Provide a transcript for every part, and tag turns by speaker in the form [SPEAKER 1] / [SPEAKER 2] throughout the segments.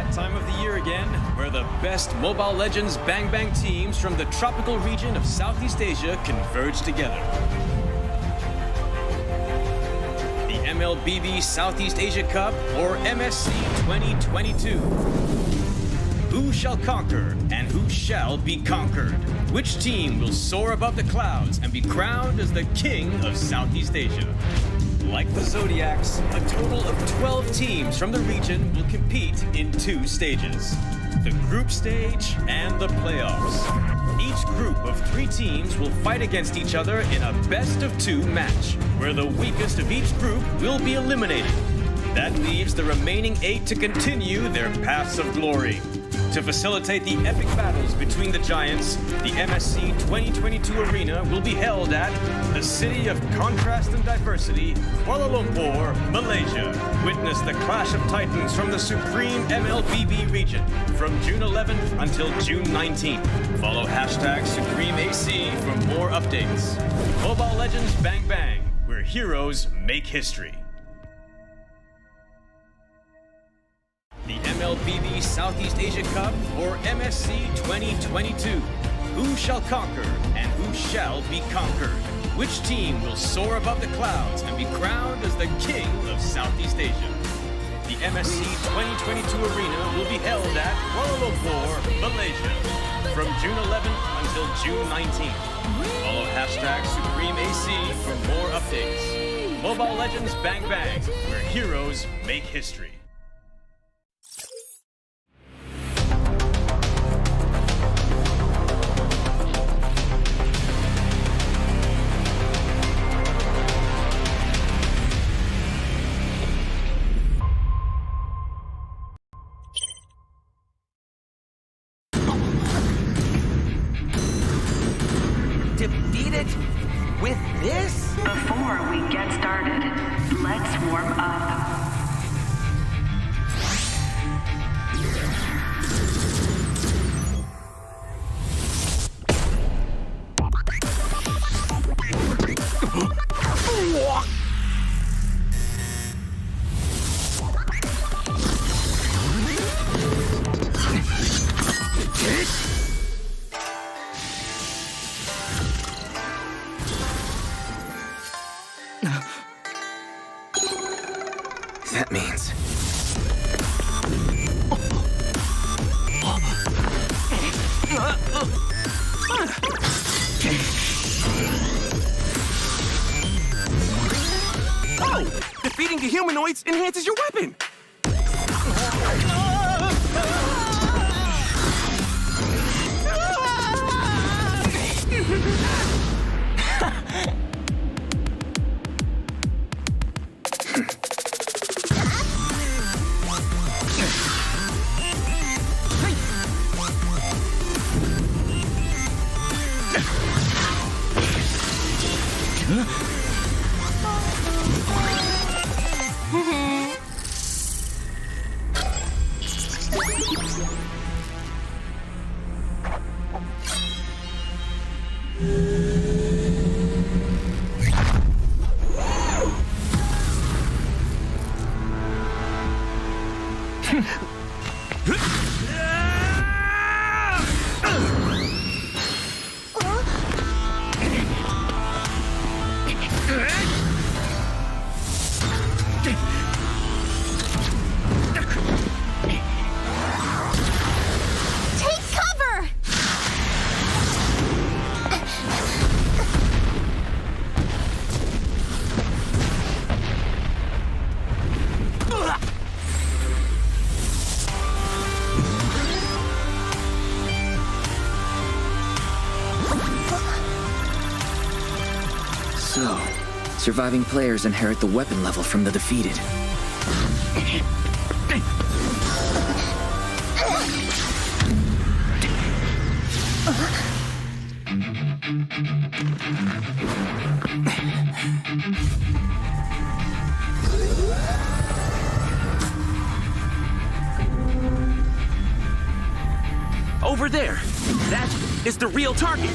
[SPEAKER 1] that time of the year again, where the best Mobile Legends Bang Bang teams from the tropical region of Southeast Asia converge together. The MLBB Southeast Asia Cup, or MSC 2022. Who shall conquer and who shall be conquered? Which team will soar above the clouds and be crowned as the king of Southeast Asia? Like the Zodiacs, a total of 12 teams from the region will compete in 2 stages: the group stage and the playoffs. Each group of 3 teams will fight against each other in a best-of-2 match, where the weakest of each group will be eliminated. That leaves the remaining 8 to continue their paths of glory. To facilitate the epic battles between the giants, the MSC 2022 arena will be held at the City of Contrast and Diversity, Kuala Lumpur, Malaysia. Witness the clash of titans from the supreme MLBB region from June 11th until June 19th. Follow hashtag SupremeAC for more updates. Mobile Legends Bang Bang, where heroes make history. The MLBB Southeast Asia Cup, or MSC 2022. Who shall conquer and who shall be conquered? Which team will soar above the clouds and be crowned as the king of Southeast Asia? The MSC 2022 arena will be held at Kuala Lumpur, Malaysia, from June 11th until June 19th. Follow hashtag SupremeAC for more updates. Mobile Legends Bang Bang, where heroes make history.
[SPEAKER 2] Defeated with this?
[SPEAKER 3] Before we get started, let's warm up.
[SPEAKER 2] That means...
[SPEAKER 4] Oh! Defeating the humanoids enhances your weapon!
[SPEAKER 2] So, surviving players inherit the weapon level from the defeated.
[SPEAKER 4] Over there! That is the real target!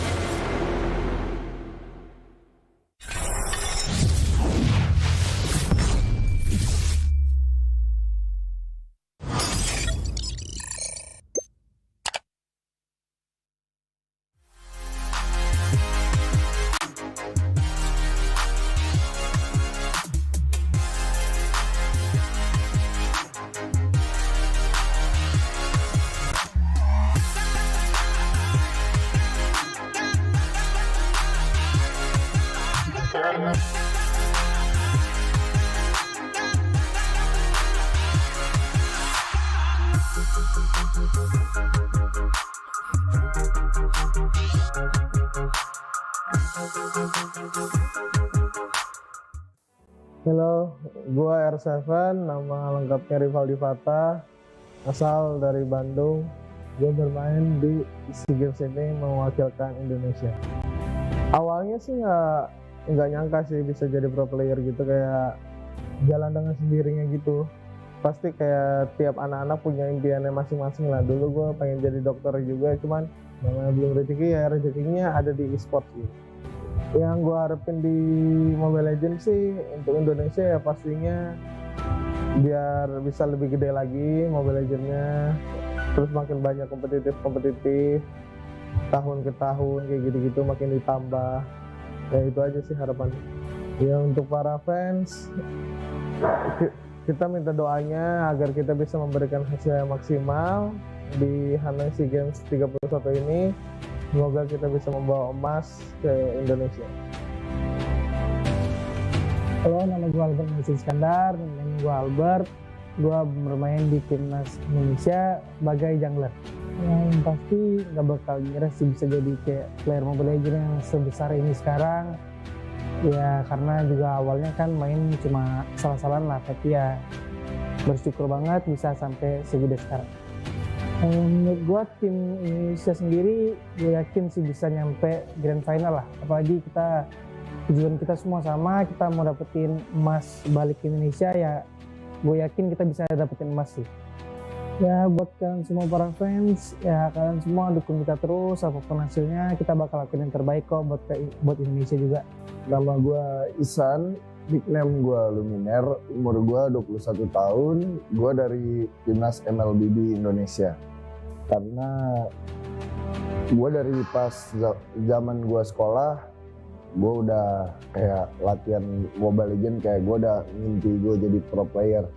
[SPEAKER 5] Halo, gua R7, nama lengkapnya Rivaldi Fatah, asal dari Bandung. Gue bermain di SEA Games ini mewakilkan Indonesia. Awalnya sih nggak nyangka sih bisa jadi pro player gitu, kayak jalan dengan sendirinya gitu. Pasti kayak tiap anak-anak punya impiannya masing-masing lah. Dulu gue pengen jadi dokter juga, cuman namanya belum rezeki, ya rezekinya ada di e-sport gitu. Yang gue harapin di Mobile Legends sih untuk Indonesia ya pastinya biar bisa lebih gede lagi Mobile Legends-nya, terus makin banyak kompetitif tahun ke tahun kayak gitu-gitu makin ditambah. Ya itu aja sih harapannya. Ya untuk para fans kita minta doanya agar kita bisa memberikan hasil yang maksimal di Hanoi SEA Games 31 ini. Semoga kita bisa membawa emas ke Indonesia.
[SPEAKER 6] Halo, nama gue Albert Nasir Iskandar, nama gue Albert. Gue bermain di timnas Indonesia sebagai jungler. Yang pasti nggak bakal ngira sih bisa jadi kayak player Mobile Legends yang sebesar ini sekarang. Ya karena juga awalnya kan main cuma salah-salahan lah, tapi ya bersyukur banget bisa sampai segede sekarang. Menurut gue tim Indonesia sendiri, gue yakin sih bisa nyampe grand final lah. Apalagi tujuan kita semua sama, kita mau dapetin emas balik ke Indonesia, ya gue yakin kita bisa dapetin emas sih. Ya buat kalian semua para fans, ya kalian semua dukung kita terus, apapun hasilnya kita bakal lakuin yang terbaik kok buat Indonesia juga.
[SPEAKER 5] Nama gue Isan, nickname gue Luminer, umur gue 21 tahun, gue dari timnas MLBB Indonesia. Karena gue dari pas zaman gue sekolah, gue udah kayak latihan Mobile Legends, kayak gue udah mimpi gue jadi pro player.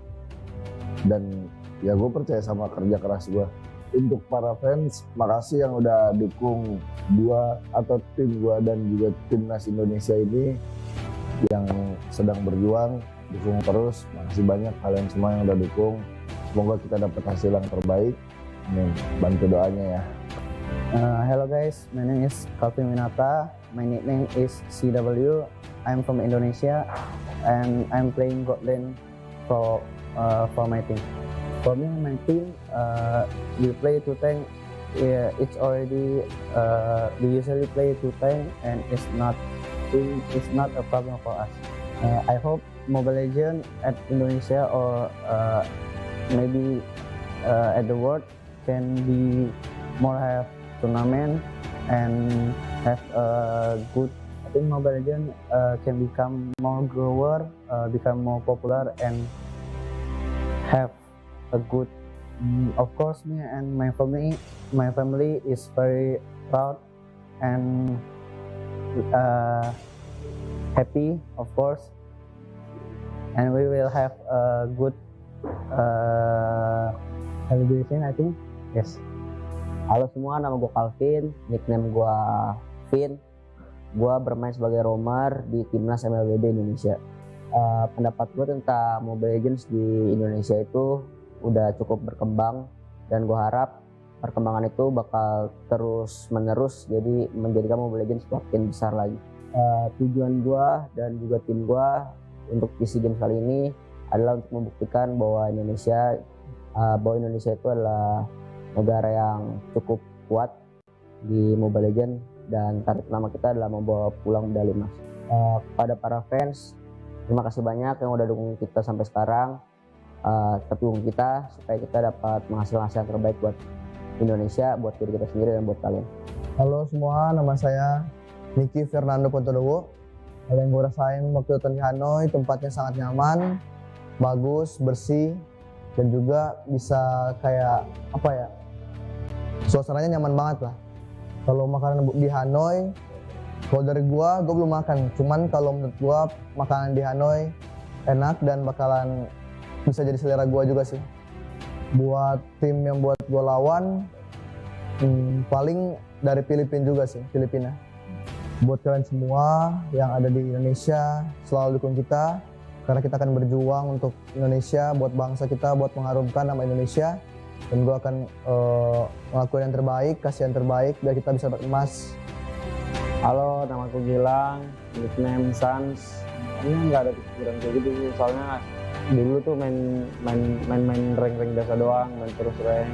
[SPEAKER 5] Dan ya gue percaya sama kerja keras gue. Untuk para fans, makasih yang udah dukung gue atau tim gue dan juga timnas Indonesia ini yang sedang berjuang. Dukung terus, makasih banyak kalian semua yang udah dukung. Semoga kita dapat hasil yang terbaik. Nih, bantu doanya ya.
[SPEAKER 6] Hello guys, my name is Calvin Winata. My nickname is CW. I'm from Indonesia and I'm playing God lane for my team. For me and my team, we play two tank. Yeah, it's already we usually play two tank and it's not a problem for us. I hope Mobile Legends at Indonesia or maybe at the world can be more have tournament and have a good. I think Mobile Legends can become more grower, become more popular and have a good. Of course, me and my family is very proud and happy, of course, and we will have a good celebration, I think. Yes.
[SPEAKER 7] Halo semua, nama gue Calvin, nickname gue Vin. Gue bermain sebagai roamer di timnas MLBB Indonesia. Pendapat gue tentang Mobile Legends di Indonesia itu udah cukup berkembang dan gue harap perkembangan itu bakal terus menerus, jadi menjadikan Mobile Legends semakin besar lagi. Tujuan gue dan juga tim gue untuk SEA Games kali ini adalah untuk membuktikan bahwa Indonesia itu adalah negara yang cukup kuat di Mobile Legends dan target utama kita adalah membawa pulang medali emas. Kepada para fans, terima kasih banyak yang udah dukung kita sampai sekarang. Tetap dukung kita supaya kita dapat menghasilkan hasil yang terbaik buat Indonesia, buat diri kita sendiri dan buat kalian.
[SPEAKER 5] Halo semua, nama saya Niki Fernando Pontodowo. Hal yang gue rasain waktu datang di Hanoi, tempatnya sangat nyaman, bagus, bersih, dan juga bisa kayak apa ya, suasananya nyaman banget lah. Kalau makanan di Hanoi, kalau dari gue belum makan. Cuman kalau menurut gue makanan di Hanoi enak dan bakalan bisa jadi selera gue juga sih. Buat tim yang buat gue lawan, paling dari Filipina. Buat kalian semua yang ada di Indonesia, selalu dukung kita. Karena kita akan berjuang untuk Indonesia, buat bangsa kita, buat mengharumkan nama Indonesia. Dan gue akan melakukan yang terbaik, kasih yang terbaik biar kita bisa dapat emas.
[SPEAKER 7] Halo, nama aku Gilang, nickname Sans.
[SPEAKER 5] Kayaknya nggak ada kepikiran kayak gitu sih, soalnya dulu tuh main rank biasa doang, main terus rank.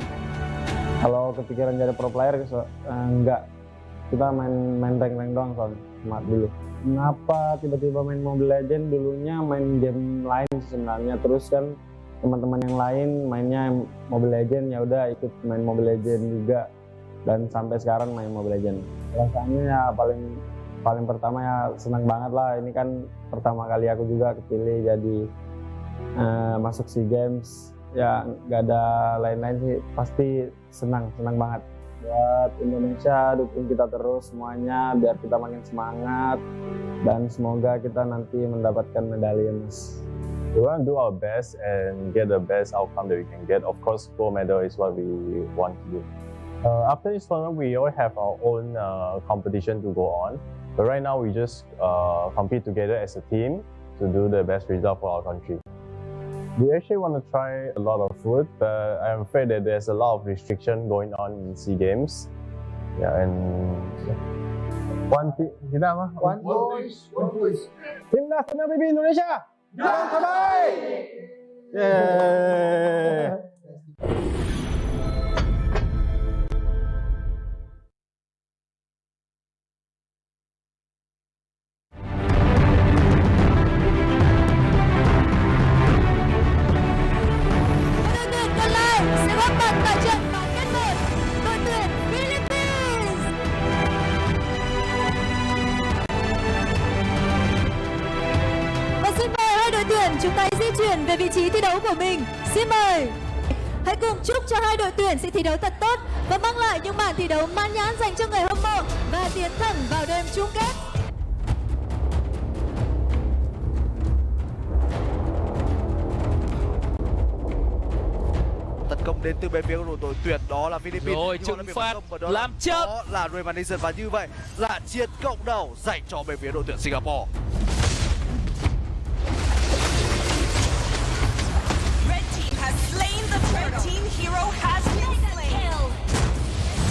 [SPEAKER 5] Kalau kepikiran jadi pro player enggak, kita main rank doang soalnya cuma dulu. Kenapa tiba-tiba main Mobile Legends? Dulunya main game lain sebenarnya, terus kan teman-teman yang lain mainnya Mobile Legends, ya udah ikut main Mobile Legends juga, dan sampai sekarang main Mobile Legends. Rasanya ya paling pertama ya senang banget lah, ini kan pertama kali aku juga kepilih jadi masuk SEA Games, ya nggak ada lain-lain sih, pasti senang banget. Buat Indonesia, dukung kita terus semuanya biar kita makin semangat dan semoga kita nanti mendapatkan medali emas.
[SPEAKER 8] We want to do our best and get the best outcome that we can get. Of course, gold medal is what we want to do. After this tournament, we all have our own competition to go on. But right now, we just compete together as a team to do the best result for our country. We actually want to try a lot of food, but I'm afraid that there's a lot of restriction going on in SEA Games. Yeah, and
[SPEAKER 5] Kita apa? One voice. Timnas MLBB Indonesia. Jangan terbaik.
[SPEAKER 8] yeah.
[SPEAKER 9] Đội tuyển còn lại sẽ góp mặt tại trận bán kết 1, đội tuyển Philippines. Và xin mời hai đội tuyển chúng ta di chuyển về vị trí thi đấu của mình. Xin mời. Hãy cùng chúc cho hai đội tuyển sẽ thi đấu thật tốt và mang lại những màn thi đấu mãn nhãn dành cho người hâm mộ và tiến thẳng vào đêm chung kết.
[SPEAKER 10] Tấn công đến từ bên phía của đội tuyển đó là Philippines.
[SPEAKER 4] Rồi trừng phạt làm chậm.
[SPEAKER 10] Đó là Revanation và như vậy là chiến cộng đầu dành cho bên phía đội tuyển Singapore.
[SPEAKER 9] Red team has slain the turtle. Red team hero has been slain.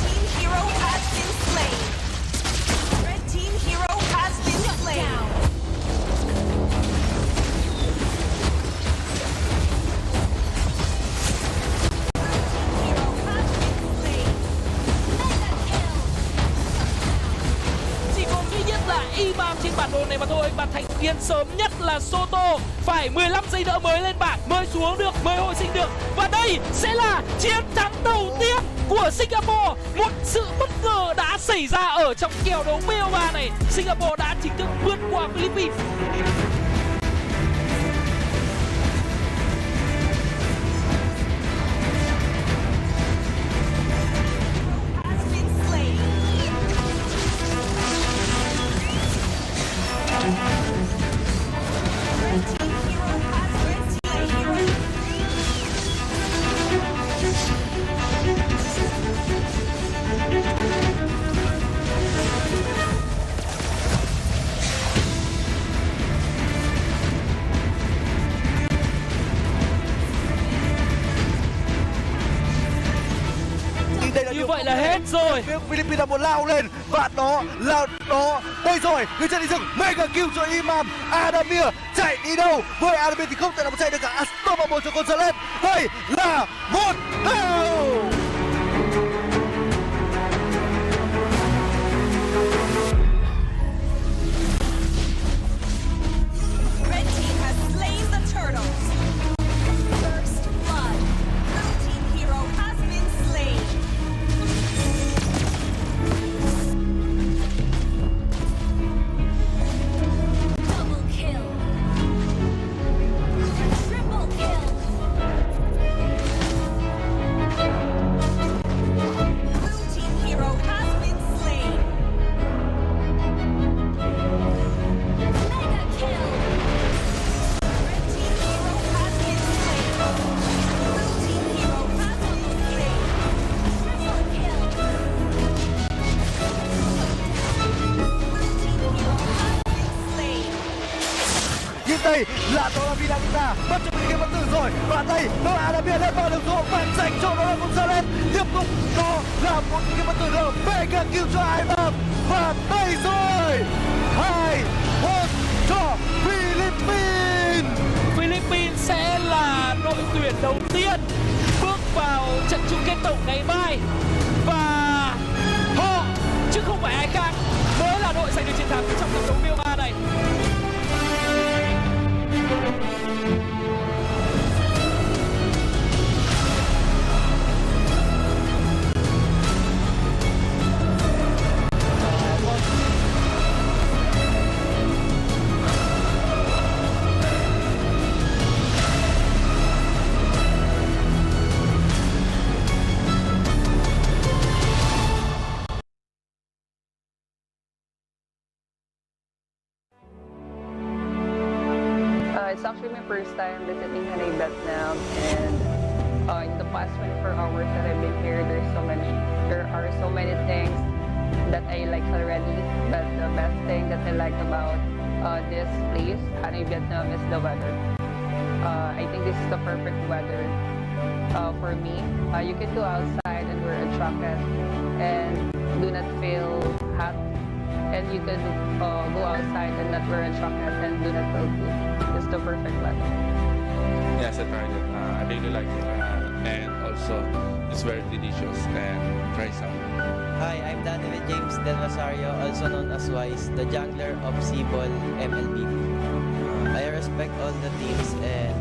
[SPEAKER 9] Team hero has been slain. Red team hero has been slain.
[SPEAKER 4] Chỉ còn duy nhất là Imam trên bản đồ này mà thôi. Và thành viên sớm nhất là Soto phải 15 giây nữa mới lên bảng, mới xuống được, mới hồi sinh được. Và đây sẽ là chiến thắng đầu tiên của Singapore. Một sự bất ngờ đã xảy ra ở trong kèo đấu BO3 này. Singapore đã chính thức vượt qua Philippines.
[SPEAKER 9] Has been slain. Red team hero has been slain.
[SPEAKER 4] Như vậy là hết rồi.
[SPEAKER 10] Phía Philippines là một lao lên và đó là đó. Đây rồi, người chân đi rừng, mega kill cho Imam. Adamir chạy đi đâu? Với Adamir thì không thể nào mà chạy được cả. Unstoppable cho Gonzalez. Đây là một đều.
[SPEAKER 9] Red team has slain the turtles. First blood. Blue team hero has been slain. Double kill. Triple kill. Blue team hero has been slain. Mega kill. Red team hero has been slain. Blue team hero has been slain. Triple kill. Blue team hero has been slain.
[SPEAKER 10] Nhưng đây là đó là Vinamita bắt cho mình game bất tử rồi và đây đó là Adamir lên vào đường số và dành cho đó là Gonzalez. Tiếp tục đó là một game bất tử nữa, mega kill cho Imam và đây rồi 2-1 cho Philippines. Philippines.
[SPEAKER 4] Philippines sẽ là đội tuyển đầu tiên bước vào trận chung kết tổng ngày mai và họ chứ không phải ai khác mới là đội giành được chiến thắng trong trận đấu Miêu Ma này.
[SPEAKER 11] It's actually my first time visiting Hanoi, Vietnam, and in the past 24 hours that I've been here, there are so many things that I like already. But the best thing that I like about this place, Hanoi, Vietnam, is the weather. I think this is the perfect weather for me. You can go outside and wear a jacket and do not feel hot. And you can go outside and not wear a jacket and do not feel cool. It's the perfect weather.
[SPEAKER 12] Yes, I tried it. I really like it. And also, it's very delicious and dry sound.
[SPEAKER 13] Hi, I'm Daniel James Del Rosario, also known as Wise, the jungler of SEA MLBB. I respect all the teams and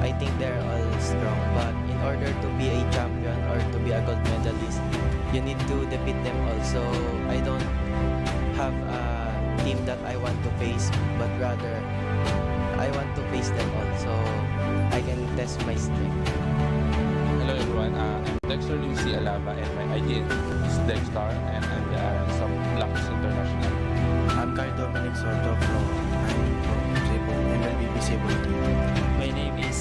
[SPEAKER 13] I think they're all strong. But in order to be a champion or to be a gold medalist, you need to defeat them also. I don't have a team that I want to face, but rather I want to face them all so I can test my strength.
[SPEAKER 12] Hello everyone, I'm Dexter Lucy Alava and my ID is Dexter and I'm the some Blacks International.
[SPEAKER 14] I'm Kyle Dominic Soto from MLBB Cebu team.
[SPEAKER 15] My name is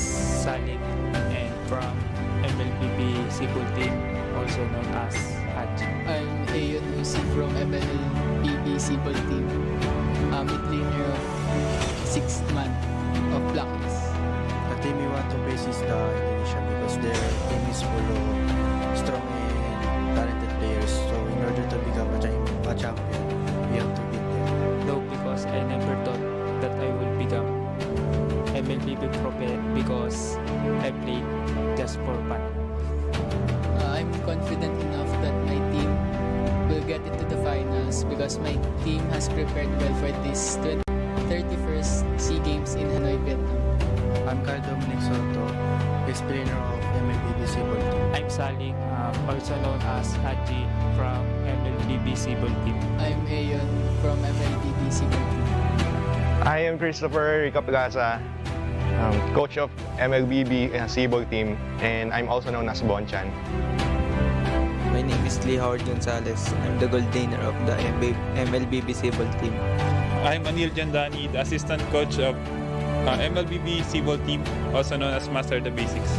[SPEAKER 15] Salik and from MLBB Cebu team, also known as Haji.
[SPEAKER 16] I'm Ayon Usi from MLBB Cebu team, mid laner of 6th month of Blacks.
[SPEAKER 14] The team we want to face is the Indonesia because their team is full of strong and talented players. So in order to become a champion, we have to beat them.
[SPEAKER 15] No, because I never thought that I will become MLBB pro because I played just for fun.
[SPEAKER 16] I'm confident enough that my team will get into the finals because my team has prepared well for this 31st SEA Games in Hanoi, Vietnam.
[SPEAKER 14] I'm Kyle Dominic Soto, ex-trainer of MLBB Cebu team.
[SPEAKER 15] I'm Salik, also known as Haji from MLBB Cebu team.
[SPEAKER 16] I'm Ayon from MLBB Cebu team.
[SPEAKER 17] I am Christopher Ricapagasa, coach of MLBB Cebu team, and I'm also known as Bonchan.
[SPEAKER 13] My name is Lee Howard Gonzalez. I'm the gold laner of the MLBB Cebu team.
[SPEAKER 18] I'm Anil Jandani, the assistant coach of MLBB Cebu team, also known as Master the Basics.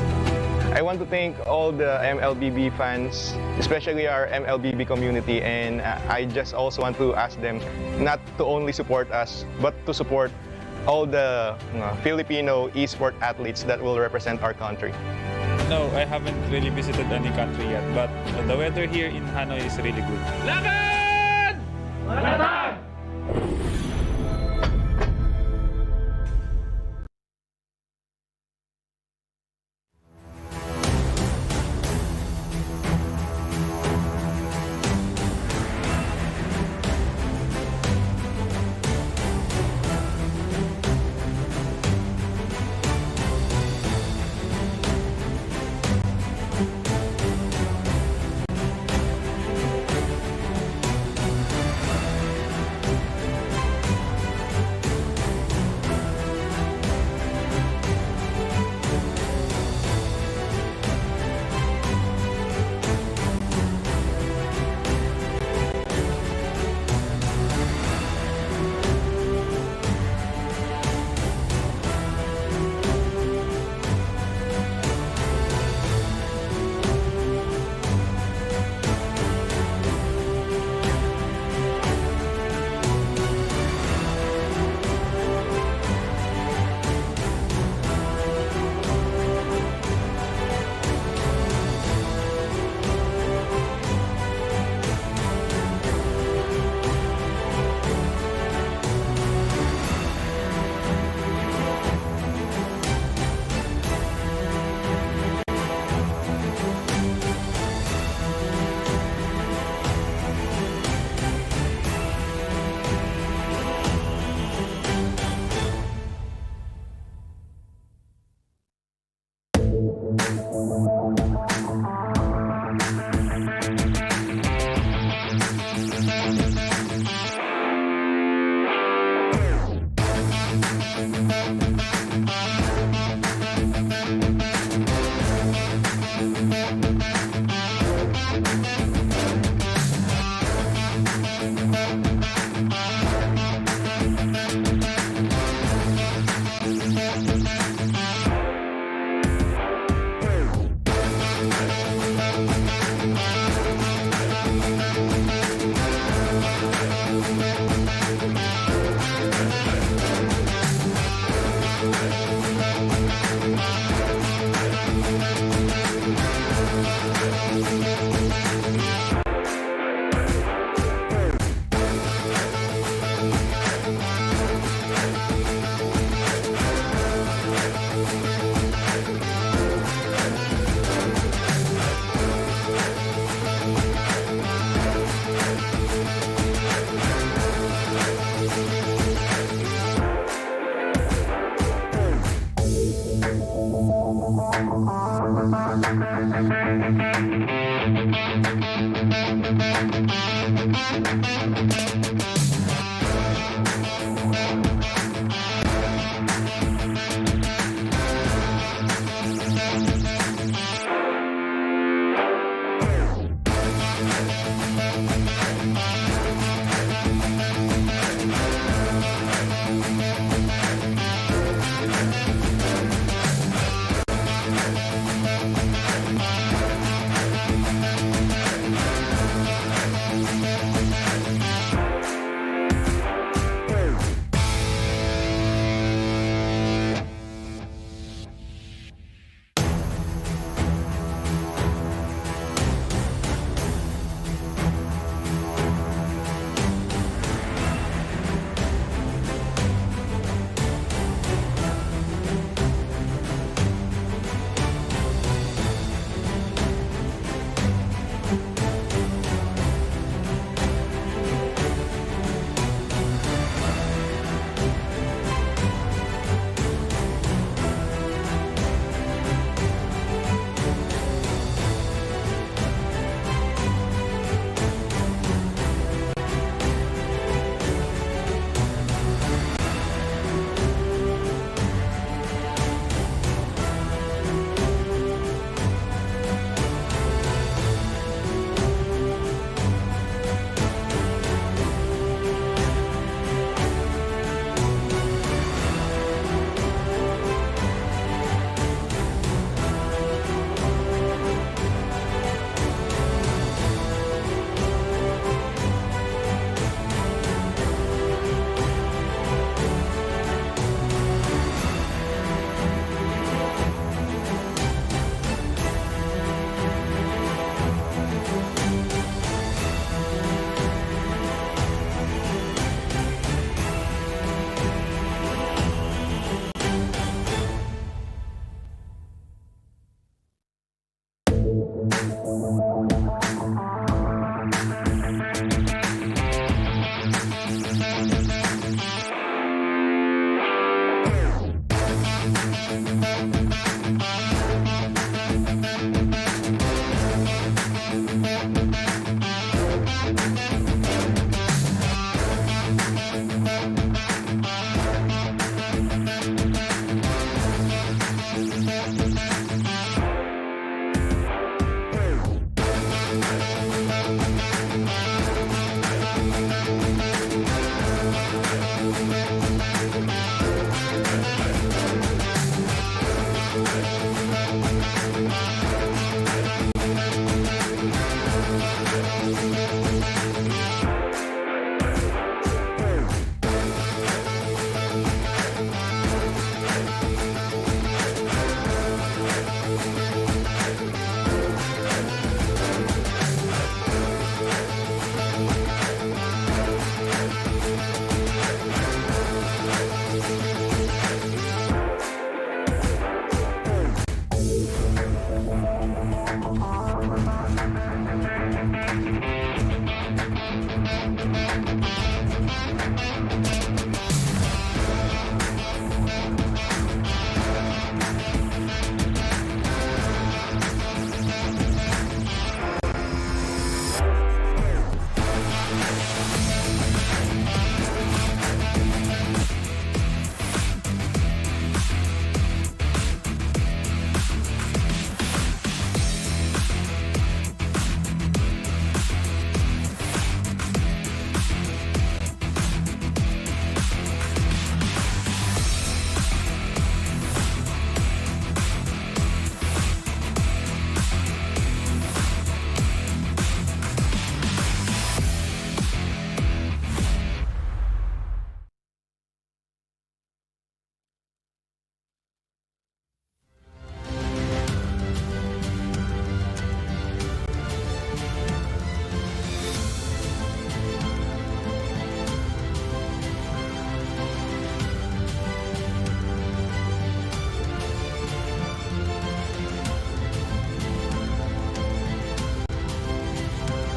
[SPEAKER 17] I want to thank all the MLBB fans, especially our MLBB community, and I just also want to ask them not to only support us, but to support all the Filipino esport athletes that will represent our country.
[SPEAKER 18] No, I haven't really visited any country yet, but the weather here in Hanoi is really good.
[SPEAKER 4] Laban! Laban!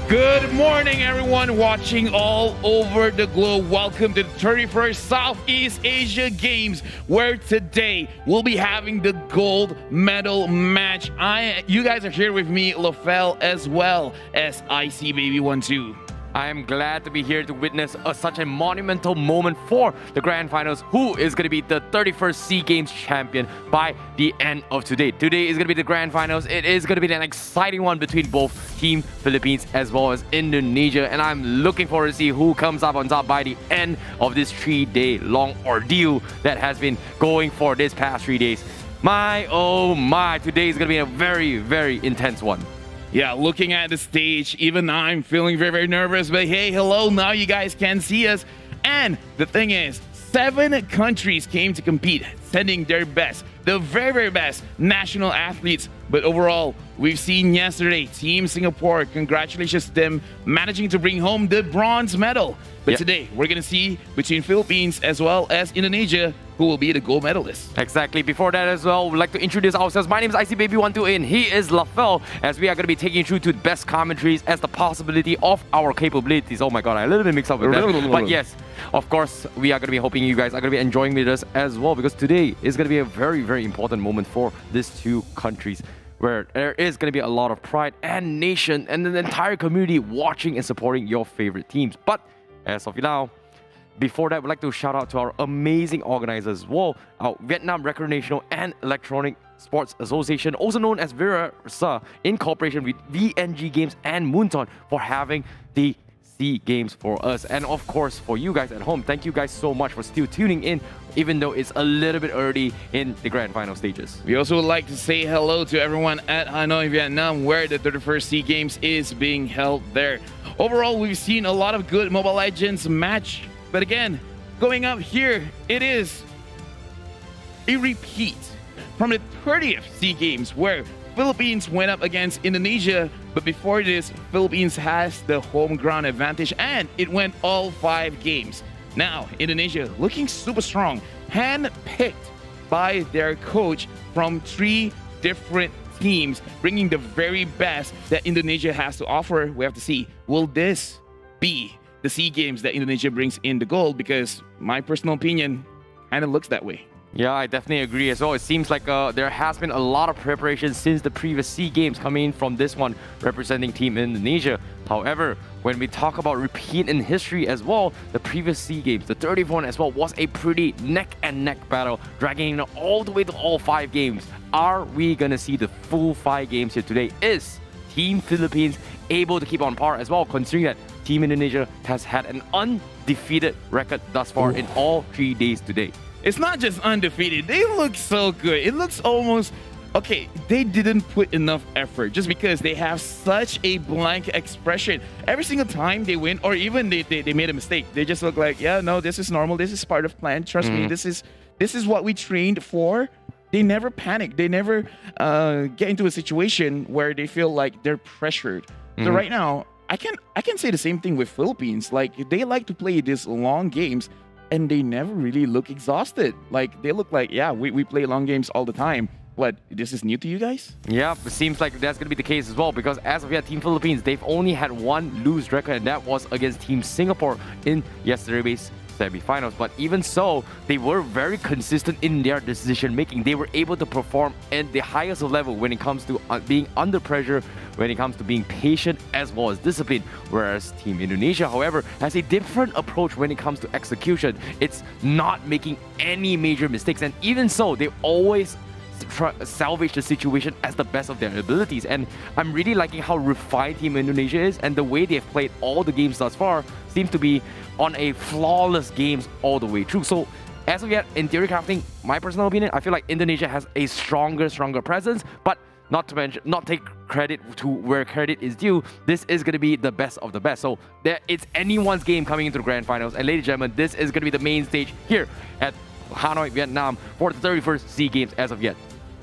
[SPEAKER 19] Good morning, everyone watching all over the globe. Welcome to the 31st Southeast Asia Games, where today we'll be having the gold medal match. You guys are here with me, LaFell, as well as IC Baby 1-2.
[SPEAKER 20] I am glad to be here to witness such a monumental moment for the Grand Finals. Who is going to be the 31st SEA Games champion by the end of today? Today is going to be the Grand Finals. It is going to be an exciting one between both Team Philippines as well as Indonesia. And I'm looking forward to see who comes up on top by the end of this 3-day long ordeal that has been going for this past 3 days. My, oh my, today is going to be a very, very intense one.
[SPEAKER 19] Yeah, looking at the stage, even I'm feeling very, very nervous. But hey, hello, now you guys can see us. And the thing is, 7 countries came to compete, sending their best, the very, very best national athletes. But overall, we've seen yesterday, Team Singapore, congratulations to them, managing to bring home the bronze medal. But today, we're going to see between Philippines as well as Indonesia who will be the gold medalist.
[SPEAKER 20] Exactly. Before that as well, we'd like to introduce ourselves. My name is IC Baby 1-2 and he is LaFell, as we are going to be taking you through to the best commentaries as the possibility of our capabilities. Oh my god, I a little bit mixed up with that. But yes, of course, we are going to be hoping you guys are going to be enjoying with us as well, because today is going to be a very, very important moment for these 2 countries, where there is going to be a lot of pride and nation and the entire community watching and supporting your favorite teams. But as of now, before that, we'd like to shout out to our amazing organizers as well, our Vietnam Recreational and Electronic Sports Association, also known as VIRSA, in cooperation with VNG Games and Moonton, for having the SEA Games for us. And of course, for you guys at home, thank you guys so much for still tuning in, even though it's a little bit early in the grand final stages.
[SPEAKER 19] We also would like to say hello to everyone at Hanoi, Vietnam, where the 31st SEA Games is being held there. Overall, we've seen a lot of good Mobile Legends match. But again, going up here, it is a repeat from the 30th SEA Games, where Philippines went up against Indonesia. But before this, Philippines has the home ground advantage, and it went all 5 games. Now, Indonesia looking super strong, hand-picked by their coach from 3 different teams, bringing the very best that Indonesia has to offer. We have to see, will this be the SEA Games that Indonesia brings in the gold? Because my personal opinion kind of looks that way.
[SPEAKER 20] Yeah, I definitely agree as well. It seems like there has been a lot of preparation since the previous SEA Games coming in from this one representing Team Indonesia. However, when we talk about repeat in history as well, the previous SEA Games, the 30th one as well, was a pretty neck-and-neck battle, dragging all the way to all 5 games. Are we going to see the full 5 games here today? Is Team Philippines able to keep on par as well, considering that Team Indonesia has had an undefeated record thus far in all 3 days today?
[SPEAKER 19] It's not just undefeated. They look so good. It looks almost... Okay, they didn't put enough effort just because they have such a blank expression. Every single time they win, or even they made a mistake, they just look like, yeah, no, this is normal. This is part of plan. Trust me, this is what we trained for. They never panic. They never get into a situation where they feel like they're pressured. So right now, I can say the same thing with Philippines. Like, they like to play these long games, and they never really look exhausted. Like, they look like, yeah, we play long games all the time. What, this is new to you guys?
[SPEAKER 20] Yeah, it seems like that's going to be the case as well, because as of yet, Team Philippines, they've only had 1 lose record, and that was against Team Singapore in yesterday's semi-finals. But even so, they were very consistent in their decision making. They were able to perform at the highest level when it comes to being under pressure, when it comes to being patient as well as disciplined. Whereas Team Indonesia, however, has a different approach when it comes to execution. It's not making any major mistakes, and even so, they always salvage the situation as the best of their abilities. And I'm really liking how refined Team Indonesia is, and the way they've played all the games thus far seems to be on a flawless games all the way through. So as of yet, in theory crafting, my personal opinion, I feel like Indonesia has a stronger presence, but not to mention, not take credit to where credit is due, this is going to be the best of the best. So it's anyone's game coming into the grand finals. And ladies and gentlemen, this is going to be the main stage here at Hanoi, Vietnam for the 31st SEA Games as of yet.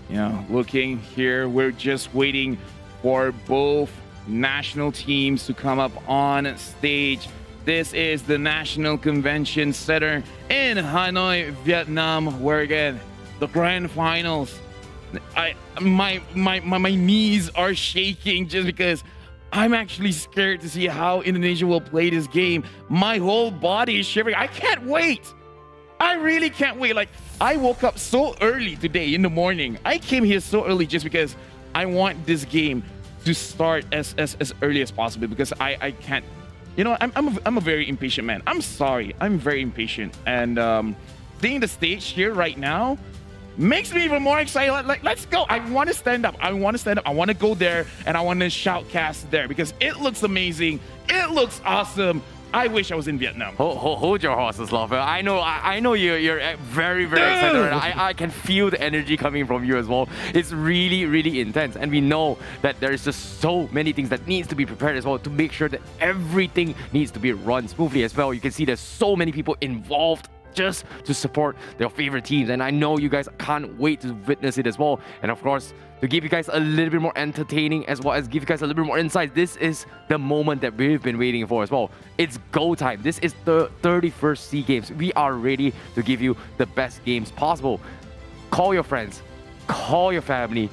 [SPEAKER 19] Yeah, looking here, we're just waiting for both national teams to come up on stage. This is the National Convention Center in Hanoi, Vietnam, where again, the grand finals. My knees are shaking just because I'm actually scared to see how Indonesia will play this game. My whole body is shivering. I can't wait. I really can't wait. Like, I woke up so early today in the morning. I came here so early just because I want this game to start as early as possible, because I can't, you know, I'm a very impatient man. I'm sorry. I'm very impatient. And seeing the stage here right now makes me even more excited. Like, let's go. I want to stand up. I want to go there, and I want to shoutcast there because it looks amazing. It looks awesome. I wish I was in Vietnam.
[SPEAKER 20] Hold your horses, Lover. I know you're very, very excited. I can feel the energy coming from you as well. It's really, really intense. And we know that there is just so many things that needs to be prepared as well to make sure that everything needs to be run smoothly as well. You can see there's so many people involved just to support their favorite teams, and I know you guys can't wait to witness it as well. And of course, to give you guys a little bit more entertaining as well as give you guys a little bit more insight, this is the moment that we've been waiting for as well. It's go time. This is the 31st SEA Games. We are ready to give you the best games possible. Call your friends, call your family,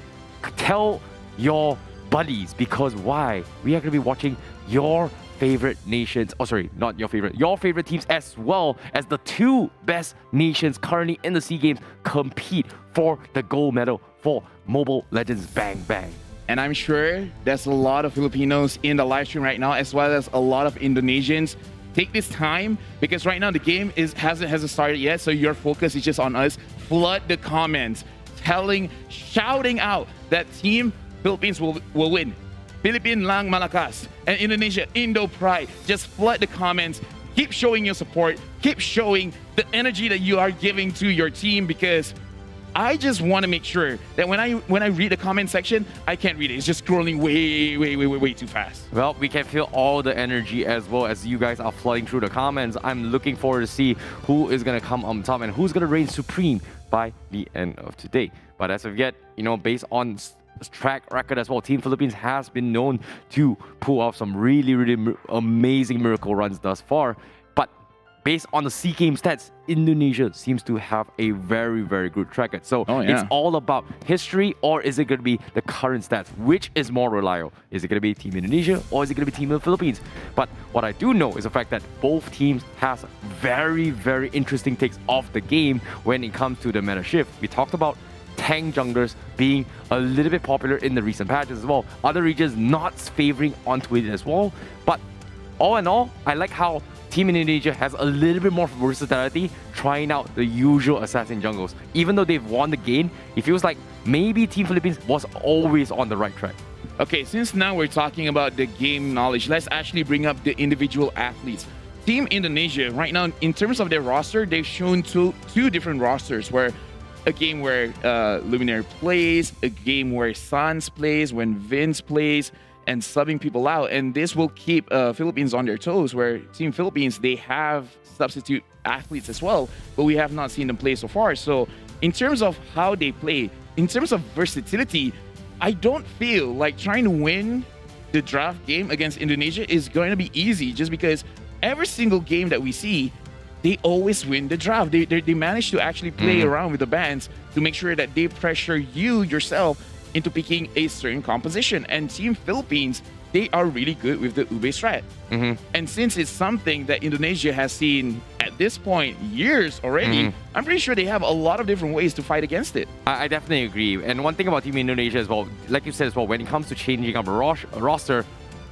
[SPEAKER 20] tell your buddies, because why? We are going to be watching your favorite nations, your favorite teams, as well as the two best nations currently in the SEA Games compete for the gold medal for Mobile Legends Bang Bang.
[SPEAKER 19] And I'm sure there's a lot of Filipinos in the live stream right now, as well as a lot of Indonesians. Take this time, because right now the game hasn't started yet, so your focus is just on us. Flood the comments, shouting out that Team Philippines will win. Philippine Lang Malakas, and Indonesia, Indo Pride. Just flood the comments. Keep showing your support. Keep showing the energy that you are giving to your team, because I just want to make sure that when I read the comment section, I can't read it. It's just scrolling way too fast.
[SPEAKER 20] Well, we can feel all the energy as well as you guys are flooding through the comments. I'm looking forward to see who is going to come on top and who's going to reign supreme by the end of today. But as of yet, you know, based on track record as well, Team Philippines has been known to pull off some really amazing miracle runs thus far. But based on the SEA Games stats, Indonesia seems to have a very good track record. So it's all about history, or is it going to be the current stats? Which is more reliable? Is it going to be Team Indonesia, or is it going to be Team Philippines? But what I do know is the fact that both teams has very interesting takes off the game when it comes to the meta shift. We talked about tank junglers being a little bit popular in the recent patches as well. Other regions not favoring onto it as well. But all in all, I like how Team Indonesia has a little bit more versatility, trying out the usual assassin jungles. Even though they've won the game, it feels like maybe Team Philippines was always on the right track.
[SPEAKER 19] Okay, since now we're talking about the game knowledge, let's actually bring up the individual athletes. Team Indonesia, right now, in terms of their roster, they've shown two different rosters, where a game where Luminaire plays, a game where Sans plays, when Vince plays, and subbing people out. And this will keep Philippines on their toes, where Team Philippines, they have substitute athletes as well, but we have not seen them play so far. So in terms of how they play, in terms of versatility, I don't feel like trying to win the draft game against Indonesia is going to be easy, just because every single game that we see, they always win the draft. They manage to actually play around with the bans to make sure that they pressure you yourself into picking a certain composition. And Team Philippines, they are really good with the Ube strat. And since it's something that Indonesia has seen at this point years already, I'm pretty sure they have a lot of different ways to fight against it.
[SPEAKER 20] I definitely agree. And one thing about Team Indonesia as well, like you said as well, when it comes to changing up a roster,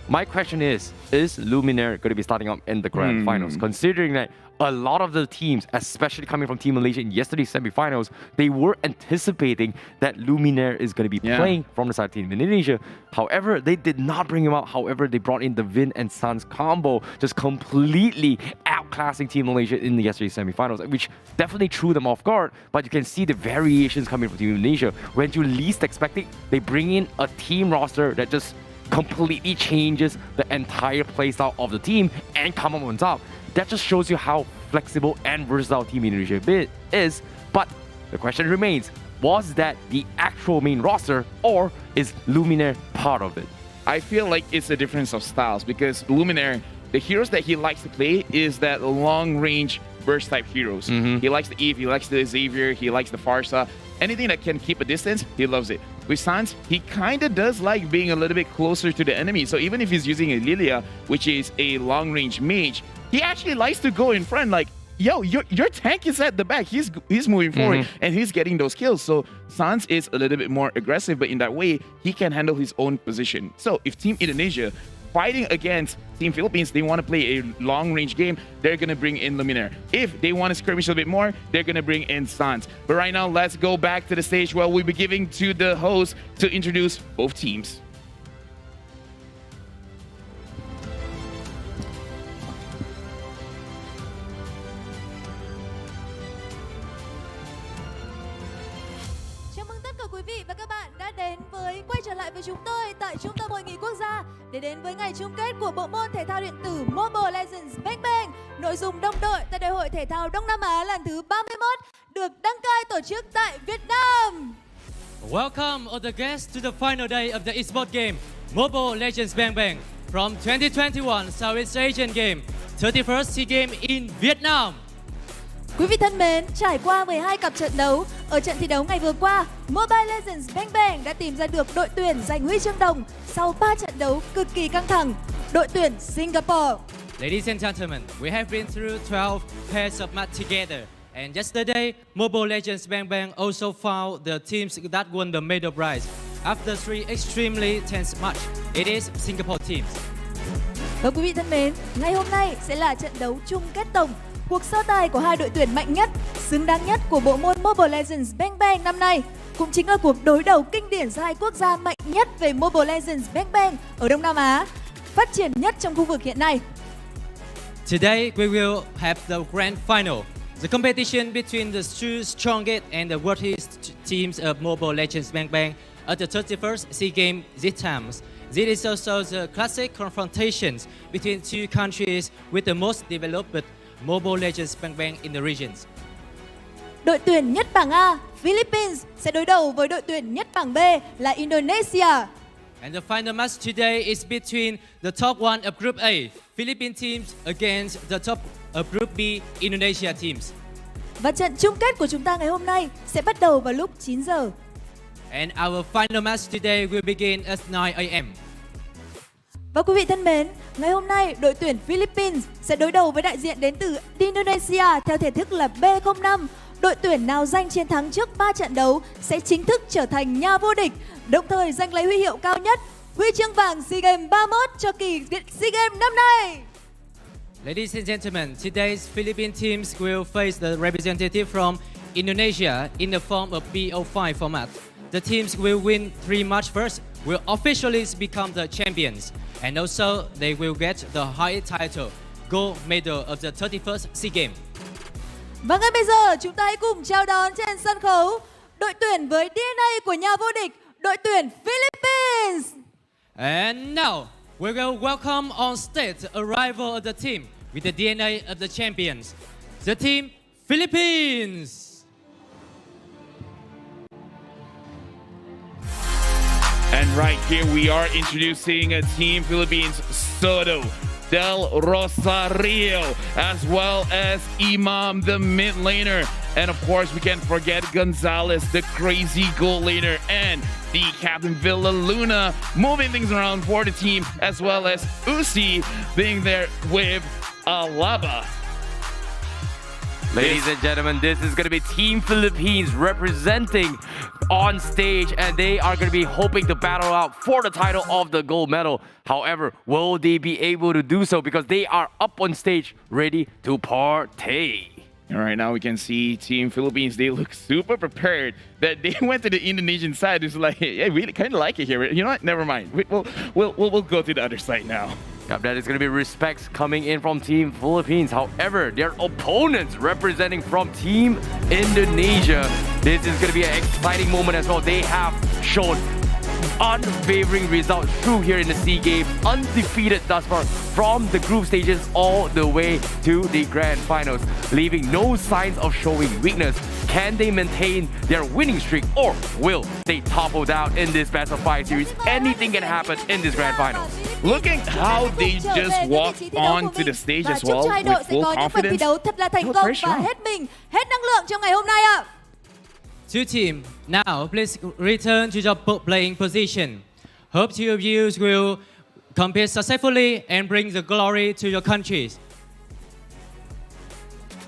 [SPEAKER 20] my question is Luminaire going to be starting up in the grand finals? Considering that a lot of the teams, especially coming from Team Malaysia in yesterday's semifinals, they were anticipating that Luminaire is going to be playing from the side of Team Indonesia. However, they did not bring him out. However, they brought in the Vin and Sans combo, just completely outclassing Team Malaysia in the yesterday's semifinals, which definitely threw them off guard. But you can see the variations coming from Team Indonesia. When you least expect it, they bring in a team roster that just completely changes the entire playstyle of the team and come up on top. That just shows you how flexible and versatile Team Indonesia is. But the question remains, was that the actual main roster, or is Luminaire part of it?
[SPEAKER 19] I feel like it's a difference of styles, because Luminaire, the heroes that he likes to play is that long-range burst type heroes. He likes the Eve, he likes the Xavier, he likes the Farsa. Anything that can keep a distance, he loves it. with Sans, he kind of does like being a little bit closer to the enemy. So even if he's using a Lilia, which is a long-range mage, he actually likes to go in front like, yo, your tank is at the back. He's moving forward and he's getting those kills. So Sans is a little bit more aggressive, but in that way, he can handle his own position. So if Team Indonesia fighting against Team Philippines, they want to play a long-range game, they're going to bring in Luminaire. If they want to skirmish a bit more, they're going to bring in Sans. But right now, let's go back to the stage where we'll be giving to the host to introduce both teams.
[SPEAKER 9] Quý vị và các bạn đã đến quay trở lại với chúng tôi tại Trung tâm Hội nghị Quốc gia để đến với ngày chung kết của bộ môn thể thao điện tử Mobile Legends Bang Bang, nội dung đồng đội tại Đại hội thể thao Đông Nam Á lần thứ 31 được đăng cai tổ chức tại Việt Nam.
[SPEAKER 21] Welcome all the guests to the final day of the esports game Mobile Legends Bang Bang from 2021 Southeast Asian Game 31st SEA Game in Vietnam.
[SPEAKER 9] Quý vị thân mến, trải qua 12 cặp trận đấu, ở trận thi đấu ngày vừa qua, Mobile Legends Bang Bang đã tìm ra được đội tuyển giành huy chương đồng sau 3 trận đấu cực kỳ căng thẳng, đội tuyển Singapore.
[SPEAKER 21] Ladies and gentlemen, we have been through 12 pairs of match together. And yesterday, Mobile Legends Bang Bang also found the teams that won the medal prize. After 3 extremely tense match, it is Singapore teams.
[SPEAKER 9] Và quý vị thân mến, ngày hôm nay sẽ là trận đấu chung kết tổng. Cuộc so tài của hai đội tuyển mạnh nhất, xứng đáng nhất của bộ môn Mobile Legends Bang Bang năm nay cũng chính là cuộc đối đầu kinh điển giữa hai quốc gia mạnh nhất về Mobile Legends Bang Bang ở Đông Nam Á, phát triển nhất trong khu vực hiện nay.
[SPEAKER 21] Today we will have the grand final, the competition between the two strongest and the worthiest teams of Mobile Legends Bang Bang at the 31st SEA Games this time. This is also the classic confrontations between two countries with the most developed Mobile Legends Bang Bang in the regions.
[SPEAKER 9] Đội tuyển nhất bảng A, Philippines sẽ đối đầu với đội tuyển nhất bảng B là Indonesia.
[SPEAKER 21] And the final match today is between the top one of Group A, Philippine teams against the top of Group B, Indonesia teams.
[SPEAKER 9] Và trận chung kết của chúng ta ngày hôm nay sẽ bắt đầu vào lúc 9 giờ.
[SPEAKER 21] And our final match today will begin at 9 a.m.
[SPEAKER 9] Và quý vị thân mến, ngày hôm nay đội tuyển Philippines sẽ đối đầu với đại diện đến từ Indonesia theo thể thức là B05. Đội tuyển nào giành chiến thắng trước 3 trận đấu sẽ chính thức trở thành nhà vô địch, đồng thời giành lấy huy hiệu cao nhất, huy chương vàng SEA Games 31 cho kỳ SEA Games năm nay.
[SPEAKER 21] Ladies and gentlemen, today's Philippine teams will face the representative from Indonesia in the form of BO5 format. The teams will win 3 matches first, will officially become the champions. And also, they will get the high title, gold medal of the 31st SEA Games.
[SPEAKER 9] Và ngay bây giờ, chúng ta hãy cùng chào đón trên sân khấu đội tuyển với DNA của nhà vô địch, đội tuyển Philippines.
[SPEAKER 21] And now, we will welcome on stage the arrival of the team with the DNA of the champions, the team Philippines.
[SPEAKER 19] And right here we are introducing a Team Philippines, Soto, Del Rosario, as well as Imam, the mid laner. And of course, we can't forget Gonzalez, the crazy goal laner, and the captain Villa Luna, moving things around for the team, as well as Uzi being there with Alaba.
[SPEAKER 20] Ladies and gentlemen, this is going to be Team Philippines representing on stage, and they are going to be hoping to battle out for the title of the gold medal. However, will they be able to do so? Because they are up on stage ready to partake.
[SPEAKER 19] And right now we can see Team Philippines, they look super prepared. That they went to the Indonesian side. It's like, hey, I really kind of like it here. You know what? Never mind. We'll go to the other side now.
[SPEAKER 20] Yep, that is going to be respects coming in from Team Philippines. However, their opponents representing from Team Indonesia, this is going to be an exciting moment as well. They have shown unfavoring results through here in the SEA Games, undefeated thus far from the group stages all the way to the grand finals, leaving no signs of showing weakness. Can they maintain their winning streak, or will they topple down in this best of 5 series? Anything can happen in this grand final.
[SPEAKER 19] Looking how they just walked onto the stage as well with full confidence.
[SPEAKER 9] Thật là thành công và hết mình, hết năng lượng trong ngày hôm nay ạ.
[SPEAKER 21] Two team, now please return to your playing position. Hope two of you will compete successfully and bring the glory to your countries.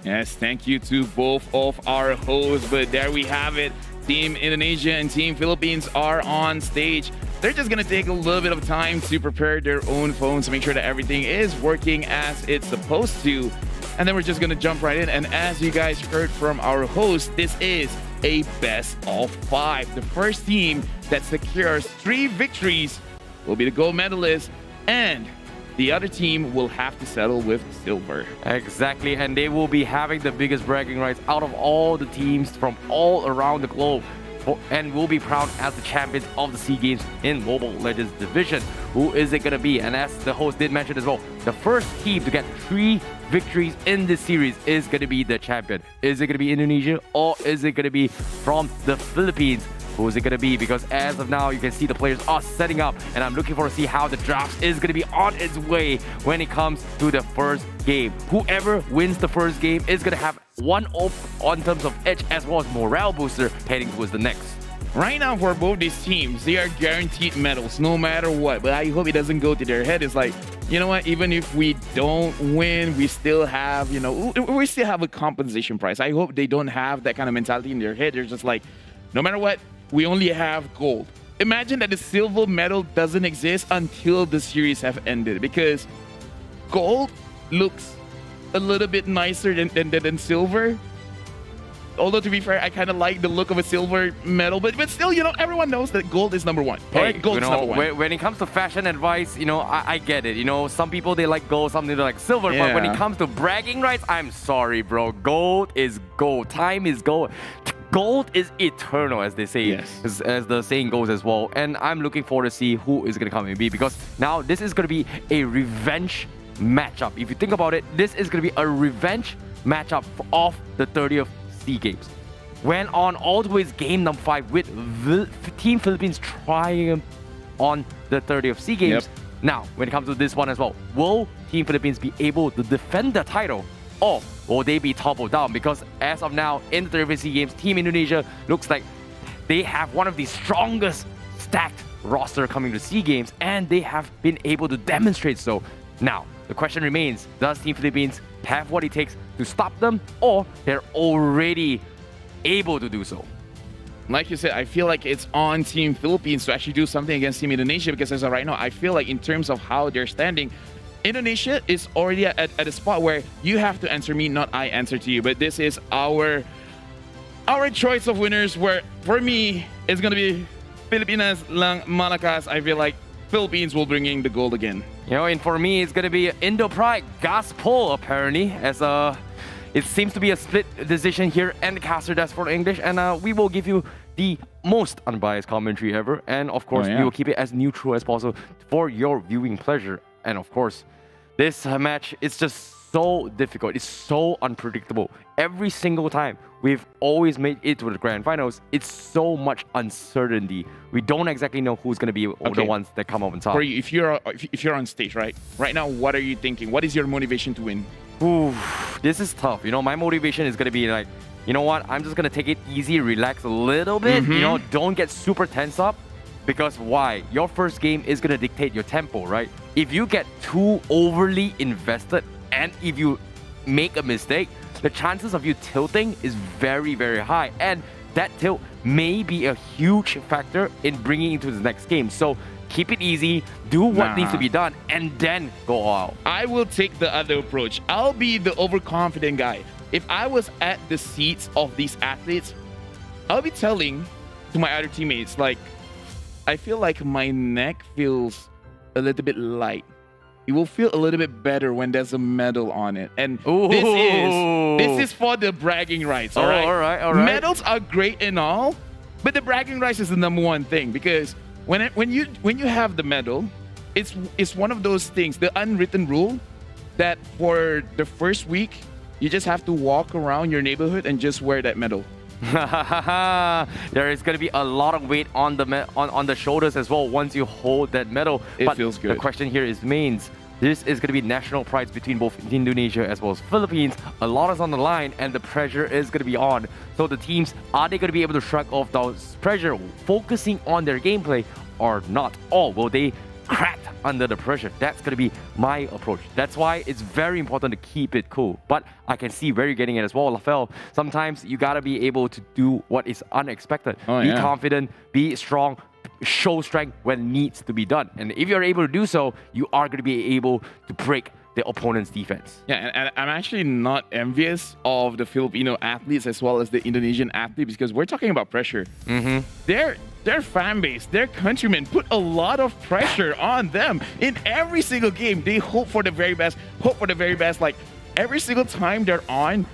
[SPEAKER 19] Yes, thank you to both of our hosts. But there we have it. Team Indonesia and Team Philippines are on stage. They're just going to take a little bit of time to prepare their own phones to make sure that everything is working as it's supposed to. And then we're just going to jump right in. And as you guys heard from our host, this is a best of 5. The first team that secures 3 victories will be the gold medalist, and the other team will have to settle with silver.
[SPEAKER 20] Exactly, and they will be having the biggest bragging rights out of all the teams from all around the globe, and will be proud as the champions of the SEA Games in Mobile Legends division. Who is it going to be? And as the host did mention as well, the first team to get 3 victories in this series is going to be the champion. Is it going to be Indonesia, or is it going to be from the Philippines? Who is it going to be? Because as of now, you can see the players are setting up, and I'm looking forward to see how the draft is going to be on its way when it comes to the first game. Whoever wins the first game is going to have one up on terms of edge as well as morale booster heading towards the next.
[SPEAKER 19] Right now, for both these teams, they are guaranteed medals no matter what. But I hope it doesn't go to their head. It's like, you know what? Even if we don't win, we still have, we still have a compensation prize. I hope they don't have that kind of mentality in their head. They're just like, no matter what, we only have gold. Imagine that the silver medal doesn't exist until the series have ended, because gold looks a little bit nicer than silver. Although, to be fair, I kind of like the look of a silver medal, but still, everyone knows that gold is number 1.
[SPEAKER 20] Hey,
[SPEAKER 19] right? Gold is number 1.
[SPEAKER 20] When it comes to fashion advice, I get it. Some people, they like gold, some people like silver, but when it comes to bragging rights, I'm sorry, bro. Gold is gold. Time is gold. Gold is eternal, as they say, yes. as the saying goes as well. And I'm looking forward to see who is going to come and be, because now this is going to be a revenge matchup. If you think about it, this is going to be a revenge matchup of the 30th SEA Games. Went on all the way to game number 5 with Team Philippines triumph on the 30th SEA Games. Yep. Now, when it comes to this one as well, will Team Philippines be able to defend the title, or will they be toppled down? Because as of now, in the 30th SEA Games, Team Indonesia looks like they have one of the strongest stacked roster coming to SEA Games, and they have been able to demonstrate so. Now, the question remains, does Team Philippines have what it takes to stop them, or they're already able to do so?
[SPEAKER 19] Like you said, I feel like it's on Team Philippines to actually do something against Team Indonesia, because as of right now, I feel like in terms of how they're standing, Indonesia is already at a spot where you have to answer me, not I answer to you. But this is our choice of winners, where for me, it's going to be Pilipinas lang Malakas. I feel like Philippines will bring in the gold again.
[SPEAKER 20] And for me, it's going to be Indo Pride Gospel, apparently, as it seems to be a split decision here, and the caster does for English, and we will give you the most unbiased commentary ever, and of course, we will keep it as neutral as possible for your viewing pleasure. And of course, this match is just so difficult. It's so unpredictable. Every single time we've always made it to the grand finals, it's so much uncertainty. We don't exactly know who's going to be the ones that come up on top.
[SPEAKER 19] For you, if you're on stage, right now, what are you thinking? What is your motivation to win?
[SPEAKER 20] Ooh, this is tough. My motivation is going to be like, you know what? I'm just going to take it easy, relax a little bit. Don't get super tense up. Because why? Your first game is going to dictate your tempo, right? If you get too overly invested, and if you make a mistake, the chances of you tilting is very, very high. And that tilt may be a huge factor in bringing you to the next game. So keep it easy, do what needs to be done, and then go all out.
[SPEAKER 19] I will take the other approach. I'll be the overconfident guy. If I was at the seats of these athletes, I'll be telling to my other teammates, like, I feel like my neck feels a little bit light. It will feel a little bit better when there's a medal on it. And this is for the bragging rights, all right?
[SPEAKER 20] All right.
[SPEAKER 19] Medals are great and all, but the bragging rights is the number 1 thing, because when you have the medal, it's one of those things, the unwritten rule, that for the first week, you just have to walk around your neighborhood and just wear that medal.
[SPEAKER 20] There is going to be a lot of weight on the shoulders as well once you hold that medal.
[SPEAKER 19] It feels good.
[SPEAKER 20] The question here is, This is going to be national prides between both Indonesia as well as Philippines. A lot is on the line and the pressure is going to be on. So the teams, are they going to be able to shrug off those pressure, focusing on their gameplay or not? Or will they crack under the pressure? That's going to be my approach. That's why it's very important to keep it cool. But I can see where you're getting it as well, Lafel. Sometimes you got to be able to do what is unexpected. Be confident, be strong, show strength when needs to be done. And if you're able to do so, you are going to be able to break the opponent's defense.
[SPEAKER 19] Yeah, and I'm actually not envious of the Filipino athletes as well as the Indonesian athletes, because we're talking about pressure. Their fan base, their countrymen put a lot of pressure on them in every single game. They hope for the very best, Like every single time they're on,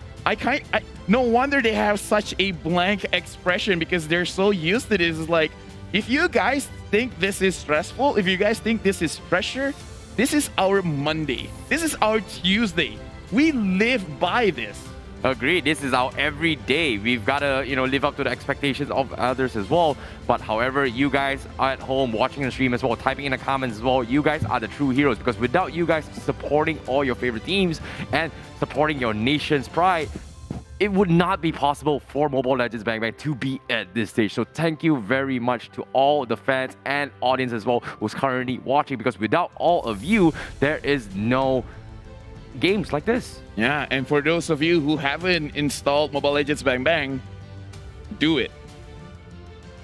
[SPEAKER 19] no wonder they have such a blank expression, because they're so used to this. It's like, if you guys think this is stressful, if you guys think this is pressure, this is our Monday. This is our Tuesday. We live by this.
[SPEAKER 20] Agreed. This is our everyday. We've got to, live up to the expectations of others as well. But however, you guys are at home watching the stream as well, typing in the comments as well, you guys are the true heroes, because without you guys supporting all your favorite teams and supporting your nation's pride, it would not be possible for Mobile Legends Bang Bang to be at this stage. So thank you very much to all the fans and audience as well who's currently watching, because without all of you, there is no games like this.
[SPEAKER 19] Yeah, and for those of you who haven't installed Mobile Legends Bang Bang, do it.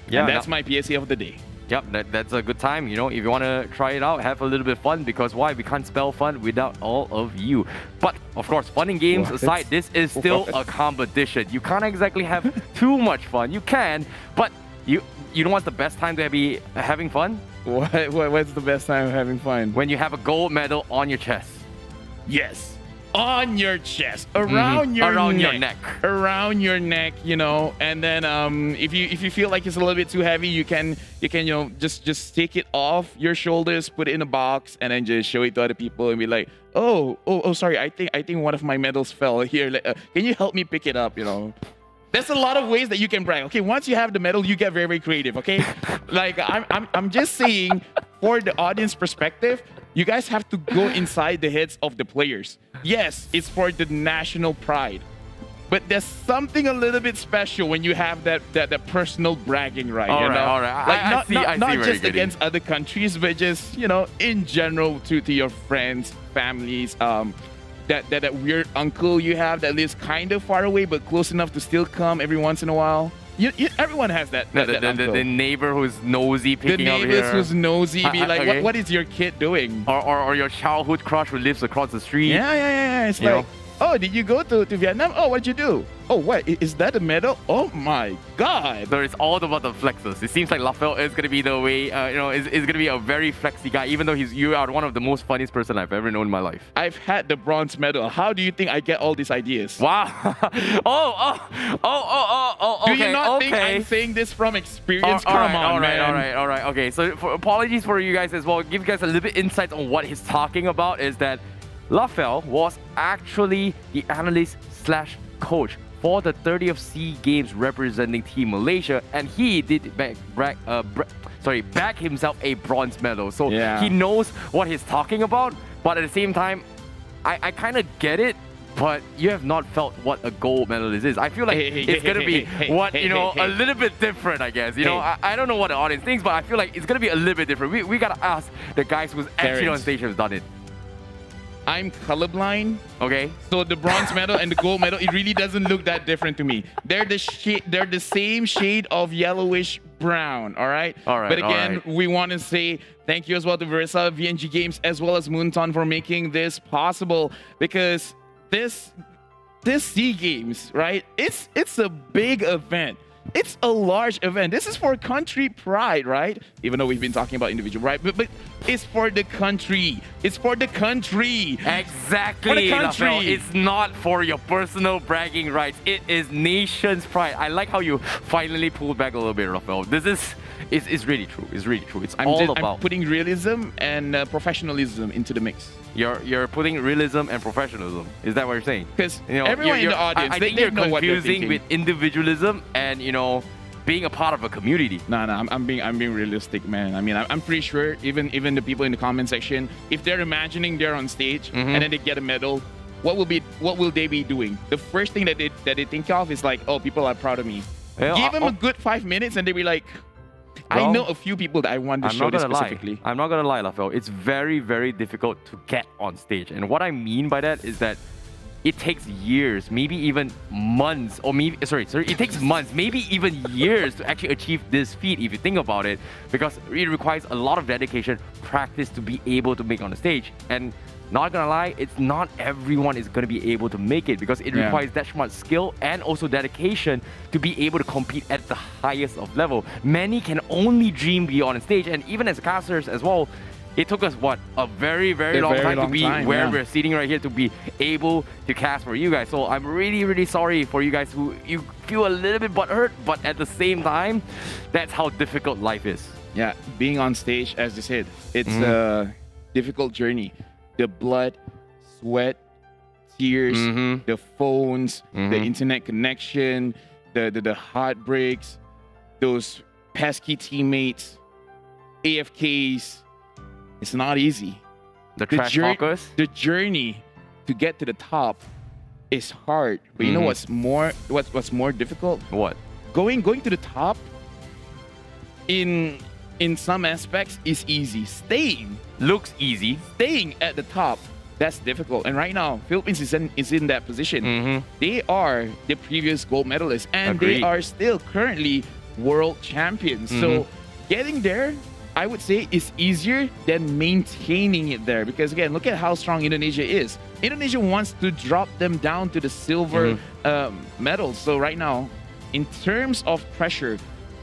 [SPEAKER 19] Yeah, and that's my PSA of the day.
[SPEAKER 20] Yep, that's a good time. If you want to try it out, have a little bit of fun, because why? We can't spell fun without all of you. But of course, fun and games aside, this is still a competition. You can't exactly have too much fun. You can, but you know what's the best time to be having fun?
[SPEAKER 19] What's the best time of having fun?
[SPEAKER 20] When you have a gold medal on your chest.
[SPEAKER 19] Yes. On your chest, around your neck, and then if you feel like it's a little bit too heavy, you can just take it off your shoulders, put it in a box, and then just show it to other people and be like, oh, sorry, I think one of my medals fell here. Can you help me pick it up? There's a lot of ways that you can brag. Okay, once you have the medal, you get very, very creative. Okay, like I'm just saying, for the audience perspective, you guys have to go inside the heads of the players. Yes, it's for the national pride, but there's something a little bit special when you have that personal bragging right.
[SPEAKER 20] All right.
[SPEAKER 19] Like not just against other countries, but just in general to your friends, families. That weird uncle you have that lives kind of far away but close enough to still come every once in a while. Everyone has that.
[SPEAKER 20] The neighbor who's nosy picking up here.
[SPEAKER 19] The neighbors who's nosy, be like, okay. What is your kid doing?
[SPEAKER 20] Or your childhood crush who lives across the street.
[SPEAKER 19] Yeah. It's like, oh, did you go to Vietnam? Oh, what'd you do? Oh, what? Is that a medal? Oh my God.
[SPEAKER 20] So it's all about the flexes. It seems like Lafel is going to be the way, is going to be a very flexy guy, even though you are one of the most funniest person I've ever known in my life.
[SPEAKER 19] I've had the bronze medal. How do you think I get all these ideas?
[SPEAKER 20] Wow.
[SPEAKER 19] Do you not think I'm saying this from experience? Come on, man.
[SPEAKER 20] All right. Okay, so apologies for you guys as well. Give you guys a little bit insight on what he's talking about is that Lafel was actually the analyst/coach for the 30th SEA Games representing Team Malaysia, and he did back himself a bronze medal. So he knows what he's talking about, but at the same time, I kind of get it, but you have not felt what a gold medalist is. I feel like it's going to be a little bit different, I guess. I don't know what the audience thinks, but I feel like it's going to be a little bit different. We got to ask the guys who's actually on stage who's done it.
[SPEAKER 19] I'm colorblind.
[SPEAKER 20] Okay.
[SPEAKER 19] So the bronze medal and the gold medal, it really doesn't look that different to me. They're the same shade of yellowish brown, all right? But again, we want to say thank you as well to Versa, VNG Games, as well as Moonton for making this possible, because this SEA Games, right? It's a big event. It's a large event. This is for country pride, right? Even though we've been talking about individual pride, but it's for the country. It's for the country.
[SPEAKER 20] Exactly.
[SPEAKER 19] For the country.
[SPEAKER 20] Rafael, it's not for your personal bragging rights. It is nation's pride. I like how you finally pulled back a little bit, Rafael. It's really true. It's really true.
[SPEAKER 19] I'm putting realism and professionalism into the mix.
[SPEAKER 20] You're putting realism and professionalism. Is that what you're saying?
[SPEAKER 19] Because everyone in the audience,
[SPEAKER 20] I think you're confusing with individualism and being a part of a community.
[SPEAKER 19] No, I'm being realistic, man. I mean, I'm pretty sure even the people in the comment section, if they're imagining they're on stage and then they get a medal, what will they be doing? The first thing that they think of is like, oh, people are proud of me.
[SPEAKER 20] Yeah,
[SPEAKER 19] Give them a good 5 minutes and they'll be like, I know a few people that I want to show this specifically.
[SPEAKER 20] I'm not gonna lie, Lafel. It's very, very difficult to get on stage. And what I mean by that is that it takes years, maybe even months, or maybe, sorry, it takes months, maybe even years to actually achieve this feat if you think about it, because it requires a lot of dedication, practice to be able to make on the stage. And not gonna lie, it's not everyone is gonna be able to make it because it requires that much skill and also dedication to be able to compete at the highest of level. Many can only dream beyond stage, and even as casters as well, it took us, what, a very, very long time to be where we're sitting right here to be able to cast for you guys. So I'm really, really sorry for you guys who you feel a little bit butthurt, but at the same time, that's how difficult life is.
[SPEAKER 19] Yeah, being on stage, as you said, it's a difficult journey. The blood, sweat, tears, the phones, the internet connection, the heartbreaks, those pesky teammates, AFKs. It's not easy.
[SPEAKER 20] The trash talkers?
[SPEAKER 19] The journey to get to the top is hard. But you know what's more difficult?
[SPEAKER 20] What?
[SPEAKER 19] Going to the top in some aspects is easy. Staying
[SPEAKER 20] looks easy.
[SPEAKER 19] Staying at the top, that's difficult. And right now, Philippines is in that position. They are the previous gold medalists and they are still currently world champions. So getting there, I would say, is easier than maintaining it there. Because again, look at how strong Indonesia is. Indonesia wants to drop them down to the silver medals. So right now, in terms of pressure,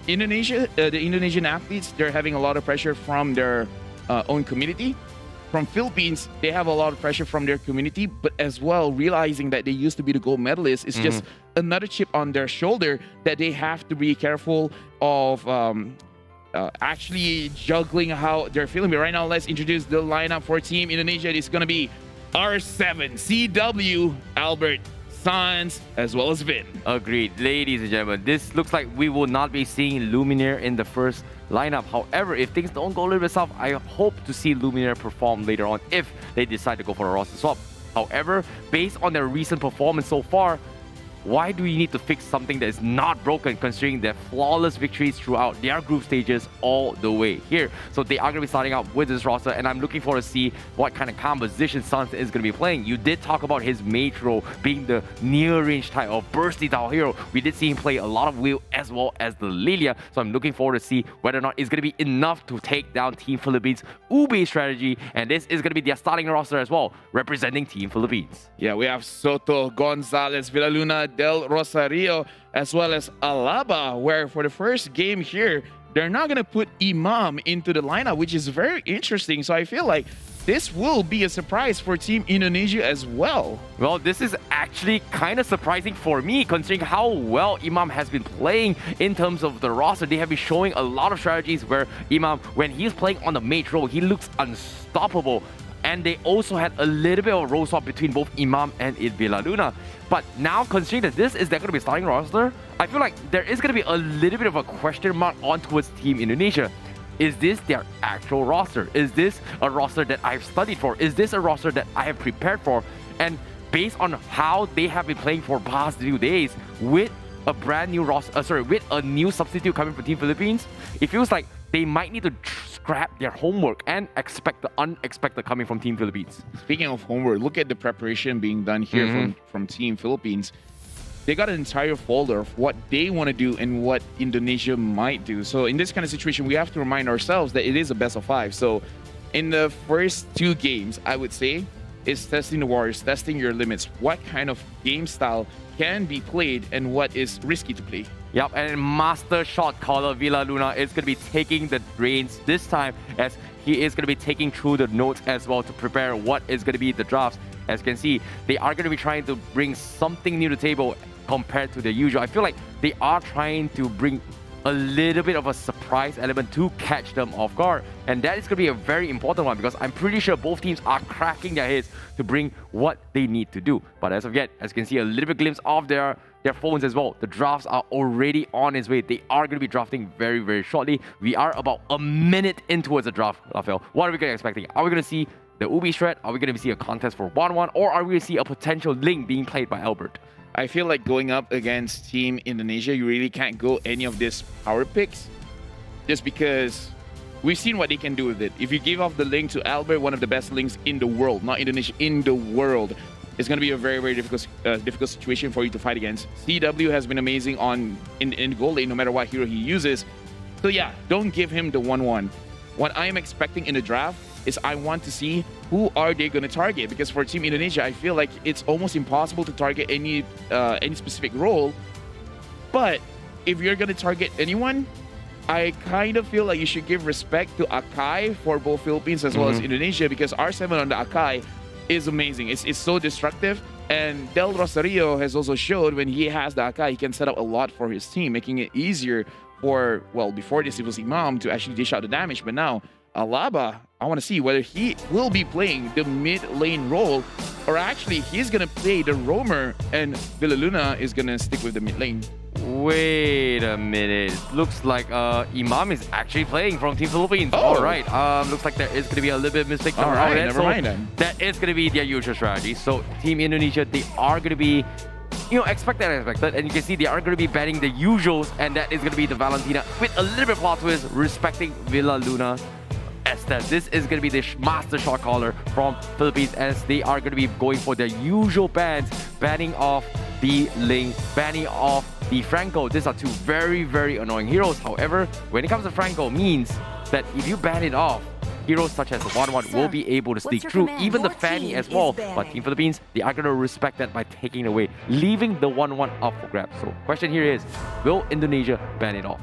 [SPEAKER 19] Indonesia, the Indonesian athletes, they're having a lot of pressure from their own community. From Philippines, they have a lot of pressure from their community, but as well, realizing that they used to be the gold medalists, it's just another chip on their shoulder that they have to be careful of actually juggling how they're feeling. But right now, let's introduce the lineup for Team Indonesia. It's going to be R7, CW, Albert, Sans, as well as Vin.
[SPEAKER 20] Agreed. Ladies and gentlemen, this looks like we will not be seeing Luminaire in the first lineup. However, if things don't go a little bit south, I hope to see Luminaire perform later on if they decide to go for a roster swap. However, based on their recent performance so far, why do you need to fix something that is not broken, considering their flawless victories throughout their group stages all the way here? So they are going to be starting out with this roster, and I'm looking forward to see what kind of composition Sans is going to be playing. You did talk about his mage role being the near-range type of bursty style hero. We did see him play a lot of wheel as well as the Lilia, so I'm looking forward to see whether or not it's going to be enough to take down Team Philippines' Ube strategy, and this is going to be their starting roster as well, representing Team Philippines.
[SPEAKER 19] Yeah, we have Soto, Gonzalez, Villaluna, Del Rosario, as well as Alaba, where for the first game here, they're not going to put Imam into the lineup, which is very interesting. So I feel like this will be a surprise for Team Indonesia as well.
[SPEAKER 20] Well, this is actually kind of surprising for me, considering how well Imam has been playing in terms of the roster. They have been showing a lot of strategies where Imam, when he's playing on the mage role, he looks unstoppable. And they also had a little bit of a role swap between both Imam and Villaluna. But now, considering that this is their going to be starting roster, I feel like there is going to be a little bit of a question mark on towards Team Indonesia. Is this their actual roster? Is this a roster that I've studied for? Is this a roster that I have prepared for? And based on how they have been playing for past few days, with a brand new roster, with a new substitute coming from Team Philippines, it feels like they might need to scrap their homework and expect the unexpected coming from Team Philippines.
[SPEAKER 19] Speaking of homework, look at the preparation being done here from Team Philippines. They got an entire folder of what they want to do and what Indonesia might do. So in this kind of situation, we have to remind ourselves that it is a best of 5. So in the first 2 games, I would say, is testing the waters, testing your limits. What kind of game style can be played and what is risky to play.
[SPEAKER 20] Yep, and master shot caller Villaluna is going to be taking the reins this time, as he is going to be taking through the notes as well to prepare what is going to be the drafts. As you can see, they are going to be trying to bring something new to the table compared to the usual. I feel like they are trying to bring a little bit of a surprise element to catch them off guard. And that is going to be a very important one, because I'm pretty sure both teams are cracking their heads to bring what they need to do. But as of yet, as you can see, a little bit glimpse of their their phones as well. The drafts are already on its way. They are going to be drafting very, very shortly. We are about a minute in towards the draft, Rafael. What are we going to expecting? Are we going to see the Ubi shred? Are we going to see a contest for 1-1? Or are we going to see a potential link being played by Albert?
[SPEAKER 19] I feel like going up against Team Indonesia, you really can't go any of these power picks just because we've seen what they can do with it. If you give off the link to Albert, one of the best links in the world, not Indonesia, in the world, it's going to be a very, very difficult situation for you to fight against. CW has been amazing in goal lane, no matter what hero he uses. So yeah, don't give him the 1-1. What I am expecting in the draft is I want to see who are they going to target, because for Team Indonesia, I feel like it's almost impossible to target any specific role. But if you're going to target anyone, I kind of feel like you should give respect to Akai for both Philippines as well as Indonesia, because R7 on the Akai is amazing. It's so destructive. And Del Rosario has also showed when he has the Akai, he can set up a lot for his team, making it easier for, well, before this it was Imam to actually dish out the damage. But now, Alaba, I want to see whether he will be playing the mid lane role, or actually he's going to play the roamer and Villaluna is going to stick with the mid lane.
[SPEAKER 20] Wait a minute. Looks like Imam is actually playing from Team Philippines.
[SPEAKER 19] Oh.
[SPEAKER 20] All right. Looks like there is going to be a little bit of mistake.
[SPEAKER 19] All right, never mind then.
[SPEAKER 20] That is going to be their usual strategy. So Team Indonesia, they are going to be, expected and expected. And you can see they are going to be banning the usuals, and that is going to be the Valentina with a little bit of plot twist, respecting Villaluna. Estes. This is going to be the master shot caller from Philippines, as they are going to be going for their usual bans, banning off the Ling, banning off the Franco. These are two very, very annoying heroes. However, when it comes to Franco, means that if you ban it off, heroes such as the 1-1 will be able to sneak through, even the Fanny as well. But Team Philippines, they are going to respect that by taking it away, leaving the 1-1 up for grabs. So question here is, will Indonesia ban it off?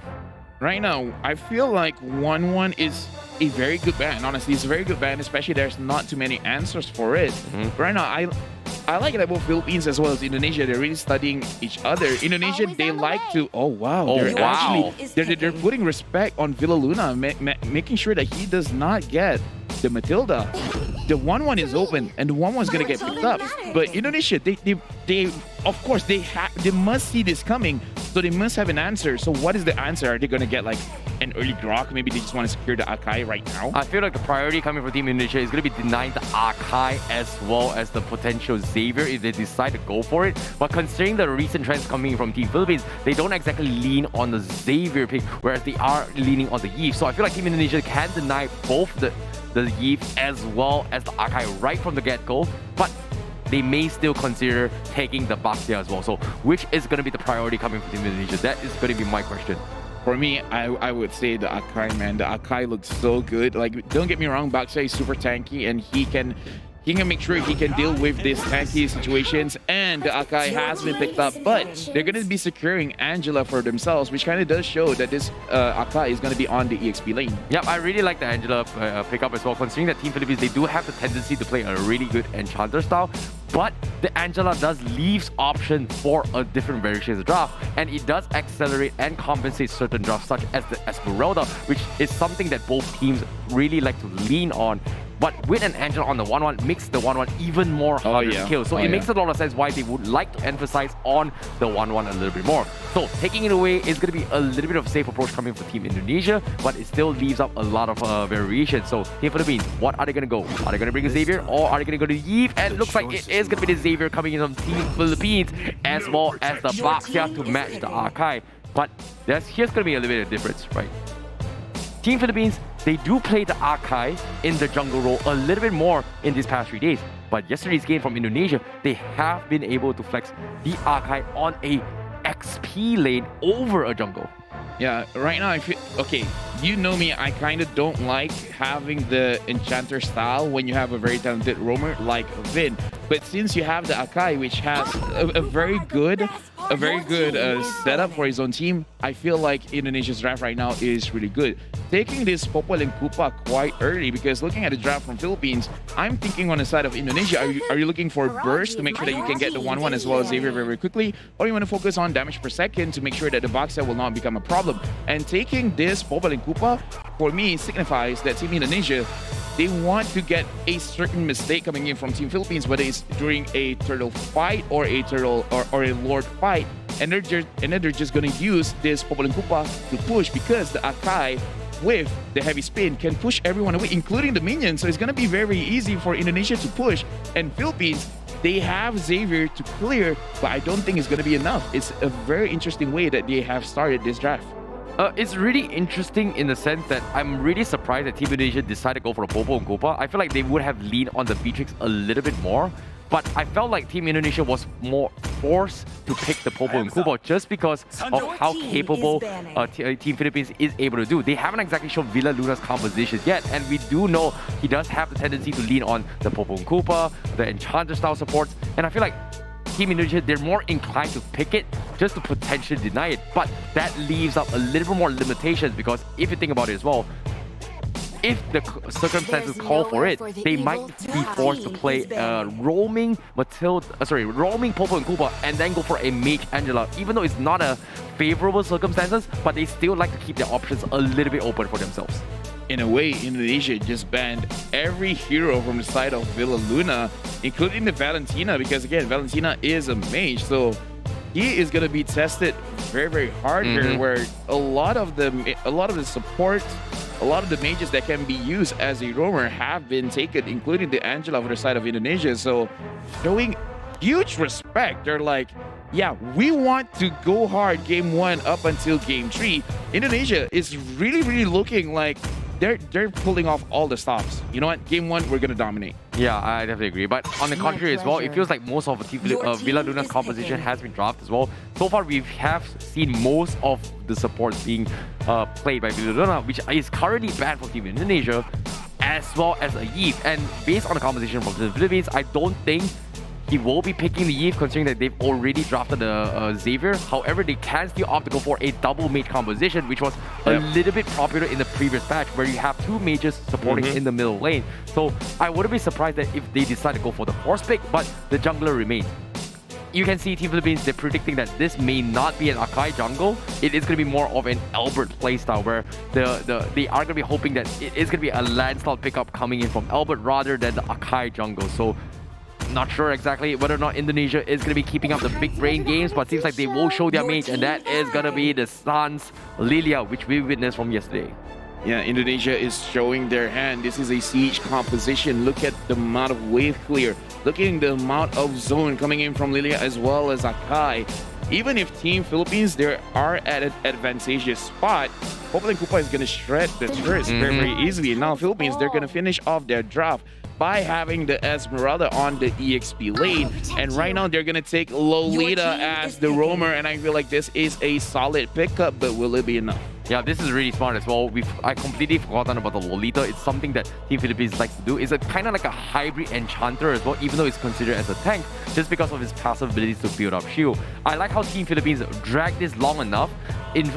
[SPEAKER 19] Right now, I feel like 1-1 is a very good ban. Honestly, it's a very good ban, especially there's not too many answers for it. Right now, I like that both Philippines as well as Indonesia, they're really studying each other. Indonesia, they like to... Oh, wow. They're putting respect on Villaluna, making sure that he does not get the Matilda. The 1-1 is open, and the 1-1 is going to get picked up. But Indonesia, they of course, they must see this coming, so they must have an answer. So what is the answer? Are they going to get like an early Grok? Maybe they just want to secure the Akai right now?
[SPEAKER 20] I feel like the priority coming from Team Indonesia is going to be denying the Akai as well as the potential Xavier if they decide to go for it. But considering the recent trends coming from Team Philippines, they don't exactly lean on the Xavier pick, whereas they are leaning on the Eve. So I feel like Team Indonesia can deny both the Eve as well as the Akai right from the get-go, but they may still consider taking the Baxia as well. So which is going to be the priority coming from Team Indonesia? That is going to be my question.
[SPEAKER 19] For me, I would say the Akai, man. The Akai looks so good. Like, don't get me wrong, Baxia is super tanky, and he can make sure he can deal with these tanky situations, and the Akai has been picked up, but they're going to be securing Angela for themselves, which kind of does show that this Akai is going to be on the EXP lane.
[SPEAKER 20] Yep, I really like the Angela pickup as well, considering that Team Philippines, they do have the tendency to play a really good Enchanter style, but the Angela does leaves option for a different variation of the draft, and it does accelerate and compensate certain drafts, such as the Esmeralda, which is something that both teams really like to lean on. But with an Angela on the 1-1 makes the 1-1 even more harder to kill. So it makes a lot of sense why they would like to emphasize on the 1-1 a little bit more. So taking it away is going to be a little bit of a safe approach coming from Team Indonesia, but it still leaves up a lot of variation. So Team Philippines, what are they going to go? Are they going to bring a Xavier, or are they going to go to Eve? And it looks like it is going to be the Xavier coming in from Team Philippines, as well as the Baxia to match the Akai. But here's going to be a little bit of difference, right? Team Philippines, they do play the Akai in the jungle role a little bit more in these past 3 days. But yesterday's game from Indonesia, they have been able to flex the Akai on a XP lane over a jungle.
[SPEAKER 19] Yeah, right now I feel... Okay, you know me, I kind of don't like having the Enchanter style when you have a very talented roamer like Vin. But since you have the Akai, which has a very good setup for his own team, I feel like Indonesia's draft right now is really good. Taking this Popol and Kupa quite early, because looking at the draft from Philippines, I'm thinking on the side of Indonesia, are you looking for burst to make sure that you can get the 1-1 as well as Xavier very, very quickly, or you want to focus on damage per second to make sure that the box set will not become a problem? And taking this Popol and Kupa, for me, signifies that Team Indonesia, they want to get a certain mistake coming in from Team Philippines, whether it's during a turtle fight or a turtle or a lord fight. and they're just gonna use this Popo Kupa to push because the Akai with the heavy spin can push everyone away, including the minions. So it's gonna be very easy for Indonesia to push. And Philippines, they have Xavier to clear, but I don't think it's gonna be enough. It's a very interesting way that they have started this draft.
[SPEAKER 20] It's really interesting in the sense that I'm really surprised that Team Indonesia decided to go for the Popo and Kupa. I feel like they would have leaned on the Beatrix a little bit more, but I felt like Team Indonesia was more forced to pick the Popo and Kupa just because of how capable Team Philippines is able to do. They haven't exactly shown Villa Luna's composition yet, and we do know he does have the tendency to lean on the Popo and Kupa, the Enchanter style supports, and I feel like Team Indonesia, they're more inclined to pick it just to potentially deny it. But that leaves up a little bit more limitations because if you think about it as well, if the circumstances call for it, they might be forced to play roaming Popo and Kupa and then go for a Mage Angela, even though it's not a favorable circumstances, but they still like to keep their options a little bit open for themselves.
[SPEAKER 19] In a way, Indonesia just banned every hero from the side of Villa Luna, including the Valentina, because again, Valentina is a mage, so he is going to be tested very, very hard here, where a lot of the support, a lot of the mages that can be used as a roamer have been taken, including the Angela for the side of Indonesia. So showing huge respect. They're like, yeah, we want to go hard game 1 up until game 3. Indonesia is really, really looking like they're pulling off all the stops. You know what? Game 1, we're going to dominate.
[SPEAKER 20] Yeah, I definitely agree. But on the contrary as well, it feels like most of Villa Luna's composition has been dropped as well. So far, we have seen most of the supports being played by Villa Luna, which is currently banned for Team Indonesia, as well as a Eve. And based on the composition from the Philippines, I don't think he will be picking the Eve, considering that they've already drafted the Xavier. However, they can still opt to go for a double mage composition, which was a little bit popular in the previous patch, where you have 2 mages supporting in the middle lane. So I wouldn't be surprised that if they decide to go for the force pick, but the jungler remains. You can see Team Philippines, they're predicting that this may not be an Akai jungle. It is going to be more of an Albert playstyle, where they are going to be hoping that it is going to be a landslide pickup coming in from Albert rather than the Akai jungle. So not sure exactly whether or not Indonesia is going to be keeping up the big brain games, but seems like they will show their mage, and that is going to be the Sans Lilia, which we witnessed from yesterday.
[SPEAKER 19] Yeah, Indonesia is showing their hand. This is a siege composition. Look at the amount of wave clear. Look at the amount of zone coming in from Lilia as well as Akai. Even if Team Philippines, they are at an advantageous spot, Popo and Kupa is going to shred the turrets very, very easily. Now Philippines, they're going to finish off their draft by having the Esmeralda on the EXP lane. And right now, they're going to take Lolita as the roamer. And I feel like this is a solid pickup, but will it be enough?
[SPEAKER 20] Yeah, this is really smart as well. I completely forgotten about the Lolita. It's something that Team Philippines likes to do. It's kind of like a hybrid enchanter as well, even though it's considered as a tank, just because of his passive abilities to build up shield. I like how Team Philippines dragged this long enough,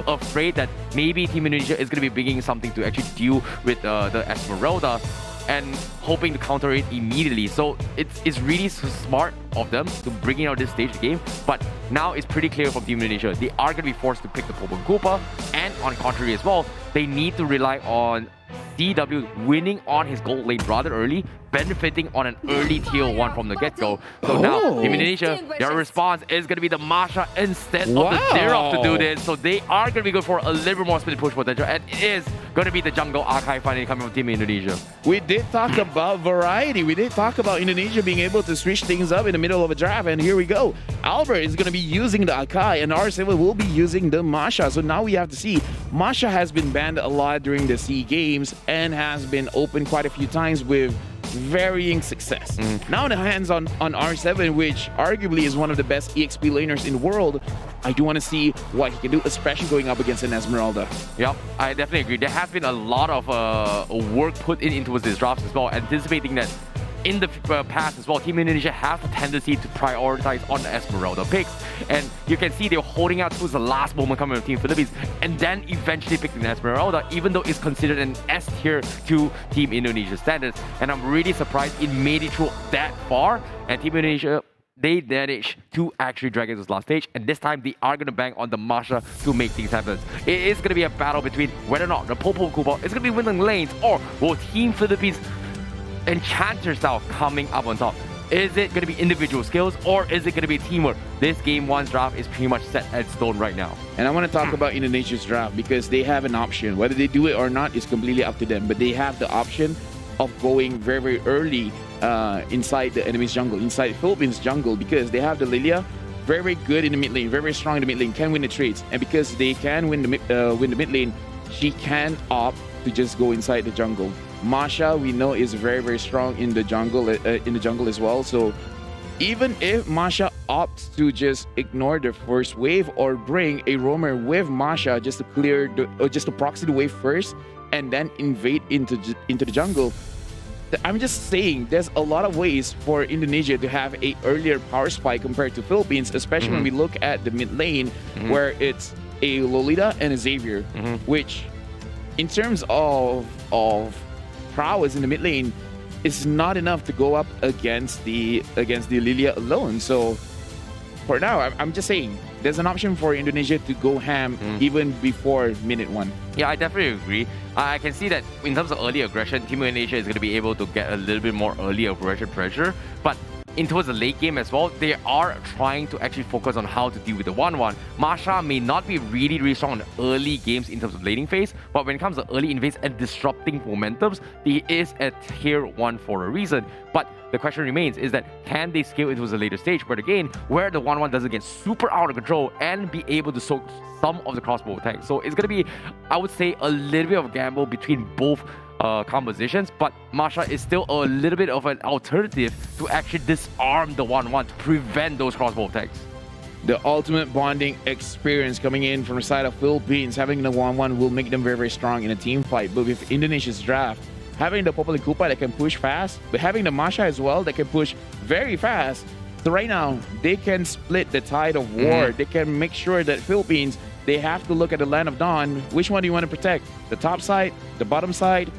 [SPEAKER 20] afraid that maybe Team Indonesia is going to be bringing something to actually deal with the Esmeralda, and hoping to counter it immediately. So it's really smart of them to bring out this stage of the game. But now it's pretty clear from Team Indonesia, they are going to be forced to pick the Popo and Kupa. And on contrary as well, they need to rely on CW winning on his gold lane rather early, benefiting on an early tier 1 from the get-go. So now, Team Indonesia, their response is going to be the Masha instead of the Xerath to do this. So they are going to be good for a little more split push potential, and it is going to be the jungle Akai finally coming from Team Indonesia.
[SPEAKER 19] We did talk about variety. We did talk about Indonesia being able to switch things up in the middle of a draft, and here we go. Albert is going to be using the Akai, and R7 will be using the Masha. So now we have to see. Masha has been banned a lot during the SEA Games and has been opened quite a few times with varying success. Now in the hands on R7, which arguably is one of the best EXP laners in the world, I do want to see what he can do, especially going up against an Esmeralda.
[SPEAKER 20] Yep, I definitely agree. There has been a lot of work put into this draft as well, anticipating that in the past as well, Team Indonesia has a tendency to prioritize on the Esmeralda picks. And you can see they're holding out towards the last moment coming from Team Philippines, and then eventually picking the Esmeralda, even though it's considered an S tier to Team Indonesia standards. And I'm really surprised it made it through that far. And Team Indonesia, they managed to actually drag it to this last stage, and this time they are going to bang on the Masha to make things happen. It is going to be a battle between whether or not the Popo and Kupa is going to be winning lanes, or will Team Philippines Enchanter style coming up on top. Is it going to be individual skills or is it going to be teamwork? This game one's draft is pretty much set at stone right now.
[SPEAKER 19] And I want to talk about Indonesia's draft because they have an option. Whether they do it or not is completely up to them. But they have the option of going very, very early inside the enemy's jungle, inside Philippines jungle, because they have the Lilia, very, very good in the mid lane, very, very strong in the mid lane, can win the trades. And because they can win the mid lane, she can opt to just go inside the jungle. Masha, we know, is very, very strong in the jungle as well. So even if Masha opts to just ignore the first wave or bring a roamer with Masha just to clear just to proxy the wave first and then invade into the jungle, I'm just saying there's a lot of ways for Indonesia to have a earlier power spike compared to Philippines, especially when we look at the mid lane where it's a Lolita and a Xavier, which in terms of prowess in the mid lane is not enough to go up against the Lilia alone. So for now, I'm just saying there's an option for Indonesia to go ham even before minute 1.
[SPEAKER 20] Yeah, I definitely agree. I can see that in terms of early aggression, Team Indonesia is going to be able to get a little bit more early aggression pressure. But in towards the late game as well, they are trying to actually focus on how to deal with the 1-1. Masha may not be really strong in the early games in terms of laning phase, but when it comes to early invades and disrupting momentums, he is at tier 1 for a reason. But the question remains is that can they scale into the later stage, but again, where the 1-1 doesn't get super out of control and be able to soak some of the crossbow attacks. So it's going to be, I would say, a little bit of a gamble between both compositions, but Masha is still a little bit of an alternative to actually disarm the 1-1 to prevent those crossbow attacks.
[SPEAKER 19] The ultimate bonding experience coming in from the side of Philippines, having the 1-1 will make them very, very strong in a team fight. But with Indonesia's draft, having the Popoli Kupa that can push fast, but having the Masha as well that can push very fast, so right now, they can split the tide of war. They can make sure that Philippines, they have to look at the Land of Dawn. Which one do you want to protect? The top side? The bottom side?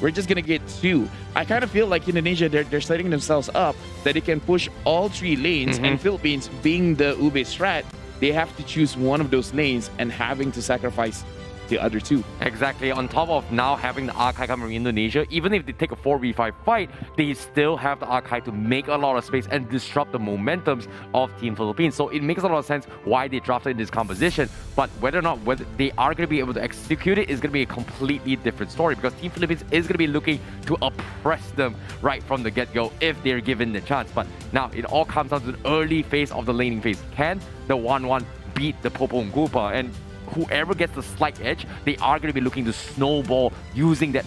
[SPEAKER 19] We're just going to get 2. I kind of feel like Indonesia, they're setting themselves up that they can push all 3 lanes, and Philippines, being the Ube strat, they have to choose one of those lanes and having to sacrifice the other 2.
[SPEAKER 20] Exactly. On top of now having the Archive coming from Indonesia, even if they take a 4v5 fight, they still have the Archive to make a lot of space and disrupt the momentums of Team Philippines. So it makes a lot of sense why they drafted in this composition. But whether or not they are going to be able to execute it is going to be a completely different story, because Team Philippines is going to be looking to oppress them right from the get-go if they're given the chance. But now it all comes down to the early phase of the laning phase. Can the 1-1 beat the Popong Gupa? And whoever gets the slight edge, they are going to be looking to snowball using that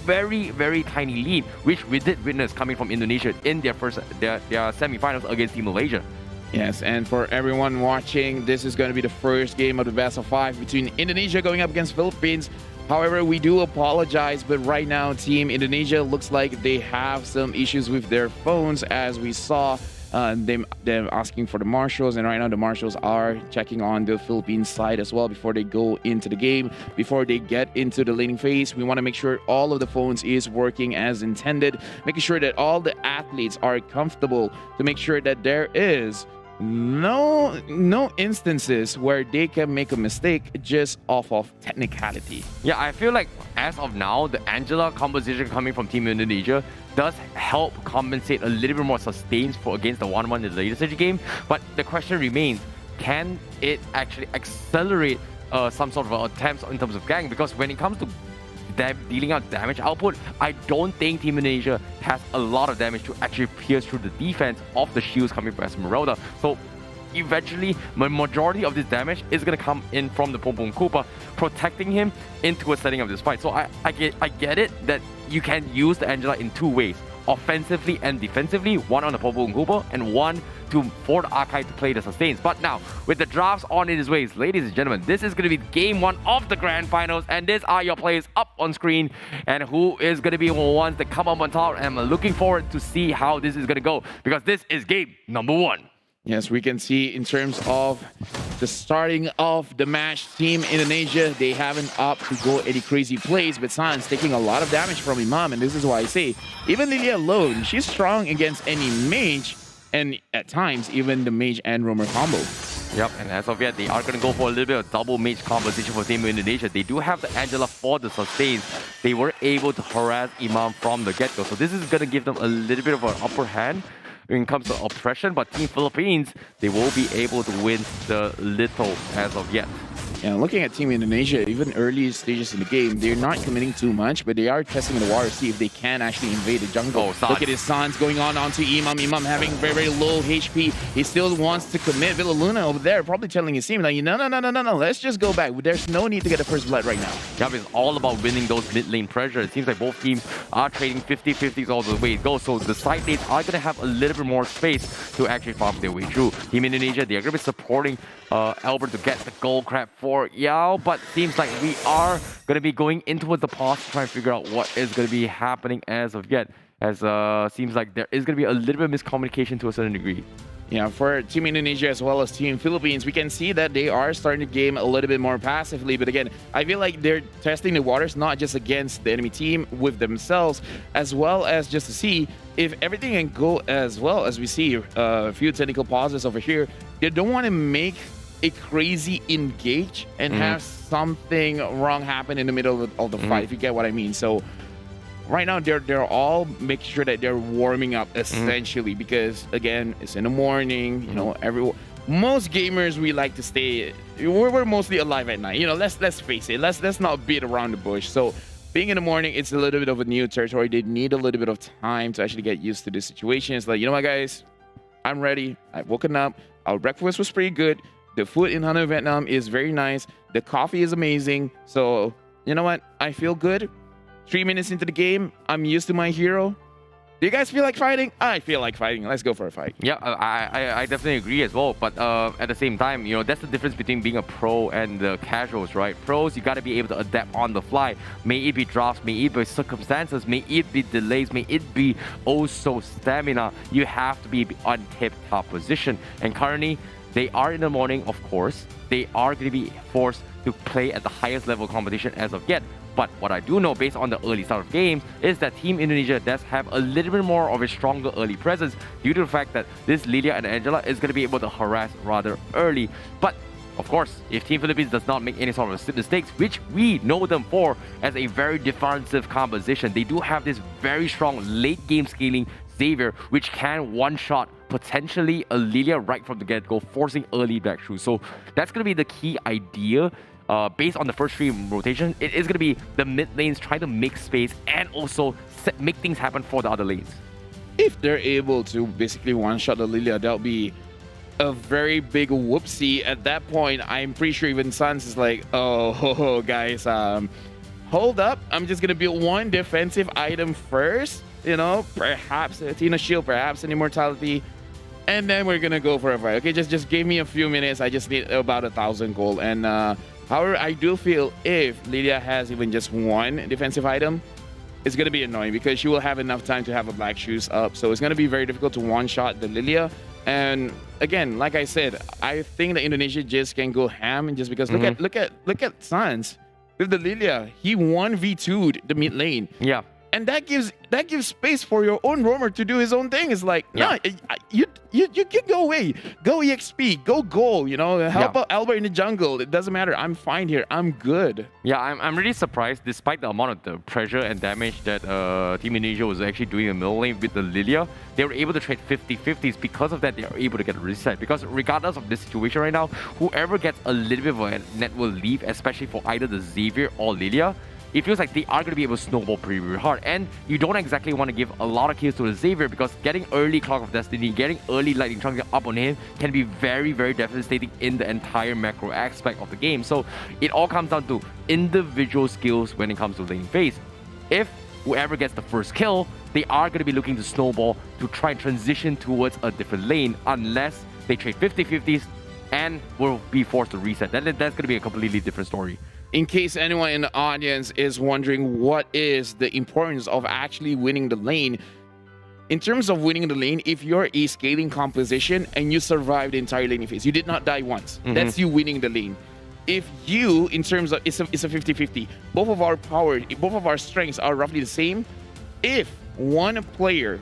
[SPEAKER 20] very tiny lead, which we did witness coming from Indonesia in their semi-finals against Team Malaysia.
[SPEAKER 19] Yes, and for everyone watching, this is going to be the first game of the best of 5 between Indonesia going up against Philippines. However, we do apologize, but right now, Team Indonesia looks like they have some issues with their phones, as we saw them asking for the marshals, and right now the marshals are checking on the Philippines side as well before they go into the game, before they get into the laning phase. We want to make sure all of the phones is working as intended, making sure that all the athletes are comfortable, to make sure that there is no instances where they can make a mistake just off of technicality.
[SPEAKER 20] Yeah, I feel like as of now, the Angela composition coming from Team Indonesia does help compensate a little bit more sustained against the 1-1 in the later stage game. But the question remains, can it actually accelerate some sort of attempts in terms of gang? Because when it comes to dealing out damage output, I don't think Team Indonesia has a lot of damage to actually pierce through the defense of the shields coming from Esmeralda. So eventually, the majority of this damage is going to come in from the Pompong Kupa, protecting him into a setting of this fight. So I get it that you can use the Angela in 2 ways, offensively and defensively, one on the Pompong Kupa and one for the Archive to play the sustains. But now, with the drafts on its ways, ladies and gentlemen, this is going to be game 1 of the grand finals, and these are your players up on screen, and who is going to be the ones that come up on top. And I'm looking forward to see how this is going to go, because this is game number 1.
[SPEAKER 19] Yes, we can see in terms of the starting of the match, Team Indonesia, they haven't opted to go any crazy plays, but San's taking a lot of damage from Imam, and this is why I say, even Lilia alone, she's strong against any mage, and at times, even the mage and roamer combo.
[SPEAKER 20] Yep, and as of yet, they are going to go for a little bit of double mage composition for Team Indonesia. They do have the Angela for the sustains, they were able to harass Imam from the get-go. So this is going to give them a little bit of an upper hand when it comes to oppression, but Team Philippines, they will be able to win the little as of yet.
[SPEAKER 19] Yeah, looking at Team Indonesia, even early stages in the game, they're not committing too much, but they are testing the water to see if they can actually invade the jungle. Look at his Sans going on onto Imam. Imam having very, very low HP. He still wants to commit. Villaluna over there probably telling his team, like, no, let's just go back. There's no need to get the first blood right now.
[SPEAKER 20] Yeah, it's all about winning those mid lane pressure. It seems like both teams are trading 50-50s all the way it goes. So the side lanes are going to have a little bit more space to actually farm their way through. Team Indonesia, they're going to be supporting Albert to get the gold crab for Yao, but seems like we are going to be going into the pause to try and figure out what is going to be happening as of yet, as seems like there is going to be a little bit of miscommunication to a certain degree.
[SPEAKER 19] Yeah, for Team Indonesia as well as Team Philippines, we can see that they are starting the game a little bit more passively. But again, I feel like they're testing the waters not just against the enemy team, with themselves, as well as just to see if everything can go as well. As we see a few technical pauses over here, they don't want to make a crazy engage and have something wrong happen in the middle of the fight, if you get what I mean. So right now they're all making sure that they're warming up essentially, because again, it's in the morning, you know, most gamers, we like to stay, we're mostly alive at night, you know, let's face it, let's not beat around the bush. So being in the morning, it's a little bit of a new territory. They need a little bit of time to actually get used to the situation. It's like, you know what, guys, I'm ready. I've woken up. Our breakfast was pretty good. The food in Hanoi, Vietnam is very nice. The coffee is amazing. So, you know what? I feel good. 3 minutes into the game, I'm used to my hero. Do you guys feel like fighting? I feel like fighting. Let's go for a fight.
[SPEAKER 20] Yeah, I definitely agree as well. But at the same time, you know, that's the difference between being a pro and the casuals, right? Pros, you got to be able to adapt on the fly. May it be drops, may it be circumstances, may it be delays, may it be also stamina. You have to be on tip-top position. And currently, they are in the morning, of course. They are going to be forced to play at the highest level competition as of yet. But what I do know, based on the early start of games, is that Team Indonesia does have a little bit more of a stronger early presence due to the fact that this Lilia and Angela is going to be able to harass rather early. But of course, if Team Philippines does not make any sort of mistakes, which we know them for as a very defensive composition, they do have this very strong late game scaling Xavier, which can one-shot potentially a Lilia right from the get-go, forcing early breakthrough. So that's going to be the key idea. Based on the first 3 rotation, it is going to be the mid lanes trying to make space and also make things happen for the other lanes.
[SPEAKER 19] If they're able to basically one-shot the Lilia, that'll be a very big whoopsie. At that point, I'm pretty sure even Sans is like, oh guys, hold up. I'm just going to build one defensive item first. You know, perhaps a Tina Shield, perhaps an Immortality. And then we're going to go for a fight. Okay, just give me a few minutes. I just need about 1,000 gold. And however, I do feel if Lilia has even just one defensive item, it's going to be annoying because she will have enough time to have a Black Shoes up. So it's going to be very difficult to one-shot the Lilia. And again, like I said, I think that Indonesia just can go ham, and just because look at Sans with the Lilia. He 1v2'd the mid lane.
[SPEAKER 20] Yeah.
[SPEAKER 19] And that gives space for your own roamer to do his own thing. It's like, yeah, no, you can go away. Go EXP, go goal, you know, help out Albert in the jungle. It doesn't matter. I'm fine here. I'm good.
[SPEAKER 20] Yeah, I'm really surprised, despite the amount of the pressure and damage that Team Indonesia was actually doing in middle lane with the Lilia, they were able to trade 50-50s. Because of that, they are able to get a reset. Because regardless of this situation right now, whoever gets a little bit of a net will leave, especially for either the Xavier or Lilia. It feels like they are going to be able to snowball pretty, really hard. And you don't exactly want to give a lot of kills to the Xavier, because getting early Clock of Destiny, getting early Lightning Trunk up on him can be very, very devastating in the entire macro aspect of the game. So it all comes down to individual skills when it comes to lane phase. If whoever gets the first kill, they are going to be looking to snowball to try and transition towards a different lane, unless they trade 50-50s and will be forced to reset. That's going to be a completely different story.
[SPEAKER 19] In case anyone in the audience is wondering what is the importance of actually winning the lane, in terms of winning the lane, if you're a scaling composition and you survive the entire laning phase, you did not die once. That's you winning the lane. If you, in terms of, it's a 50-50, both of our power, both of our strengths are roughly the same. If one player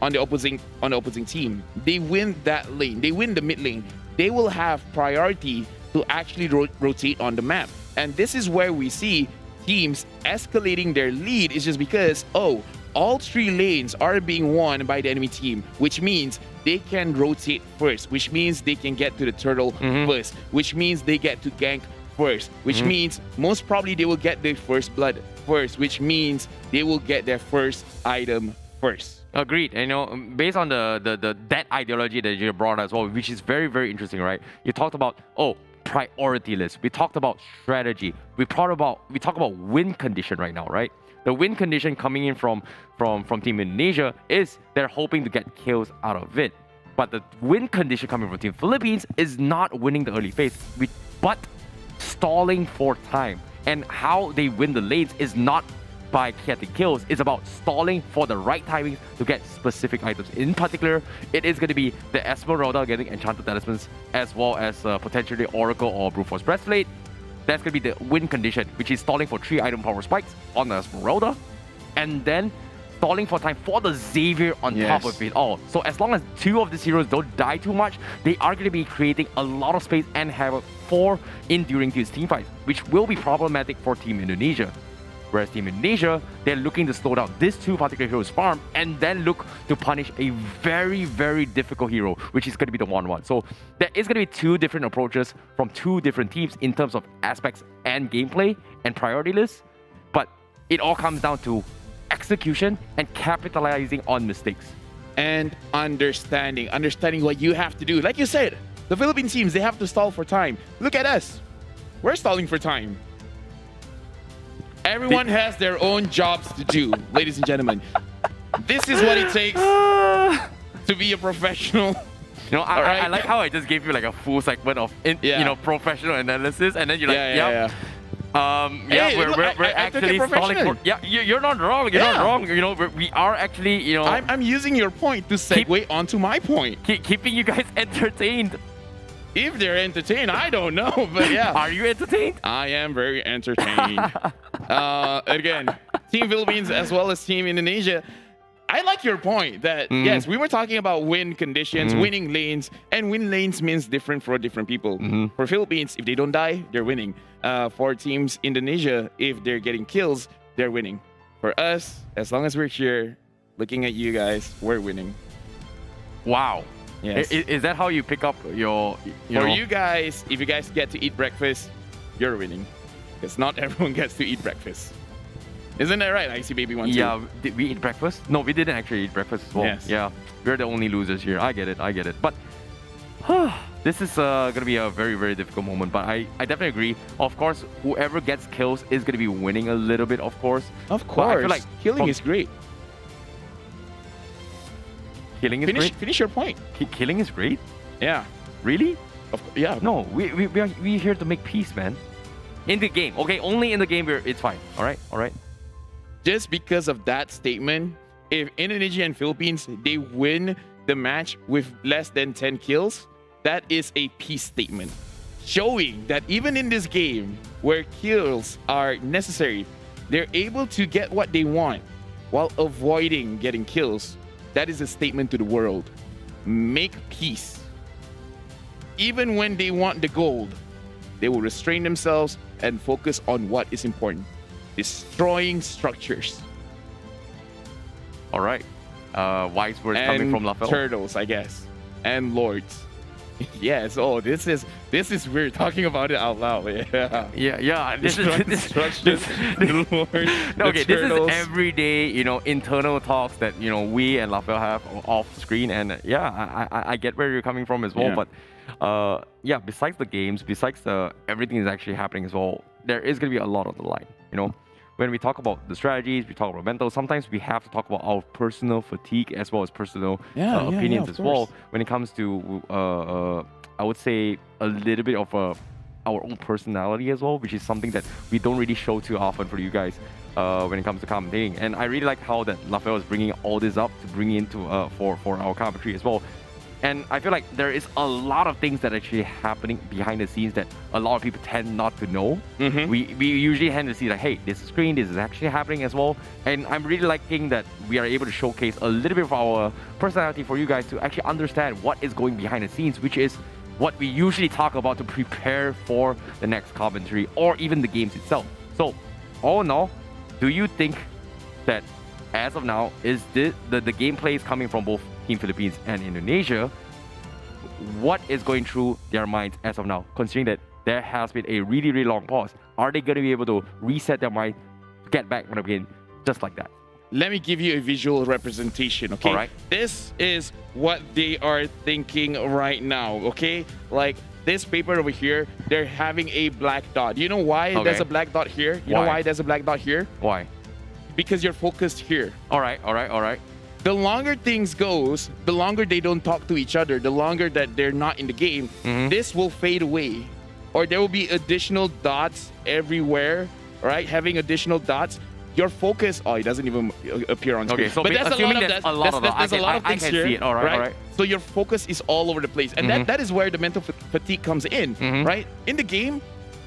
[SPEAKER 19] on the opposing team, they win that lane, they win the mid lane, they will have priority to actually rotate on the map. And this is where we see teams escalating their lead is just because, oh, all 3 lanes are being won by the enemy team, which means they can rotate first, which means they can get to the turtle first, which means they get to gank first, which means most probably they will get their first blood first, which means they will get their first item first.
[SPEAKER 20] Agreed. And, based on that ideology that you brought as well, which is very, very interesting, right? You talked about, priority list. We talked about strategy. We talk about win condition right now, right? The win condition coming in from Team Indonesia is they're hoping to get kills out of it. But the win condition coming from Team Philippines is not winning the early phase, but stalling for time. And how they win the lanes is not by getting kills, it's about stalling for the right timing to get specific items. In particular, it is going to be the Esmeralda getting Enchanted Talismans, as well as potentially Oracle or Brute Force Breastplate. That's going to be the win condition, which is stalling for 3 item power spikes on the Esmeralda, and then stalling for time for the Xavier on top of it all. So as long as 2 of these heroes don't die too much, they are going to be creating a lot of space and have 4 enduring these team fights, which will be problematic for Team Indonesia. Whereas Team Indonesia, they're looking to slow down these 2 particular heroes' farm and then look to punish a very, very difficult hero, which is going to be the 1-1. So there is going to be 2 different approaches from 2 different teams in terms of aspects and gameplay and priority lists. But it all comes down to execution and capitalizing on mistakes.
[SPEAKER 19] And understanding what you have to do. Like you said, the Philippine teams, they have to stall for time. Look at us. We're stalling for time. Everyone has their own jobs to do, ladies and gentlemen. This is what it takes to be a professional.
[SPEAKER 20] I like how I just gave you like a full segment of professional analysis, and then you're like, we're actually stalling for. Yeah, you're not wrong. You're not wrong. We are actually,
[SPEAKER 19] I'm using your point to segue onto my point.
[SPEAKER 20] Keeping you guys entertained.
[SPEAKER 19] If they're entertained, I don't know, but yeah.
[SPEAKER 20] Are you entertained?
[SPEAKER 19] I am very entertained. Again, Team Philippines as well as Team Indonesia. I like your point that, yes, we were talking about win conditions, winning lanes, and win lanes means different for different people. For Philippines, if they don't die, they're winning. For teams Indonesia, if they're getting kills, they're winning. For us, as long as we're here, looking at you guys, we're winning.
[SPEAKER 20] Wow.
[SPEAKER 19] Yes.
[SPEAKER 20] Is that how you pick up your...
[SPEAKER 19] You guys, if you guys get to eat breakfast, you're winning. Because not everyone gets to eat breakfast. Isn't that right? I see baby one too.
[SPEAKER 20] Yeah, did we eat breakfast? No, we didn't actually eat breakfast as well.
[SPEAKER 19] Yes.
[SPEAKER 20] Yeah, we're the only losers here. I get it. But this is going to be a very, very difficult moment. But I definitely agree. Of course, whoever gets kills is going to be winning a little bit, of course.
[SPEAKER 19] Of course. I feel like killing is great.
[SPEAKER 20] Killing is great?
[SPEAKER 19] Finish your point.
[SPEAKER 20] Killing is great?
[SPEAKER 19] Yeah.
[SPEAKER 20] Really?
[SPEAKER 19] Yeah.
[SPEAKER 20] No, we're here to make peace, man. In the game. Okay, only in the game it's fine. All right.
[SPEAKER 19] Just because of that statement, if Indonesia and Philippines, they win the match with less than 10 kills, that is a peace statement. Showing that even in this game, where kills are necessary, they're able to get what they want while avoiding getting kills. That is a statement to the world. Make peace. Even when they want the gold, they will restrain themselves and focus on what is important. Destroying structures.
[SPEAKER 20] All right. Wise words coming from Lafel.
[SPEAKER 19] Turtles, I guess. And lords. Yes. Oh, this is weird talking about it out loud.
[SPEAKER 20] Yeah. This is
[SPEAKER 19] lords.
[SPEAKER 20] Okay, this is everyday, internal talks that we and Lafel have off screen, and I get where you're coming from as well. But besides the games, besides everything that's actually happening as well, there is going to be a lot on the line. When we talk about the strategies, we talk about mental, sometimes we have to talk about our personal fatigue as well as personal opinions as well. When it comes to, I would say, a little bit of our own personality as well, which is something that we don't really show too often for you guys when it comes to commentating. And I really like how that Lafel is bringing all this up to bring into for our commentary as well. And I feel like there is a lot of things that are actually happening behind the scenes that a lot of people tend not to know. We usually tend to see like, hey, this is screen, this is actually happening as well. And I'm really liking that we are able to showcase a little bit of our personality for you guys to actually understand what is going behind the scenes, which is what we usually talk about to prepare for the next commentary or even the games itself. So all in all, do you think that as of now, is the gameplay is coming from both Team Philippines and Indonesia? What is going through their minds as of now, considering that there has been a really, really long pause? Are they going to be able to reset their mind, get back on the game just like that?
[SPEAKER 19] Let me give you a visual representation, okay?
[SPEAKER 20] All right.
[SPEAKER 19] This is what they are thinking right now, okay? Like this paper over here, they're having a black dot. You know why there's a black dot here? You know why there's a black dot here?
[SPEAKER 20] Why?
[SPEAKER 19] Because you're focused here.
[SPEAKER 20] All right.
[SPEAKER 19] The longer things goes, the longer they don't talk to each other, the longer that they're not in the game, this will fade away. Or there will be additional dots everywhere, right? Having additional dots. Your focus, it doesn't even appear on screen.
[SPEAKER 20] Okay, so
[SPEAKER 19] but that's a lot of
[SPEAKER 20] there's
[SPEAKER 19] that.
[SPEAKER 20] a lot of
[SPEAKER 19] There's a lot of things here,
[SPEAKER 20] see it. All right.
[SPEAKER 19] So your focus is all over the place, and that is where the mental fatigue comes in, right? In the game,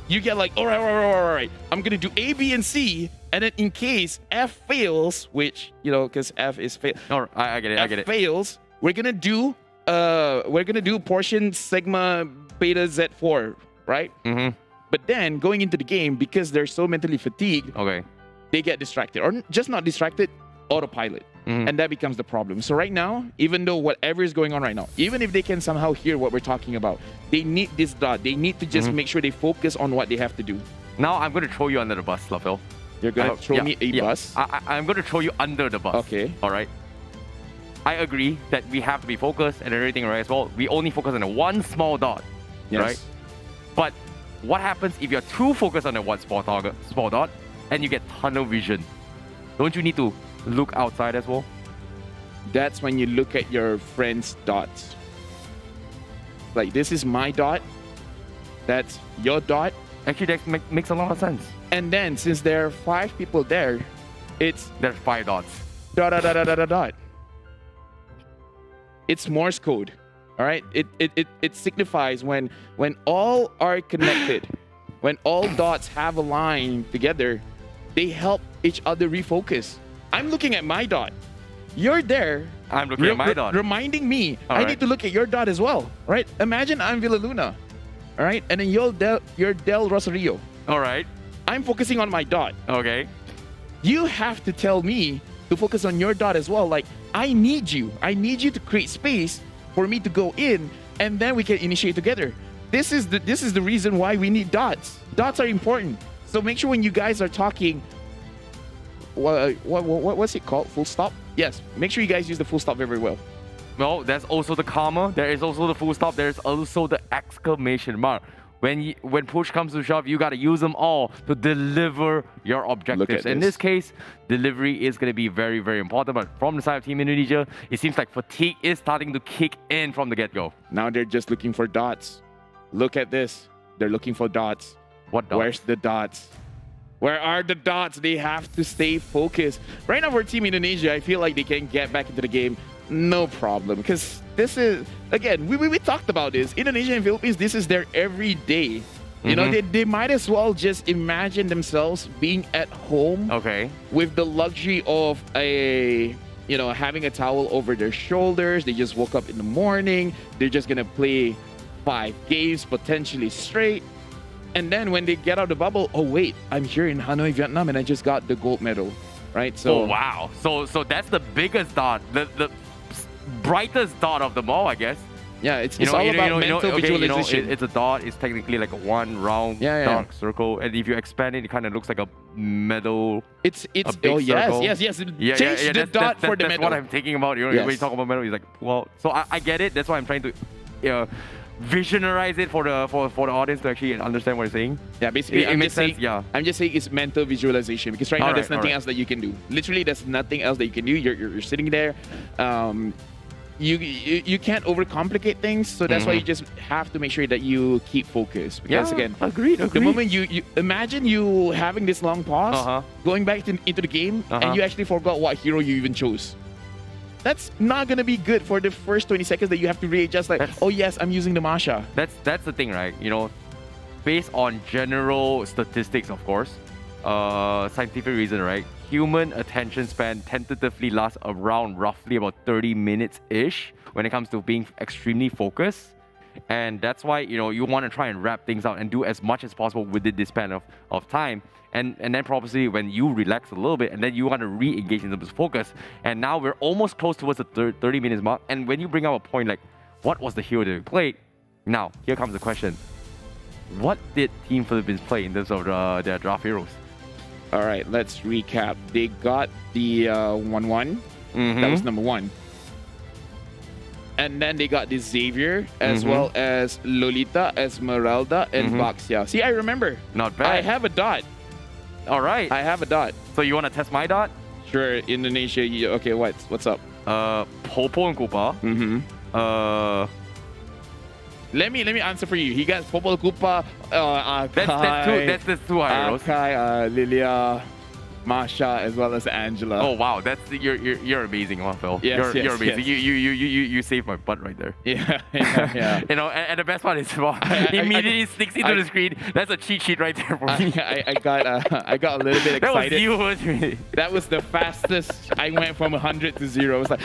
[SPEAKER 19] you get like, all right, I'm gonna do A, B, and C, and then in case F fails, which because F is fail.
[SPEAKER 20] All right, I get it.
[SPEAKER 19] F fails, we're gonna do portion sigma beta Z4, right? But then going into the game, because they're so mentally fatigued, they get distracted, or just not distracted, autopilot. And that becomes the problem. So right now, even though whatever is going on right now, even if they can somehow hear what we're talking about, they need this dot. They need to just make sure they focus on what they have to do.
[SPEAKER 20] Now I'm going to throw you under the bus, Lafil.
[SPEAKER 19] You're going to throw me a bus?
[SPEAKER 20] I'm going to throw you under the bus.
[SPEAKER 19] Okay.
[SPEAKER 20] All right. I agree that we have to be focused and everything, right, as well. We only focus on the one small dot, right? But what happens if you're too focused on the one small dot, and you get tunnel vision? Don't you need to look outside as well?
[SPEAKER 19] That's when you look at your friend's dots. Like, this is my dot. That's your dot.
[SPEAKER 20] Actually, that makes a lot of sense.
[SPEAKER 19] And then, since there are 5 people there, there's
[SPEAKER 20] 5 dots.
[SPEAKER 19] Dot. It's Morse code. All right? It signifies when all are connected, when all dots have a line together, they help each other refocus. I'm looking at my dot. You're there.
[SPEAKER 20] I'm looking at my dot.
[SPEAKER 19] Reminding me, I need to look at your dot as well, right? Imagine I'm Villaluna, all right? And then you're Del Rosario.
[SPEAKER 20] All right.
[SPEAKER 19] I'm focusing on my dot.
[SPEAKER 20] Okay.
[SPEAKER 19] You have to tell me to focus on your dot as well. Like, I need you. I need you to create space for me to go in, and then we can initiate together. This is the reason why we need dots. Dots are important. So make sure when you guys are talking, what's it called? Full stop? Yes. Make sure you guys use the full stop very well.
[SPEAKER 20] Well, there's also the comma. There is also the full stop. There's also the exclamation mark. When push comes to shove, you got to use them all to deliver your objectives. In this case, delivery is going to be very, very important. But from the side of Team Indonesia, it seems like fatigue is starting to kick in from the get-go.
[SPEAKER 19] Now they're just looking for dots. Look at this. They're looking for dots.
[SPEAKER 20] What dots?
[SPEAKER 19] Where's the dots? Where are the dots? They have to stay focused. Right now for Team Indonesia, I feel like they can get back into the game. No problem. Because this is, again, we talked about this. Indonesia and Philippines, this is their everyday. You know, they might as well just imagine themselves being at home. With the luxury of having a towel over their shoulders. They just woke up in the morning. They're just going to play 5 games, potentially straight. And then when they get out of the bubble, oh wait, I'm here in Hanoi, Vietnam, and I just got the gold medal, right? So
[SPEAKER 20] wow, so that's the biggest dot, the brightest dot of them all, I guess.
[SPEAKER 19] Yeah, it's all about mental visualization.
[SPEAKER 20] It's a dot. It's technically like a one round dark circle, and if you expand it, it kind of looks like a medal.
[SPEAKER 19] It's yes. Change the dot for the medal.
[SPEAKER 20] That's what I'm thinking about. When you talk about medal, it's like, well, so I get it. That's why I'm trying to visionarize it for the audience to actually understand what you're saying. Yeah,
[SPEAKER 19] basically,
[SPEAKER 20] it makes sense. Yeah,
[SPEAKER 19] I'm just saying it's mental visualization, because right now there's nothing else that you can do. Literally, there's nothing else that you can do. You're sitting there. You can't overcomplicate things, so that's why you just have to make sure that you keep focused. Because again,
[SPEAKER 20] agreed.
[SPEAKER 19] The moment you imagine you having this long pause, going back into the game, and you actually forgot what hero you even chose. That's not gonna be good for the first 20 seconds that you have to readjust. Like, oh yes, I'm using the Masha.
[SPEAKER 20] That's the thing, right? You know, based on general statistics, of course, scientific reason, right? Human attention span tentatively lasts around roughly about 30 minutes-ish when it comes to being extremely focused. And that's why, you know, you want to try and wrap things out and do as much as possible within this span of time. And then probably when you relax a little bit and then you want to re-engage in terms of focus. And now we're almost close towards the 30 minutes mark. And when you bring up a point like, what was the hero that we played? Now, here comes the question. What did Team Philippines play in terms of their draft heroes?
[SPEAKER 1] All right, let's recap. They got the 1-1. That was number 1. And then they got the Xavier, as well as Lolita, Esmeralda, and Baxia. See, I remember.
[SPEAKER 20] Not bad.
[SPEAKER 1] I have a dot.
[SPEAKER 20] All right.
[SPEAKER 1] I have a dot.
[SPEAKER 20] So you want to test my dot?
[SPEAKER 1] Sure. Indonesia. Okay, what's up?
[SPEAKER 20] Popo and Kupa.
[SPEAKER 1] Let me answer for you. He got Popo Kupa,
[SPEAKER 20] Akai, that's two heroes.
[SPEAKER 1] Akai, Lilia, Masha, as well as Angela.
[SPEAKER 20] Oh wow, you're amazing, Phil.
[SPEAKER 1] Yes,
[SPEAKER 20] you're amazing.
[SPEAKER 1] Yes.
[SPEAKER 20] You saved my butt right there.
[SPEAKER 1] Yeah.
[SPEAKER 20] You know, and the best part is, well, immediately sticks into the screen. That's a cheat sheet right there for me.
[SPEAKER 1] I got a little bit excited.
[SPEAKER 20] That was you, wasn't it?
[SPEAKER 1] That was the fastest. I went from 100 to 0. I was like,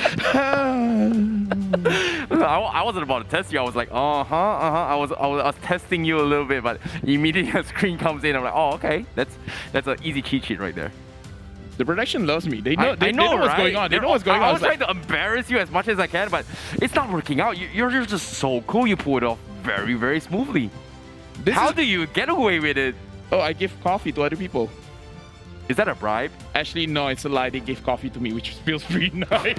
[SPEAKER 20] I wasn't about to test you. I was like, I was testing you a little bit, but immediately a screen comes in. I'm like, oh, okay, that's an easy cheat sheet right there.
[SPEAKER 1] The production loves me. They know,
[SPEAKER 20] I know
[SPEAKER 1] what's
[SPEAKER 20] right?
[SPEAKER 1] going on. They know what's going on.
[SPEAKER 20] I was trying to embarrass you as much as I can, but it's not working out. You're just so cool. You pull it off very, very smoothly. How do you get away with it?
[SPEAKER 1] Oh, I give coffee to other people.
[SPEAKER 20] Is that a bribe?
[SPEAKER 1] Actually, no, it's a lie. They gave coffee to me, which feels pretty nice.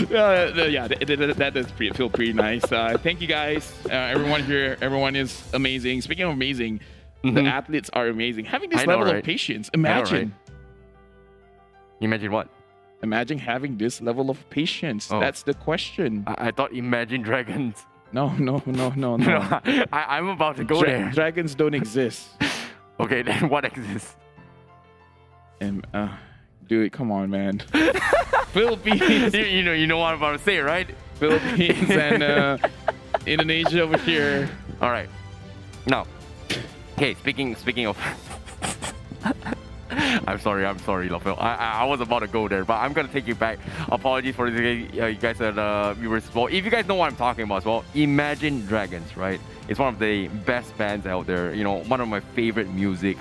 [SPEAKER 1] That does feel pretty nice. Thank you guys. Everyone here, everyone is amazing. Speaking of amazing, the athletes are amazing. Having this level of patience, imagine.
[SPEAKER 20] Imagine what?
[SPEAKER 1] Imagine having this level of patience.
[SPEAKER 20] Oh.
[SPEAKER 1] That's the question.
[SPEAKER 20] I thought Imagine Dragons.
[SPEAKER 1] No.
[SPEAKER 20] I'm about to go there.
[SPEAKER 1] Dragons don't exist.
[SPEAKER 20] Okay, then what exists?
[SPEAKER 1] And dude, come on, man. Philippines.
[SPEAKER 20] You know what I'm about to say, right?
[SPEAKER 1] Philippines and Indonesia over here.
[SPEAKER 20] All right. Now, okay. Speaking of. I'm sorry, Lofel. I was about to go there, but I'm gonna take you back. Apologies for you guys that viewers as well. If you guys know what I'm talking about as well, Imagine Dragons, right? It's one of the best bands out there. You know, one of my favorite music.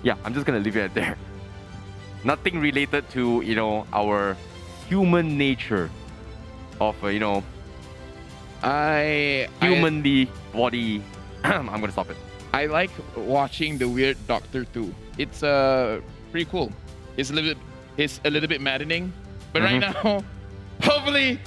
[SPEAKER 20] Yeah, I'm just gonna leave it there. Nothing related to, you know, our human nature of humanly body. I'm gonna stop it.
[SPEAKER 1] I like watching the Weird Doctor 2. It's pretty cool. It's a little bit maddening, but right now, hopefully,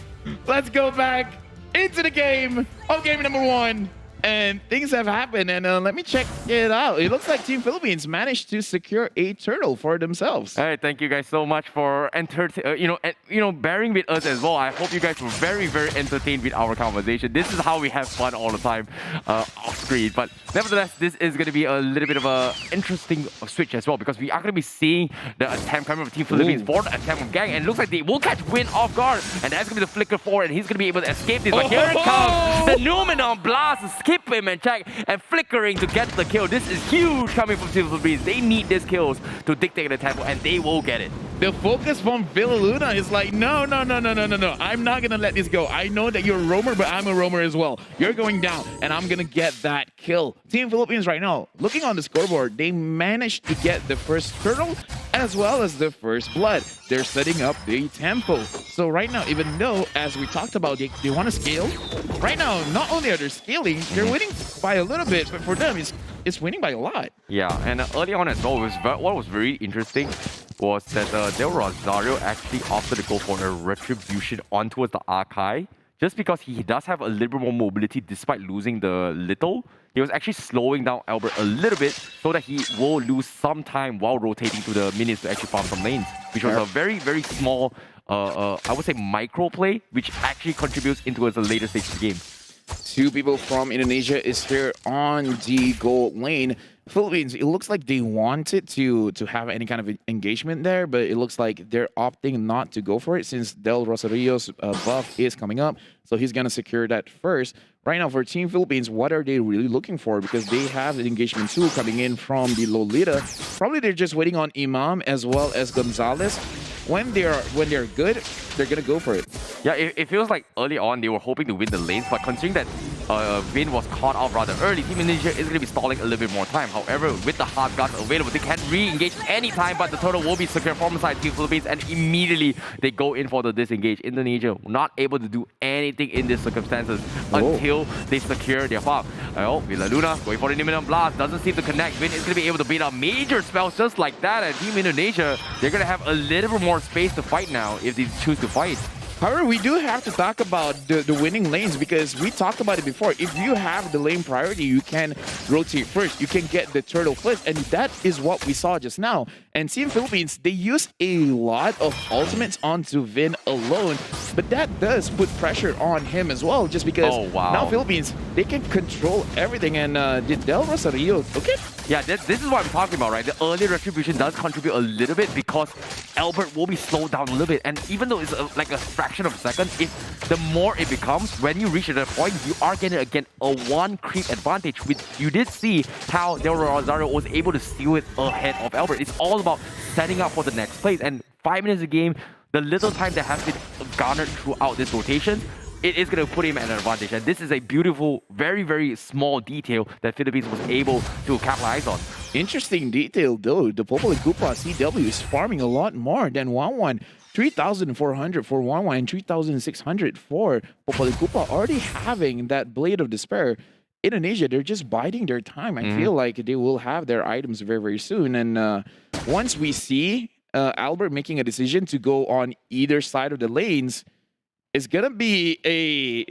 [SPEAKER 1] let's go back into the game of game number 1. And things have happened, and let me check it out. It looks like Team Philippines managed to secure a turtle for themselves.
[SPEAKER 20] All right, thank you guys so much for bearing with us as well. I hope you guys were very, very entertained with our conversation. This is how we have fun all the time off screen. But nevertheless, this is going to be a little bit of a interesting switch as well, because we are going to be seeing the attempt coming from Team Philippines for the attempt from Gang, and it looks like they will catch Win off guard, and that's going to be the flicker forward, and he's going to be able to escape this. But here it comes, the Numenon blast, skip him and check, and flickering to get the kill. This is huge coming from Team Philippines. They need these kills to dictate the tempo, and they will get it.
[SPEAKER 1] The focus from Villa Luna is like, no. I'm not going to let this go. I know that you're a roamer, but I'm a roamer as well. You're going down, and I'm going to get that kill. Team Philippines right now, looking on the scoreboard, they managed to get the first turtle as well as the first blood. They're setting up the tempo. So right now, even though, as we talked about, they want to scale, right now, not only are they scaling, they're winning by a little bit, but for them, it's winning by a lot.
[SPEAKER 20] Yeah, and early on as well, what was very interesting was that Del Rosario actually opted to go for a retribution on towards the Akai, just because he does have a little bit more mobility despite losing the little. He was actually slowing down Albert a little bit so that he will lose some time while rotating to the minions to actually farm some lanes, which was a very, very small, I would say, micro play, which actually contributes into the later stage of the game.
[SPEAKER 1] 2 people from Indonesia is here on the gold lane. Philippines, it looks like they wanted to have any kind of engagement there, but it looks like they're opting not to go for it since Del Rosario's buff is coming up. So he's going to secure that first. Right now, for Team Philippines, what are they really looking for? Because they have the engagement tool coming in from the Lolita. Probably they're just waiting on Imam as well as Gonzalez. When they're good, they're going to go for it.
[SPEAKER 20] Yeah, it feels like early on they were hoping to win the lanes, but considering that Vin was caught out rather early, Team Indonesia is going to be stalling a little bit more time. However, with the hard guards available, they can re-engage anytime, but the turtle will be secure from the side Team Philippines, and immediately they go in for the disengage. Indonesia not able to do anything in these circumstances until they secure their farm. Oh, Villa Luna going for the Nimminum Blast, doesn't seem to connect. Vin is going to be able to beat out major spells just like that, and Team Indonesia, they're going to have a little bit more space to fight now if they choose to fight.
[SPEAKER 1] However, we do have to talk about the winning lanes, because we talked about it before. If you have the lane priority, you can rotate first. You can get the turtle first, and that is what we saw just now. And Team Philippines, they use a lot of ultimates onto Vin alone, but that does put pressure on him as well, just because now Philippines, they can control everything. And did Del Rosario, okay?
[SPEAKER 20] Yeah, this is what I'm talking about, right? The early retribution does contribute a little bit because Albert will be slowed down a little bit. And even though it's like a fraction of a second, the more it becomes, when you reach that point, you are getting, again, a one creep advantage, which you did see how Del Rosario was able to steal it ahead of Albert. It's all about setting up for the next place. And 5 minutes a game, the little time that has been garnered throughout this rotation, it is going to put him at an advantage. And this is a beautiful, very, very small detail that Philippines was able to capitalize on.
[SPEAKER 1] Interesting detail, though. The Popoli Koopa CW is farming a lot more than Wanwan. 3,400 for Wanwan and 3,600 for Popoli Koopa. Already having that Blade of Despair. Indonesia, they're just biding their time. I feel like they will have their items very, very soon. And once we see Albert making a decision to go on either side of the lanes, it's gonna be a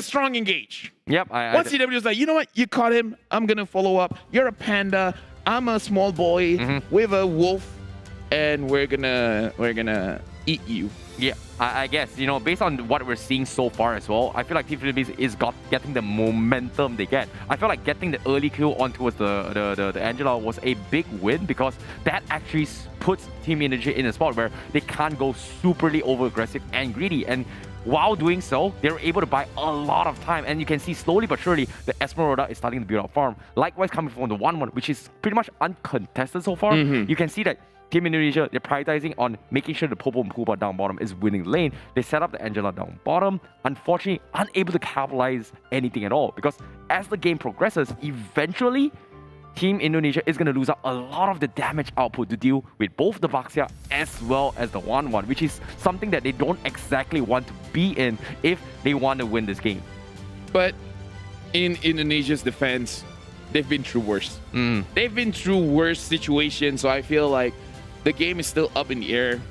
[SPEAKER 1] strong engage.
[SPEAKER 20] Yep.
[SPEAKER 1] Once CW is like, you know what, you caught him, I'm gonna follow up. You're a panda, I'm a small boy with a wolf, and we're gonna eat you.
[SPEAKER 20] Yeah, I guess, you know, based on what we're seeing so far as well, I feel like Team Philippines is getting the momentum they get. I feel like getting the early kill on towards the Angela was a big win, because that actually puts Team Indonesia in a spot where they can't go superly over-aggressive and greedy. And while doing so, they're able to buy a lot of time. And you can see slowly but surely, the Esmeralda is starting to build up farm. Likewise, coming from the 1-1, which is pretty much uncontested so far, you can see that Team Indonesia, they're prioritizing on making sure the Popo and Koopa down bottom is winning the lane. They set up the Angela down bottom. Unfortunately, unable to capitalize anything at all, because as the game progresses, eventually, Team Indonesia is going to lose out a lot of the damage output to deal with both the Baxia as well as the 1-1, which is something that they don't exactly want to be in if they want to win this game.
[SPEAKER 1] But in Indonesia's defense, they've been through worse. They've been through worse situations, so I feel like the game is still up in the air.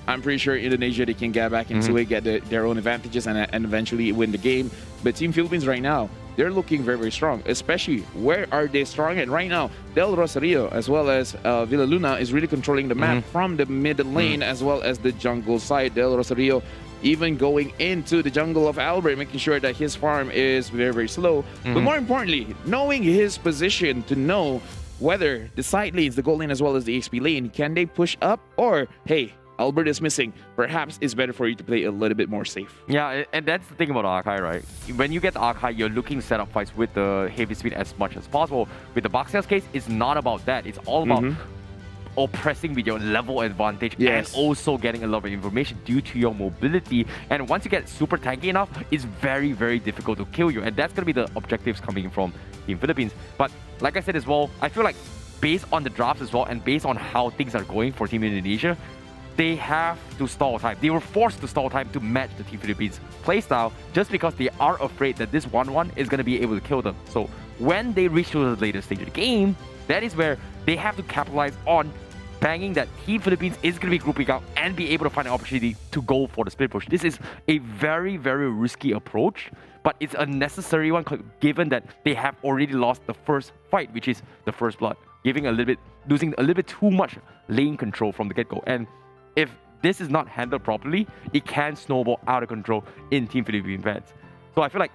[SPEAKER 1] I'm pretty sure Indonesia, they can get back into it, get their own advantages, and eventually win the game. But Team Philippines right now, they're looking very, very strong, especially where are they strong at right now? Del Rosario, as well as Villa Luna, is really controlling the map from the mid lane as well as the jungle side. Del Rosario even going into the jungle of Albert, making sure that his farm is very, very slow. But more importantly, knowing his position to know whether the side lanes, the gold lane as well as the XP lane, can they push up, or, hey, Albert is missing. Perhaps it's better for you to play a little bit more safe.
[SPEAKER 20] Yeah, and that's the thing about Archive, right? When you get the Archive, you're looking to set up fights with the heavy speed as much as possible. With the Baxia's case, it's not about that. It's all about oppressing with your level advantage and also getting a lot of information due to your mobility. And once you get super tanky enough, it's very, very difficult to kill you. And that's going to be the objectives coming from Team Philippines. But like I said as well, I feel like based on the drafts as well and based on how things are going for Team Indonesia, they have to stall time. They were forced to stall time to match the Team Philippines playstyle just because they are afraid that this 1-1 is going to be able to kill them. So when they reach to the later stage of the game, that is where they have to capitalize on banging that Team Philippines is going to be grouping out and be able to find an opportunity to go for the split push. This is a very, very risky approach, but it's a necessary one given that they have already lost the first fight, which is the first blood, losing a little bit too much lane control from the get-go. And if this is not handled properly, it can snowball out of control in Team Philippines fans. So I feel like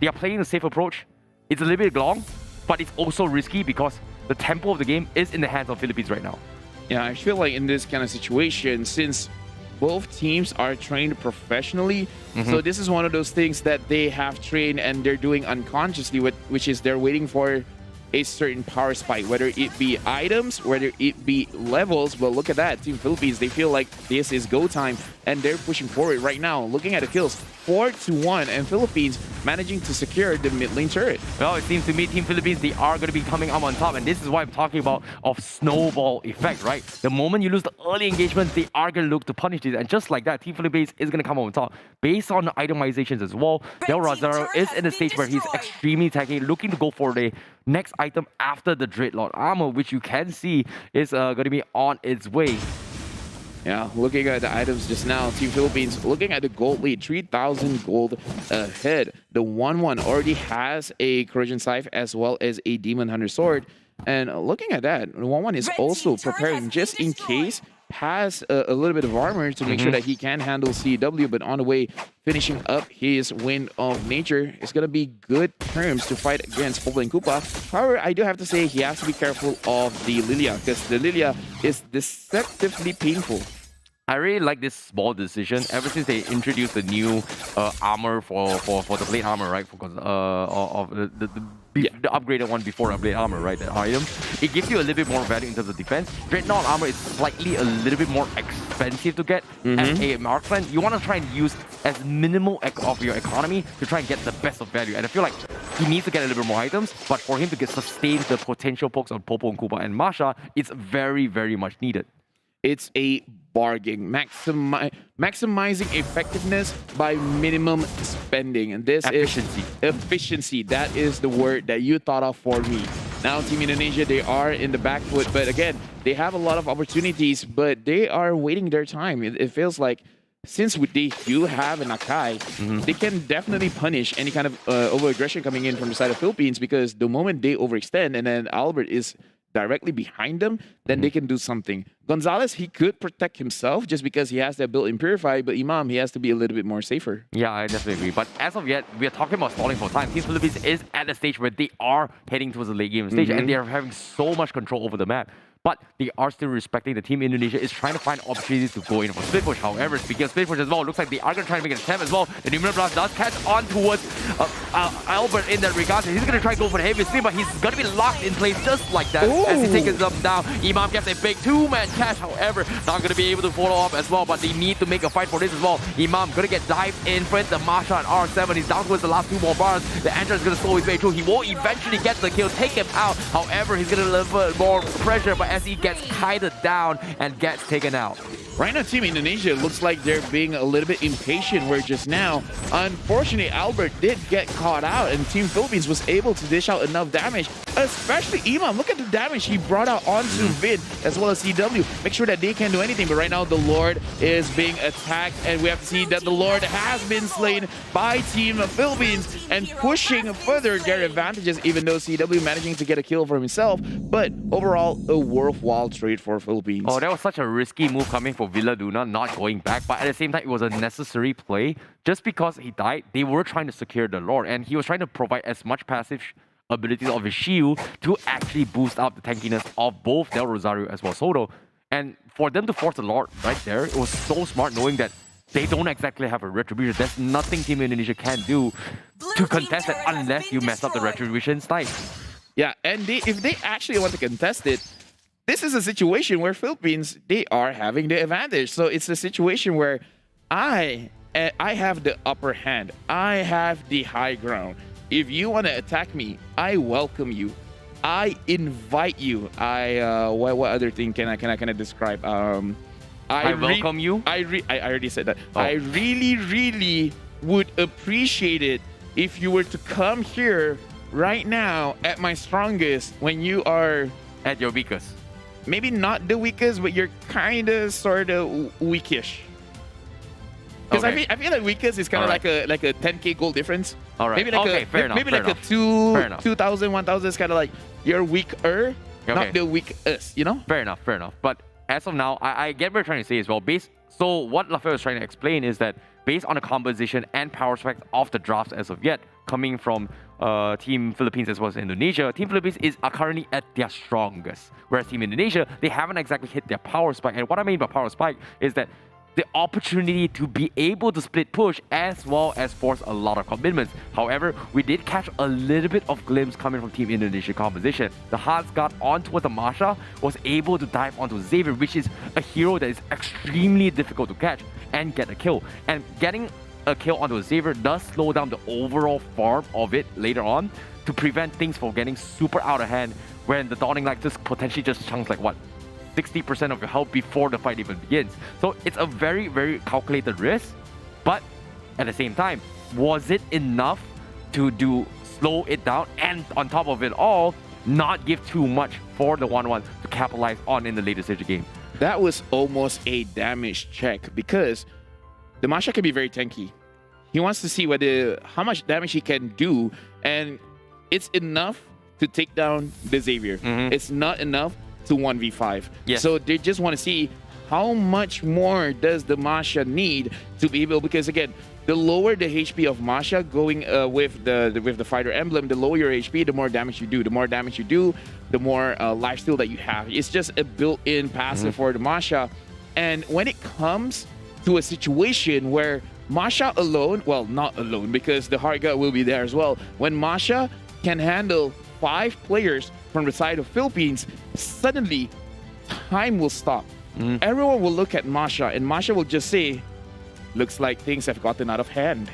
[SPEAKER 20] they are playing the safe approach. It's a little bit long, but it's also risky because the tempo of the game is in the hands of Philippines right now.
[SPEAKER 1] Yeah, I feel like in this kind of situation, since both teams are trained professionally, so this is one of those things that they have trained and they're doing unconsciously, which is they're waiting for a certain power spike, whether it be items, whether it be levels. But look at that, Team Philippines, they feel like this is go time, and they're pushing forward right now. Looking at the kills, 4-1, and Philippines managing to secure the mid lane turret.
[SPEAKER 20] Well, it seems to me Team Philippines, they are going to be coming up on top, and this is why I'm talking about of snowball effect, right? The moment you lose the early engagement, they are going to look to punish it, and just like that, Team Philippines is going to come up on top. Based on the itemizations as well, Del Rosario is in a stage where he's extremely tanky, looking to go for the next item after the Dreadlord armor, which you can see is going to be on its way.
[SPEAKER 1] Yeah, looking at the items just now, Team Philippines looking at the gold lead, 3,000 gold ahead. The 1-1 already has a Corrosion Scythe as well as a Demon Hunter Sword. And looking at that, the 1-1 is also preparing just in case, has a little bit of armor to make sure that he can handle CW, but on the way, finishing up his Wind of Nature. It's going to be good terms to fight against Popo and Koopa. However, I do have to say he has to be careful of the Lilia, because the Lilia is deceptively painful.
[SPEAKER 20] I really like this small decision ever since they introduced the new armor for the blade armor, right? Because of the upgraded one before upgrade armor, right? The item. It gives you a little bit more value in terms of defense. Dreadnought armor is slightly a little bit more expensive to get. As a marksman, you want to try and use as minimal of your economy to try and get the best of value. And I feel like he needs to get a little bit more items, but for him to sustain the potential pokes on Popo and Koopa and Masha, it's very, very much needed.
[SPEAKER 1] It's a bargain, maximizing effectiveness by minimum spending, and this is efficiency. That is the word that you thought of for me. Now Team Indonesia, they are in the back foot, but again, they have a lot of opportunities, but they are waiting their time. It feels like since they do have an Akai, they can definitely punish any kind of over-aggression coming in from the side of Philippines, because the moment they overextend and then Albert is directly behind them, then they can do something. Gonzalez, he could protect himself just because he has that built-in Purify, but Imam, he has to be a little bit more safer.
[SPEAKER 20] Yeah, I definitely agree. But as of yet, we are talking about stalling for time. Team Philippines is at a stage where they are heading towards the late game stage, and they are having so much control over the map. But they are still respecting the Team Indonesia is trying to find opportunities to go in for split push. However, speaking of split push as well, looks like they are going to try and make an attempt as well. The Numinous Blast does catch on towards Albert in that regard. So he's going to try and go for the heavy spin, but he's going to be locked in place just like that as he takes them down. Imam gets a big two-man catch, however, not going to be able to follow up as well, but they need to make a fight for this as well. Imam going to get dived in front of Masha and R7. He's down towards the last two more bars. The Andra is going to slow his way through. He will eventually get the kill, take him out. However, he's going to deliver more pressure, but as he gets kited down and gets taken out.
[SPEAKER 1] Right now, Team Indonesia looks like they're being a little bit impatient, where just now, unfortunately, Albert did get caught out, and Team Philippines was able to dish out enough damage, especially Imam. Look at the damage he brought out onto Vid as well as CW. Make sure that they can't do anything, but right now, the Lord is being attacked, and we have to see that the Lord has been slain by Team Philippines and pushing further their advantages, even though CW managing to get a kill for himself, but overall, a worthwhile trade for Philippines.
[SPEAKER 20] Oh, that was such a risky move coming for Villa Luna, not going back, but at the same time, it was a necessary play. Just because he died, they were trying to secure the Lord, and he was trying to provide as much passive abilities of his shield to actually boost up the tankiness of both Del Rosario as well as Soto. And for them to force the Lord right there, it was so smart knowing that they don't exactly have a Retribution. There's nothing Team Indonesia can do to contest it unless you mess up the Retribution snipe.
[SPEAKER 1] Yeah, and if they actually want to contest it, this is a situation where Philippines, they are having the advantage. So it's a situation where I have the upper hand. I have the high ground. If you want to attack me, I welcome you. I invite you. What other thing can I describe?
[SPEAKER 20] I welcome you.
[SPEAKER 1] I already said that. I really would appreciate it if you were to come here right now at my strongest when you are
[SPEAKER 20] at your weakest.
[SPEAKER 1] Maybe not the weakest, but you're kind of sort of weakish. Because I feel like weakest is kind of like a 10k gold difference.
[SPEAKER 20] All right.
[SPEAKER 1] Maybe like a 2,000, 1,000 is kind of like you're weaker, not the weakest, you know?
[SPEAKER 20] Fair enough. But as of now, I get what you're trying to say as well. So what Lafayette was trying to explain is that based on the composition and power specs of the drafts as of yet, coming from Team Philippines as well as Indonesia, Team Philippines are currently at their strongest. Whereas Team Indonesia, they haven't exactly hit their power spike. And what I mean by power spike is that the opportunity to be able to split push as well as force a lot of commitments. However, we did catch a little bit of glimpse coming from Team Indonesia composition. The Hans got on towards the Masha, was able to dive onto Xavier, which is a hero that is extremely difficult to catch and get a kill. And getting a kill onto Xavier does slow down the overall farm of it later on to prevent things from getting super out of hand when the Dawning Light just potentially just chunks like what? 60% of your health before the fight even begins. So it's a very, very calculated risk, but at the same time, was it enough to slow it down and on top of it all, not give too much for the 1-1 to capitalize on in the later stage of the game?
[SPEAKER 1] That was almost a damage check because the Masha can be very tanky. He wants to see how much damage he can do, and it's enough to take down the Xavier. It's not enough to 1v5.
[SPEAKER 20] Yes.
[SPEAKER 1] So they just want to see how much more does the Masha need to be able, because again, the lower the HP of Masha going with the fighter emblem, the lower your HP, the more damage you do. The more damage you do, the more lifesteal that you have. It's just a built-in passive for the Masha. And when it comes to a situation where Masha alone, well, not alone, because the hard gut will be there as well. When Masha can handle 5 players from the side of Philippines, suddenly time will stop. Everyone will look at Masha, and Masha will just say, looks like things have gotten out of hand.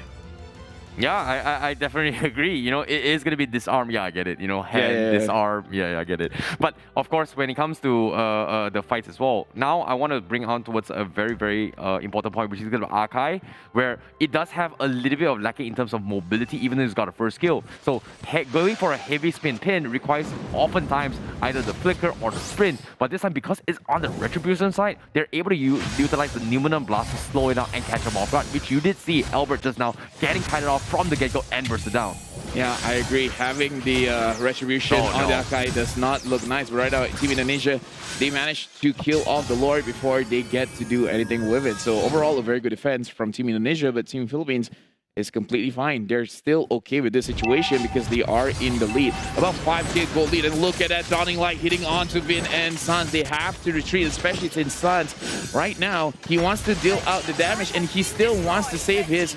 [SPEAKER 20] Yeah, I definitely agree. You know, it is going to be disarm. Yeah, I get it. You know, hand, disarm. Yeah, I get it. But of course, when it comes to the fights as well, now I want to bring on towards a very, very important point, which is going to be Akai, where it does have a little bit of lacking in terms of mobility, even though it's got a first skill. So going for a heavy spin pin requires oftentimes either the flicker or the sprint. But this time, because it's on the retribution side, they're able to utilize the Numinum Blast to slow it down and catch him off guard, which you did see Albert just now getting kited off from the get-go and burst it down.
[SPEAKER 1] Yeah, I agree. Having the retribution on the Akai does not look nice. But right now, Team Indonesia, they managed to kill off the Lord before they get to do anything with it. So overall, a very good defense from Team Indonesia, but Team Philippines is completely fine. They're still okay with this situation because they are in the lead. About 5k gold lead, and look at that Dawning Light hitting onto Vin and Sans. They have to retreat, especially since Sans right now, he wants to deal out the damage and he still wants to save his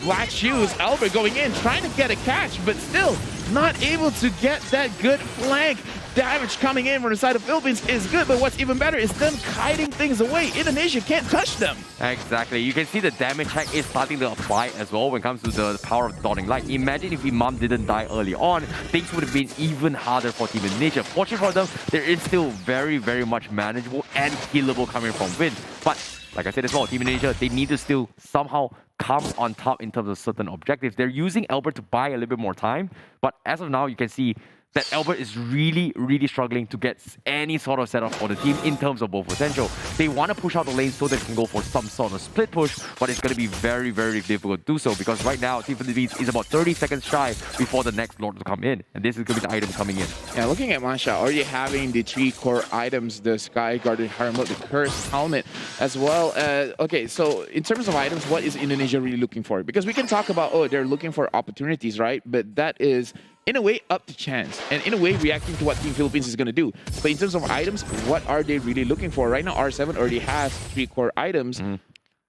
[SPEAKER 1] black shoes. Albert going in, trying to get a catch, but still not able to get that good flank. Damage coming in from the side of Philippines is good, but what's even better is them kiting things away. Indonesia can't touch them.
[SPEAKER 20] Exactly. You can see the damage check is starting to apply as well when it comes to the power of the Dawning Light. Imagine if Imam didn't die early on, things would have been even harder for Team Indonesia. Fortunately for them, there is still very, very much manageable and killable coming from Vin. But like I said as well, Team Indonesia, they need to still somehow come on top in terms of certain objectives. They're using Albert to buy a little bit more time, but as of now, you can see that Albert is really, really struggling to get any sort of setup for the team in terms of both potential. They want to push out the lane so they can go for some sort of split push, but it's going to be very, very difficult to do so because right now, Team Philippines is about 30 seconds shy before the next Lord to come in, and this is going to be the item coming in.
[SPEAKER 1] Yeah, looking at Masha, already having the 3 core items, the Sky Guarded Helmet, the Cursed Helmet, as well as... Okay, so in terms of items, what is Indonesia really looking for? Because we can talk about, oh, they're looking for opportunities, right? But that is, in a way, up to chance, and in a way, reacting to what Team Philippines is going to do. But in terms of items, what are they really looking for? Right now, R7 already has 3 core items,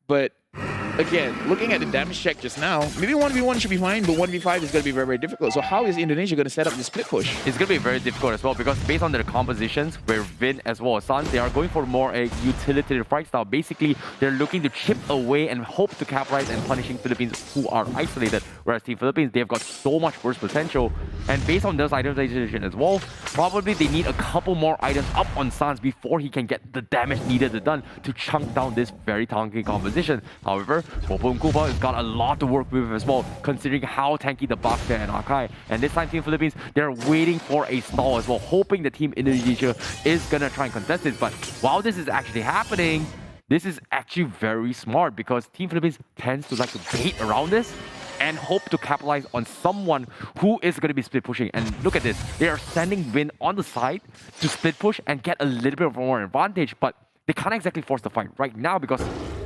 [SPEAKER 1] but again, looking at the damage check just now, maybe 1v1 should be fine, but 1v5 is going to be very, very difficult. So how is Indonesia going to set up the split push?
[SPEAKER 20] It's going to be very difficult as well because based on their compositions, where Vin as well as Sun, they are going for more a utilitarian fight style. Basically, they're looking to chip away and hope to capitalize and punishing Philippines who are isolated. Whereas Team Philippines, they've got so much burst potential. And based on those itemization as well, probably they need a couple more items up on Sans before he can get the damage needed done to chunk down this very tanky composition. However, Popo and Kupa has got a lot to work with as well, considering how tanky the Bakta and Akai. And this time, Team Philippines, they're waiting for a stall as well, hoping the Team Indonesia is gonna try and contest this. But while this is actually happening, this is actually very smart because Team Philippines tends to like to bait around this and hope to capitalize on someone who is going to be split pushing. And look at this, they are sending Vin on the side to split push and get a little bit of more advantage, but they can't exactly force the fight right now because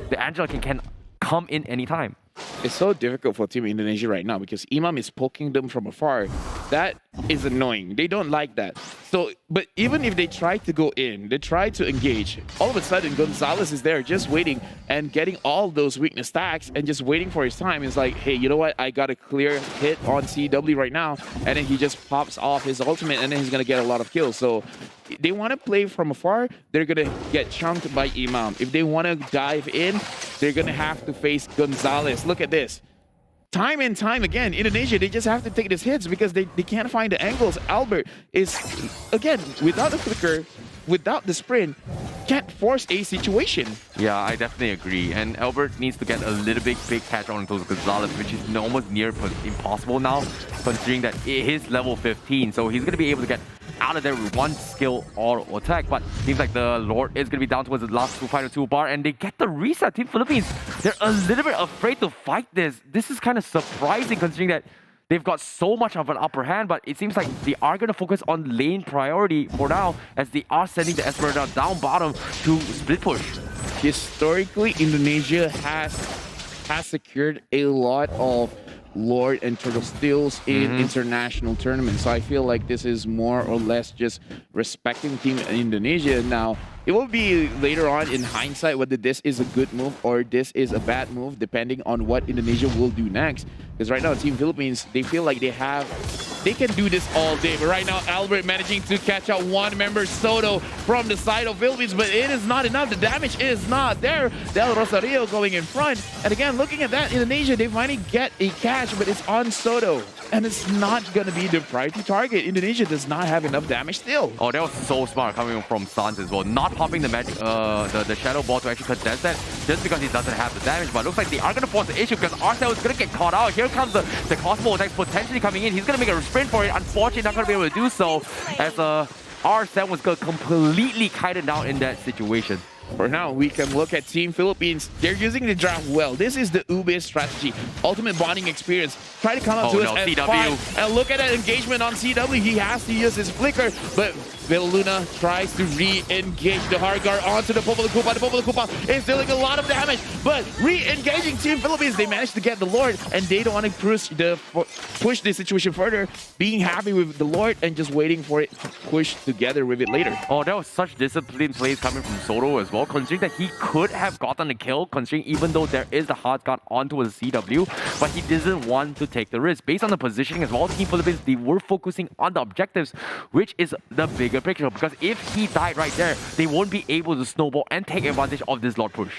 [SPEAKER 20] the Angela can come in anytime.
[SPEAKER 1] It's so difficult for Team Indonesia right now because Imam is poking them from afar. That is annoying. They don't like that. So, but even if they try to go in, they try to engage, all of a sudden Gonzalez is there just waiting and getting all those weakness stacks and just waiting for his time. It's like, hey, you know what? I got a clear hit on CW right now. And then he just pops off his ultimate and then he's going to get a lot of kills. So they want to play from afar. They're going to get chunked by Imam. If they want to dive in, they're going to have to face Gonzalez. Look at this. Time and time again, Indonesia, they just have to take these hits because they can't find the angles. Albert is, again, without the flicker, without the sprint, can't force a situation.
[SPEAKER 20] Yeah, I definitely agree. And Albert needs to get a little bit big catch on those Gonzalez, which is almost near impossible now, considering that he's level 15. So he's going to be able to get out of there with one skill auto attack, but seems like the Lord is going to be down towards the last final two bar, and they get the reset. Team Philippines, they're a little bit afraid to fight this. This is kind of surprising considering that they've got so much of an upper hand, but it seems like they are going to focus on lane priority for now as they are sending the Esmeralda down bottom to split push.
[SPEAKER 1] Historically, Indonesia has secured a lot of Lord and Turtle Steals in international tournaments. So I feel like this is more or less just respecting Team Indonesia. Now, it will be later on in hindsight whether this is a good move or this is a bad move, depending on what Indonesia will do next. Because right now, Team Philippines, they feel like they can do this all day. But right now, Albert managing to catch out one member, Soto, from the side of Philippines, but it is not enough. The damage is not there. Del Rosario going in front. And again, looking at that, Indonesia, they finally get a catch, but it's on Soto. And it's not going to be the priority target. Indonesia does not have enough damage still.
[SPEAKER 20] Oh, that was so smart coming from Sans as well. Not popping the magic, the Shadow Ball to actually contest that, just because he doesn't have the damage. But it looks like they are going to force the issue because Arcel is going to get caught out. Here comes the Cosmo attacks potentially coming in. He's going to make a sprint for it. Unfortunately, not going to be able to do so as R7 was going to completely kite it down in that situation.
[SPEAKER 1] For now, we can look at Team Philippines. They're using the draft well. This is the Ube strategy. Ultimate bonding experience. Try to come up to us at 5. And look at that engagement on CW. He has to use his flicker, but Luna tries to re-engage the Hargar onto the Popo Kupa. The Popo Kupa is dealing a lot of damage, but re-engaging Team Philippines. They managed to get the Lord, and they don't want to push the situation further, being happy with the Lord and just waiting for it to push together with it later.
[SPEAKER 20] Oh, that was such disciplined plays coming from Soto as well, considering that he could have gotten the kill, considering even though there is the hard guard onto a CW, but he doesn't want to take the risk. Based on the positioning as well, Team Philippines, they were focusing on the objectives, which is the bigger picture, because if he died right there, they won't be able to snowball and take advantage of this Lord push.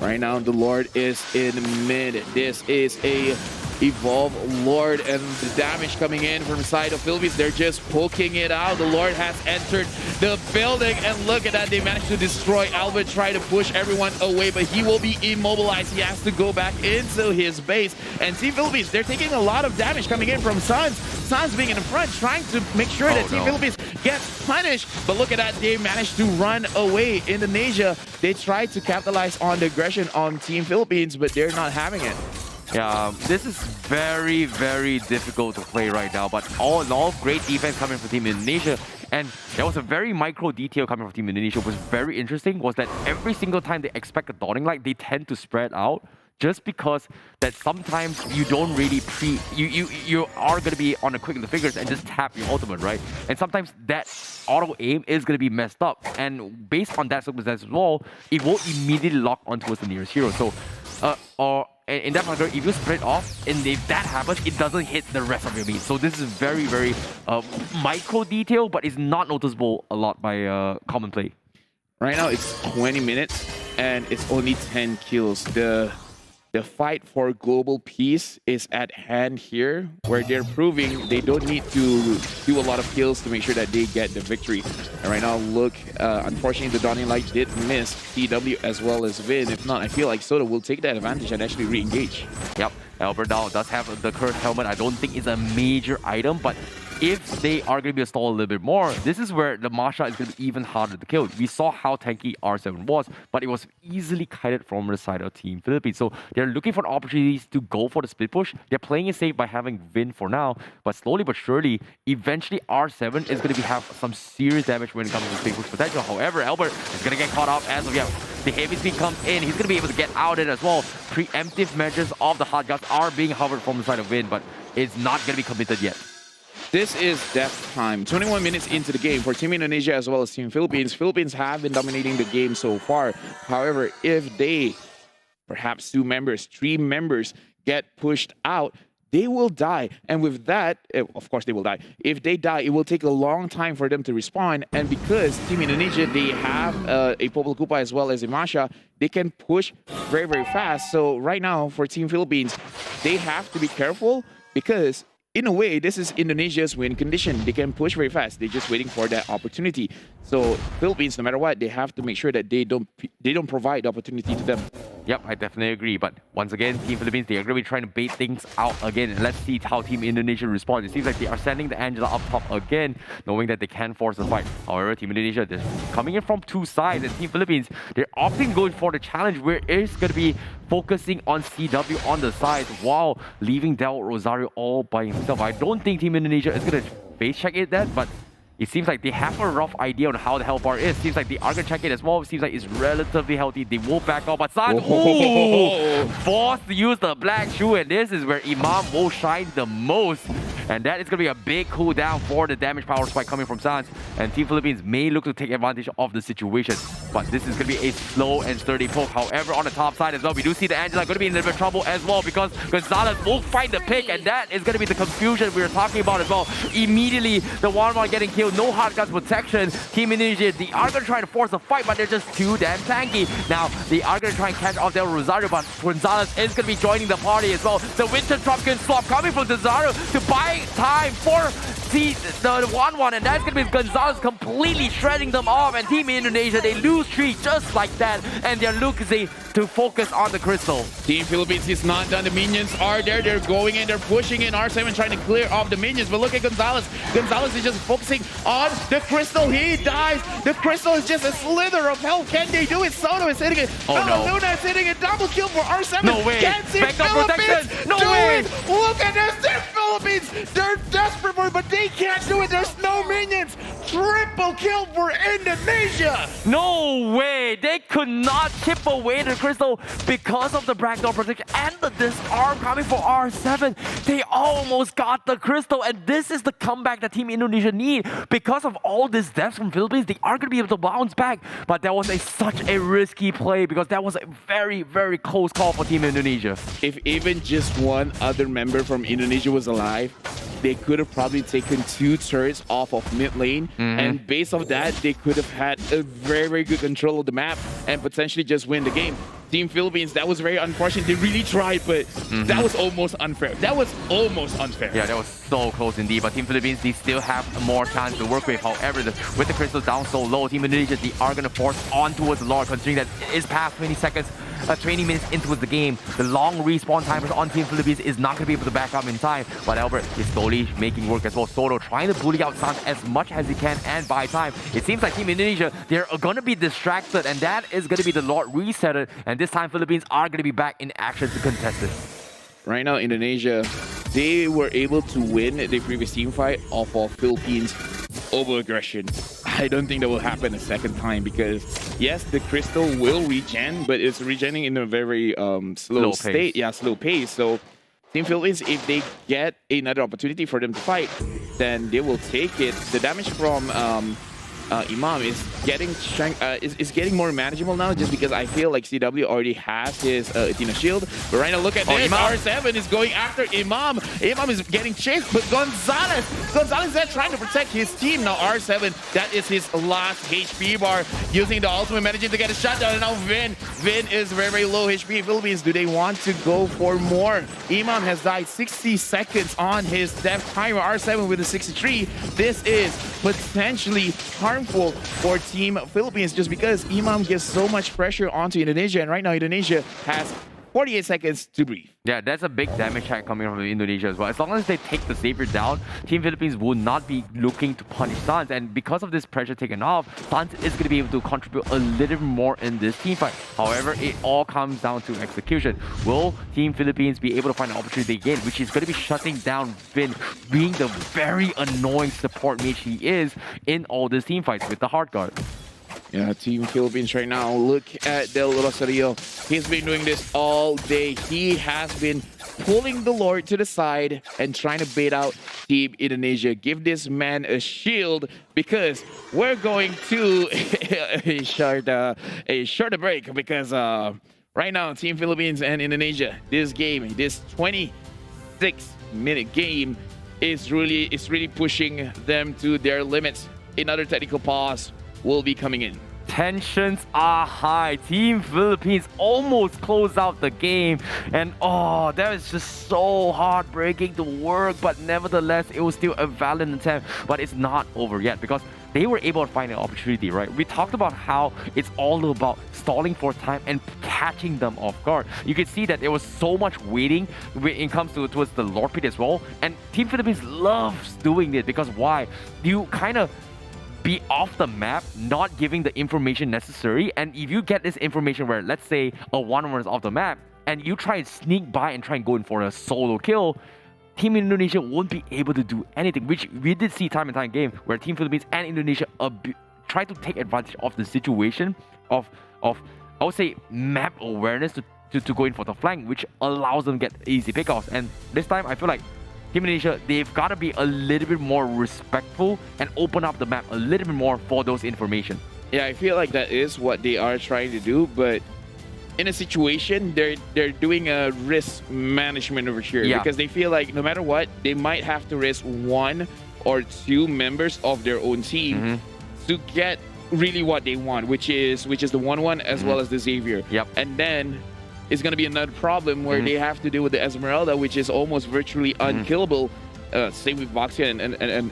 [SPEAKER 1] Right now, the Lord is in mid. This is a Evolve Lord, and the damage coming in from the side of Philippines, they're just poking it out. The Lord has entered the building, and look at that, they managed to destroy Albert, try to push everyone away, but he will be immobilized. He has to go back into his base. And Team Philippines, they're taking a lot of damage coming in from Sans. Sans being in the front, trying to make sure that Team Philippines gets punished. But look at that, they managed to run away. Indonesia, they tried to capitalize on the aggression on Team Philippines, but they're not having it.
[SPEAKER 20] Yeah, this is very, very difficult to play right now, but all in all, great defense coming from Team Indonesia. And there was a very micro detail coming from Team Indonesia, which was very interesting, was that every single time they expect a dawning light, they tend to spread out, just because that sometimes you don't really you are going to be on a quick in the fingers and just tap your ultimate, right? And sometimes that auto aim is going to be messed up, and based on that circumstance as well, it won't immediately lock onto the nearest hero. So or in that particular, if you spread off and if that happens, it doesn't hit the rest of your meat. So this is very, very micro detail, but it's not noticeable a lot by common play.
[SPEAKER 1] Right now, it's 20 minutes and it's only 10 kills. The fight for global peace is at hand here, where they're proving they don't need to do a lot of kills to make sure that they get the victory. And right now, look, unfortunately, the Dawning Light did miss CW as well as Vin. If not, I feel like Soto will take that advantage and actually re-engage.
[SPEAKER 20] Yep, Albert now does have the cursed helmet. I don't think it's a major item, but if they are going to be a stall a little bit more, this is where the Masha is going to be even harder to kill. We saw how tanky R7 was, but it was easily kited from the side of Team Philippines. So they're looking for opportunities to go for the split push. They're playing it safe by having Vin for now, but slowly but surely, eventually R7 is going to have some serious damage when it comes to split push potential. However, Albert is going to get caught up as of yet. The heavy speed comes in. He's going to be able to get out of it as well. Preemptive measures of the hard guards are being hovered from the side of Vin, but it's not going to be committed yet.
[SPEAKER 19] This is death time. 21 minutes into the game for Team Indonesia as well as Team Philippines. Philippines have been dominating the game so far. However, if they, perhaps 2 members, 3 members get pushed out, they will die. And with that, of course they will die. If they die, it will take a long time for them to respawn. And because Team Indonesia, they have a Popol Kupa as well as a Masha, they can push very, very fast. So right now for Team Philippines, they have to be careful because in a way, this is Indonesia's win condition. They can push very fast. They're just waiting for that opportunity. So Philippines, no matter what, they have to make sure that they don't provide the opportunity to them.
[SPEAKER 20] Yep, I definitely agree. But once again, Team Philippines, they are going to be trying to bait things out again. And let's see how Team Indonesia responds. It seems like they are sending the Angela up top again, knowing that they can force the fight. However, Team Indonesia, they're coming in from 2 sides. And Team Philippines, they're opting going for the challenge where it's going to be focusing on CW on the side while leaving Del Rosario all by himself. I don't think Team Indonesia is going to face check it that, but it seems like they have a rough idea on how the hell bar is. Seems like they are going to check it as well. It seems like it's relatively healthy. They will back off. But San, forced to use the black shoe. And this is where Imam will shine the most. And that is going to be a big cooldown for the damage power spike coming from Sans. And Team Philippines may look to take advantage of the situation. But this is going to be a slow and sturdy poke. However, on the top side as well, we do see the Angela going to be in a little bit of trouble as well because Gonzalez will find the pick. And that is going to be the confusion we were talking about as well. Immediately, the 1-1 getting killed. No hard guns protection. Team Indonesia, they are going to try to force a fight, but they're just too damn tanky. Now, they are going to try and catch off Del Rosario, but Gonzalez is going to be joining the party as well. The Winter Dropkin swap coming from Rosario to buy time for the 1-1, and that's going to be Gonzalez completely shredding them off, and Team Indonesia, they lose 3 just like that, and they're looking to focus on the crystal.
[SPEAKER 19] Team Philippines is not done. The minions are there. They're going in. They're pushing in. R7 trying to clear off the minions, but look at Gonzalez. Gonzalez is just focusing on the crystal. He dies. The crystal is just a slither of health. Can they do it? Soto is hitting it. Luna is hitting it. Double kill for R7.
[SPEAKER 20] No way.
[SPEAKER 19] Can't see Philippines
[SPEAKER 20] no way.
[SPEAKER 19] Look at this. They're Philippines. They're desperate for it, but they can't do it. There's no minions. Triple kill for Indonesia.
[SPEAKER 20] No way. They could not chip away the crystal because of the backdoor protection and the disarm coming for R7. They almost got the crystal, and this is the comeback that Team Indonesia need. Because of all this deaths from Philippines, they are going to be able to bounce back. But that was such a risky play because that was a very, very close call for Team Indonesia.
[SPEAKER 19] If even just one other member from Indonesia was alive, they could have probably taken 2 turrets off of mid lane. And based on that, they could have had a very, very good control of the map and potentially just win the game. Team Philippines, that was very unfortunate. They really tried, but that was almost unfair. That was almost unfair.
[SPEAKER 20] Yeah, that was so close indeed. But Team Philippines, they still have more chance to work with. However, with the crystal down so low, Team Indonesia, they are going to force on towards the Lord, considering that it is past 20 seconds. 20 minutes into the game. The long respawn timers on Team Philippines is not going to be able to back up in time. But Albert is slowly making work as well. Soto trying to bully out Sans as much as he can and buy time. It seems like Team Indonesia, they're going to be distracted, and that is going to be the Lord resetted. And this time, Philippines are going to be back in action to contest it.
[SPEAKER 19] Right now, Indonesia, they were able to win the previous team fight off of Philippines over-aggression. I don't think that will happen a second time because, yes, the crystal will regen, but it's regenerating in a very slow state.
[SPEAKER 20] Pace.
[SPEAKER 19] Yeah, slow pace. So Team Philippines, if they get another opportunity for them to fight, then they will take it. The damage from Imam is getting more manageable now, just because I feel like CW already has his Athena shield. But right now, look at this. R7 is going after Imam. Imam is getting chased, but Gonzalez is there trying to protect his team. Now R7, that is his last HP bar, using the ultimate, managing to get a shutdown. And now Vin is very, very low HP. Philippines, do they want to go for more? Imam has died 60 seconds on his death timer. R7 with a 63. This is potentially harmful for Team Philippines, just because Imam gives so much pressure onto Indonesia, and right now Indonesia has 48 seconds to breathe.
[SPEAKER 20] Yeah, that's a big damage hack coming from Indonesia as well. As long as they take the Savior down, Team Philippines will not be looking to punish Sans. And because of this pressure taken off, Sans is going to be able to contribute a little more in this team fight. However, it all comes down to execution. Will Team Philippines be able to find an opportunity again, which is going to be shutting down Vin, being the very annoying support mage he is in all these team fights with the hard guard.
[SPEAKER 19] Yeah, Team Philippines right now, look at Del Rosario. He's been doing this all day. He has been
[SPEAKER 1] pulling the Lord to the side and trying to bait out Team Indonesia. Give this man a shield because we're going to a shorter break because right now Team Philippines and Indonesia, this 26-minute game is really pushing them to their limits. Another technical pause will be coming in.
[SPEAKER 20] Tensions are high. Team Philippines almost closed out the game, and that is just so heartbreaking to work, but nevertheless it was still a valiant attempt. But it's not over yet because they were able to find an opportunity, right? We talked about how it's all about stalling for time and catching them off guard. You can see that there was so much waiting when it comes towards the Lord Pit as well, and Team Philippines loves doing this because why? You kind of be off the map, not giving the information necessary, and if you get this information where, let's say, a 1-1 is off the map, and you try and sneak by and try and go in for a solo kill, Team Indonesia won't be able to do anything, which we did see time and time again, where Team Philippines and Indonesia try to take advantage of the situation of I would say map awareness to go in for the flank, which allows them to get easy pickoffs. And this time, I feel like Team Indonesia, they've got to be a little bit more respectful and open up the map a little bit more for those information.
[SPEAKER 1] Yeah, I feel like that is what they are trying to do, but in a situation, they're doing a risk management over here because they feel like no matter what, they might have to risk 1 or 2 members of their own team to get really what they want, which is the 1-1 as well as the Xavier. And then it's going to be another problem where they have to deal with the Esmeralda, which is almost virtually unkillable. Same with Voxia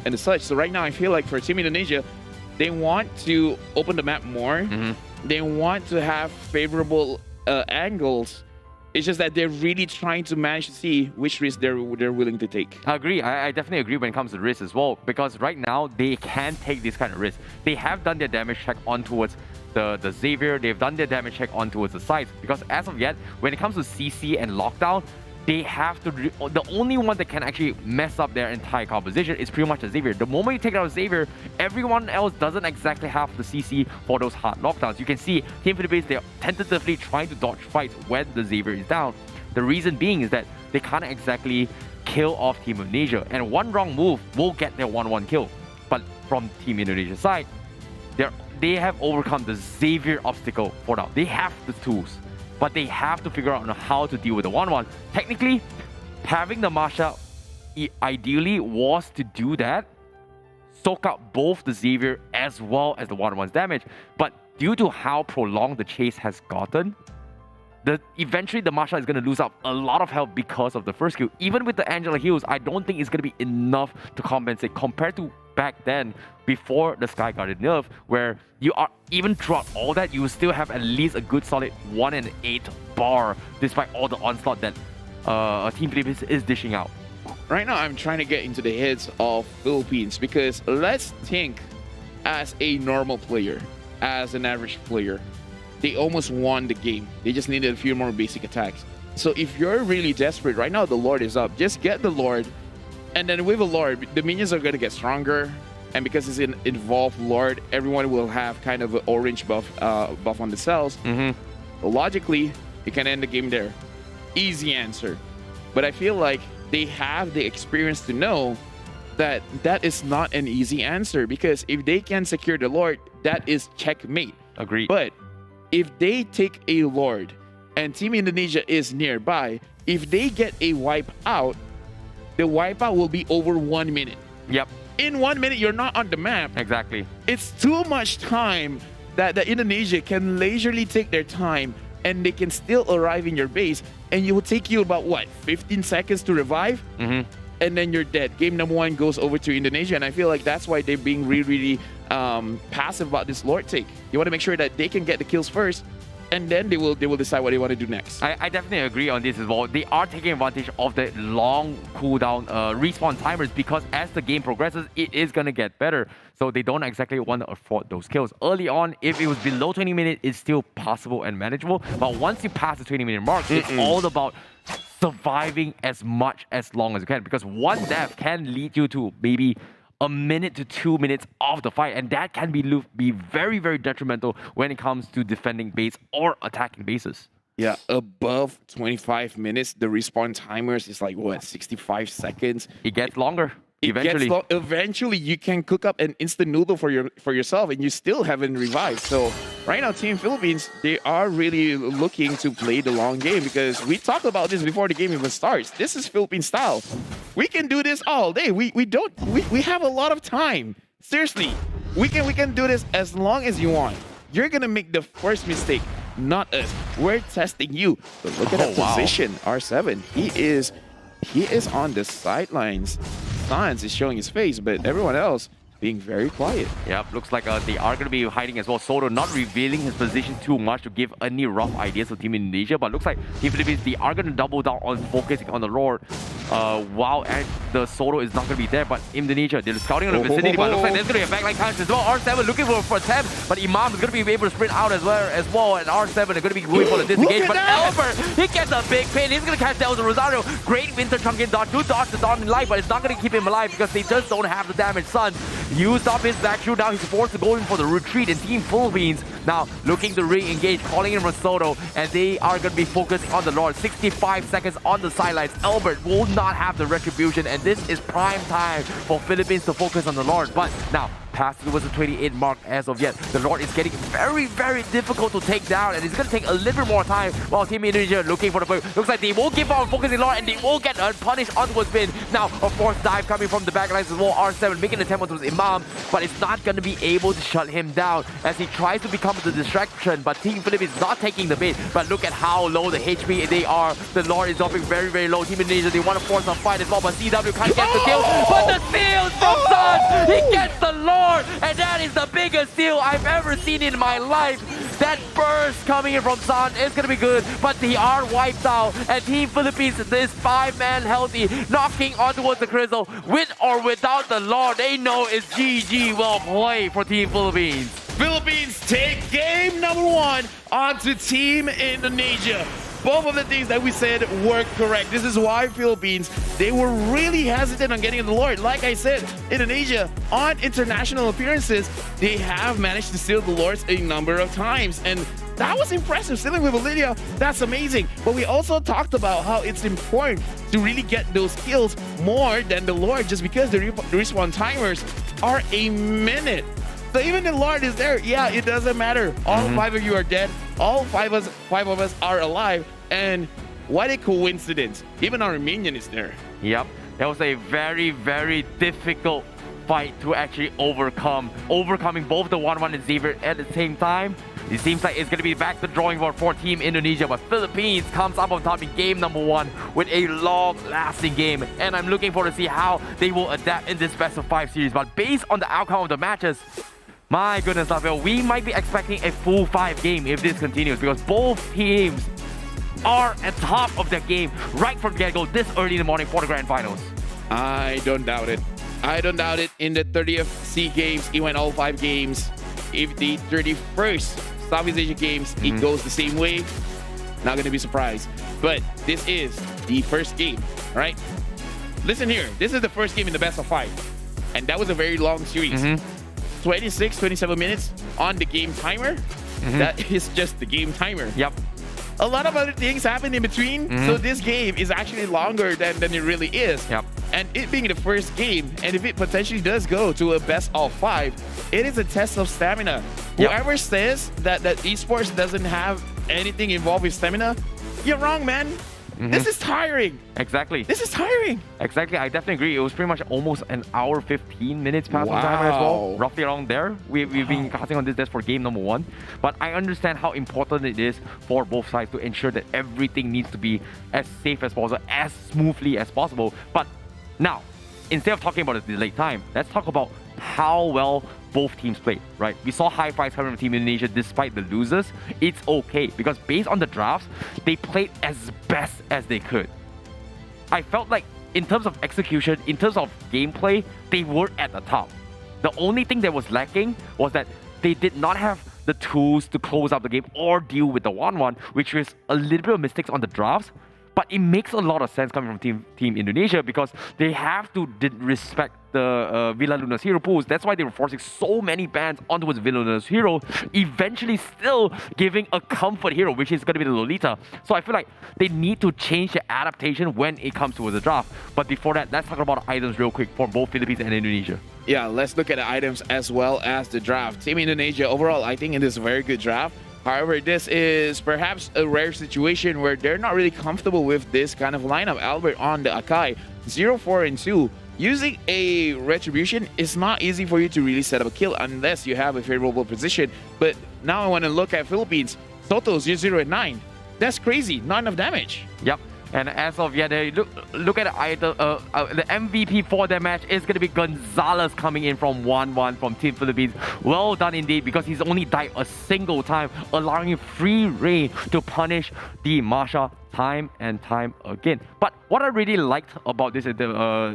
[SPEAKER 1] and such. So right now, I feel like for Team Indonesia, they want to open the map more. They want to have favorable angles. It's just that they're really trying to manage to see which risk they're willing to take.
[SPEAKER 20] I agree. I definitely agree when it comes to risk as well, because right now they can take this kind of risk. They have done their damage check on towards the Xavier. They've done their damage check on towards the sites, because as of yet, when it comes to CC and lockdown, they have to the only one that can actually mess up their entire composition is pretty much the Xavier. The moment you take out Xavier, everyone else doesn't exactly have the CC for those hard lockdowns. You can see Team Philippines, they're tentatively trying to dodge fights when the Xavier is down. The reason being is that they can't exactly kill off Team Indonesia, and one wrong move will get their 1-1 kill. But from Team Indonesia side, they have overcome the Xavier obstacle for now. They have the tools, but they have to figure out how to deal with the 1-1. Technically, having the Masha ideally was to do that, soak up both the Xavier as well as the 1-1's damage. But due to how prolonged the chase has gotten, eventually the Masha is going to lose out a lot of health because of the first kill. Even with the Angela heals, I don't think it's going to be enough to compensate compared to back then, before the Sky Guardian nerf, where you are, even throughout all that, you will still have at least a good solid 1 and 8 bar, despite all the onslaught that Team Philippines is dishing out.
[SPEAKER 1] Right now, I'm trying to get into the heads of Philippines, because let's think as a normal player, as an average player, they almost won the game. They just needed a few more basic attacks. So if you're really desperate, right now the Lord is up. Just get the Lord, and then with a Lord, the minions are going to get stronger. And because it's an involved Lord, everyone will have kind of an orange buff on the cells. Logically, you can end the game there. Easy answer. But I feel like they have the experience to know that that is not an easy answer, because if they can secure the Lord, that is checkmate.
[SPEAKER 20] Agreed.
[SPEAKER 1] But if they take a Lord and Team Indonesia is nearby, if they get a wipe out, the wipeout will be over 1 minute.
[SPEAKER 20] Yep.
[SPEAKER 1] In 1 minute, you're not on the map.
[SPEAKER 20] Exactly.
[SPEAKER 1] It's too much time that the Indonesia can leisurely take their time, and they can still arrive in your base, and it will take you about, what, 15 seconds to revive? And then you're dead. Game number 1 goes over to Indonesia, and I feel like that's why they're being really passive about this Lord take. You want to make sure that they can get the kills first, and then they will decide what they want to do next.
[SPEAKER 20] I definitely agree on this as well. They are taking advantage of the long cooldown respawn timers, because as the game progresses, it is going to get better. So they don't exactly want to afford those kills. Early on, if it was below 20 minutes, it's still possible and manageable. But once you pass the 20-minute mark, it's all about surviving as much as long as you can, because one death can lead you to maybe a minute to 2 minutes of the fight, and that can be very, very detrimental when it comes to defending base or attacking bases.
[SPEAKER 1] Yeah, above 25 minutes, the respawn timers is like, what, 65 seconds?
[SPEAKER 20] It gets longer. Eventually.
[SPEAKER 1] Eventually, you can cook up an instant noodle for yourself, and you still haven't revived. So right now, Team Philippines, they are really looking to play the long game, because we talked about this before the game even starts. This is Philippine style. We can do this all day. We have a lot of time. Seriously, we can do this as long as you want. You're gonna make the first mistake, not us. We're testing you. But look at that position, R7. He is on the sidelines. Sans is showing his face, but everyone else being very quiet.
[SPEAKER 20] Yep, looks like they are going to be hiding as well. Soto not revealing his position too much to give any rough ideas to Team Indonesia, but looks like Team Philippines, they are going to double down on focusing on the Lord. While the Soto is not going to be there, but Indonesia, they're scouting on the vicinity, but looks like there's going to be a backline catch as well. R7 looking for a attempt, but Imam is going to be able to sprint out as well, and R7 are going to be going for the disengage, but Albert, he gets a big pin. He's going to catch down the Rosario. Great Winter Chunkin dodge, good dodge the Dawn in life, but it's not going to keep him alive because they just don't have the damage. Sun used up his back shoot, now he's forced to go in for the retreat, and Team Philippines now looking to re-engage, calling in from Soto, and they are going to be focusing on the Lord. 65 seconds on the sidelines. Albert will not have the retribution, and this is prime time for Philippines to focus on the Lord. But now, past towards the 28 mark as of yet, the Lord is getting very, very difficult to take down, and it's going to take a little bit more time while Team Indonesia looking for the point. Looks like they won't give up on focusing Lord, and they will get punished onto a spin. Now, a forced dive coming from the backlines as well. R7 making an attempt onto Imam, but it's not going to be able to shut him down as he tries to become the distraction, but Team Philippines is not taking the bait. But look at how low the HP they are. The Lord is dropping very, very low. Team Indonesia, they want to force a fight as well, but CW can't get the kill. But the steal from Sun! He gets the Lord, and that is the biggest steal I've ever seen in my life. That burst coming in from Sun is going to be good, but they are wiped out, and Team Philippines, this 5-man healthy, knocking on towards the Crystal. With or without the Lord, they know it's GG. Well played for Team Philippines.
[SPEAKER 1] Philippines take game number 1 onto Team Indonesia. Both of the things that we said were correct. This is why Philippines, they were really hesitant on getting the Lord. Like I said, Indonesia, on international appearances, they have managed to steal the Lords a number of times. And that was impressive. Stealing with Olivia, that's amazing. But we also talked about how it's important to really get those kills more than the Lord, just because the respawn timers are a minute. So even the Lord is there, yeah, it doesn't matter. All 5 of you are dead. All five of us are alive. And what a coincidence. Even our minion is there.
[SPEAKER 20] Yep. That was a very, very difficult fight to actually overcome. Overcoming both the 1-1 and Xavier at the same time. It seems like it's going to be back to the drawing board for Team Indonesia, but Philippines comes up on top in game number 1 with a long-lasting game. And I'm looking forward to see how they will adapt in this best of 5 series. But based on the outcome of the matches, my goodness, Rafael, we might be expecting a full 5 game if this continues, because both teams are at top of their game right from get-go this early in the morning for the grand finals.
[SPEAKER 1] I don't doubt it. I don't doubt it. In the 30th SEA Games, it went all 5 games. If the 31st Southeast Asia Games, it goes the same way, not going to be surprised. But this is the first game, right? Listen here. This is the first game in the best of 5. And that was a very long series. 26, 27 minutes on the game timer. That is just the game timer.
[SPEAKER 20] Yep.
[SPEAKER 1] A lot of other things happen in between. So this game is actually longer than it really is.
[SPEAKER 20] Yep.
[SPEAKER 1] And it being the first game, and if it potentially does go to a best of 5, it is a test of stamina. Whoever says that esports doesn't have anything involved with stamina, you're wrong, man. This is tiring.
[SPEAKER 20] Exactly.
[SPEAKER 1] This is tiring.
[SPEAKER 20] Exactly. I definitely agree. It was pretty much almost an hour 15 minutes past on timer as well. Roughly around there. We've been casting on this for game number 1. But I understand how important it is for both sides to ensure that everything needs to be as safe as possible, as smoothly as possible. But now, instead of talking about the delayed time, let's talk about how well both teams played, right? We saw high fives coming from Team Indonesia despite the losers. It's okay, because based on the drafts, they played as best as they could. I felt like in terms of execution, in terms of gameplay, they were at the top. The only thing that was lacking was that they did not have the tools to close out the game or deal with the 1-1, which was a little bit of mistakes on the drafts. But it makes a lot of sense coming from Team Indonesia, because they have to respect the Villa Luna's hero pools. That's why they were forcing so many bans onto his Villa Luna's hero, eventually still giving a comfort hero, which is going to be the Lolita. So I feel like they need to change the adaptation when it comes to the draft. But before that, let's talk about items real quick for both Philippines and Indonesia.
[SPEAKER 1] Yeah, let's look at the items as well as the draft. Team Indonesia, overall, I think it is a very good draft. However, this is perhaps a rare situation where they're not really comfortable with this kind of lineup. Albert on the Akai, 0, 4, and 2. Using a Retribution is not easy for you to really set up a kill unless you have a favorable position. But now I want to look at Philippines. Soto, 0, 0, and 9. That's crazy. Not enough damage.
[SPEAKER 20] Yep. And as of yet, look at the MVP for that match is going to be Gonzalez coming in from 1-1 from Team Philippines. Well done indeed, because he's only died a single time, allowing him free reign to punish the Masha time and time again. But what I really liked about this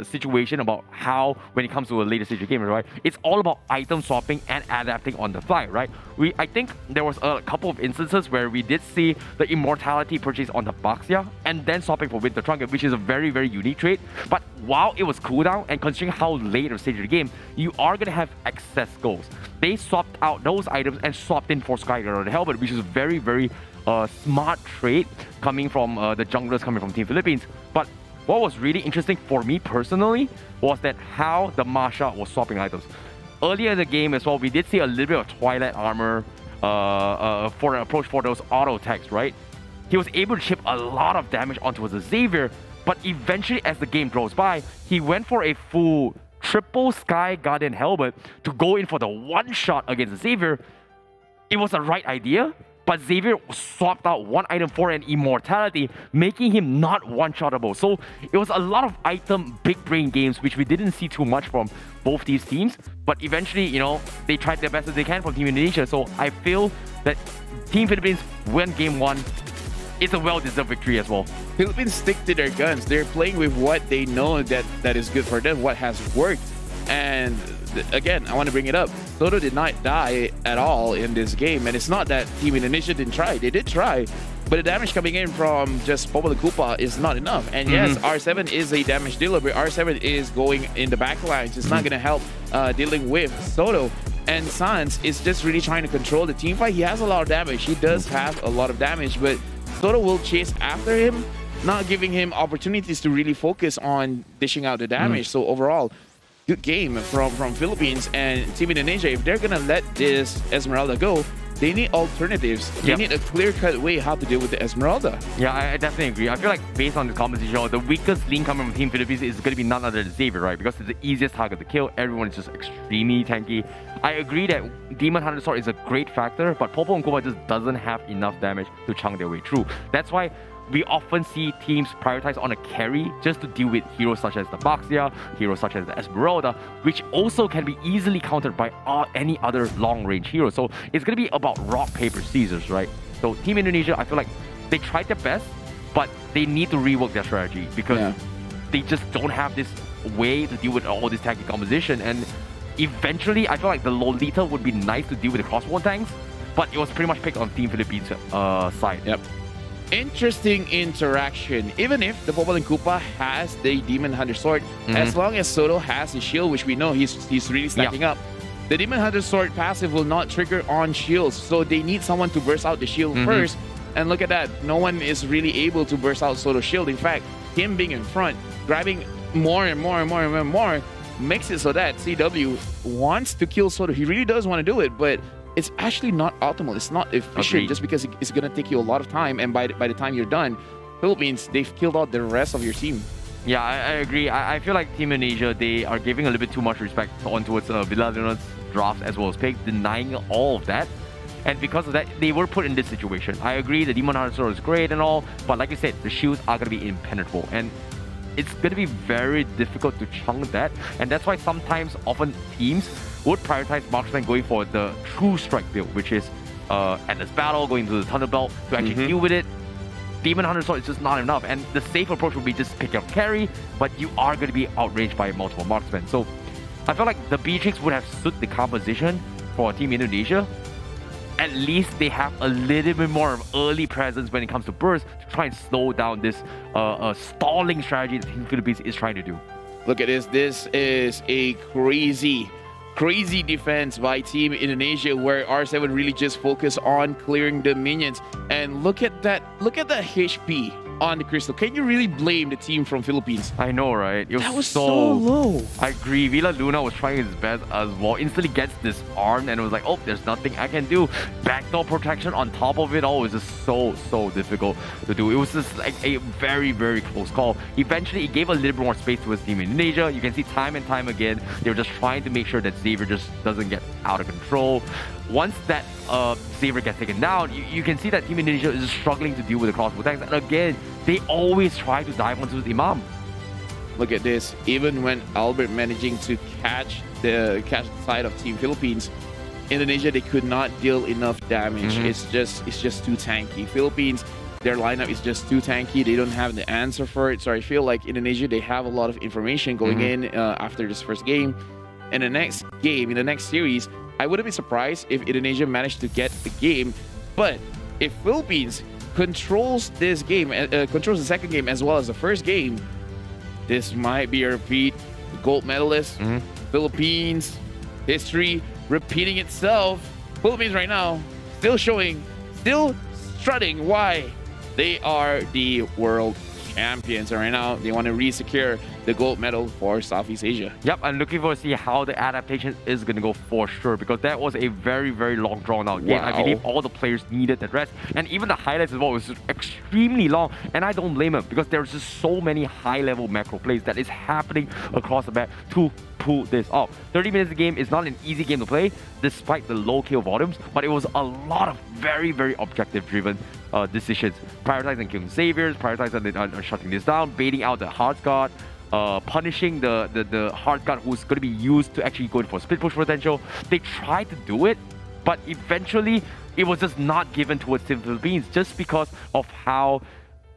[SPEAKER 20] situation, about how when it comes to a later stage of game, right, it's all about item swapping and adapting on the fly, right? I think there was a couple of instances where we did see the immortality purchase on the Baxia and then swapping for Winter Trunket, which is a very, very unique trait. But while it was cooldown, and considering how late of stage of the game, you are going to have excess goals. They swapped out those items and swapped in for Skyguard or the Helmet, which is a very, very smart trade coming from the junglers coming from Team Philippines. But what was really interesting for me personally was that how the Masha was swapping items. Earlier in the game as well, we did see a little bit of Twilight Armor for an approach for those auto attacks, right? He was able to chip a lot of damage onto his Xavier, but eventually as the game goes by, he went for a full triple Sky Guardian Helmet to go in for the one shot against Xavier. It was the right idea, but Xavier swapped out one item for an immortality, making him not one-shottable. So it was a lot of item big brain games, which we didn't see too much from both these teams. But eventually, you know, they tried their best as they can from Team Indonesia. So I feel that Team Philippines win Game 1. It's a well-deserved victory as well.
[SPEAKER 1] Philippines stick to their guns. They're playing with what they know that is good for them, what has worked. And again, I want to bring it up. Soto did not die at all in this game, and it's not that Team Indonesia didn't try. They did try, but the damage coming in from just Popol and Koopa is not enough. And yes, R7 is a damage dealer, but R7 is going in the backlines. It's not going to help dealing with Soto. And Sans is just really trying to control the team fight. He has a lot of damage. He does have a lot of damage, but Soto will chase after him, not giving him opportunities to really focus on dishing out the damage. So overall, good game from Philippines. And Team Indonesia, if they're gonna let this Esmeralda go, they need alternatives. They need a clear-cut way how to deal with the Esmeralda.
[SPEAKER 20] Yeah, I definitely agree. I feel like based on the composition, the weakest link coming from Team Philippines is going to be none other than Xavier, right? Because it's the easiest target to kill. Everyone is just extremely tanky. I agree that Demon Hunter Sword is a great factor, but Popo and Koopa just doesn't have enough damage to chunk their way through. That's why we often see teams prioritize on a carry just to deal with heroes such as the Baxia, heroes such as the Esmeralda, which also can be easily countered by any other long-range hero. So it's going to be about rock, paper, scissors, right? So Team Indonesia, I feel like they tried their best, but they need to rework their strategy because they just don't have this way to deal with all this tanky composition. And eventually, I feel like the Lolita would be nice to deal with the crossbow tanks, but it was pretty much picked on Team Philippines' side.
[SPEAKER 1] Yep. Interesting interaction. Even if the Popol and Koopa has the Demon Hunter Sword, as long as Soto has the shield, which we know he's really stacking up, the Demon Hunter Sword passive will not trigger on shields. So they need someone to burst out the shield first. And look at that. No one is really able to burst out Soto's shield. In fact, him being in front, grabbing more and more and more and more, makes it so that CW wants to kill Soto. He really does want to do it, but it's actually not optimal. It's not efficient just because it's going to take you a lot of time. And by the time you're done, Philippines, they've killed out the rest of your team.
[SPEAKER 20] Yeah, I agree. I feel like Team Indonesia, they are giving a little bit too much respect on towards Villa Luna's draft as well as pick, denying all of that. And because of that, they were put in this situation. I agree, the Demon Hunter Sword is great and all, but like I said, the shields are going to be impenetrable. And it's going to be very difficult to chunk that. And that's why often teams would prioritize marksman going for the true strike build, which is endless battle, going to the Thunder Belt to actually deal with it. Demon Hunter Sword is just not enough, and the safe approach would be just pick up carry, but you are going to be outranged by multiple marksmen. So I feel like the Beatrix would have suited the composition for Team Indonesia. At least they have a little bit more of early presence when it comes to burst to try and slow down this stalling strategy that Team Philippines is trying to do.
[SPEAKER 19] Look at this. This is a crazy defense by Team Indonesia, where R7 really just focus on clearing the minions. And look at that HP on the Crystal. Can you really blame the team from Philippines?
[SPEAKER 20] I know, right?
[SPEAKER 19] That was so low.
[SPEAKER 20] I agree. Villa Luna was trying his best as well. Instantly gets disarmed and it was like, oh, there's nothing I can do. Backdoor protection on top of it all was just so difficult to do. It was just like a very close call. Eventually, it gave a little bit more space to his team in Indonesia. You can see time and time again, they were just trying to make sure that Xavier just doesn't get out of control. Once that Xavier gets taken down, you can see that Team Indonesia is struggling to deal with the crossbow tanks. And again, they always try to dive onto the Imam.
[SPEAKER 19] Look at this. Even when Albert managing to catch the side of Team Philippines, Indonesia, they could not deal enough damage. It's just too tanky. Philippines, their lineup is just too tanky. They don't have the answer for it. So I feel like Indonesia, they have a lot of information going in after this first game. In the next game, in the next series, I wouldn't be surprised if Indonesia managed to get the game. But if Philippines controls this game, controls the second game as well as the first game, this might be a repeat. The gold medalist, Philippines, history repeating itself. Philippines right now still strutting why they are the world champions. And right now, they want to re-secure the gold medal for Southeast Asia.
[SPEAKER 20] Yep, I'm looking forward to see how the adaptation is going to go for sure, because that was a very long drawn-out game. I believe all the players needed that rest, and even the highlights as well was extremely long, and I don't blame them, because there's just so many high-level macro plays that is happening across the map to pull this off. 30 minutes of the game is not an easy game to play, despite the low kill volumes, but it was a lot of very objective-driven decisions. Prioritizing killing saviors, prioritizing on shutting this down, baiting out the hard guard, punishing the hard guard who's going to be used to actually go in for split push potential. They tried to do it, but eventually it was just not given towards the Philippines just because of how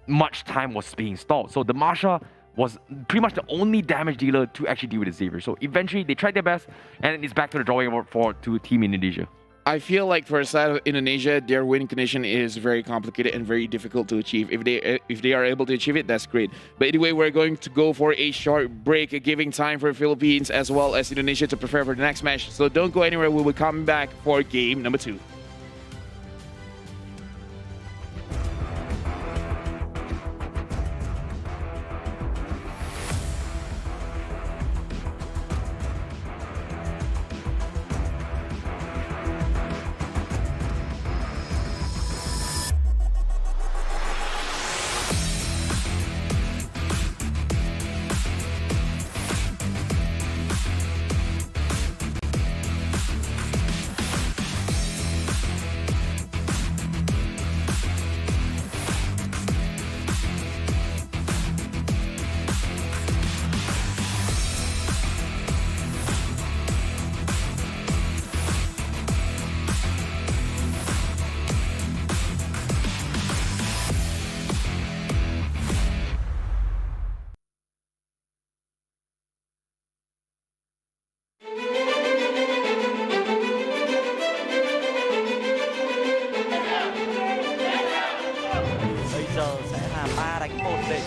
[SPEAKER 20] much time was being stalled. So the Masha was pretty much the only damage dealer to actually deal with the Xavier. So eventually they tried their best, and it's back to the drawing board to Team Indonesia.
[SPEAKER 19] I feel like for the side of Indonesia, their win condition is very complicated and very difficult to achieve. If they are able to achieve it, that's great. But anyway, we're going to go for a short break, giving time for Philippines as well as Indonesia to prepare for the next match. So don't go anywhere. We will come back for game number 2.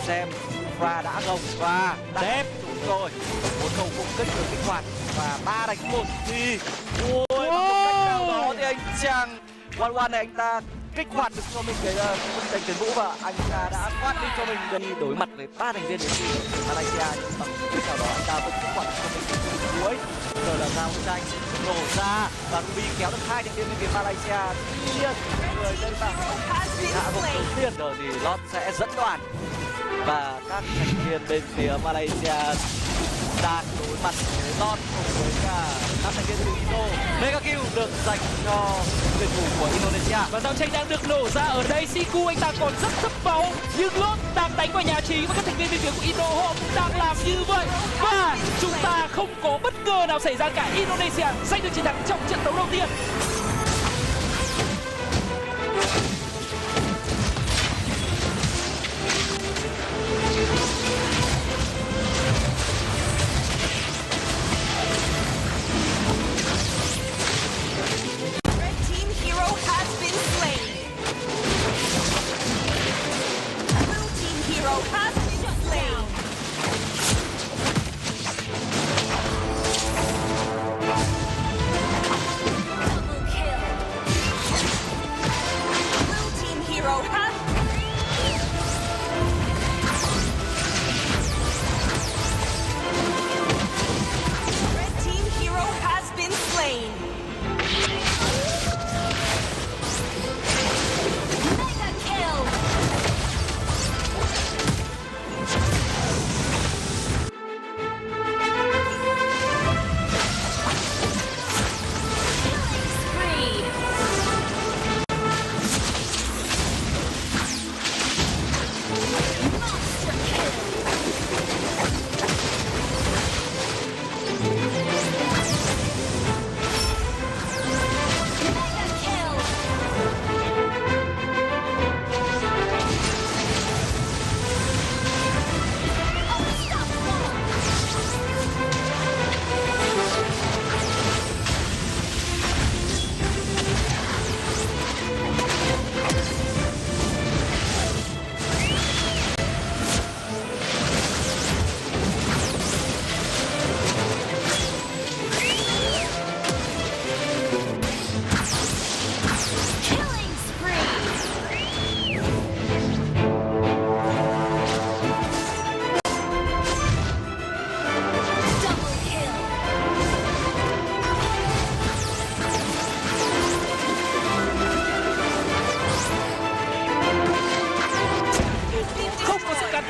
[SPEAKER 10] xem pha đã gồng và đẹp đúng rồi, một cầu cũng kích được kích hoạt và 3-1 thì ôi bằng một cách nào đó thì anh chàng One này anh ta kích hoạt được cho mình cái đánh tuyển vũ và anh ta đã thoát đi cho mình đi đối mặt với 3 thành viên đến từ Malaysia, nhưng bằng cách nào đó anh ta vẫn kích hoạt cho mình từ cuối. Giờ là giao tranh nổ ra và Ruby kéo được 2 thành viên bên phía Malaysia. Tuy nhiên người lên bảng hạ gục đầu tiên rồi thì Lot sẽ dẫn đoàn và các thành viên bên phía Malaysia đang đối mặt với Lot cùng với cả các thành viên từ Indo. Mega kill được dành cho tuyển thủ của Indonesia.
[SPEAKER 4] Và giao tranh đang được nổ ra ở đây. Siku anh ta còn rất thấp máu, nhưng Lot đang đánh vào nhà trí và các thành viên bên phía của Indo họ cũng đang làm như vậy. Và chúng ta không có bất ngờ nào xảy ra cả. Indonesia giành được chiến thắng trong trận đấu đầu tiên.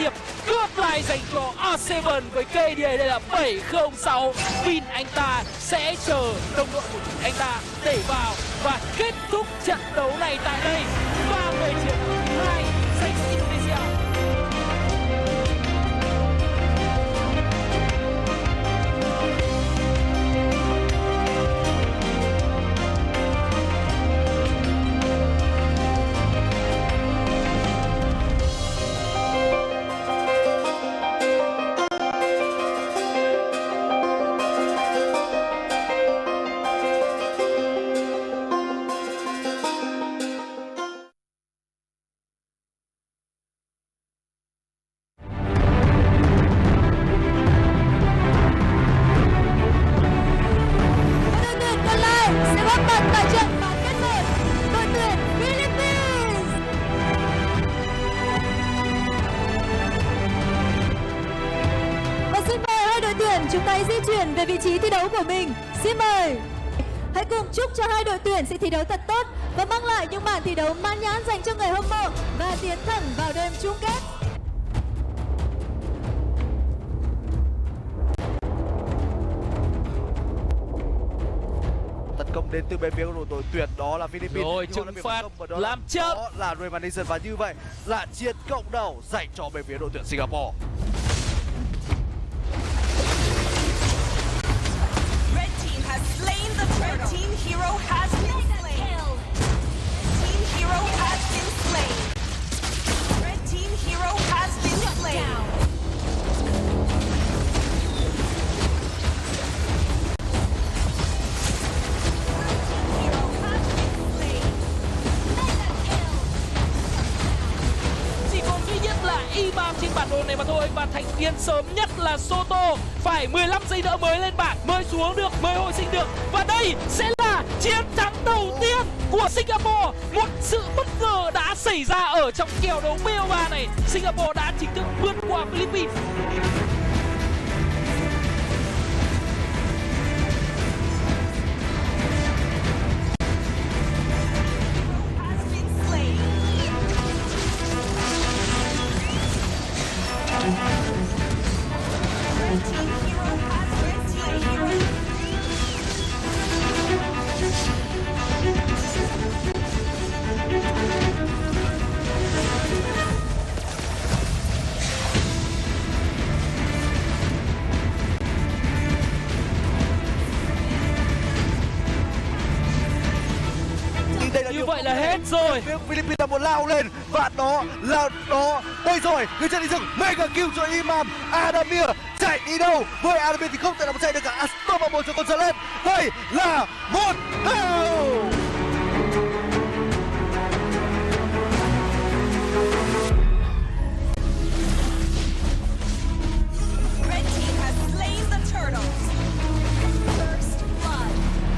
[SPEAKER 4] điểm cướp lại dành cho A7 với KD đây là 7-0-6. Vin anh ta sẽ chờ đồng đội của anh ta để vào và kết thúc trận đấu này tại đây. 3 chiến thắng 2 dành cho Indonesia.
[SPEAKER 9] Chúng ta di chuyển về vị trí thi đấu của mình. Xin mời. Hãy cùng chúc cho hai đội tuyển sẽ thi đấu thật tốt và mang lại những màn thi đấu mãn nhãn dành cho người hâm mộ và tiến thẳng vào đêm chung kết.
[SPEAKER 10] Tấn công đến từ bên phía của đội tuyển đó là Philippines.
[SPEAKER 4] Rồi trừng phạt làm chậm
[SPEAKER 10] là Remanescence và như vậy là chiến cộng đầu dành cho bên phía đội tuyển Singapore.
[SPEAKER 3] Slain the turtle. Team hero has been slain. Team hero has been slain. Red team hero has been slain.
[SPEAKER 4] Chỉ còn duy nhất là Imam trên bản đồ này mà thôi, và thành viên sớm nhất là Soto phải 15 giây nữa mới lên bảng, mới xuống được, mới hồi sinh được. Và đây sẽ là chiến thắng đầu tiên của Singapore. Một sự bất ngờ đã xảy ra ở trong kèo đấu BO3 này. Singapore đã chính thức vượt qua Philippines. Như vậy là hết rồi.
[SPEAKER 10] Philippines là một lao lên và đó đây rồi, người chân đi rừng mega kill cho Imam. Adamir chạy đi đâu? Với Adamir thì không thể nào chạy được cả. Aston vào một cho con lên. Đây là một
[SPEAKER 3] Red team has slain the turtles. First blood.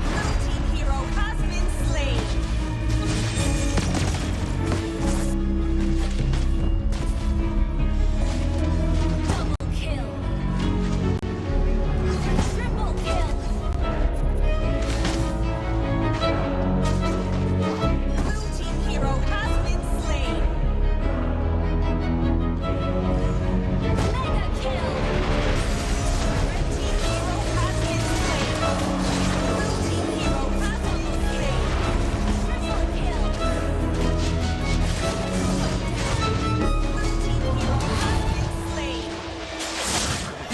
[SPEAKER 3] Blue team hero has been slain. Double kill. Triple kill. Blue team hero has been slain. Mega kill. Red team hero has been slain. Blue team hero has been slain. Triple kill.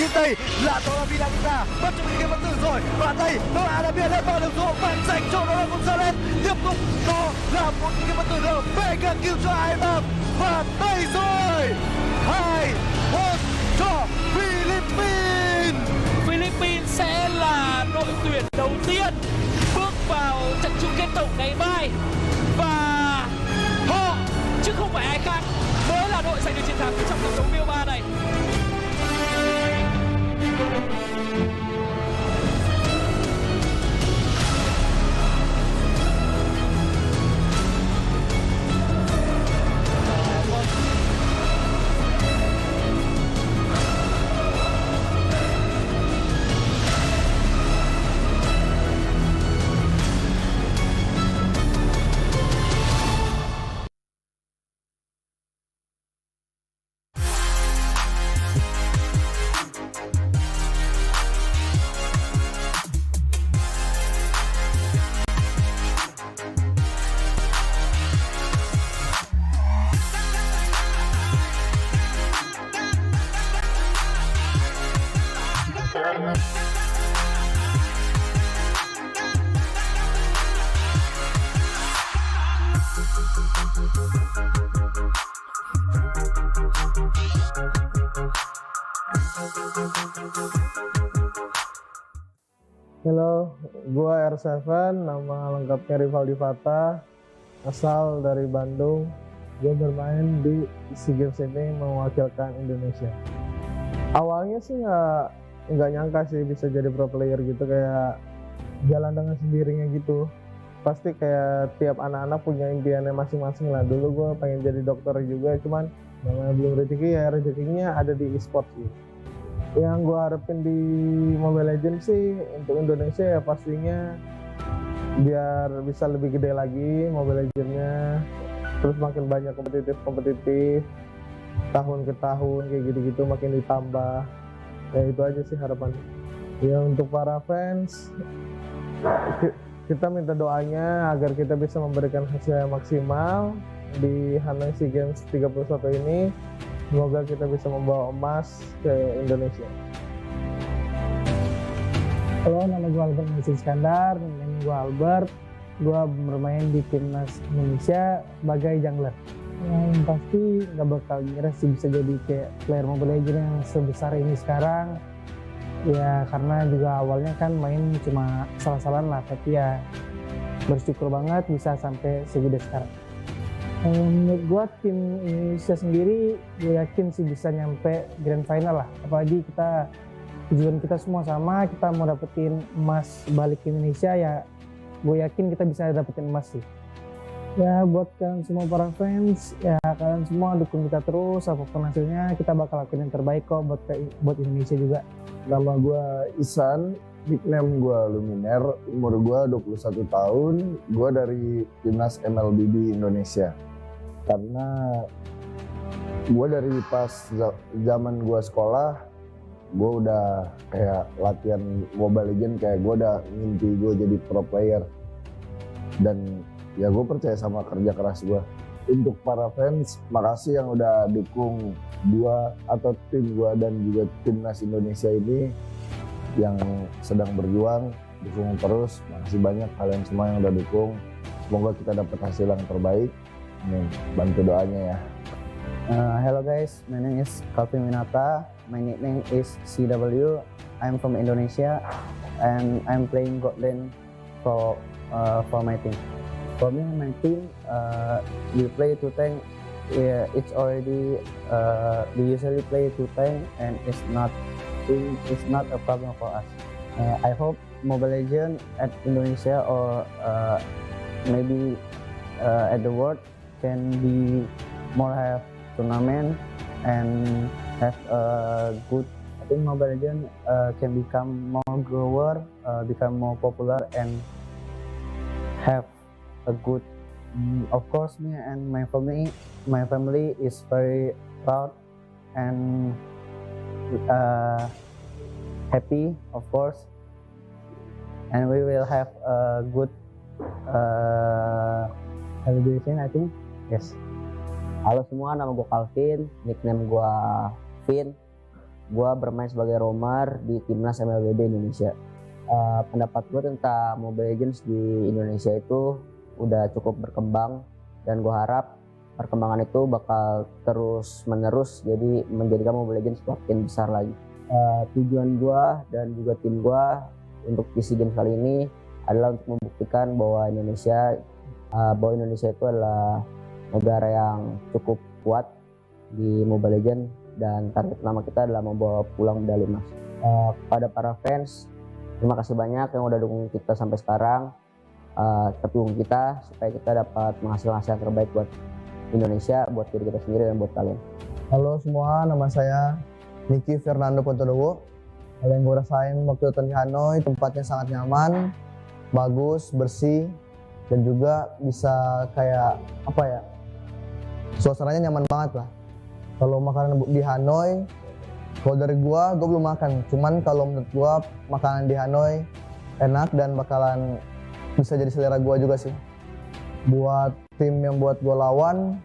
[SPEAKER 10] nhưng đây là đó là Vinamita bắt cho mình game bất tử rồi, và đây đó là Adamir lên vào đường số và dành cho nó là con lên tiếp tục. Đó là một game bất tử nữa, mega kill cho Imam và đây rồi 2-1 cho Philippines.
[SPEAKER 4] Philippines sẽ là đội tuyển đầu tiên bước vào trận chung kết tổng ngày mai, và họ chứ không phải ai khác mới là đội giành được chiến thắng trong trận đấu BO3 này.
[SPEAKER 5] Halo, gua R7, nama lengkapnya Rivaldi Fata, asal dari Bandung. Gue bermain di SEA Games ini mewakilkan Indonesia. Awalnya sih nggak nyangka sih bisa jadi pro player gitu, kayak jalan dengan sendirinya gitu. Pasti kayak tiap anak-anak punya impiannya masing-masing lah. Dulu gue pengen jadi dokter juga, cuman namanya belum rezeki, ya rezekinya ada di e-sport sih. Yang gue harapin di Mobile Legends sih untuk Indonesia ya pastinya biar bisa lebih gede lagi Mobile Legends-nya, terus makin banyak kompetitif tahun ke tahun kayak gitu-gitu makin ditambah. Ya itu aja sih harapannya. Ya untuk para fans kita minta doanya agar kita bisa memberikan hasil yang maksimal di Hanoi SEA Games 31 ini. Semoga kita bisa membawa emas ke Indonesia.
[SPEAKER 2] Halo, nama gue Albert Messi Iskandar, nama gue Albert. Gue bermain di timnas Indonesia sebagai jungler. Yang pasti nggak bakal ngira sih bisa jadi kayak player Mobile Legends yang sebesar ini sekarang. Ya karena juga awalnya kan main cuma salah-salahan lah, tapi ya bersyukur banget bisa sampai segede sekarang. Menurut gue tim Indonesia sendiri, gue yakin sih bisa nyampe grand final lah. Apalagi tujuan kita semua sama, kita mau dapetin emas balik ke Indonesia, ya gue yakin kita bisa dapetin emas sih. Ya buat kalian semua para fans, ya kalian semua dukung kita terus, apapun hasilnya kita bakal lakuin yang terbaik kok buat Indonesia juga.
[SPEAKER 22] Nama gue Isan, nickname gue Luminer, umur gue 21 tahun, gue dari timnas MLBB Indonesia. Karena gue dari pas zaman gue sekolah, gue udah kayak latihan Mobile Legends, kayak gue udah mimpi gue jadi pro player. Dan ya gue percaya sama kerja keras gue. Untuk para fans, makasih yang udah dukung gue atau tim gue dan juga timnas Indonesia ini yang sedang berjuang. Dukung terus, makasih banyak kalian semua yang udah dukung. Semoga kita dapat hasil yang terbaik. Nih, bantu doanya ya.
[SPEAKER 6] Hello guys, my name is Calvin Winata. My nickname is CW. I'm from Indonesia and I'm playing God lane for my team. For me and my team, we play 2 tank. Yeah, it's already we usually play 2 tank and it's not a problem for us. I hope Mobile Legends at Indonesia or maybe at the world can be more have tournament and have a good. I think Mobile Legends can become more grower, become more popular and have a good. Of course, me and my family is very proud and happy, of course, and we will have a good celebration, I think. Yes.
[SPEAKER 7] Halo semua, nama gue Calvin, nickname gue Vin. Gue bermain sebagai roamer di timnas MLBB Indonesia. Pendapat gue tentang Mobile Legends di Indonesia itu udah cukup berkembang dan gue harap perkembangan itu bakal terus menerus, jadi menjadikan Mobile Legends semakin besar lagi. Tujuan gue dan juga tim gue untuk di SEA Games kali ini adalah untuk membuktikan bahwa Indonesia itu adalah negara yang cukup kuat di Mobile Legends dan target utama kita adalah membawa pulang medali emas. Kepada para fans, terima kasih banyak yang udah dukung kita sampai sekarang. Tetap dukung kita supaya kita dapat menghasilkan hasil yang terbaik buat Indonesia, buat diri kita sendiri dan buat kalian.
[SPEAKER 5] Halo semua, nama saya Niki Fernando Pontodowo. Hal yang gue rasain waktu di Hanoi, tempatnya sangat nyaman, bagus, bersih, dan juga bisa kayak apa ya, suasananya nyaman banget lah. Kalau makanan di Hanoi, kalau dari gua belum makan. Cuman kalau menurut gua makanan di Hanoi enak dan bakalan bisa jadi selera gua juga sih. Buat tim yang buat gua lawan,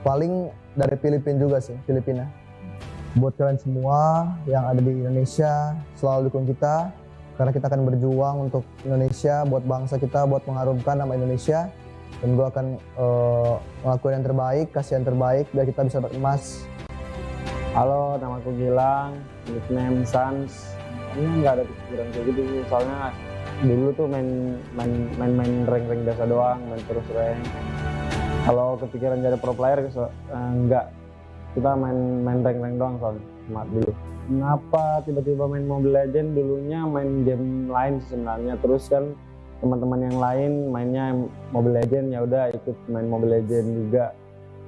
[SPEAKER 5] paling dari Filipina juga sih, Filipina. Buat kalian semua yang ada di Indonesia, selalu dukung kita. Karena kita akan berjuang untuk Indonesia, buat bangsa kita, buat mengharumkan nama Indonesia. Dan gue akan ngelakuin yang terbaik, kasih yang terbaik biar kita bisa dapat emas.
[SPEAKER 7] Halo, nama aku Gilang, nickname Sans.
[SPEAKER 6] Soalnya nggak ada kepikiran kayak gitu sih. Soalnya dulu tuh main rank biasa doang, main terus rank. Kalau kepikiran jadi pro player enggak, kita main rank doang soalnya sama dulu. Kenapa tiba-tiba main Mobile Legends? Dulunya main game lain sebenarnya, terus kan teman-teman yang lain mainnya Mobile Legends, ya udah ikut main Mobile Legends juga,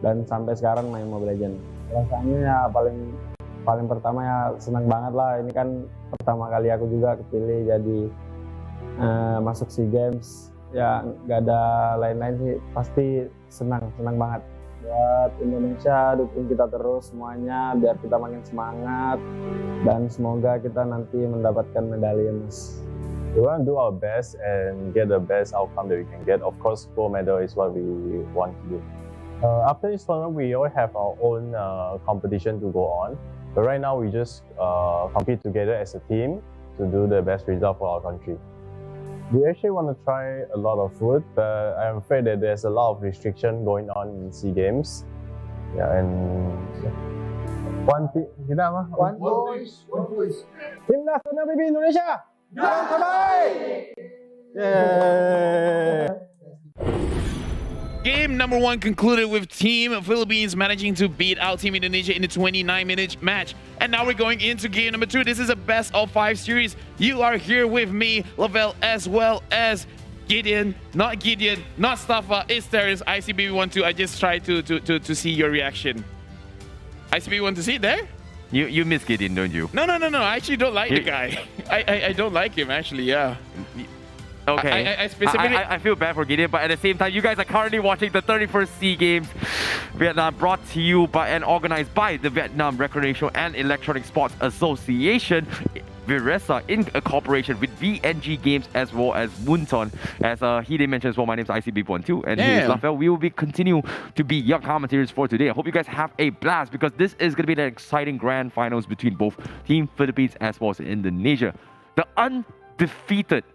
[SPEAKER 6] dan sampai sekarang main Mobile Legends. Rasanya ya paling pertama ya senang banget lah, ini kan pertama kali aku juga kepilih jadi masuk SEA Games. Ya nggak ada lain-lain sih, pasti senang banget. Buat Indonesia, dukung kita terus semuanya biar kita makin semangat dan semoga kita nanti mendapatkan medali emas.
[SPEAKER 8] We want to do our best and get the best outcome that we can get. Of course, gold medal is what we want to do. After this tournament, we all have our own competition to go on. But right now, we just compete together as a team to do the best result for our country. We actually want to try a lot of food, but I'm afraid that there's a lot of restriction going on in SEA Games. Yeah, and kita apa? One voice. Timnas MLBB Indonesia. Jalan terbaik. Yeah.
[SPEAKER 19] Game number 1 concluded with Team Philippines managing to beat out Team Indonesia in the 29-minute match. And now we're going into game number 2. This is a best of 5 series. You are here with me, Lavelle, as well as Gideon. Not Gideon, not Staffa. It's Terrence, ICB12. I just tried to see your reaction. ICB1 to see there?
[SPEAKER 20] You miss Gideon, don't you?
[SPEAKER 19] No. I actually don't like the guy. I don't like him, actually, yeah.
[SPEAKER 20] Okay.
[SPEAKER 19] I specifically...
[SPEAKER 20] I feel bad for Gideon, but at the same time, you guys are currently watching the 31st SEA Games Vietnam, brought to you by and organized by the Vietnam Recreational and Electronic Sports Association, Viresa, in a cooperation with VNG Games as well as Munton. As he did mention as well, my name is ICB12 and here is Rafael. We will be continue to be young commentators for today. I hope you guys have a blast because this is going to be the exciting grand finals between both Team Philippines as well as Indonesia. The undefeated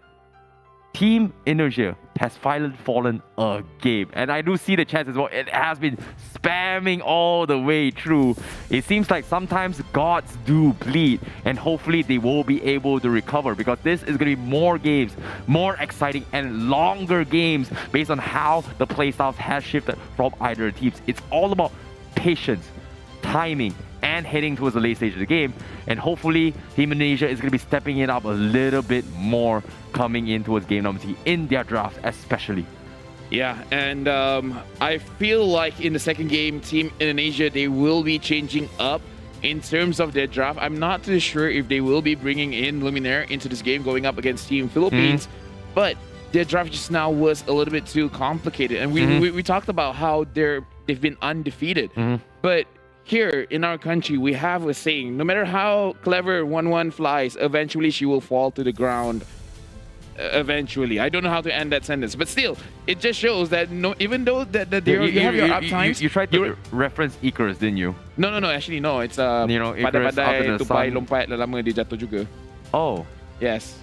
[SPEAKER 20] Team Indonesia has finally fallen a game. And I do see the chance as well. It has been spamming all the way through. It seems like sometimes gods do bleed. And hopefully they will be able to recover because this is going to be more games, more exciting and longer games based on how the playstyles has shifted from either teams. It's all about patience, timing, and heading towards the late stage of the game. And hopefully Team Indonesia is going to be stepping it up a little bit more coming in towards game number 3 in their draft especially.
[SPEAKER 19] Yeah, and I feel like in the second game, Team Indonesia, they will be changing up in terms of their draft. I'm not too sure if they will be bringing in Luminaire into this game going up against Team Philippines, but their draft just now was a little bit too complicated. And we talked about how they've been undefeated, but here in our country, we have a saying, no matter how clever 1-1 flies, eventually she will fall to the ground. Eventually. I don't know how to end that sentence, but still, it just shows that even though you have your up times...
[SPEAKER 20] You tried to reference Icarus, didn't you?
[SPEAKER 19] No, actually no. It's Badai, tupai, lompat, lama dia jatuh juga.
[SPEAKER 20] Oh.
[SPEAKER 19] Yes.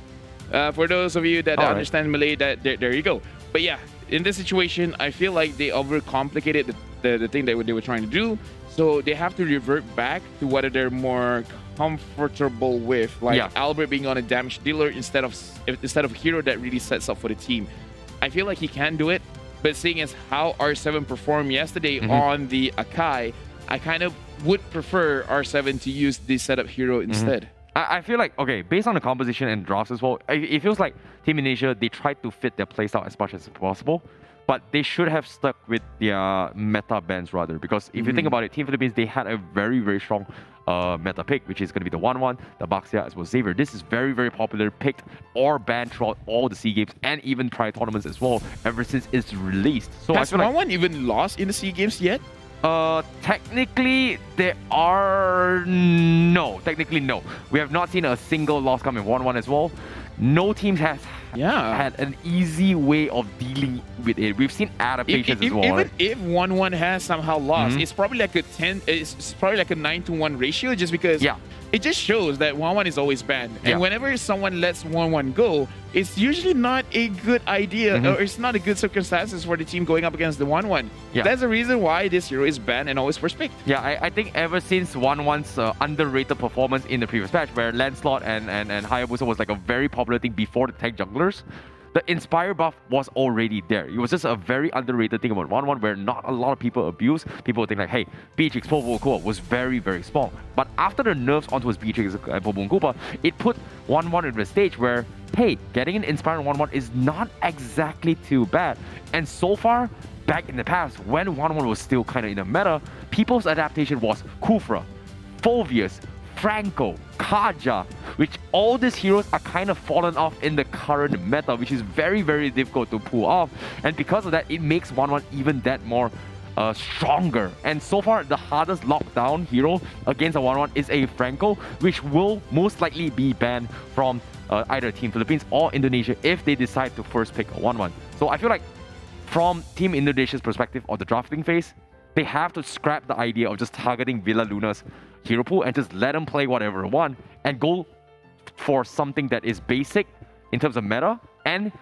[SPEAKER 19] For those of you that understand Malay, there you go. But yeah, in this situation, I feel like they overcomplicated the thing that they were trying to do. So they have to revert back to what they're more comfortable with, like Albert being on a damage dealer instead of hero that really sets up for the team. I feel like he can do it, but seeing as how R7 performed yesterday on the Akai, I kind of would prefer R7 to use the setup hero instead.
[SPEAKER 20] I feel like, okay, based on the composition and drafts as well, it feels like Team Indonesia, they tried to fit their playstyle as much as possible. But they should have stuck with their meta bans rather, because if you think about it, Team Philippines, they had a very, very strong meta pick, which is going to be the 1-1, the Baxia as well as Xavier. This is very, very popular, picked or banned throughout all the SEA Games and even prior tournaments as well, ever since it's released. So
[SPEAKER 19] has 1-1 even lost in the SEA Games yet?
[SPEAKER 20] Technically, there are no. Technically, no. We have not seen a single loss come in 1-1 as well. No team has had an easy way of dealing with it. We've seen adaptations as well.
[SPEAKER 19] Even if 1-1 has somehow lost, it's probably like a 9-to-1 ratio, just because it just shows that 1-1 is always banned. And whenever someone lets 1-1 go,
[SPEAKER 1] it's usually not a good idea, or it's not a good circumstances for the team going up against the 1-1.
[SPEAKER 20] Yeah.
[SPEAKER 1] That's the reason why this hero is banned and always first picked.
[SPEAKER 20] Yeah, I think ever since 1-1's underrated performance in the previous patch, where Lancelot and Hayabusa was like a very popular thing before the tank junglers, the Inspire buff was already there. It was just a very underrated thing about 1-1 where not a lot of people abuse. People would think like, hey, Beatrix Popo was very, very small. But after the nerfs onto his Beatrix and Popo Koopa, it put 1-1 into a stage where, hey, getting an Inspire 1-1 is not exactly too bad. And so far, back in the past, when 1-1 was still kind of in the meta, people's adaptation was Kufra, Phoveus, Franco, Kaja, which all these heroes are kind of fallen off in the current meta, which is very, very difficult to pull off. And because of that, it makes 1-1 even that more stronger. And so far, the hardest lockdown hero against a 1-1 is a Franco, which will most likely be banned from either Team Philippines or Indonesia if they decide to first pick a 1-1. So I feel like from Team Indonesia's perspective of the drafting phase, they have to scrap the idea of just targeting Villa Luna's hero pool and just let them play whatever they want and go for something that is basic in terms of meta and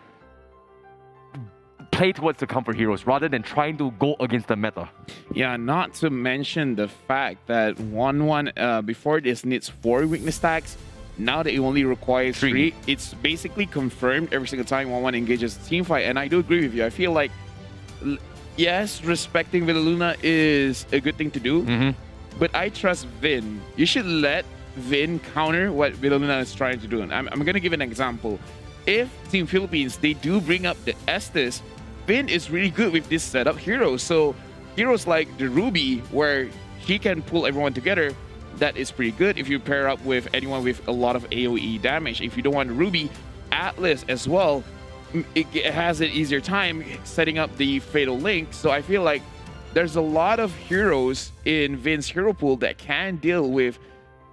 [SPEAKER 20] play towards the comfort heroes rather than trying to go against the meta.
[SPEAKER 1] Yeah, not to mention the fact that 1-1 before this needs 4 weakness stacks. Now that it only requires 3, it's basically confirmed every single time 1-1 engages a team fight. And I do agree with you. I feel like, yes, respecting Villa Luna is a good thing to do, but I trust Vin. You should let Vin counter what Villa Luna is trying to do. And I'm going to give an example. If Team Philippines, they do bring up the Estes, Vin is really good with this setup hero. So heroes like the Ruby, where she can pull everyone together, that is pretty good if you pair up with anyone with a lot of AoE damage. If you don't want Ruby, Atlas as well, it has an easier time setting up the Fatal Link. So I feel like there's a lot of heroes in Vin's hero pool that can deal with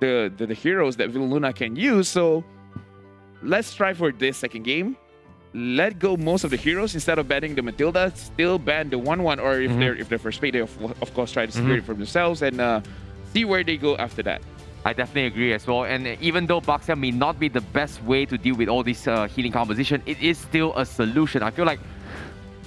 [SPEAKER 1] the heroes that Villa Luna can use. So let's try for this second game. Let go most of the heroes instead of banning the Matilda. Still ban the 1-1, or if they're first pick, they of course try to secure it for themselves and see where they go after that.
[SPEAKER 20] I definitely agree as well. And even though Baxia may not be the best way to deal with all this healing composition, it is still a solution. I feel like